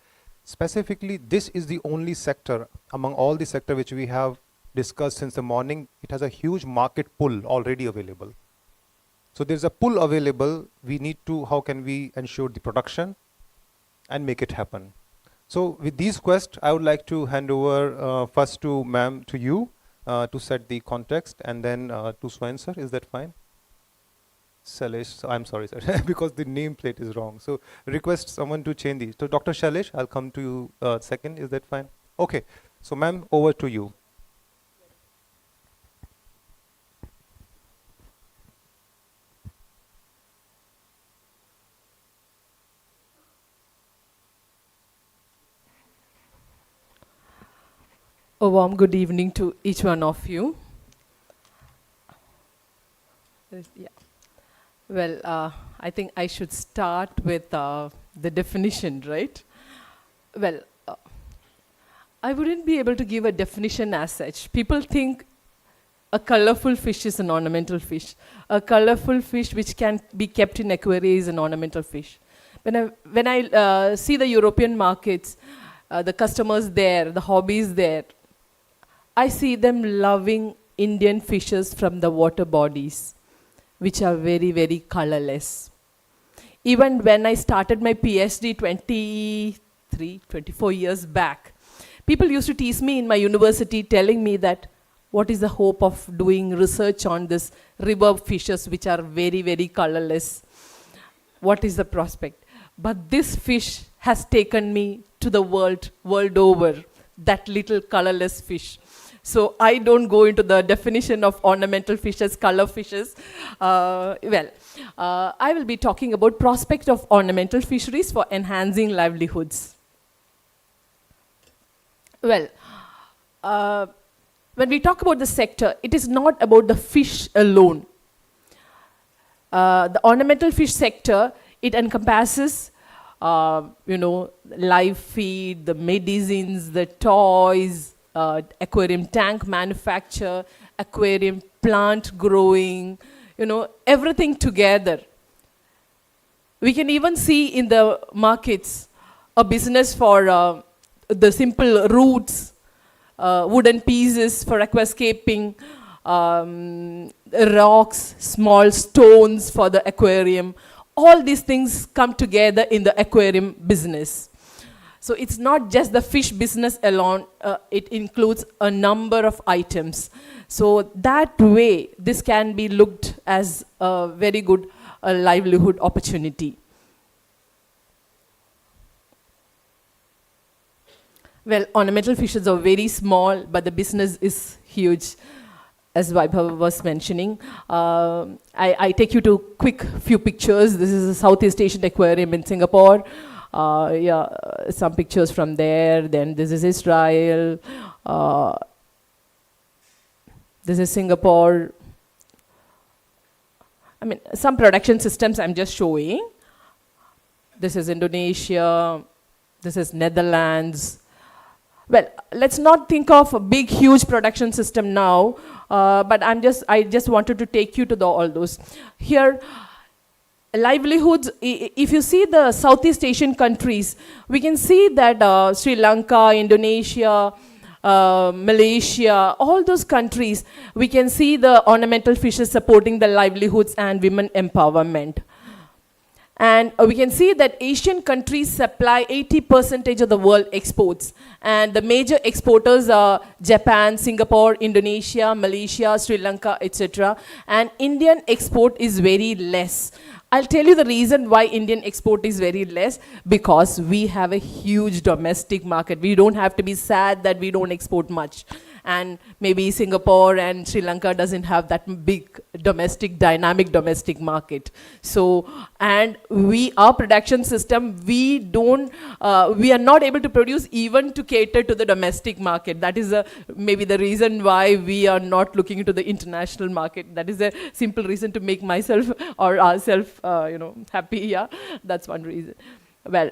Specifically, this is the only sector among all the sector which we have discussed since the morning. It has a huge market pull already available. So there's a pull available. We need to, how can we ensure the production and make it happen? So with these questions, I would like to hand over first to ma'am, to you, to set the context, and then to Swain sir. Is that fine? Shailesh, I'm sorry sir, because the nameplate is wrong. So request someone to change these. So Dr. Shailesh, I'll come to you second. Is that fine? Okay. So ma'am, over to you. A warm good evening to each one of you. Yeah. Well, I think I should start with the definition, right? Well, I wouldn't be able to give a definition as such. People think a colorful fish is an ornamental fish. A colorful fish which can be kept in aquaria is an ornamental fish. When I see the European markets, the customers there, the hobbies there, I see them loving Indian fishes from the water bodies, which are very, very colorless. Even when I started my PhD 24 years back, people used to tease me in my university telling me that what is the hope of doing research on this river fishes which are very, very colorless? What is the prospect? But this fish has taken me to the world over, that little colorless fish. So I don't go into the definition of ornamental fishes, color fishes. I will be talking about prospect of ornamental fisheries for enhancing livelihoods. Well, when we talk about the sector, it is not about the fish alone. The ornamental fish sector, it encompasses live feed, the medicines, the toys, aquarium tank manufacture, aquarium plant growing, everything together. We can even see in the markets a business for the simple roots, wooden pieces for aquascaping, rocks, small stones for the aquarium. All these things come together in the aquarium business. So it's not just the fish business alone, it includes a number of items. So that way, this can be looked as a very good livelihood opportunity. Well, ornamental fishes are very small, but the business is huge, as Vaibhav was mentioning. I take you to quick few pictures. This is a Southeast Asian aquarium in Singapore. Some pictures from there. Then this is Israel. This is Singapore. I mean, some production systems I'm just showing. This is Indonesia. This is Netherlands. Well, let's not think of a big, huge production system now, but I just wanted to take you to all those. Here, livelihoods, if you see the Southeast Asian countries, we can see that Sri Lanka, Indonesia, Malaysia, all those countries, we can see the ornamental fishes supporting the livelihoods and women empowerment. And we can see that Asian countries supply 80% of the world exports. And the major exporters are Japan, Singapore, Indonesia, Malaysia, Sri Lanka, etc. And Indian export is very less. I'll tell you the reason why Indian export is very less, because we have a huge domestic market. We don't have to be sad that we don't export much. And maybe Singapore and Sri Lanka doesn't have that big dynamic domestic market. So, and our production system, we are not able to produce even to cater to the domestic market. That is maybe the reason why we are not looking into the international market. That is a simple reason to make myself or ourselves happy. Yeah, that's one reason. Well,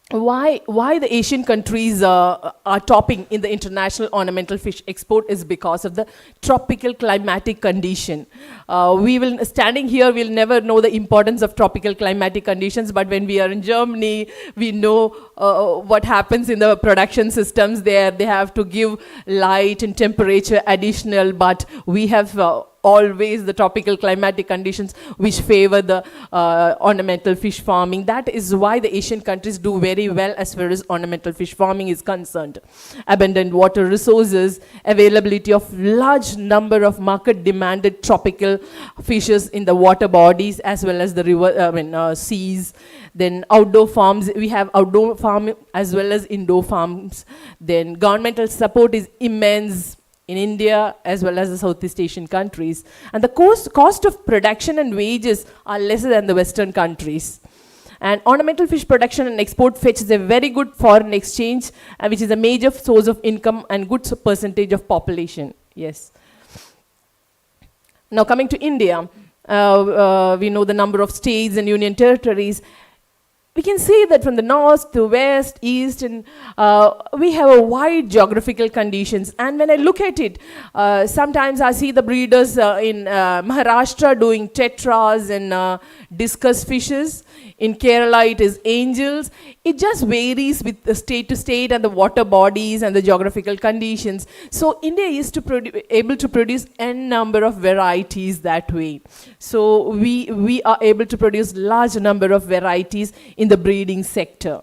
why the Asian countries are topping in the international ornamental fish export is because of the tropical climatic condition. Standing here, we'll never know the importance of tropical climatic conditions, but when we are in Germany, we know what happens in the production systems there. They have to give light and temperature additional, but we have always the tropical climatic conditions which favor the ornamental fish farming. That is why the Asian countries do very well as far as ornamental fish farming is concerned. Abundant water resources, availability of large number of market demanded tropical fishes in the water bodies as well as the river, seas. Then outdoor farms, we have outdoor farm as well as indoor farms. Then governmental support is immense in India as well as the Southeast Asian countries. And the cost of production and wages are lesser than the Western countries. And ornamental fish production and export fetches a very good foreign exchange, which is a major source of income and good percentage of population. Yes. Now coming to India, we know the number of states and union territories. We can see that from the north to west, east, and we have a wide geographical conditions. And when I look at it, sometimes I see the breeders in Maharashtra doing tetras and discus fishes. In Kerala, it is angels. It just varies with the state to state and the water bodies and the geographical conditions. So India is able to produce n number of varieties that way. So we are able to produce large number of varieties in the breeding sector.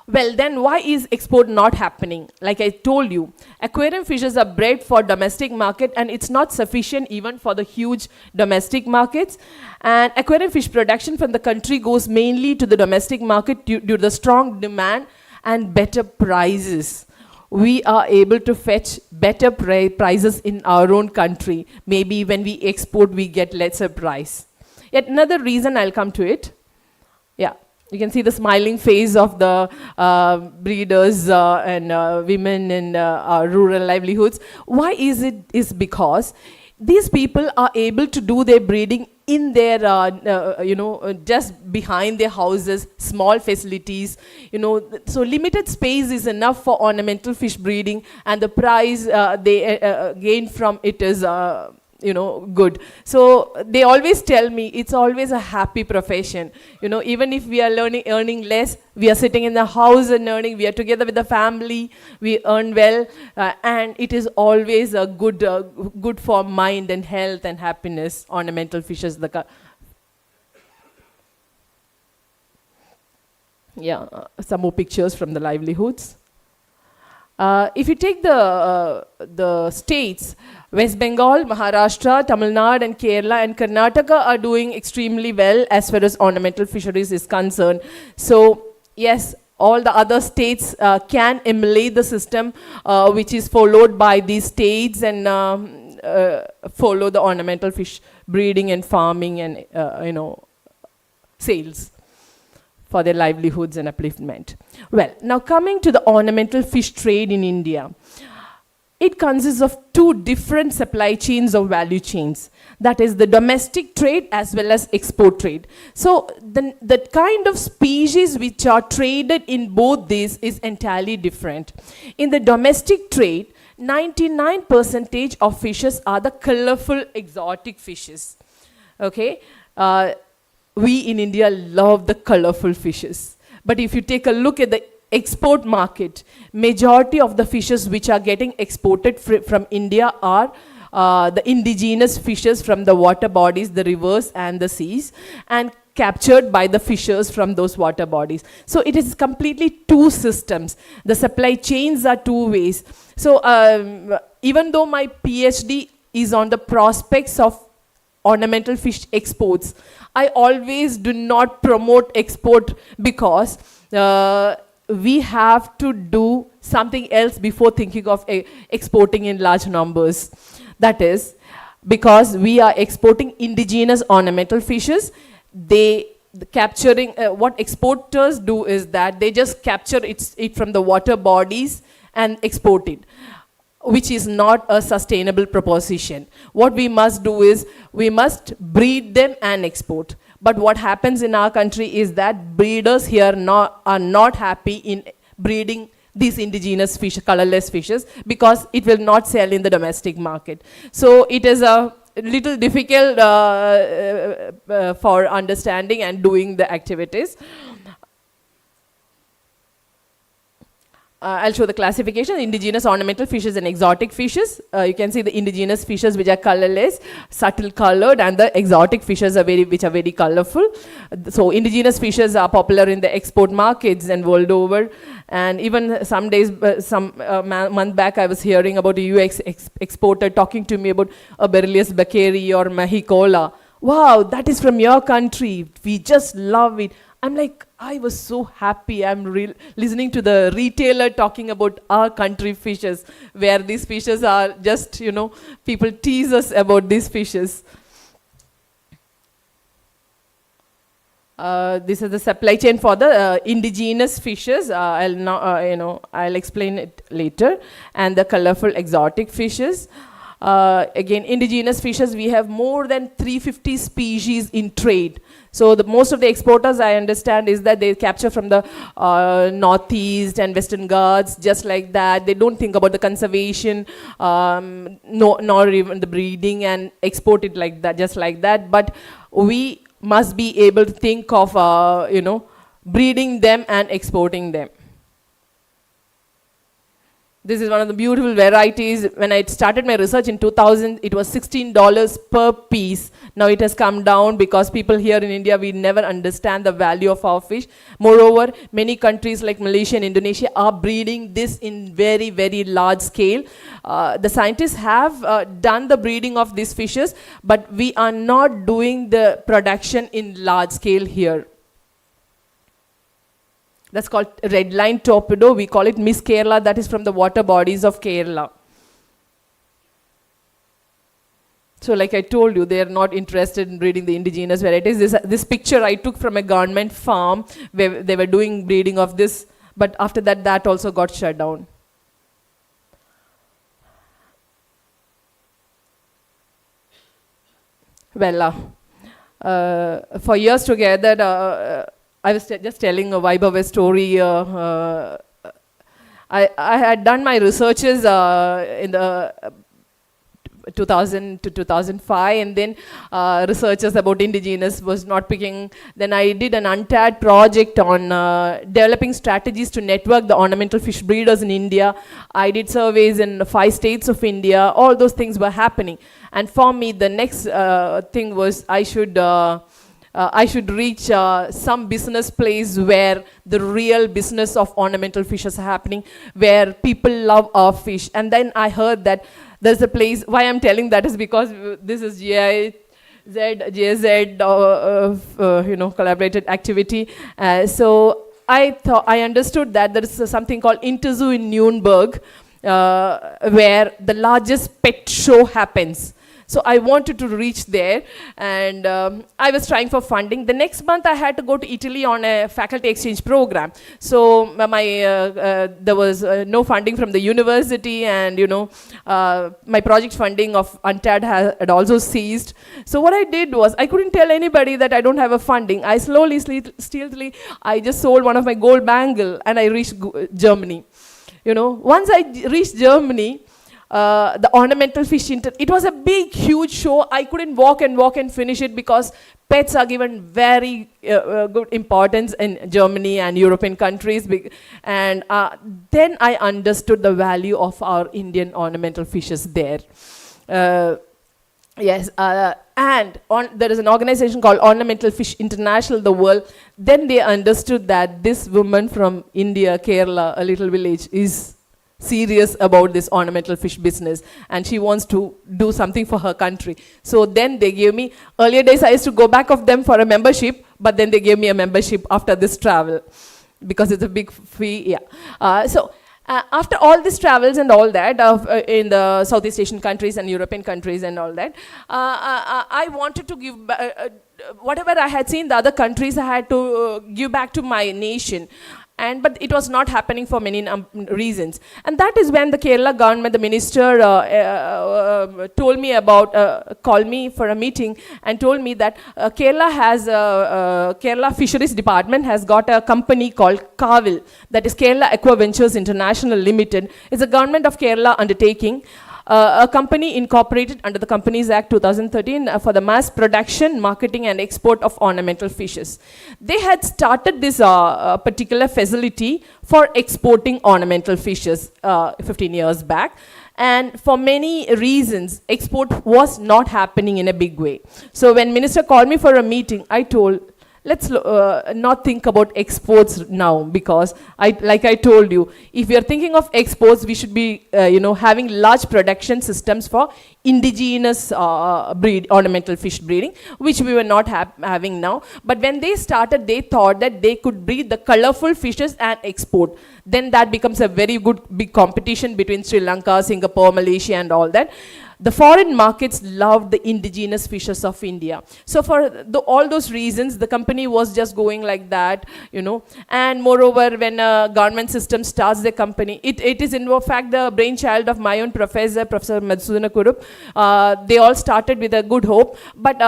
Well, then why is export not happening? Like I told you, aquarium fishes are bred for domestic market and it's not sufficient even for the huge domestic markets. And aquarium fish production from the country goes mainly to the domestic market due to the strong demand and better prices. We are able to fetch better prices in our own country. Maybe when we export, we get lesser price. Yet another reason, I'll come to it. Yeah. You can see the smiling face of the breeders and women in rural livelihoods. Why is it? Is because these people are able to do their breeding in their, just behind their houses, small facilities, so limited space is enough for ornamental fish breeding, and the price they gain from it is good. So they always tell me it's always a happy profession. Even if we are earning less, we are sitting in the house and earning, we are together with the family, we earn well, and it is always a good for mind and health and happiness. Ornamental fishes, some more pictures from the livelihoods. If you take the states, West Bengal, Maharashtra, Tamil Nadu and Kerala and Karnataka are doing extremely well as far as ornamental fisheries is concerned. So yes, all the other states can emulate the system which is followed by these states and follow the ornamental fish breeding and farming and sales for their livelihoods and upliftment. Well, now coming to the ornamental fish trade in India. It consists of two different supply chains or value chains. That is the domestic trade as well as export trade. So the kind of species which are traded in both these is entirely different. In the domestic trade, 99% of fishes are the colorful exotic fishes. Okay? We in India love the colorful fishes. But if you take a look at the export market, majority of the fishes which are getting exported from India are the indigenous fishes from the water bodies, the rivers and the seas, and captured by the fishers from those water bodies. So it is completely two systems. The supply chains are two ways. So even though my PhD is on the prospects of ornamental fish exports, I always do not promote export because we have to do something else before thinking of exporting in large numbers. That is, because we are exporting indigenous ornamental fishes, what exporters do is that they just capture it from the water bodies and export it. which is not a sustainable proposition. What we must do is, we must breed them and export. But what happens in our country is that breeders here are not happy in breeding these indigenous fish, colorless fishes, because it will not sell in the domestic market. So it is a little difficult for understanding and doing the activities. I'll show the classification: indigenous ornamental fishes and exotic fishes. You can see the indigenous fishes which are colorless, subtle colored, and the exotic fishes are which are very colorful. So indigenous fishes are popular in the export markets and world over. And even some days, month back, I was hearing about a US exporter talking to me about a Berlius Beccari or Mexicola. Wow, that is from your country. We just love it. I'm like, I was so happy. I'm listening to the retailer talking about our country fishes, where these fishes are just, you know, people tease us about these fishes. This is the supply chain for the indigenous fishes. I'll explain it later. And the colorful exotic fishes. Again, indigenous fishes, we have more than 350 species in trade. So most of the exporters, I understand, is that they capture from the northeast and western Ghats, just like that. They don't think about the conservation, nor even the breeding, and export it like that, just like that. But we must be able to think of, breeding them and exporting them. This is one of the beautiful varieties. When I started my research in 2000, it was $16 per piece. Now it has come down because people here in India, we never understand the value of our fish. Moreover, many countries like Malaysia and Indonesia are breeding this in very, very large scale. The scientists have done the breeding of these fishes, but we are not doing the production in large scale here. That's called red line torpedo. We call it Miss Kerala. That is from the water bodies of Kerala. So like I told you, they are not interested in breeding the indigenous varieties. This picture I took from a government farm where they were doing breeding of this, but after that, that also got shut down. Well, for years together, I was just telling a Vaibhava story. I had done my researches in the 2000 to 2005, and then researchers about indigenous was not picking. Then I did an UNTAD project on developing strategies to network the ornamental fish breeders in India. I did surveys in 5 states of India. All those things were happening. And for me, the next thing was I should reach some business place where the real business of ornamental fishes are happening, where people love our fish. And then I heard that there's a place. Why I'm telling that is because this is GIZ, collaborated activity. So I understood that there is something called Interzoo in Nuremberg, where the largest pet show happens. So I wanted to reach there, and I was trying for funding. The next month I had to go to Italy on a faculty exchange program. So there was no funding from the university, and my project funding of UNTAD had also ceased. So what I did was, I couldn't tell anybody that I don't have a funding. I slowly, stealthily, I just sold one of my gold bangle, and I reached Germany. Once I reached Germany, the ornamental fish, it was a big, huge show. I couldn't walk and finish it because pets are given very good importance in Germany and European countries. And then I understood the value of our Indian ornamental fishes there. Yes, and there is an organization called Ornamental Fish International, the world. Then they understood that this woman from India, Kerala, a little village, is serious about this ornamental fish business, and she wants to do something for her country. So then they gave me, earlier days I used to go back of them for a membership, but then they gave me a membership after this travel because it's a big fee. After all these travels and all that in the Southeast Asian countries and European countries and all that, I wanted to give whatever I had seen in the other countries, I had to give back to my nation. But it was not happening for many reasons. And that is when the Kerala government, the minister told me about, called me for a meeting and told me that Kerala Fisheries Department has got a company called Kavil, that is Kerala Aquaventures International Limited. It's a government of Kerala undertaking. A company incorporated under the Companies Act 2013 for the mass production, marketing and export of ornamental fishes. They had started this particular facility for exporting ornamental fishes 15 years back. And for many reasons, export was not happening in a big way. So when minister called me for a meeting, I told, let's not think about exports now, because like I told you, if we are thinking of exports, we should be having large production systems for indigenous ornamental fish breeding, which we were not having now. But when they started, they thought that they could breed the colorful fishes and export. Then that becomes a very good big competition between Sri Lanka, Singapore, Malaysia and all that. The foreign markets loved the indigenous fishes of India. So for all those reasons, the company was just going like that, And moreover, when a government system starts the company, it is in fact the brainchild of my own professor, Professor Madhusudana Kurup. They all started with a good hope. But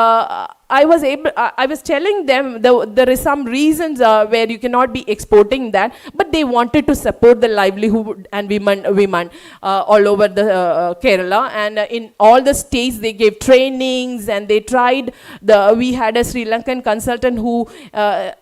I was telling them there is some reasons where you cannot be exporting that, but they wanted to support the livelihood and women all over the Kerala, and in all the states they gave trainings and they tried. We had a Sri Lankan consultant who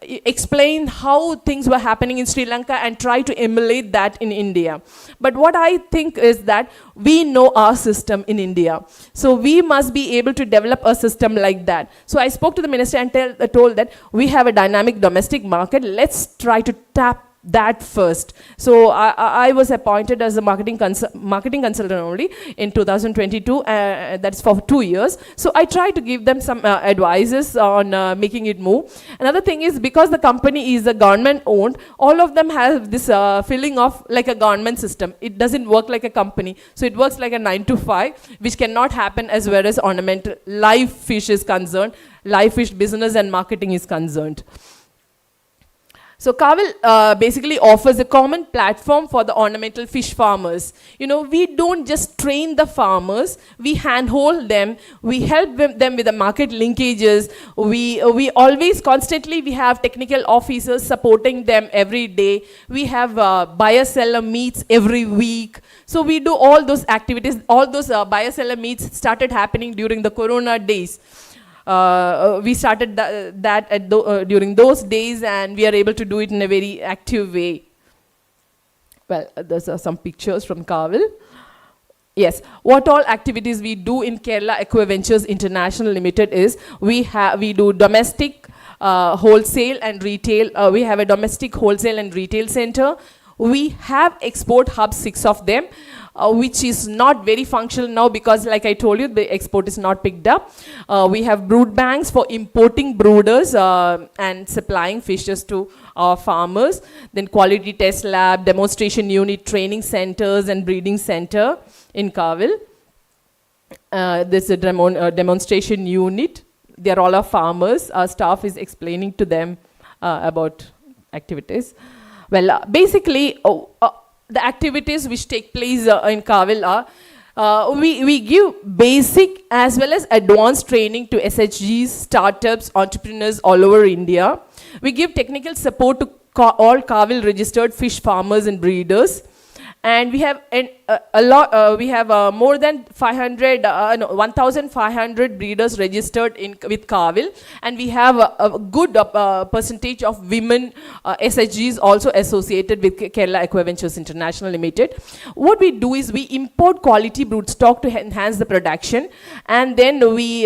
explained how things were happening in Sri Lanka and tried to emulate that in India. But what I think is that we know our system in India, so we must be able to develop a system like that. So I spoke to the minister and told that we have a dynamic domestic market. Let's try to tap that first. So I was appointed as a marketing consultant only in 2022. That's for 2 years. So I tried to give them some advices on making it move. Another thing is, because the company is a government owned, all of them have this feeling of like a government system. It doesn't work like a company. So it works like a 9 to 5, which cannot happen as well as ornamental live fish is concerned, live fish business and marketing is concerned. So Kavil basically offers a common platform for the ornamental fish farmers. We don't just train the farmers, we handhold them, we help them with the market linkages. We always constantly, we have technical officers supporting them every day. We have buyer-seller meets every week. So we do all those activities. All those buyer-seller meets started happening during the Corona days. We started that during those days, and we are able to do it in a very active way. Well, there's some pictures from Kavil. Yes, what all activities we do in Kerala Aquaventures International Limited is, we do domestic wholesale and retail. We have a domestic wholesale and retail center. We have export hubs, 6 of them. Which is not very functional now because, like I told you, the export is not picked up. We have brood banks for importing brooders and supplying fishes to our farmers. Then quality test lab, demonstration unit, training centers and breeding center in Kavil. This is a demonstration unit. They are all our farmers. Our staff is explaining to them about activities. Well, basically, the activities which take place in Kavil are, we give basic as well as advanced training to SHGs, startups, entrepreneurs all over India. We give technical support to all Kavil registered fish farmers and breeders. And we have more than 1,500 breeders registered with Kavil, and we have a good percentage of women SHGs also associated with Kerala Aquaventures International Limited. What we do is we import quality brood stock to enhance the production, and then we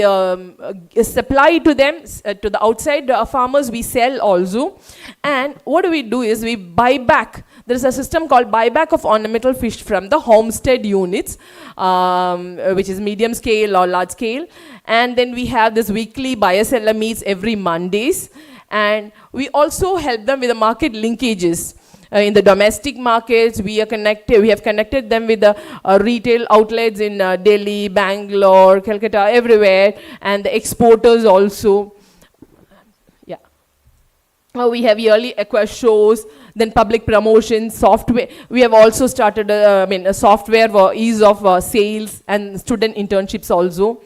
supply to them, to the outside farmers. We sell also, and what we do is we buy back. There is a system called buyback of ornamental fish from the homestead units, which is medium scale or large scale. And then we have this weekly buyer-seller meets every Mondays. And we also help them with the market linkages. In the domestic markets, we have connected them with the retail outlets in Delhi, Bangalore, Calcutta, everywhere, and the exporters also. We have yearly aqua shows. Then public promotion, software. We have also started, a software for ease of sales and student internships also.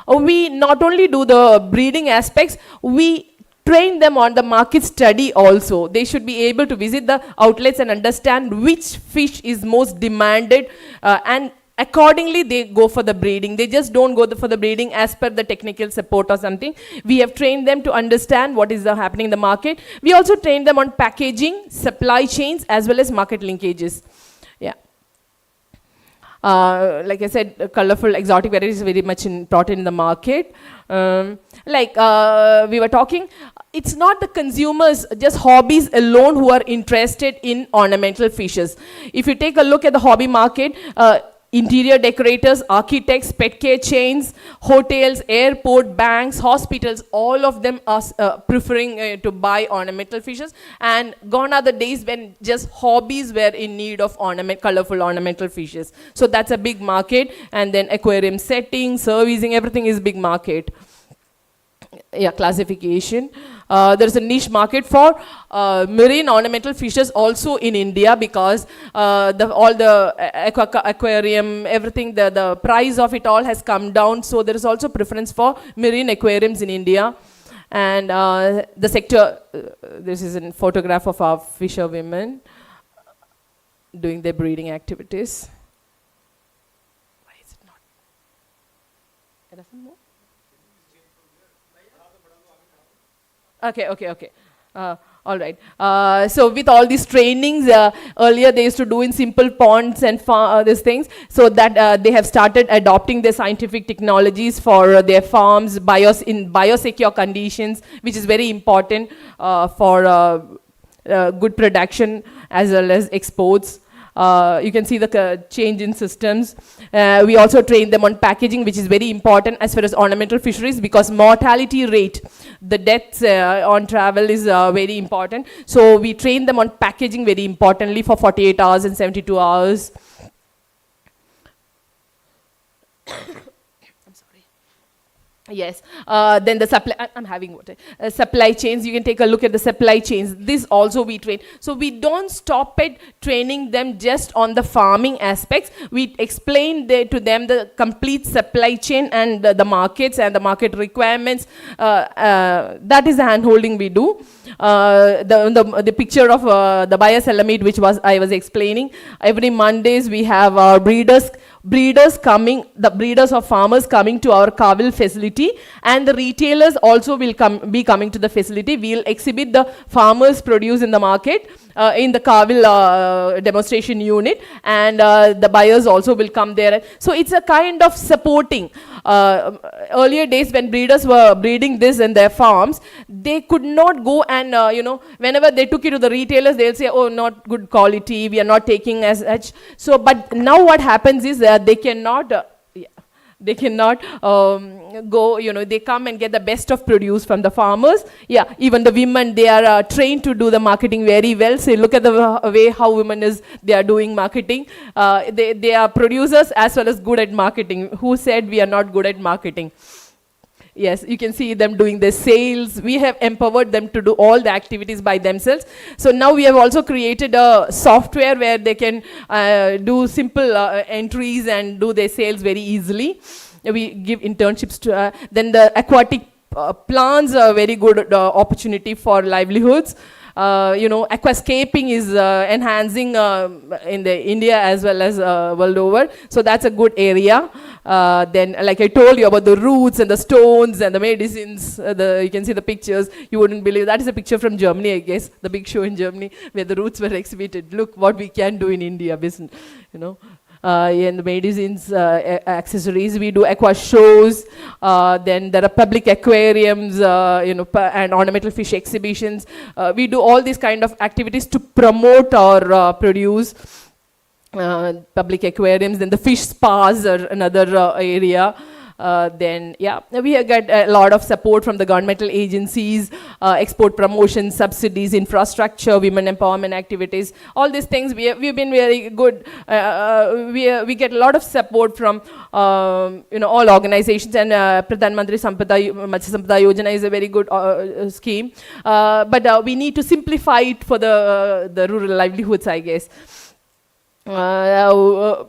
We not only do the breeding aspects, we train them on the market study also. They should be able to visit the outlets and understand which fish is most demanded, and accordingly they go for the breeding. They just don't go for the breeding as per the technical support or something. We have trained them to understand what is happening in the market. We also train them on packaging, supply chains, as well as market linkages. Yeah. Like I said, colorful exotic varieties very much important in the market. We were talking, it's not the consumers, just hobbies alone who are interested in ornamental fishes. If you take a look at the hobby market, interior decorators, architects, pet care chains, hotels, airport, banks, hospitals, all of them are preferring to buy ornamental fishes. And gone are the days when just hobbies were in need of colorful ornamental fishes. So that's a big market. And then aquarium setting, servicing, everything is big market. Yeah, classification. There's a niche market for marine ornamental fishes also in India, because all the aquarium, everything, the price of it all has come down. So there is also preference for marine aquariums in India. And the sector, this is a photograph of our fisher women doing their breeding activities. Why is it not? It doesn't move? Okay. All right. So with all these trainings, earlier they used to do in simple ponds and these things, so that they have started adopting the scientific technologies for their farms in biosecure conditions, which is very important for good production as well as exports. You can see the change in systems. We also train them on packaging, which is very important as far as ornamental fisheries, because mortality rate, the deaths on travel is very important. So we train them on packaging very importantly for 48 hours and 72 hours. Yes, then the supply, I'm having water. Supply chains, you can take a look at the supply chains. This also we train. So we don't stop at training them just on the farming aspects. We explain to them the complete supply chain and the markets and the market requirements. That is the hand-holding we do. The picture of the biosalamid, which I was explaining. Every Mondays we have our breeders coming, the breeders of farmers coming to our Kavil facility, and the retailers also will be coming to the facility. We'll exhibit the farmers' produce in the market in the Kavil demonstration unit, and the buyers also will come there. So it's a kind of supporting. Earlier days when breeders were breeding this in their farms, they could not go and, whenever they took it to the retailers, they'll say, oh, not good quality, we are not taking as such. So, but now what happens is that they cannot go, they come and get the best of produce from the farmers. Yeah, even the women, they are trained to do the marketing very well. So look at the way how women they are doing marketing. They are producers as well as good at marketing. Who said we are not good at marketing? Yes, you can see them doing the sales. We have empowered them to do all the activities by themselves. So now we have also created a software where they can do simple entries and do their sales very easily. We give internships to, then the aquatic plants are very good opportunity for livelihoods. Aquascaping is enhancing in India as well as world over. So that's a good area. Then, like I told you about the roots and the stones and the medicines, you can see the pictures. You wouldn't believe. That is a picture from Germany, I guess, the big show in Germany where the roots were exhibited. Look what we can do in India, and the medicines, accessories. We do aqua shows. Then there are public aquariums, and ornamental fish exhibitions. We do all these kind of activities to promote our produce. Public aquariums. Then the fish spas are another area. Then, yeah, we have got a lot of support from the governmental agencies, export promotion, subsidies, infrastructure, women empowerment activities, all these things. We've been very good. We get a lot of support from all organizations, and Pradhan Mantri Matsya Sampada Yojana is a very good scheme. But we need to simplify it for the rural livelihoods, I guess. For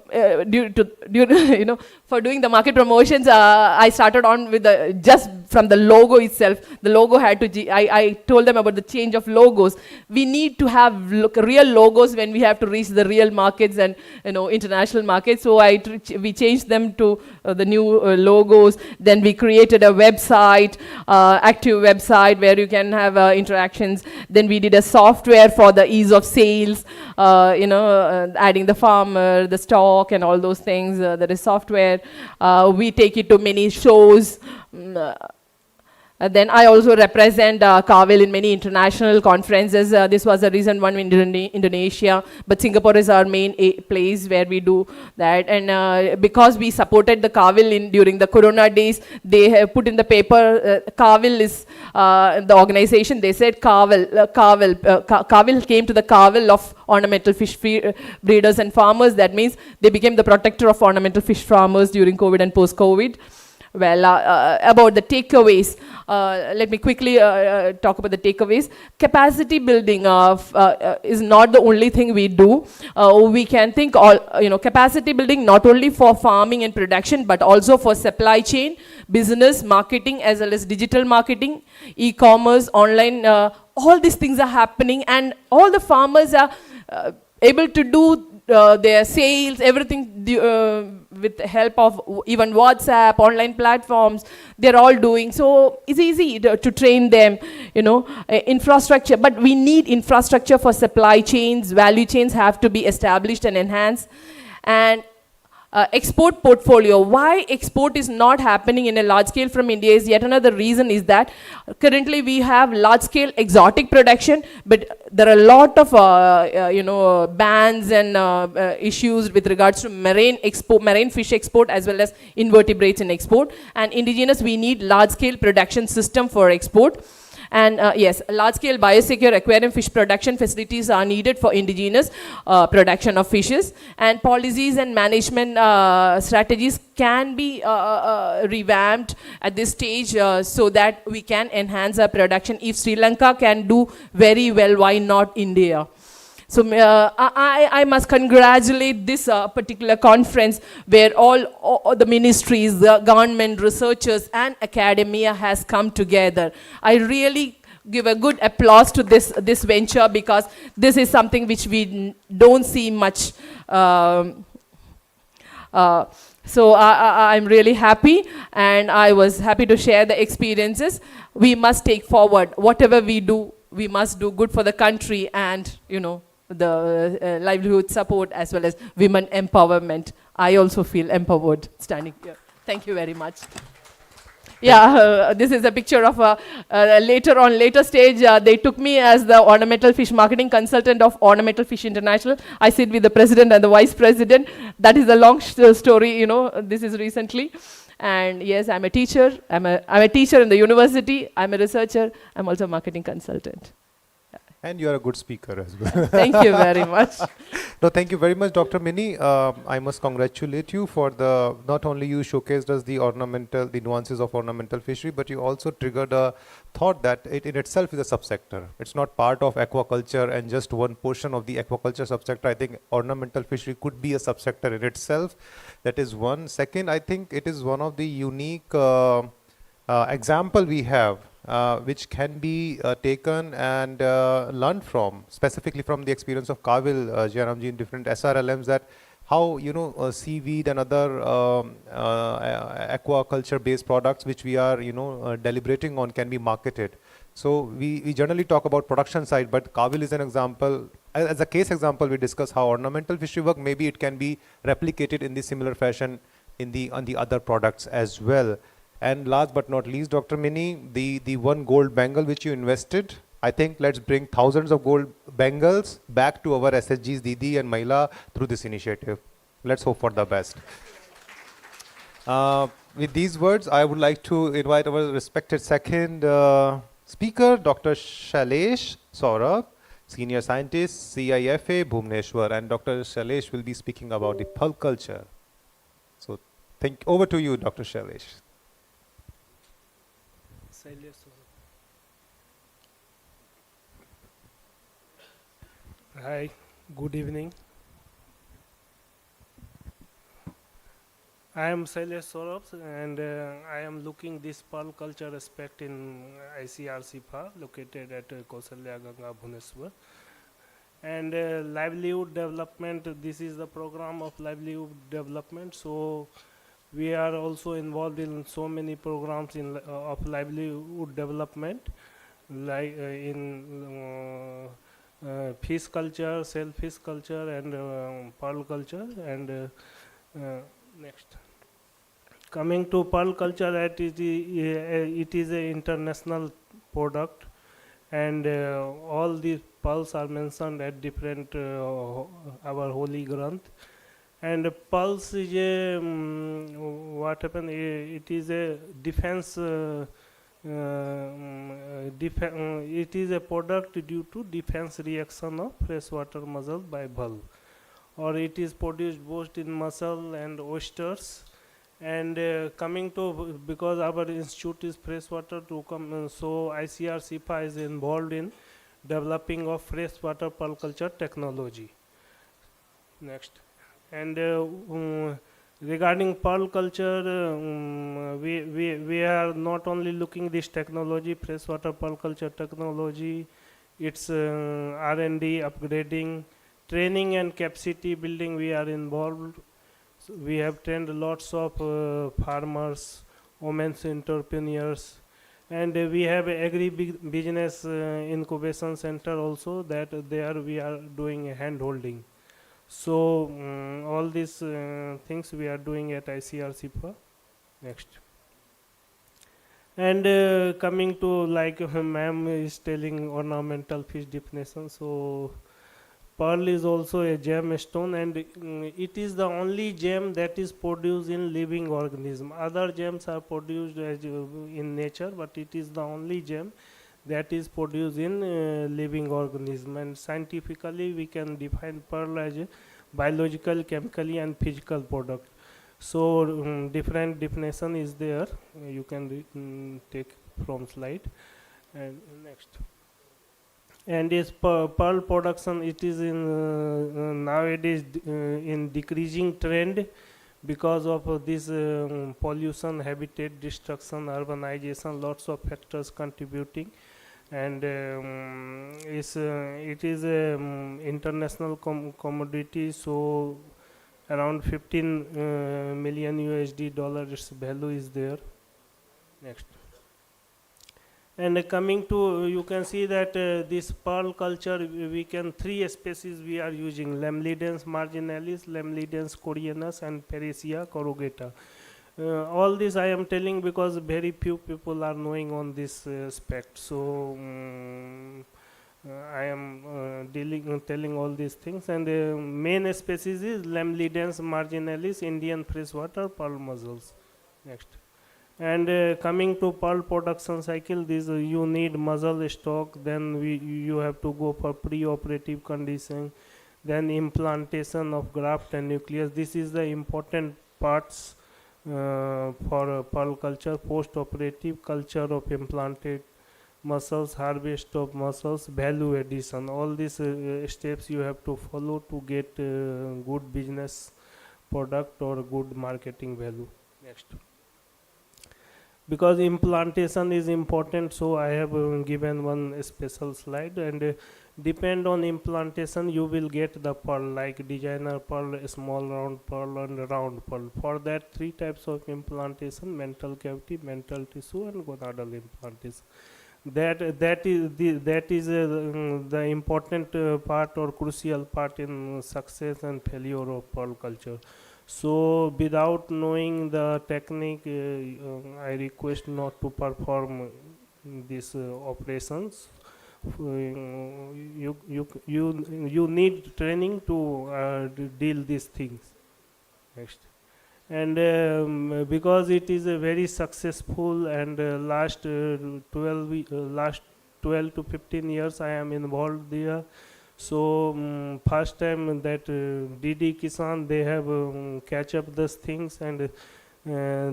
doing the market promotions, I started on with just from the logo itself. The logo had to, I told them about the change of logos. We need to have real logos when we have to reach the real markets and international markets. So we changed them to the new logos. Then we created a website, active website where you can have interactions. Then we did a software for the ease of sales, adding the farmer, the stock, and all those things. There is software. We take it to many shows. Then I also represent Kavil in many international conferences. This was a recent one in Indonesia, but Singapore is our main place where we do that. And because we supported the Kavil during the Corona days, they have put in the paper, Kavil is the organization. They said Kavil came to the Kavil of ornamental fish breeders and farmers. That means they became the protector of ornamental fish farmers during COVID and post-COVID. Well, about the takeaways, let me quickly talk about the takeaways. Capacity building is not the only thing we do. We can think capacity building not only for farming and production, but also for supply chain, business, marketing, as well as digital marketing, e-commerce, online. All these things are happening, and all the farmers are able to do their sales, everything with the help of even WhatsApp, online platforms, they're all doing. So it's easy to train them, infrastructure. But we need infrastructure for supply chains. Value chains have to be established and enhanced. And export portfolio. Why export is not happening in a large scale from India is yet another reason is that currently we have large scale exotic production, but there are a lot of bans and issues with regards to marine fish export as well as invertebrates in export. And indigenous, we need large scale production system for export. And yes, large-scale biosecure aquarium fish production facilities are needed for indigenous production of fishes. And policies and management strategies can be revamped at this stage so that we can enhance our production. If Sri Lanka can do very well, why not India? So I must congratulate this particular conference where all the ministries, the government, researchers and academia has come together. I really give a good applause to this venture because this is something which we don't see much. So I'm really happy, and I was happy to share the experiences. We must take forward whatever we do. We must do good for the country and the livelihood support as well as women empowerment. I also feel empowered standing here. Thank you very much. Yeah, this is a picture of later stage. They took me as the ornamental fish marketing consultant of Ornamental Fish International. I sit with the president and the vice president. That is a long story, this is recently. And yes, I'm a teacher. I'm a teacher in the university. I'm a researcher. I'm also a marketing consultant. And you are a good speaker as well. Thank you very much. No, thank you very much, Dr. Mini. I must congratulate you for not only you showcased us the nuances of ornamental fishery, but you also triggered a thought that it in itself is a subsector. It's not part of aquaculture and just one portion of the aquaculture subsector. I think ornamental fishery could be a subsector in itself. That is one. Second, I think it is one of the unique example we have which can be taken and learned from, specifically from the experience of Kavil Jayaramji in different SRLMs, that how seaweed and other aquaculture-based products which we are deliberating on can be marketed. So we generally talk about production side, but Kavil is an example. As a case example, we discuss how ornamental fishery work, maybe it can be replicated in the similar fashion on the other products as well. And last but not least, Dr. Mini, the one gold bangle which you invested, I think let's bring thousands of gold bangles back to our SSGs, Didi and Maila through this initiative. Let's hope for the best. With these words, I would like to invite our respected second speaker, Dr. Shailesh Saurabh, Senior Scientist, CIFA, Bhubaneswar, and Dr. Shailesh will be speaking about the pulp culture. So, over to you, Dr. Shailesh. Hi, good evening. I am Shailesh Saurabh and I am looking this pearl culture aspect in ICRCPA located at Kausalya Ganga Bhubaneswar. And livelihood development, this is the program of livelihood development. So we are also involved in so many programs in of livelihood development, like in fish culture, shellfish culture, and pearl culture. And next, coming to pearl culture, it is an international product, and all these pearls are mentioned at different our holy granth. And pearls is a what happened? It is a defense. It is a product due to defense reaction of freshwater mussel by bulb, or it is produced both in mussel and oysters. And coming to, because our institute is freshwater to come, so ICRCPA is involved in developing of freshwater pearl culture technology. Next, and regarding pearl culture, we are not only looking this technology, freshwater pearl culture technology, its R&D, upgrading, training and capacity building. We are involved. So we have trained lots of farmers, women's entrepreneurs, and we have agri-business incubation center also, that there we are doing hand holding. So all these things we are doing at ICRCPA. Next. And coming to, like ma'am is telling, ornamental fish definition. So pearl is also a gemstone, and it is the only gem that is produced in living organism. Other gems are produced as in nature, but it is the only gem that is produced in living organism. And scientifically we can define pearl as a biological, chemically, and physical product. So different definition is there. You can take from slide. And next. And is pearl production, it is in nowadays in decreasing trend because of this pollution, habitat destruction, urbanization, lots of factors contributing. And it is a international commodity, so around 15 million USD dollar its value is there. Next. And coming to, you can see that this pearl culture, we can, three species we are using: Lamlidens marginalis, Lamlidens coreanus, and Parisia corrugata. All this I am telling because very few people are knowing on this aspect. So I am telling all these things. And the main species is Lamlidens marginalis, Indian freshwater pearl mussels. Next. And coming to pearl production cycle, this you need mussel stock, then you have to go for pre-operative conditioning, then implantation of graft and nucleus. This is the important parts for pearl culture: post-operative culture of implanted mussels, harvest of mussels, value addition. All these steps you have to follow to get good business product or good marketing value. Next. Because implantation is important, so I have given one special slide. And depend on implantation, you will get the pearl, like designer pearl, small round pearl, and round pearl. For that, three types of implantation: mental cavity, mental tissue, and gonadal implantation. That is the important part or crucial part in success and failure of pearl culture. So without knowing the technique, I request not to perform these operations. You need training to deal these things. Next. and because it is a very successful and last 12 to 15 years I am involved there. So first time that DD Kisan, they have catch up these things, and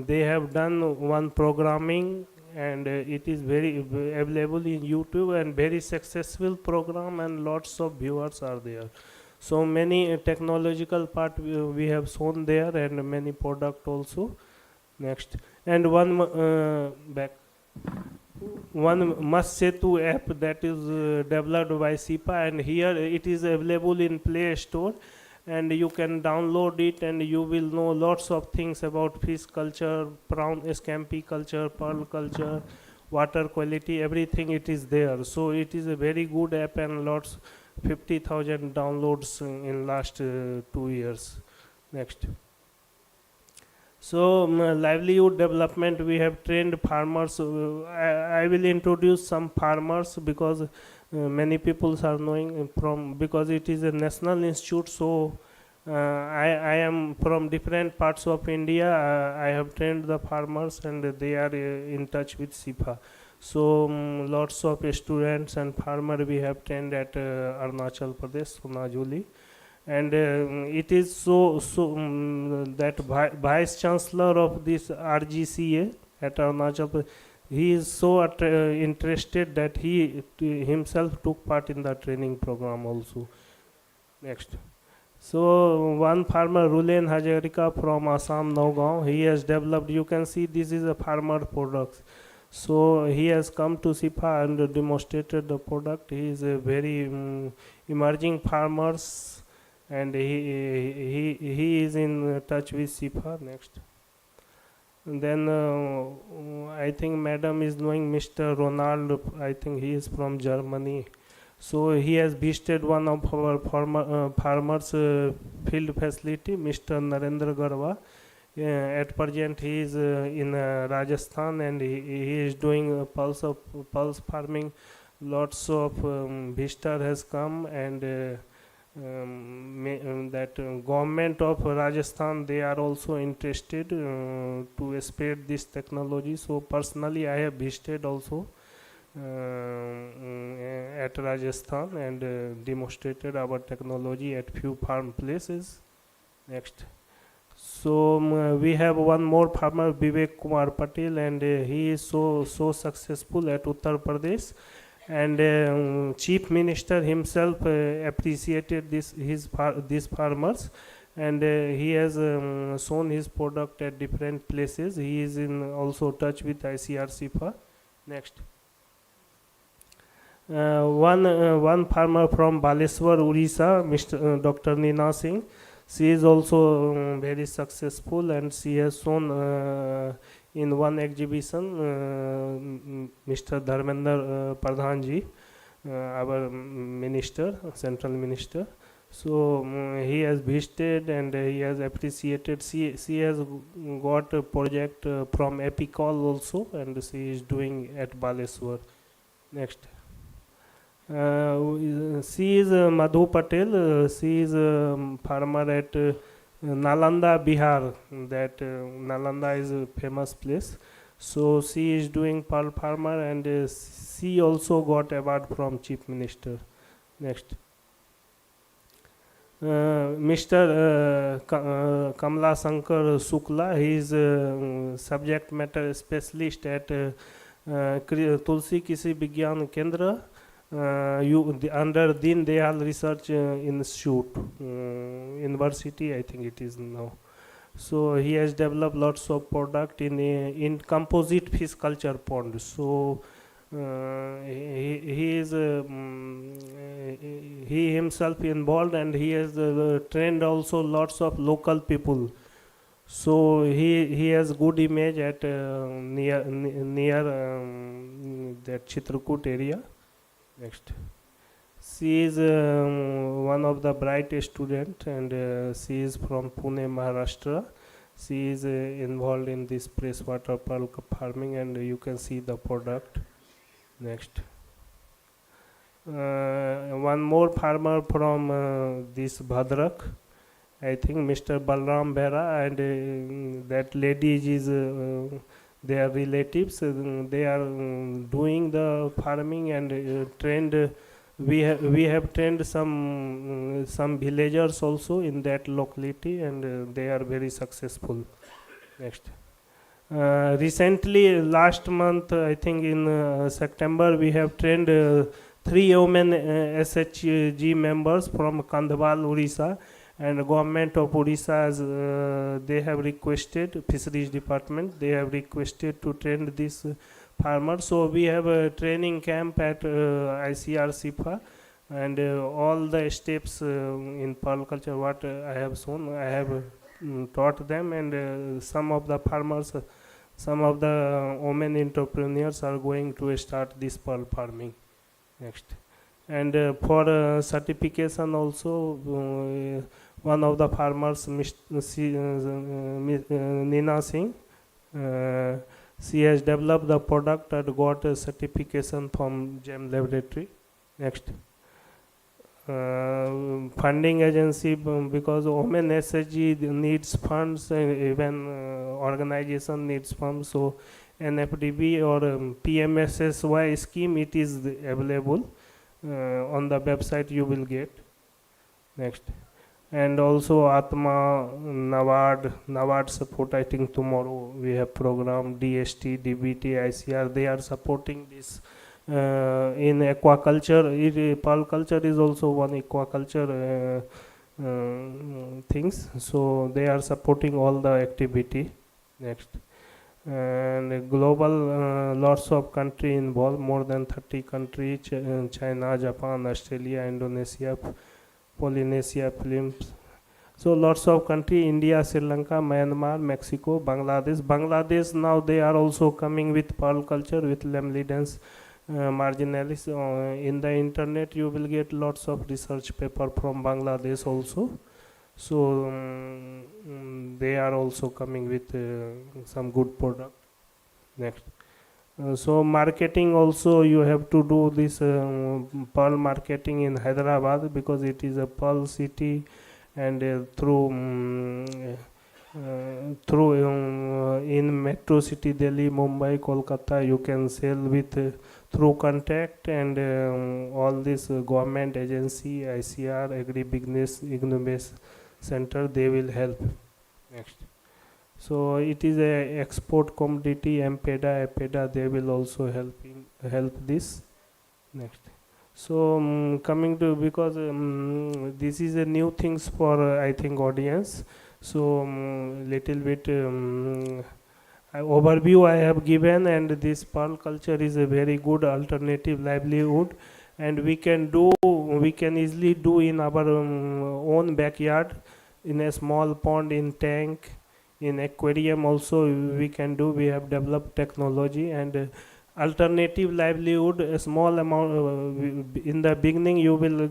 they have done one programming, and it is very available in YouTube, and very successful program, and lots of viewers are there. So many technological part we have shown there, and many product also. Next, and one must Setu app that is developed by SIPA, and here it is available in Play Store, and you can download it, and you will know lots of things about fish culture, prawn scampi culture, pearl culture, water quality, everything it is there. So it is a very good app, and lots 50,000 downloads in last 2 years. Next. So livelihood development, we have trained farmers. I will introduce some farmers, because many people are knowing from, because it is a national institute. So I am from different parts of India. I have trained the farmers, and they are in touch with SIPA. So lots of students and farmer we have trained at Arunachal Pradesh, Sonajuli. And it is so that vice chancellor of this RGCA at Arunachal Pradesh, he is so interested that he himself took part in the training program also. Next. So one farmer, Rulen Hajarika from Assam, Nagaon, he has developed, you can see this is a farmer product. So he has come to SIPA and demonstrated the product. He is a very emerging farmers, and he is in touch with SIPA. Next. And then I think madam is knowing Mr. Ronald, I think he is from Germany. So he has visited one of our farmers field facility, Mr. Narendra Garwa. At present he is in Rajasthan, and he is doing pulse farming. Lots of visitor has come, and that government of Rajasthan, they are also interested to spread this technology. So personally I have visited also at Rajasthan, and demonstrated our technology at few farm places. Next. So we have one more farmer, Vivek Kumar Patel, and he is so successful at Uttar Pradesh, and Chief Minister himself appreciated these farmers, and he has shown his product at different places. He is in also touch with ICR SIPA. Next. One farmer from Baleswar, Orissa, Mr. Dr. Nina Singh. She is also very successful, and she has shown in one exhibition Mr. Dharmender Pradhan ji, our minister, central minister. So he has visited, and he has appreciated. She has got a project from Epicol also, and she is doing at Baleswar. Next. She is Madhu Patel. She is a farmer at Nalanda, Bihar. That Nalanda is a famous place. So she is doing pearl farmer, and she also got award from Chief Minister. Next. Mr. Kamla Shankar Sukla, he is subject matter specialist at Tulsi Kisi Vigyan Kendra. Under Deen Dayal Research Institute, University, I think it is now. So he has developed lots of product in composite fish culture pond. So he is he himself involved, and he has trained also lots of local people. So he has good image at near that Chitrakoot area. Next. She is one of the brightest student, and she is from Pune, Maharashtra. She is involved in this freshwater pearl farming, and you can see the product. Next. One more farmer from this Bhadrak, I think Mr. Balram Bera and that lady is their relatives. They are doing the farming and trained. We have trained some villagers also in that locality, and they are very successful. Next. Recently, last month, I think in September, we have trained 3 women SHG members from Kandhaval, Orissa, and government of Orissa, they have requested, fisheries department, they have requested to train this farmers. So we have a training camp at ICR SIFA, and all the steps in pearl culture what I have shown, I have taught them, and some of the farmers, some of the women entrepreneurs are going to start this pearl farming. Next. And for certification also, one of the farmers, Nina Singh, she has developed the product and got a certification from GEM laboratory. Next. Funding agency, because women SHG needs funds, even organization needs funds, so NFDB or PMSSY scheme, it is available on the website, you will get. Next. And also Atma, NABARD support, I think tomorrow we have program, DST, DBT, ICR, they are supporting this in aquaculture. Pearl culture is also one aquaculture things, so they are supporting all the activity. Next. And global, lots of country involved, more than 30 countries, China, Japan, Australia, Indonesia, Polynesia, Philippines. So lots of country, India, Sri Lanka, Myanmar, Mexico, Bangladesh. Bangladesh now they are also coming with pearl culture, with lemlidens marginalis. In the internet you will get lots of research paper from Bangladesh also. So they are also coming with some good product. Next. So marketing also, you have to do this pearl marketing in Hyderabad, because it is a pearl city, and through in metro city Delhi, Mumbai, Kolkata, you can sell with through contact, and all this government agency, ICR, agribusiness, IGNO-based center, they will help. Next. So it is a export commodity, APEDA, they will also help this. Next. So coming to, because this is a new things for I think audience, so little bit overview I have given, and this pearl culture is a very good alternative livelihood, and we can easily do in our own backyard, in a small pond, in tank, in aquarium also we can do. We have developed technology, and alternative livelihood, a small amount, in the beginning you will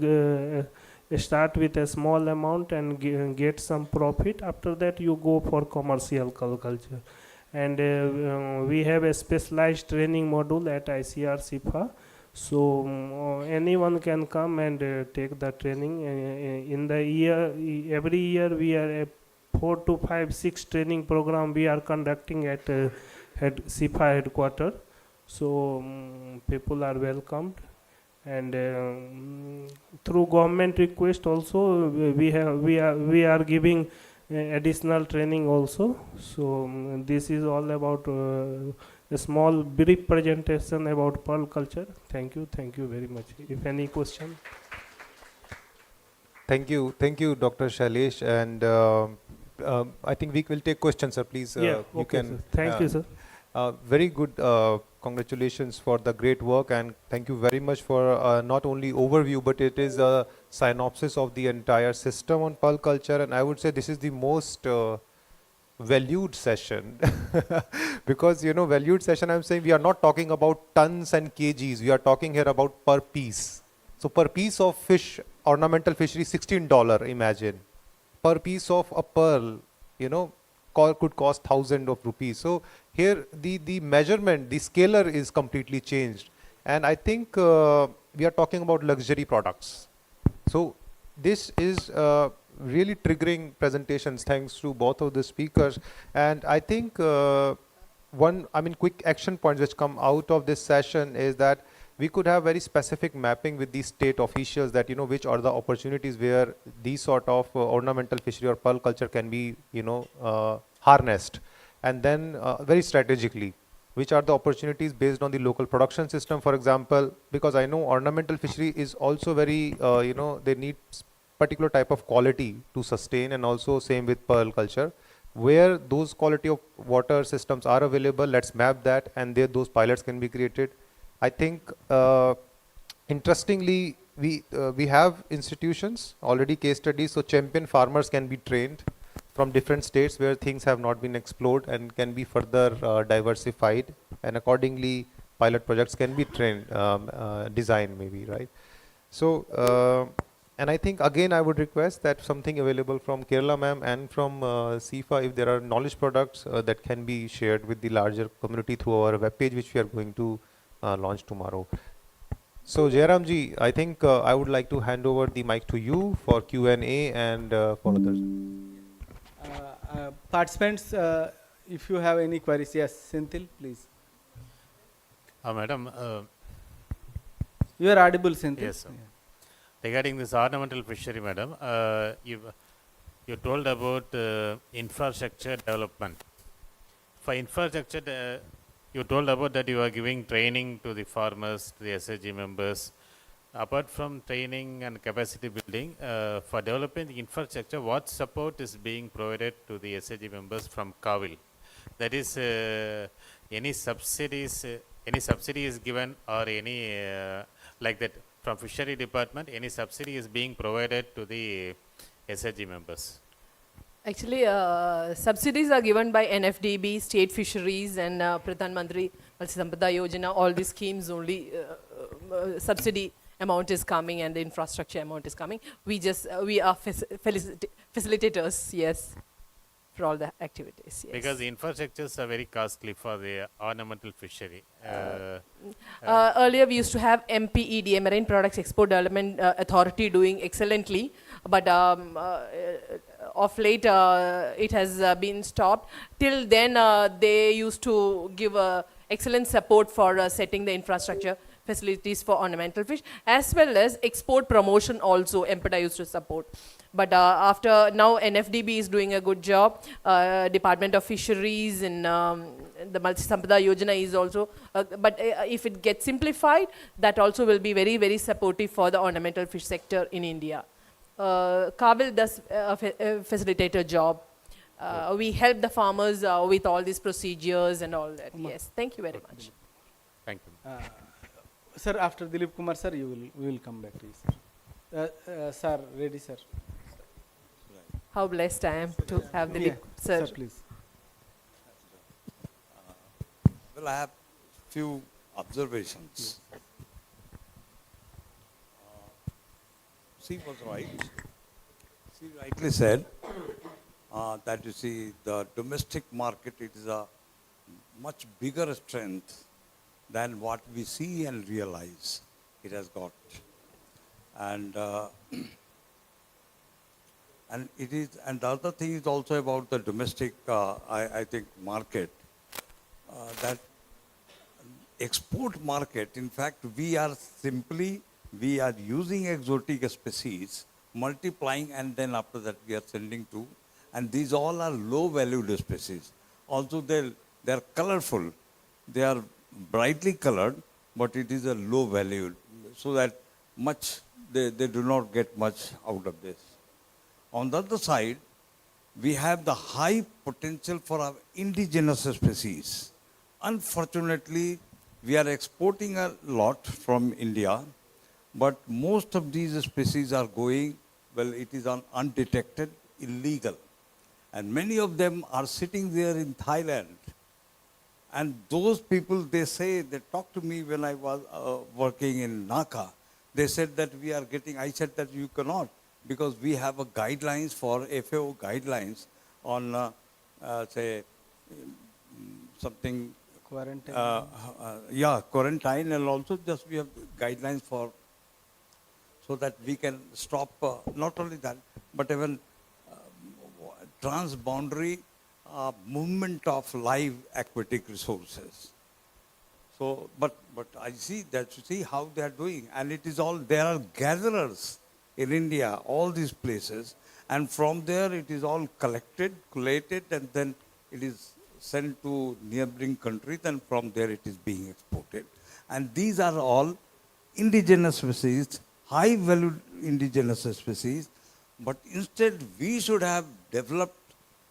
start with a small amount and get some profit. After that you go for commercial culture, and we have a specialized training module at ICR SIFA, so anyone can come and take the training. In the year, every year we are 4 to 5, 6 training program we are conducting at SIFA headquarters. So people are welcomed, and through government request also we are giving additional training also. So this is all about a small brief presentation about pearl culture. Thank you very much. If any question. Thank you, Dr. Shailesh, and I think we will take questions, sir. Please, yeah, you okay, can. Sir. Thank you, sir. Very good. Congratulations for the great work, and thank you very much for not only overview, but it is a synopsis of the entire system on pearl culture. And I would say this is the most valued session because valued session, I'm saying we are not talking about tons and kgs. We are talking here about per piece. So per piece of fish, ornamental fishery, $16. Imagine. Per piece of a pearl, could cost thousands of rupees. So here the measurement, the scalar is completely changed, and I think we are talking about luxury products. So this is really triggering presentations, thanks to both of the speakers. And I think quick action points which come out of this session is that we could have very specific mapping with the state officials that, which are the opportunities where these sort of ornamental fishery or pearl culture can be, harnessed. And then very strategically, which are the opportunities based on the local production system, for example, because I know ornamental fishery is also very, they need particular type of quality to sustain, and also same with pearl culture. Where those quality of water systems are available, let's map that, and there those pilots can be created. I think, interestingly, we have institutions, already case studies, so champion farmers can be trained from different states where things have not been explored and can be further diversified, and accordingly pilot projects can be trained, designed maybe, right? So, and I think again I would request that something available from Kerala ma'am and from CIFA, if there are knowledge products that can be shared with the larger community through our webpage, which we are going to launch tomorrow. So Jairam ji, I think I would like to hand over the mic to you for Q&A and for others. Participants, if you have any queries, yes, Senthil, please. Madam. You are audible, Senthil. Yes, sir. Yeah. Regarding this ornamental fishery, madam, you told about infrastructure development. For infrastructure, you told about that you are giving training to the farmers, to the SHG members. Apart from training and capacity building, for developing the infrastructure, what support is being provided to the SHG members from KAVIL? That is, any subsidies is given, or any like that from fishery department, any subsidy is being provided to the SHG members? Actually, subsidies are given by NFDB, state fisheries, and Pradhan Mantri Matsya Sampada Yojana. All these schemes only subsidy amount is coming, and the infrastructure amount is coming. We are facilitators, yes, for all the activities. Yes. Because the infrastructures are very costly for the ornamental fishery. Earlier we used to have MPEDA, Marine Products Export Development Authority, doing excellently, but of late it has been stopped. Till then they used to give excellent support for setting the infrastructure facilities for ornamental fish, as well as export promotion also MPEDA used to support. But after now NFDB is doing a good job, Department of Fisheries and the Matsya Sampada Yojana is also, but if it gets simplified, that also will be very, very supportive for the ornamental fish sector in India. KAVIL does a facilitator job. We help the farmers with all these procedures and all that. Yes, thank you very much. Thank you. Sir, after Dilip Kumar sir, we will come back to you, sir. Sir, ready, sir. How blessed I am to have Dilip sir. Sir, please. Well, I have few observations. She was right. She rightly said that you see the domestic market, it is a much bigger strength than what we see and realize it has got. And and it is, and the other thing is also about the domestic, I think, market, that export market, in fact, we are using exotic species, multiplying, and then after that we are sending to, and these all are low valued species. Also they are colorful, they are brightly colored, but it is a low valued, so that they do not get much out of this. On the other side, we have the high potential for our indigenous species. Unfortunately, we are exporting a lot from India, but most of these species are going, well, it is undetected, illegal. And many of them are sitting there in Thailand. And those people, they talked to me when I was working in Naka. They said that we are getting, I said that you cannot, because we have a guidelines for FAO guidelines on, say, something. Quarantine. Quarantine, and also just we have guidelines for, so that we can stop, not only that, but even transboundary movement of live aquatic resources. So, but I see that, you see how they are doing, and it is all, there are gatherers in India, all these places, and from there it is all collected, collated, and then it is sent to neighboring countries, and from there it is being exported. And these are all indigenous species, high valued indigenous species, but instead we should have developed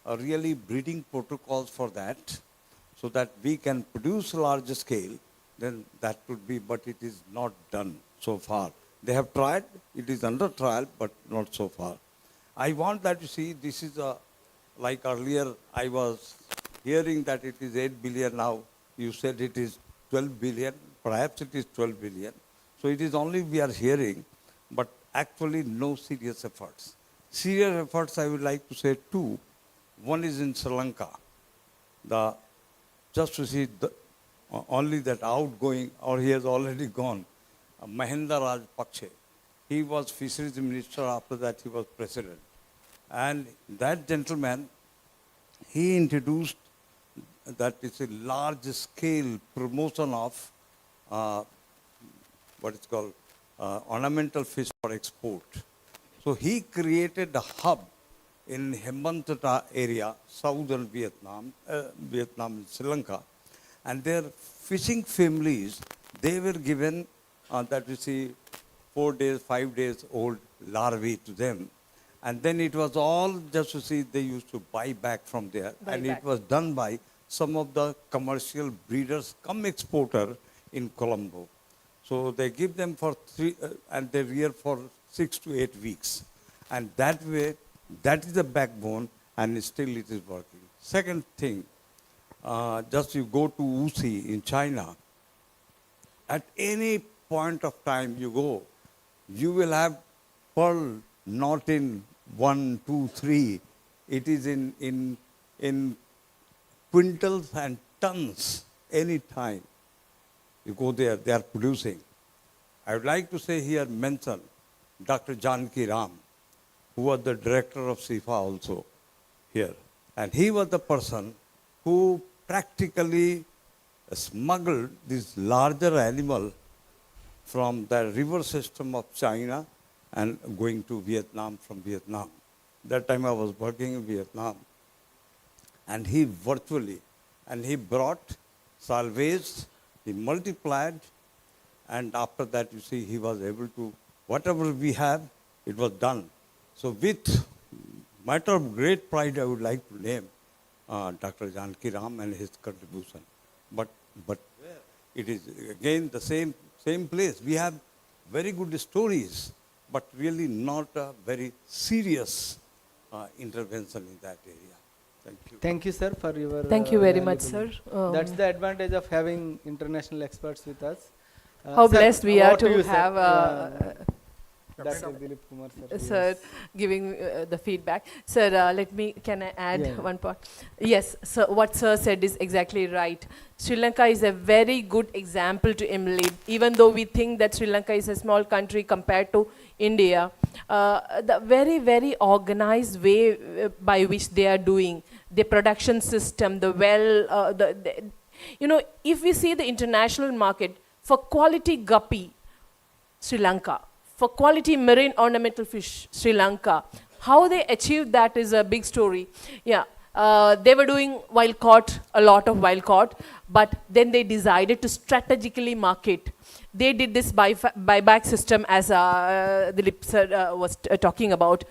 a really breeding protocols for that, so that we can produce larger scale, then that would be, but it is not done so far. They have tried, it is under trial, but not so far. I want that you see, this is a, like earlier I was hearing that it is 8 billion now, you said it is 12 billion, perhaps it is 12 billion. So it is only we are hearing, but actually no serious efforts. Serious efforts I would like to say two. One is in Sri Lanka. Just to see only that outgoing, or he has already gone, Mahinda Rajapaksa. He was fisheries minister, after that he was president. And that gentleman, he introduced that is a large scale promotion of what is called ornamental fish for export. So he created a hub in Hambantota area, southern Vietnam, and Sri Lanka, and their fishing families, they were given that you see 4 days, 5 days old larvae to them, and then it was all just to see they used to buy back from there, it was done by some of the commercial breeders come exporter in Colombo. So they give them for 3 and they rear for 6 to 8 weeks, and that way. That is the backbone, and still it is working. Second thing, just you go to Wuxi in China, at any point of time you go, you will have pearl not in 1, 2, 3. It is in quintals and tons any time. You go there, they are producing. I would like to say here, mention Dr. Janki Ram, who was the director of SIFA also here. And he was the person who practically smuggled this larger animal from the river system of China and going to Vietnam from Vietnam. That time I was working in Vietnam. And he virtually, and he brought, salvaged, he multiplied, and after that, you see, he was able to, whatever we have, it was done. So with matter of great pride, I would like to name Dr. Janki Ram and his contribution. But it is again the same place. We have very good stories, but really not a very serious intervention in that area. Thank you. Thank you, sir, for your. Thank you very much, sir. That's the advantage of having international experts with us. How sir, blessed we are to you, have. Dr. Dilip Kumar, sir. Sir, giving the feedback. Sir, can I add one part? Yes, sir, what sir said is exactly right. Sri Lanka is a very good example to emulate. Even though we think that Sri Lanka is a small country compared to India, the very, very organized way by which they are doing the production system, if we see the international market for quality guppy, Sri Lanka, for quality marine ornamental fish, Sri Lanka. How they achieved that is a big story. Yeah, they were doing wild caught, a lot of wild caught, but then they decided to strategically market. They did this buyback system as Dilip sir was talking about.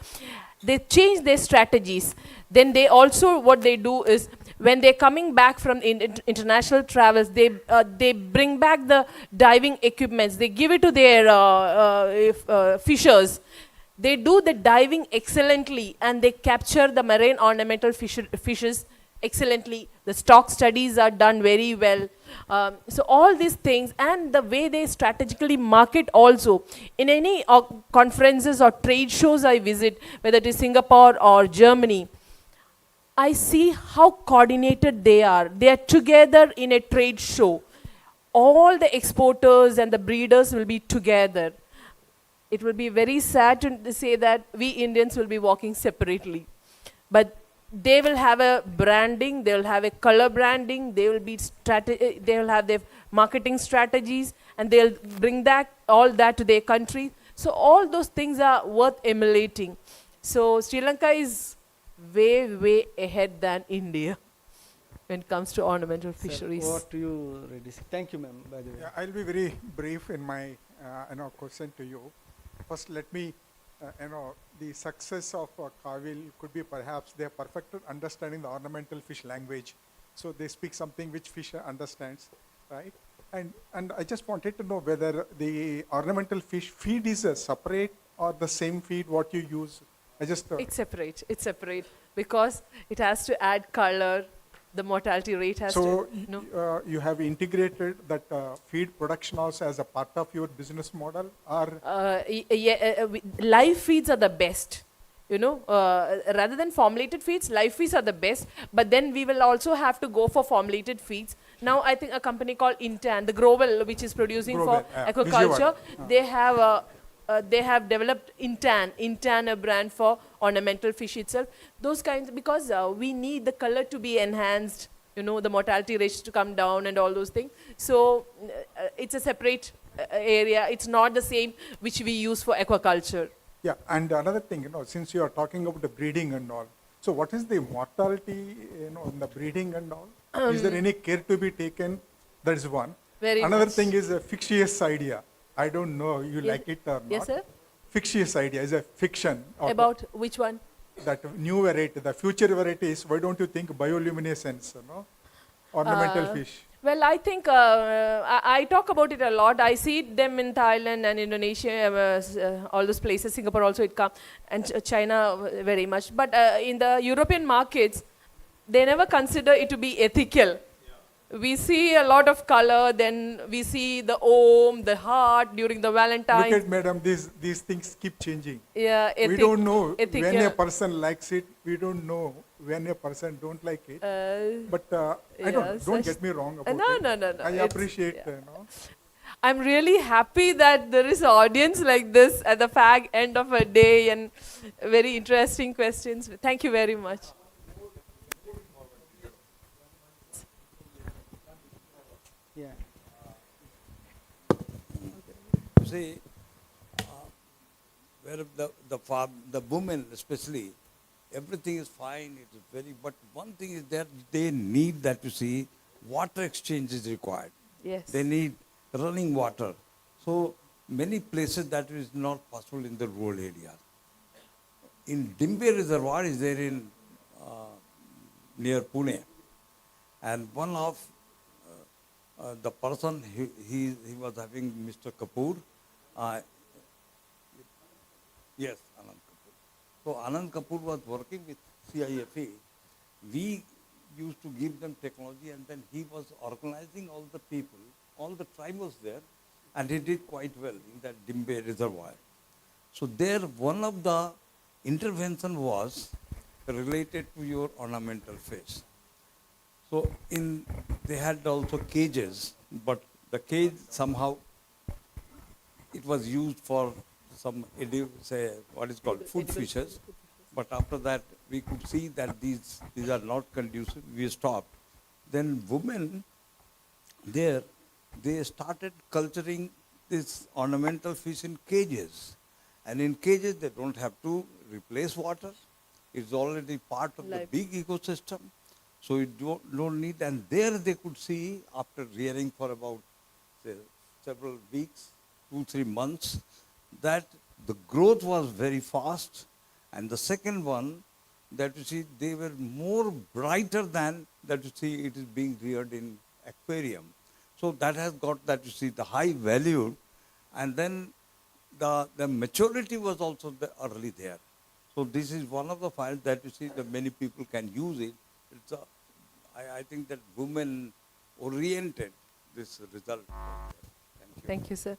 They changed their strategies. Then they also, what they do is, when they're coming back from international travels, they bring back the diving equipments. They give it to their fishers. They do the diving excellently, and they capture the marine ornamental fishes excellently. The stock studies are done very well. So all these things, and the way they strategically market also. In any conferences or trade shows I visit, whether it is Singapore or Germany, I see how coordinated they are. They are together in a trade show. All the exporters and the breeders will be together. it will be very sad to say that we Indians will be walking separately. But they will have a branding, they will have a color branding, they will be they will have their marketing strategies, and they'll bring that all that to their country. So all those things are worth emulating. So Sri Lanka is way ahead than India when it comes to ornamental fisheries. Over to you, Reddy. Thank you, ma'am, by the way. Yeah, I'll be very brief in my question to you. First, let me, the success of Kavil could be perhaps they have perfected understanding the ornamental fish language. So they speak something which fish understands, right? And I just wanted to know whether the ornamental fish feed is a separate or the same feed what you use. It's separate because it has to add color. The mortality rate has so you have integrated that feed production also as a part of your business model, or live feeds are the best. Rather than formulated feeds, live feeds are the best. But then we will also have to go for formulated feeds. Now I think a company called Intan, the Growell, which is producing for aquaculture, they have developed Intan, a brand for ornamental fish itself. Those kinds, because we need the color to be enhanced, the mortality rates to come down and all those things. So it's a separate area. It's not the same which we use for aquaculture. Yeah, and another thing, since you are talking about the breeding and all, so what is the mortality, in the breeding and all? Is there any care to be taken? That is one. Another thing is a fictitious idea. I don't know you like it or not. Yes, sir. Fictitious idea is a fiction. About which one? That new variety, the future varieties. Why don't you think bioluminescence? Ornamental fish. Well, I think I talk about it a lot. I see them in Thailand and Indonesia, all those places. Singapore also it comes, and China very much. But in the European markets, they never consider it to be ethical. We see a lot of color, then we see the Om, the heart during the Valentine's. Look at madam, these things keep changing. Yeah, we don't know when a person likes it. We don't know when a person don't like it. But I don't get me wrong about it. No. I appreciate, I'm really happy that there is an audience like this at the fag end of a day and very interesting questions. Thank you very much. Yeah. See, where the women especially, everything is fine, it is very, but one thing is that they need that water exchange is required. Yes. They need running water. So many places that is not possible in the rural areas. In Dimbe Reservoir is there in near Pune, and one of the person, he was having Mr. Kapoor. Yes, Anand Kapoor. So Anand Kapoor was working with CIFE. We used to give them technology, and then he was organizing all the people, all the tribe was there, and he did quite well in that Dimbe Reservoir. So there, one of the intervention was related to your ornamental fish. So they had also cages, but the cage somehow, it was used for some, say, what is called food fishes. But after that, we could see that these are not conducive. We stopped. Then women there, they started culturing this ornamental fish in cages. And in cages, they don't have to replace water. It's already part of the big ecosystem. So you don't need, and there they could see after rearing for about, say, several weeks, 2-3 months, that the growth was very fast. And the second one, that they were more brighter than that it is being reared in aquarium. So that has got that the high value, and then the maturity was also early there. So this is one of the files that that many people can use it. It's I think that women-oriented this result. Thank you, sir.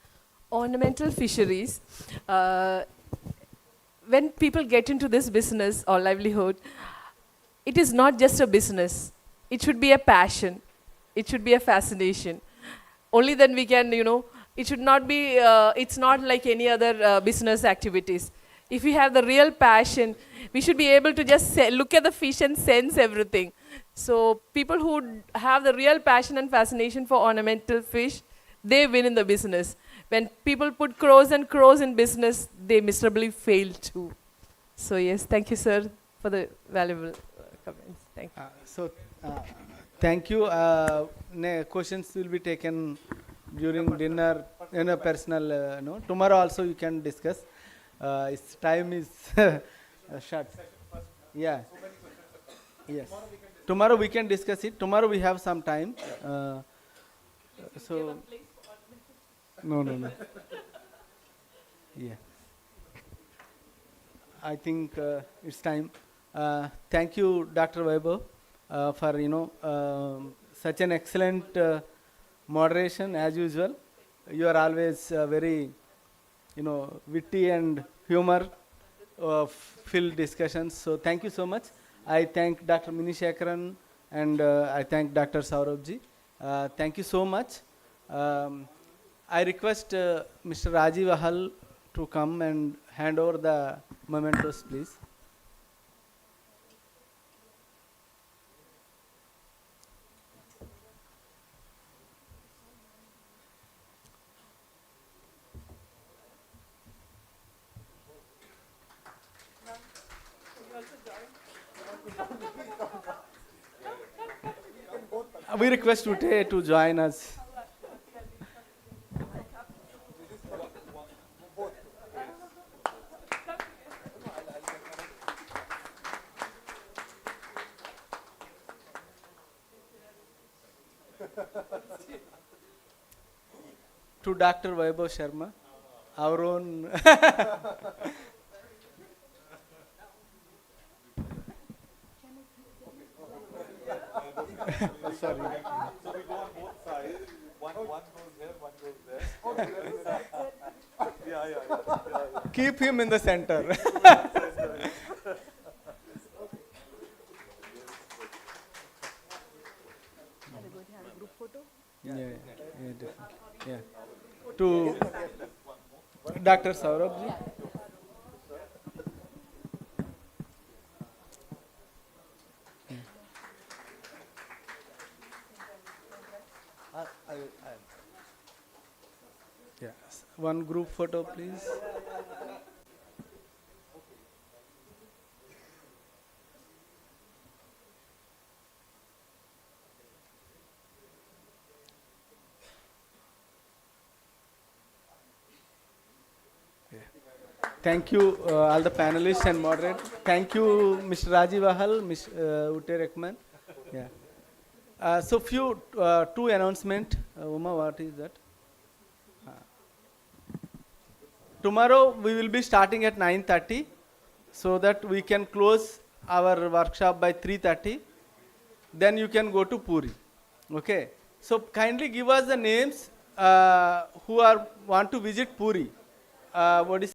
Ornamental fisheries. When people get into this business or livelihood, it is not just a business. It should be a passion. It should be a fascination. Only then we can, It should not be, it's not like any other business activities. If we have the real passion, we should be able to just look at the fish and sense everything. So people who have the real passion and fascination for ornamental fish, they win in the business. When people put crores and crores in business, they miserably fail too. So yes, thank you, sir, for the valuable comments. Thank you. Thank you. Questions will be taken during dinner in a personal no. Tomorrow also you can discuss. Its time is short. Yeah. Yes. Tomorrow we can discuss it. Tomorrow we have some time. So. No. Yeah. I think it's time. Thank you, Dr. Vaibhav, for such an excellent moderation as usual. You are always very witty and humor filled discussions. So thank you so much. I thank Dr. Minishekaran and I thank Dr. Saurabhji. Thank you so much. I request Mr. Rajiv Ahal to come and hand over the mementos, please. We request Ute to join us. To Dr. Vaibhav Sharma, our own sorry. So we go on both sides. One goes here, one goes there. Yeah. Keep him in the center. Yeah, definitely. Yeah. To Dr. Saurabhji. Yes. One group photo, please. Thank you, all the panelists and moderators. Thank you, Mr. Rajiv Ahal, Ms. Ute Rekman. Yeah. So two announcements. Uma, what is that? Tomorrow we will be starting at 9:30, so that we can close our workshop by 3:30. Then you can go to Puri. Okay. So kindly give us the names who want to visit Puri. What is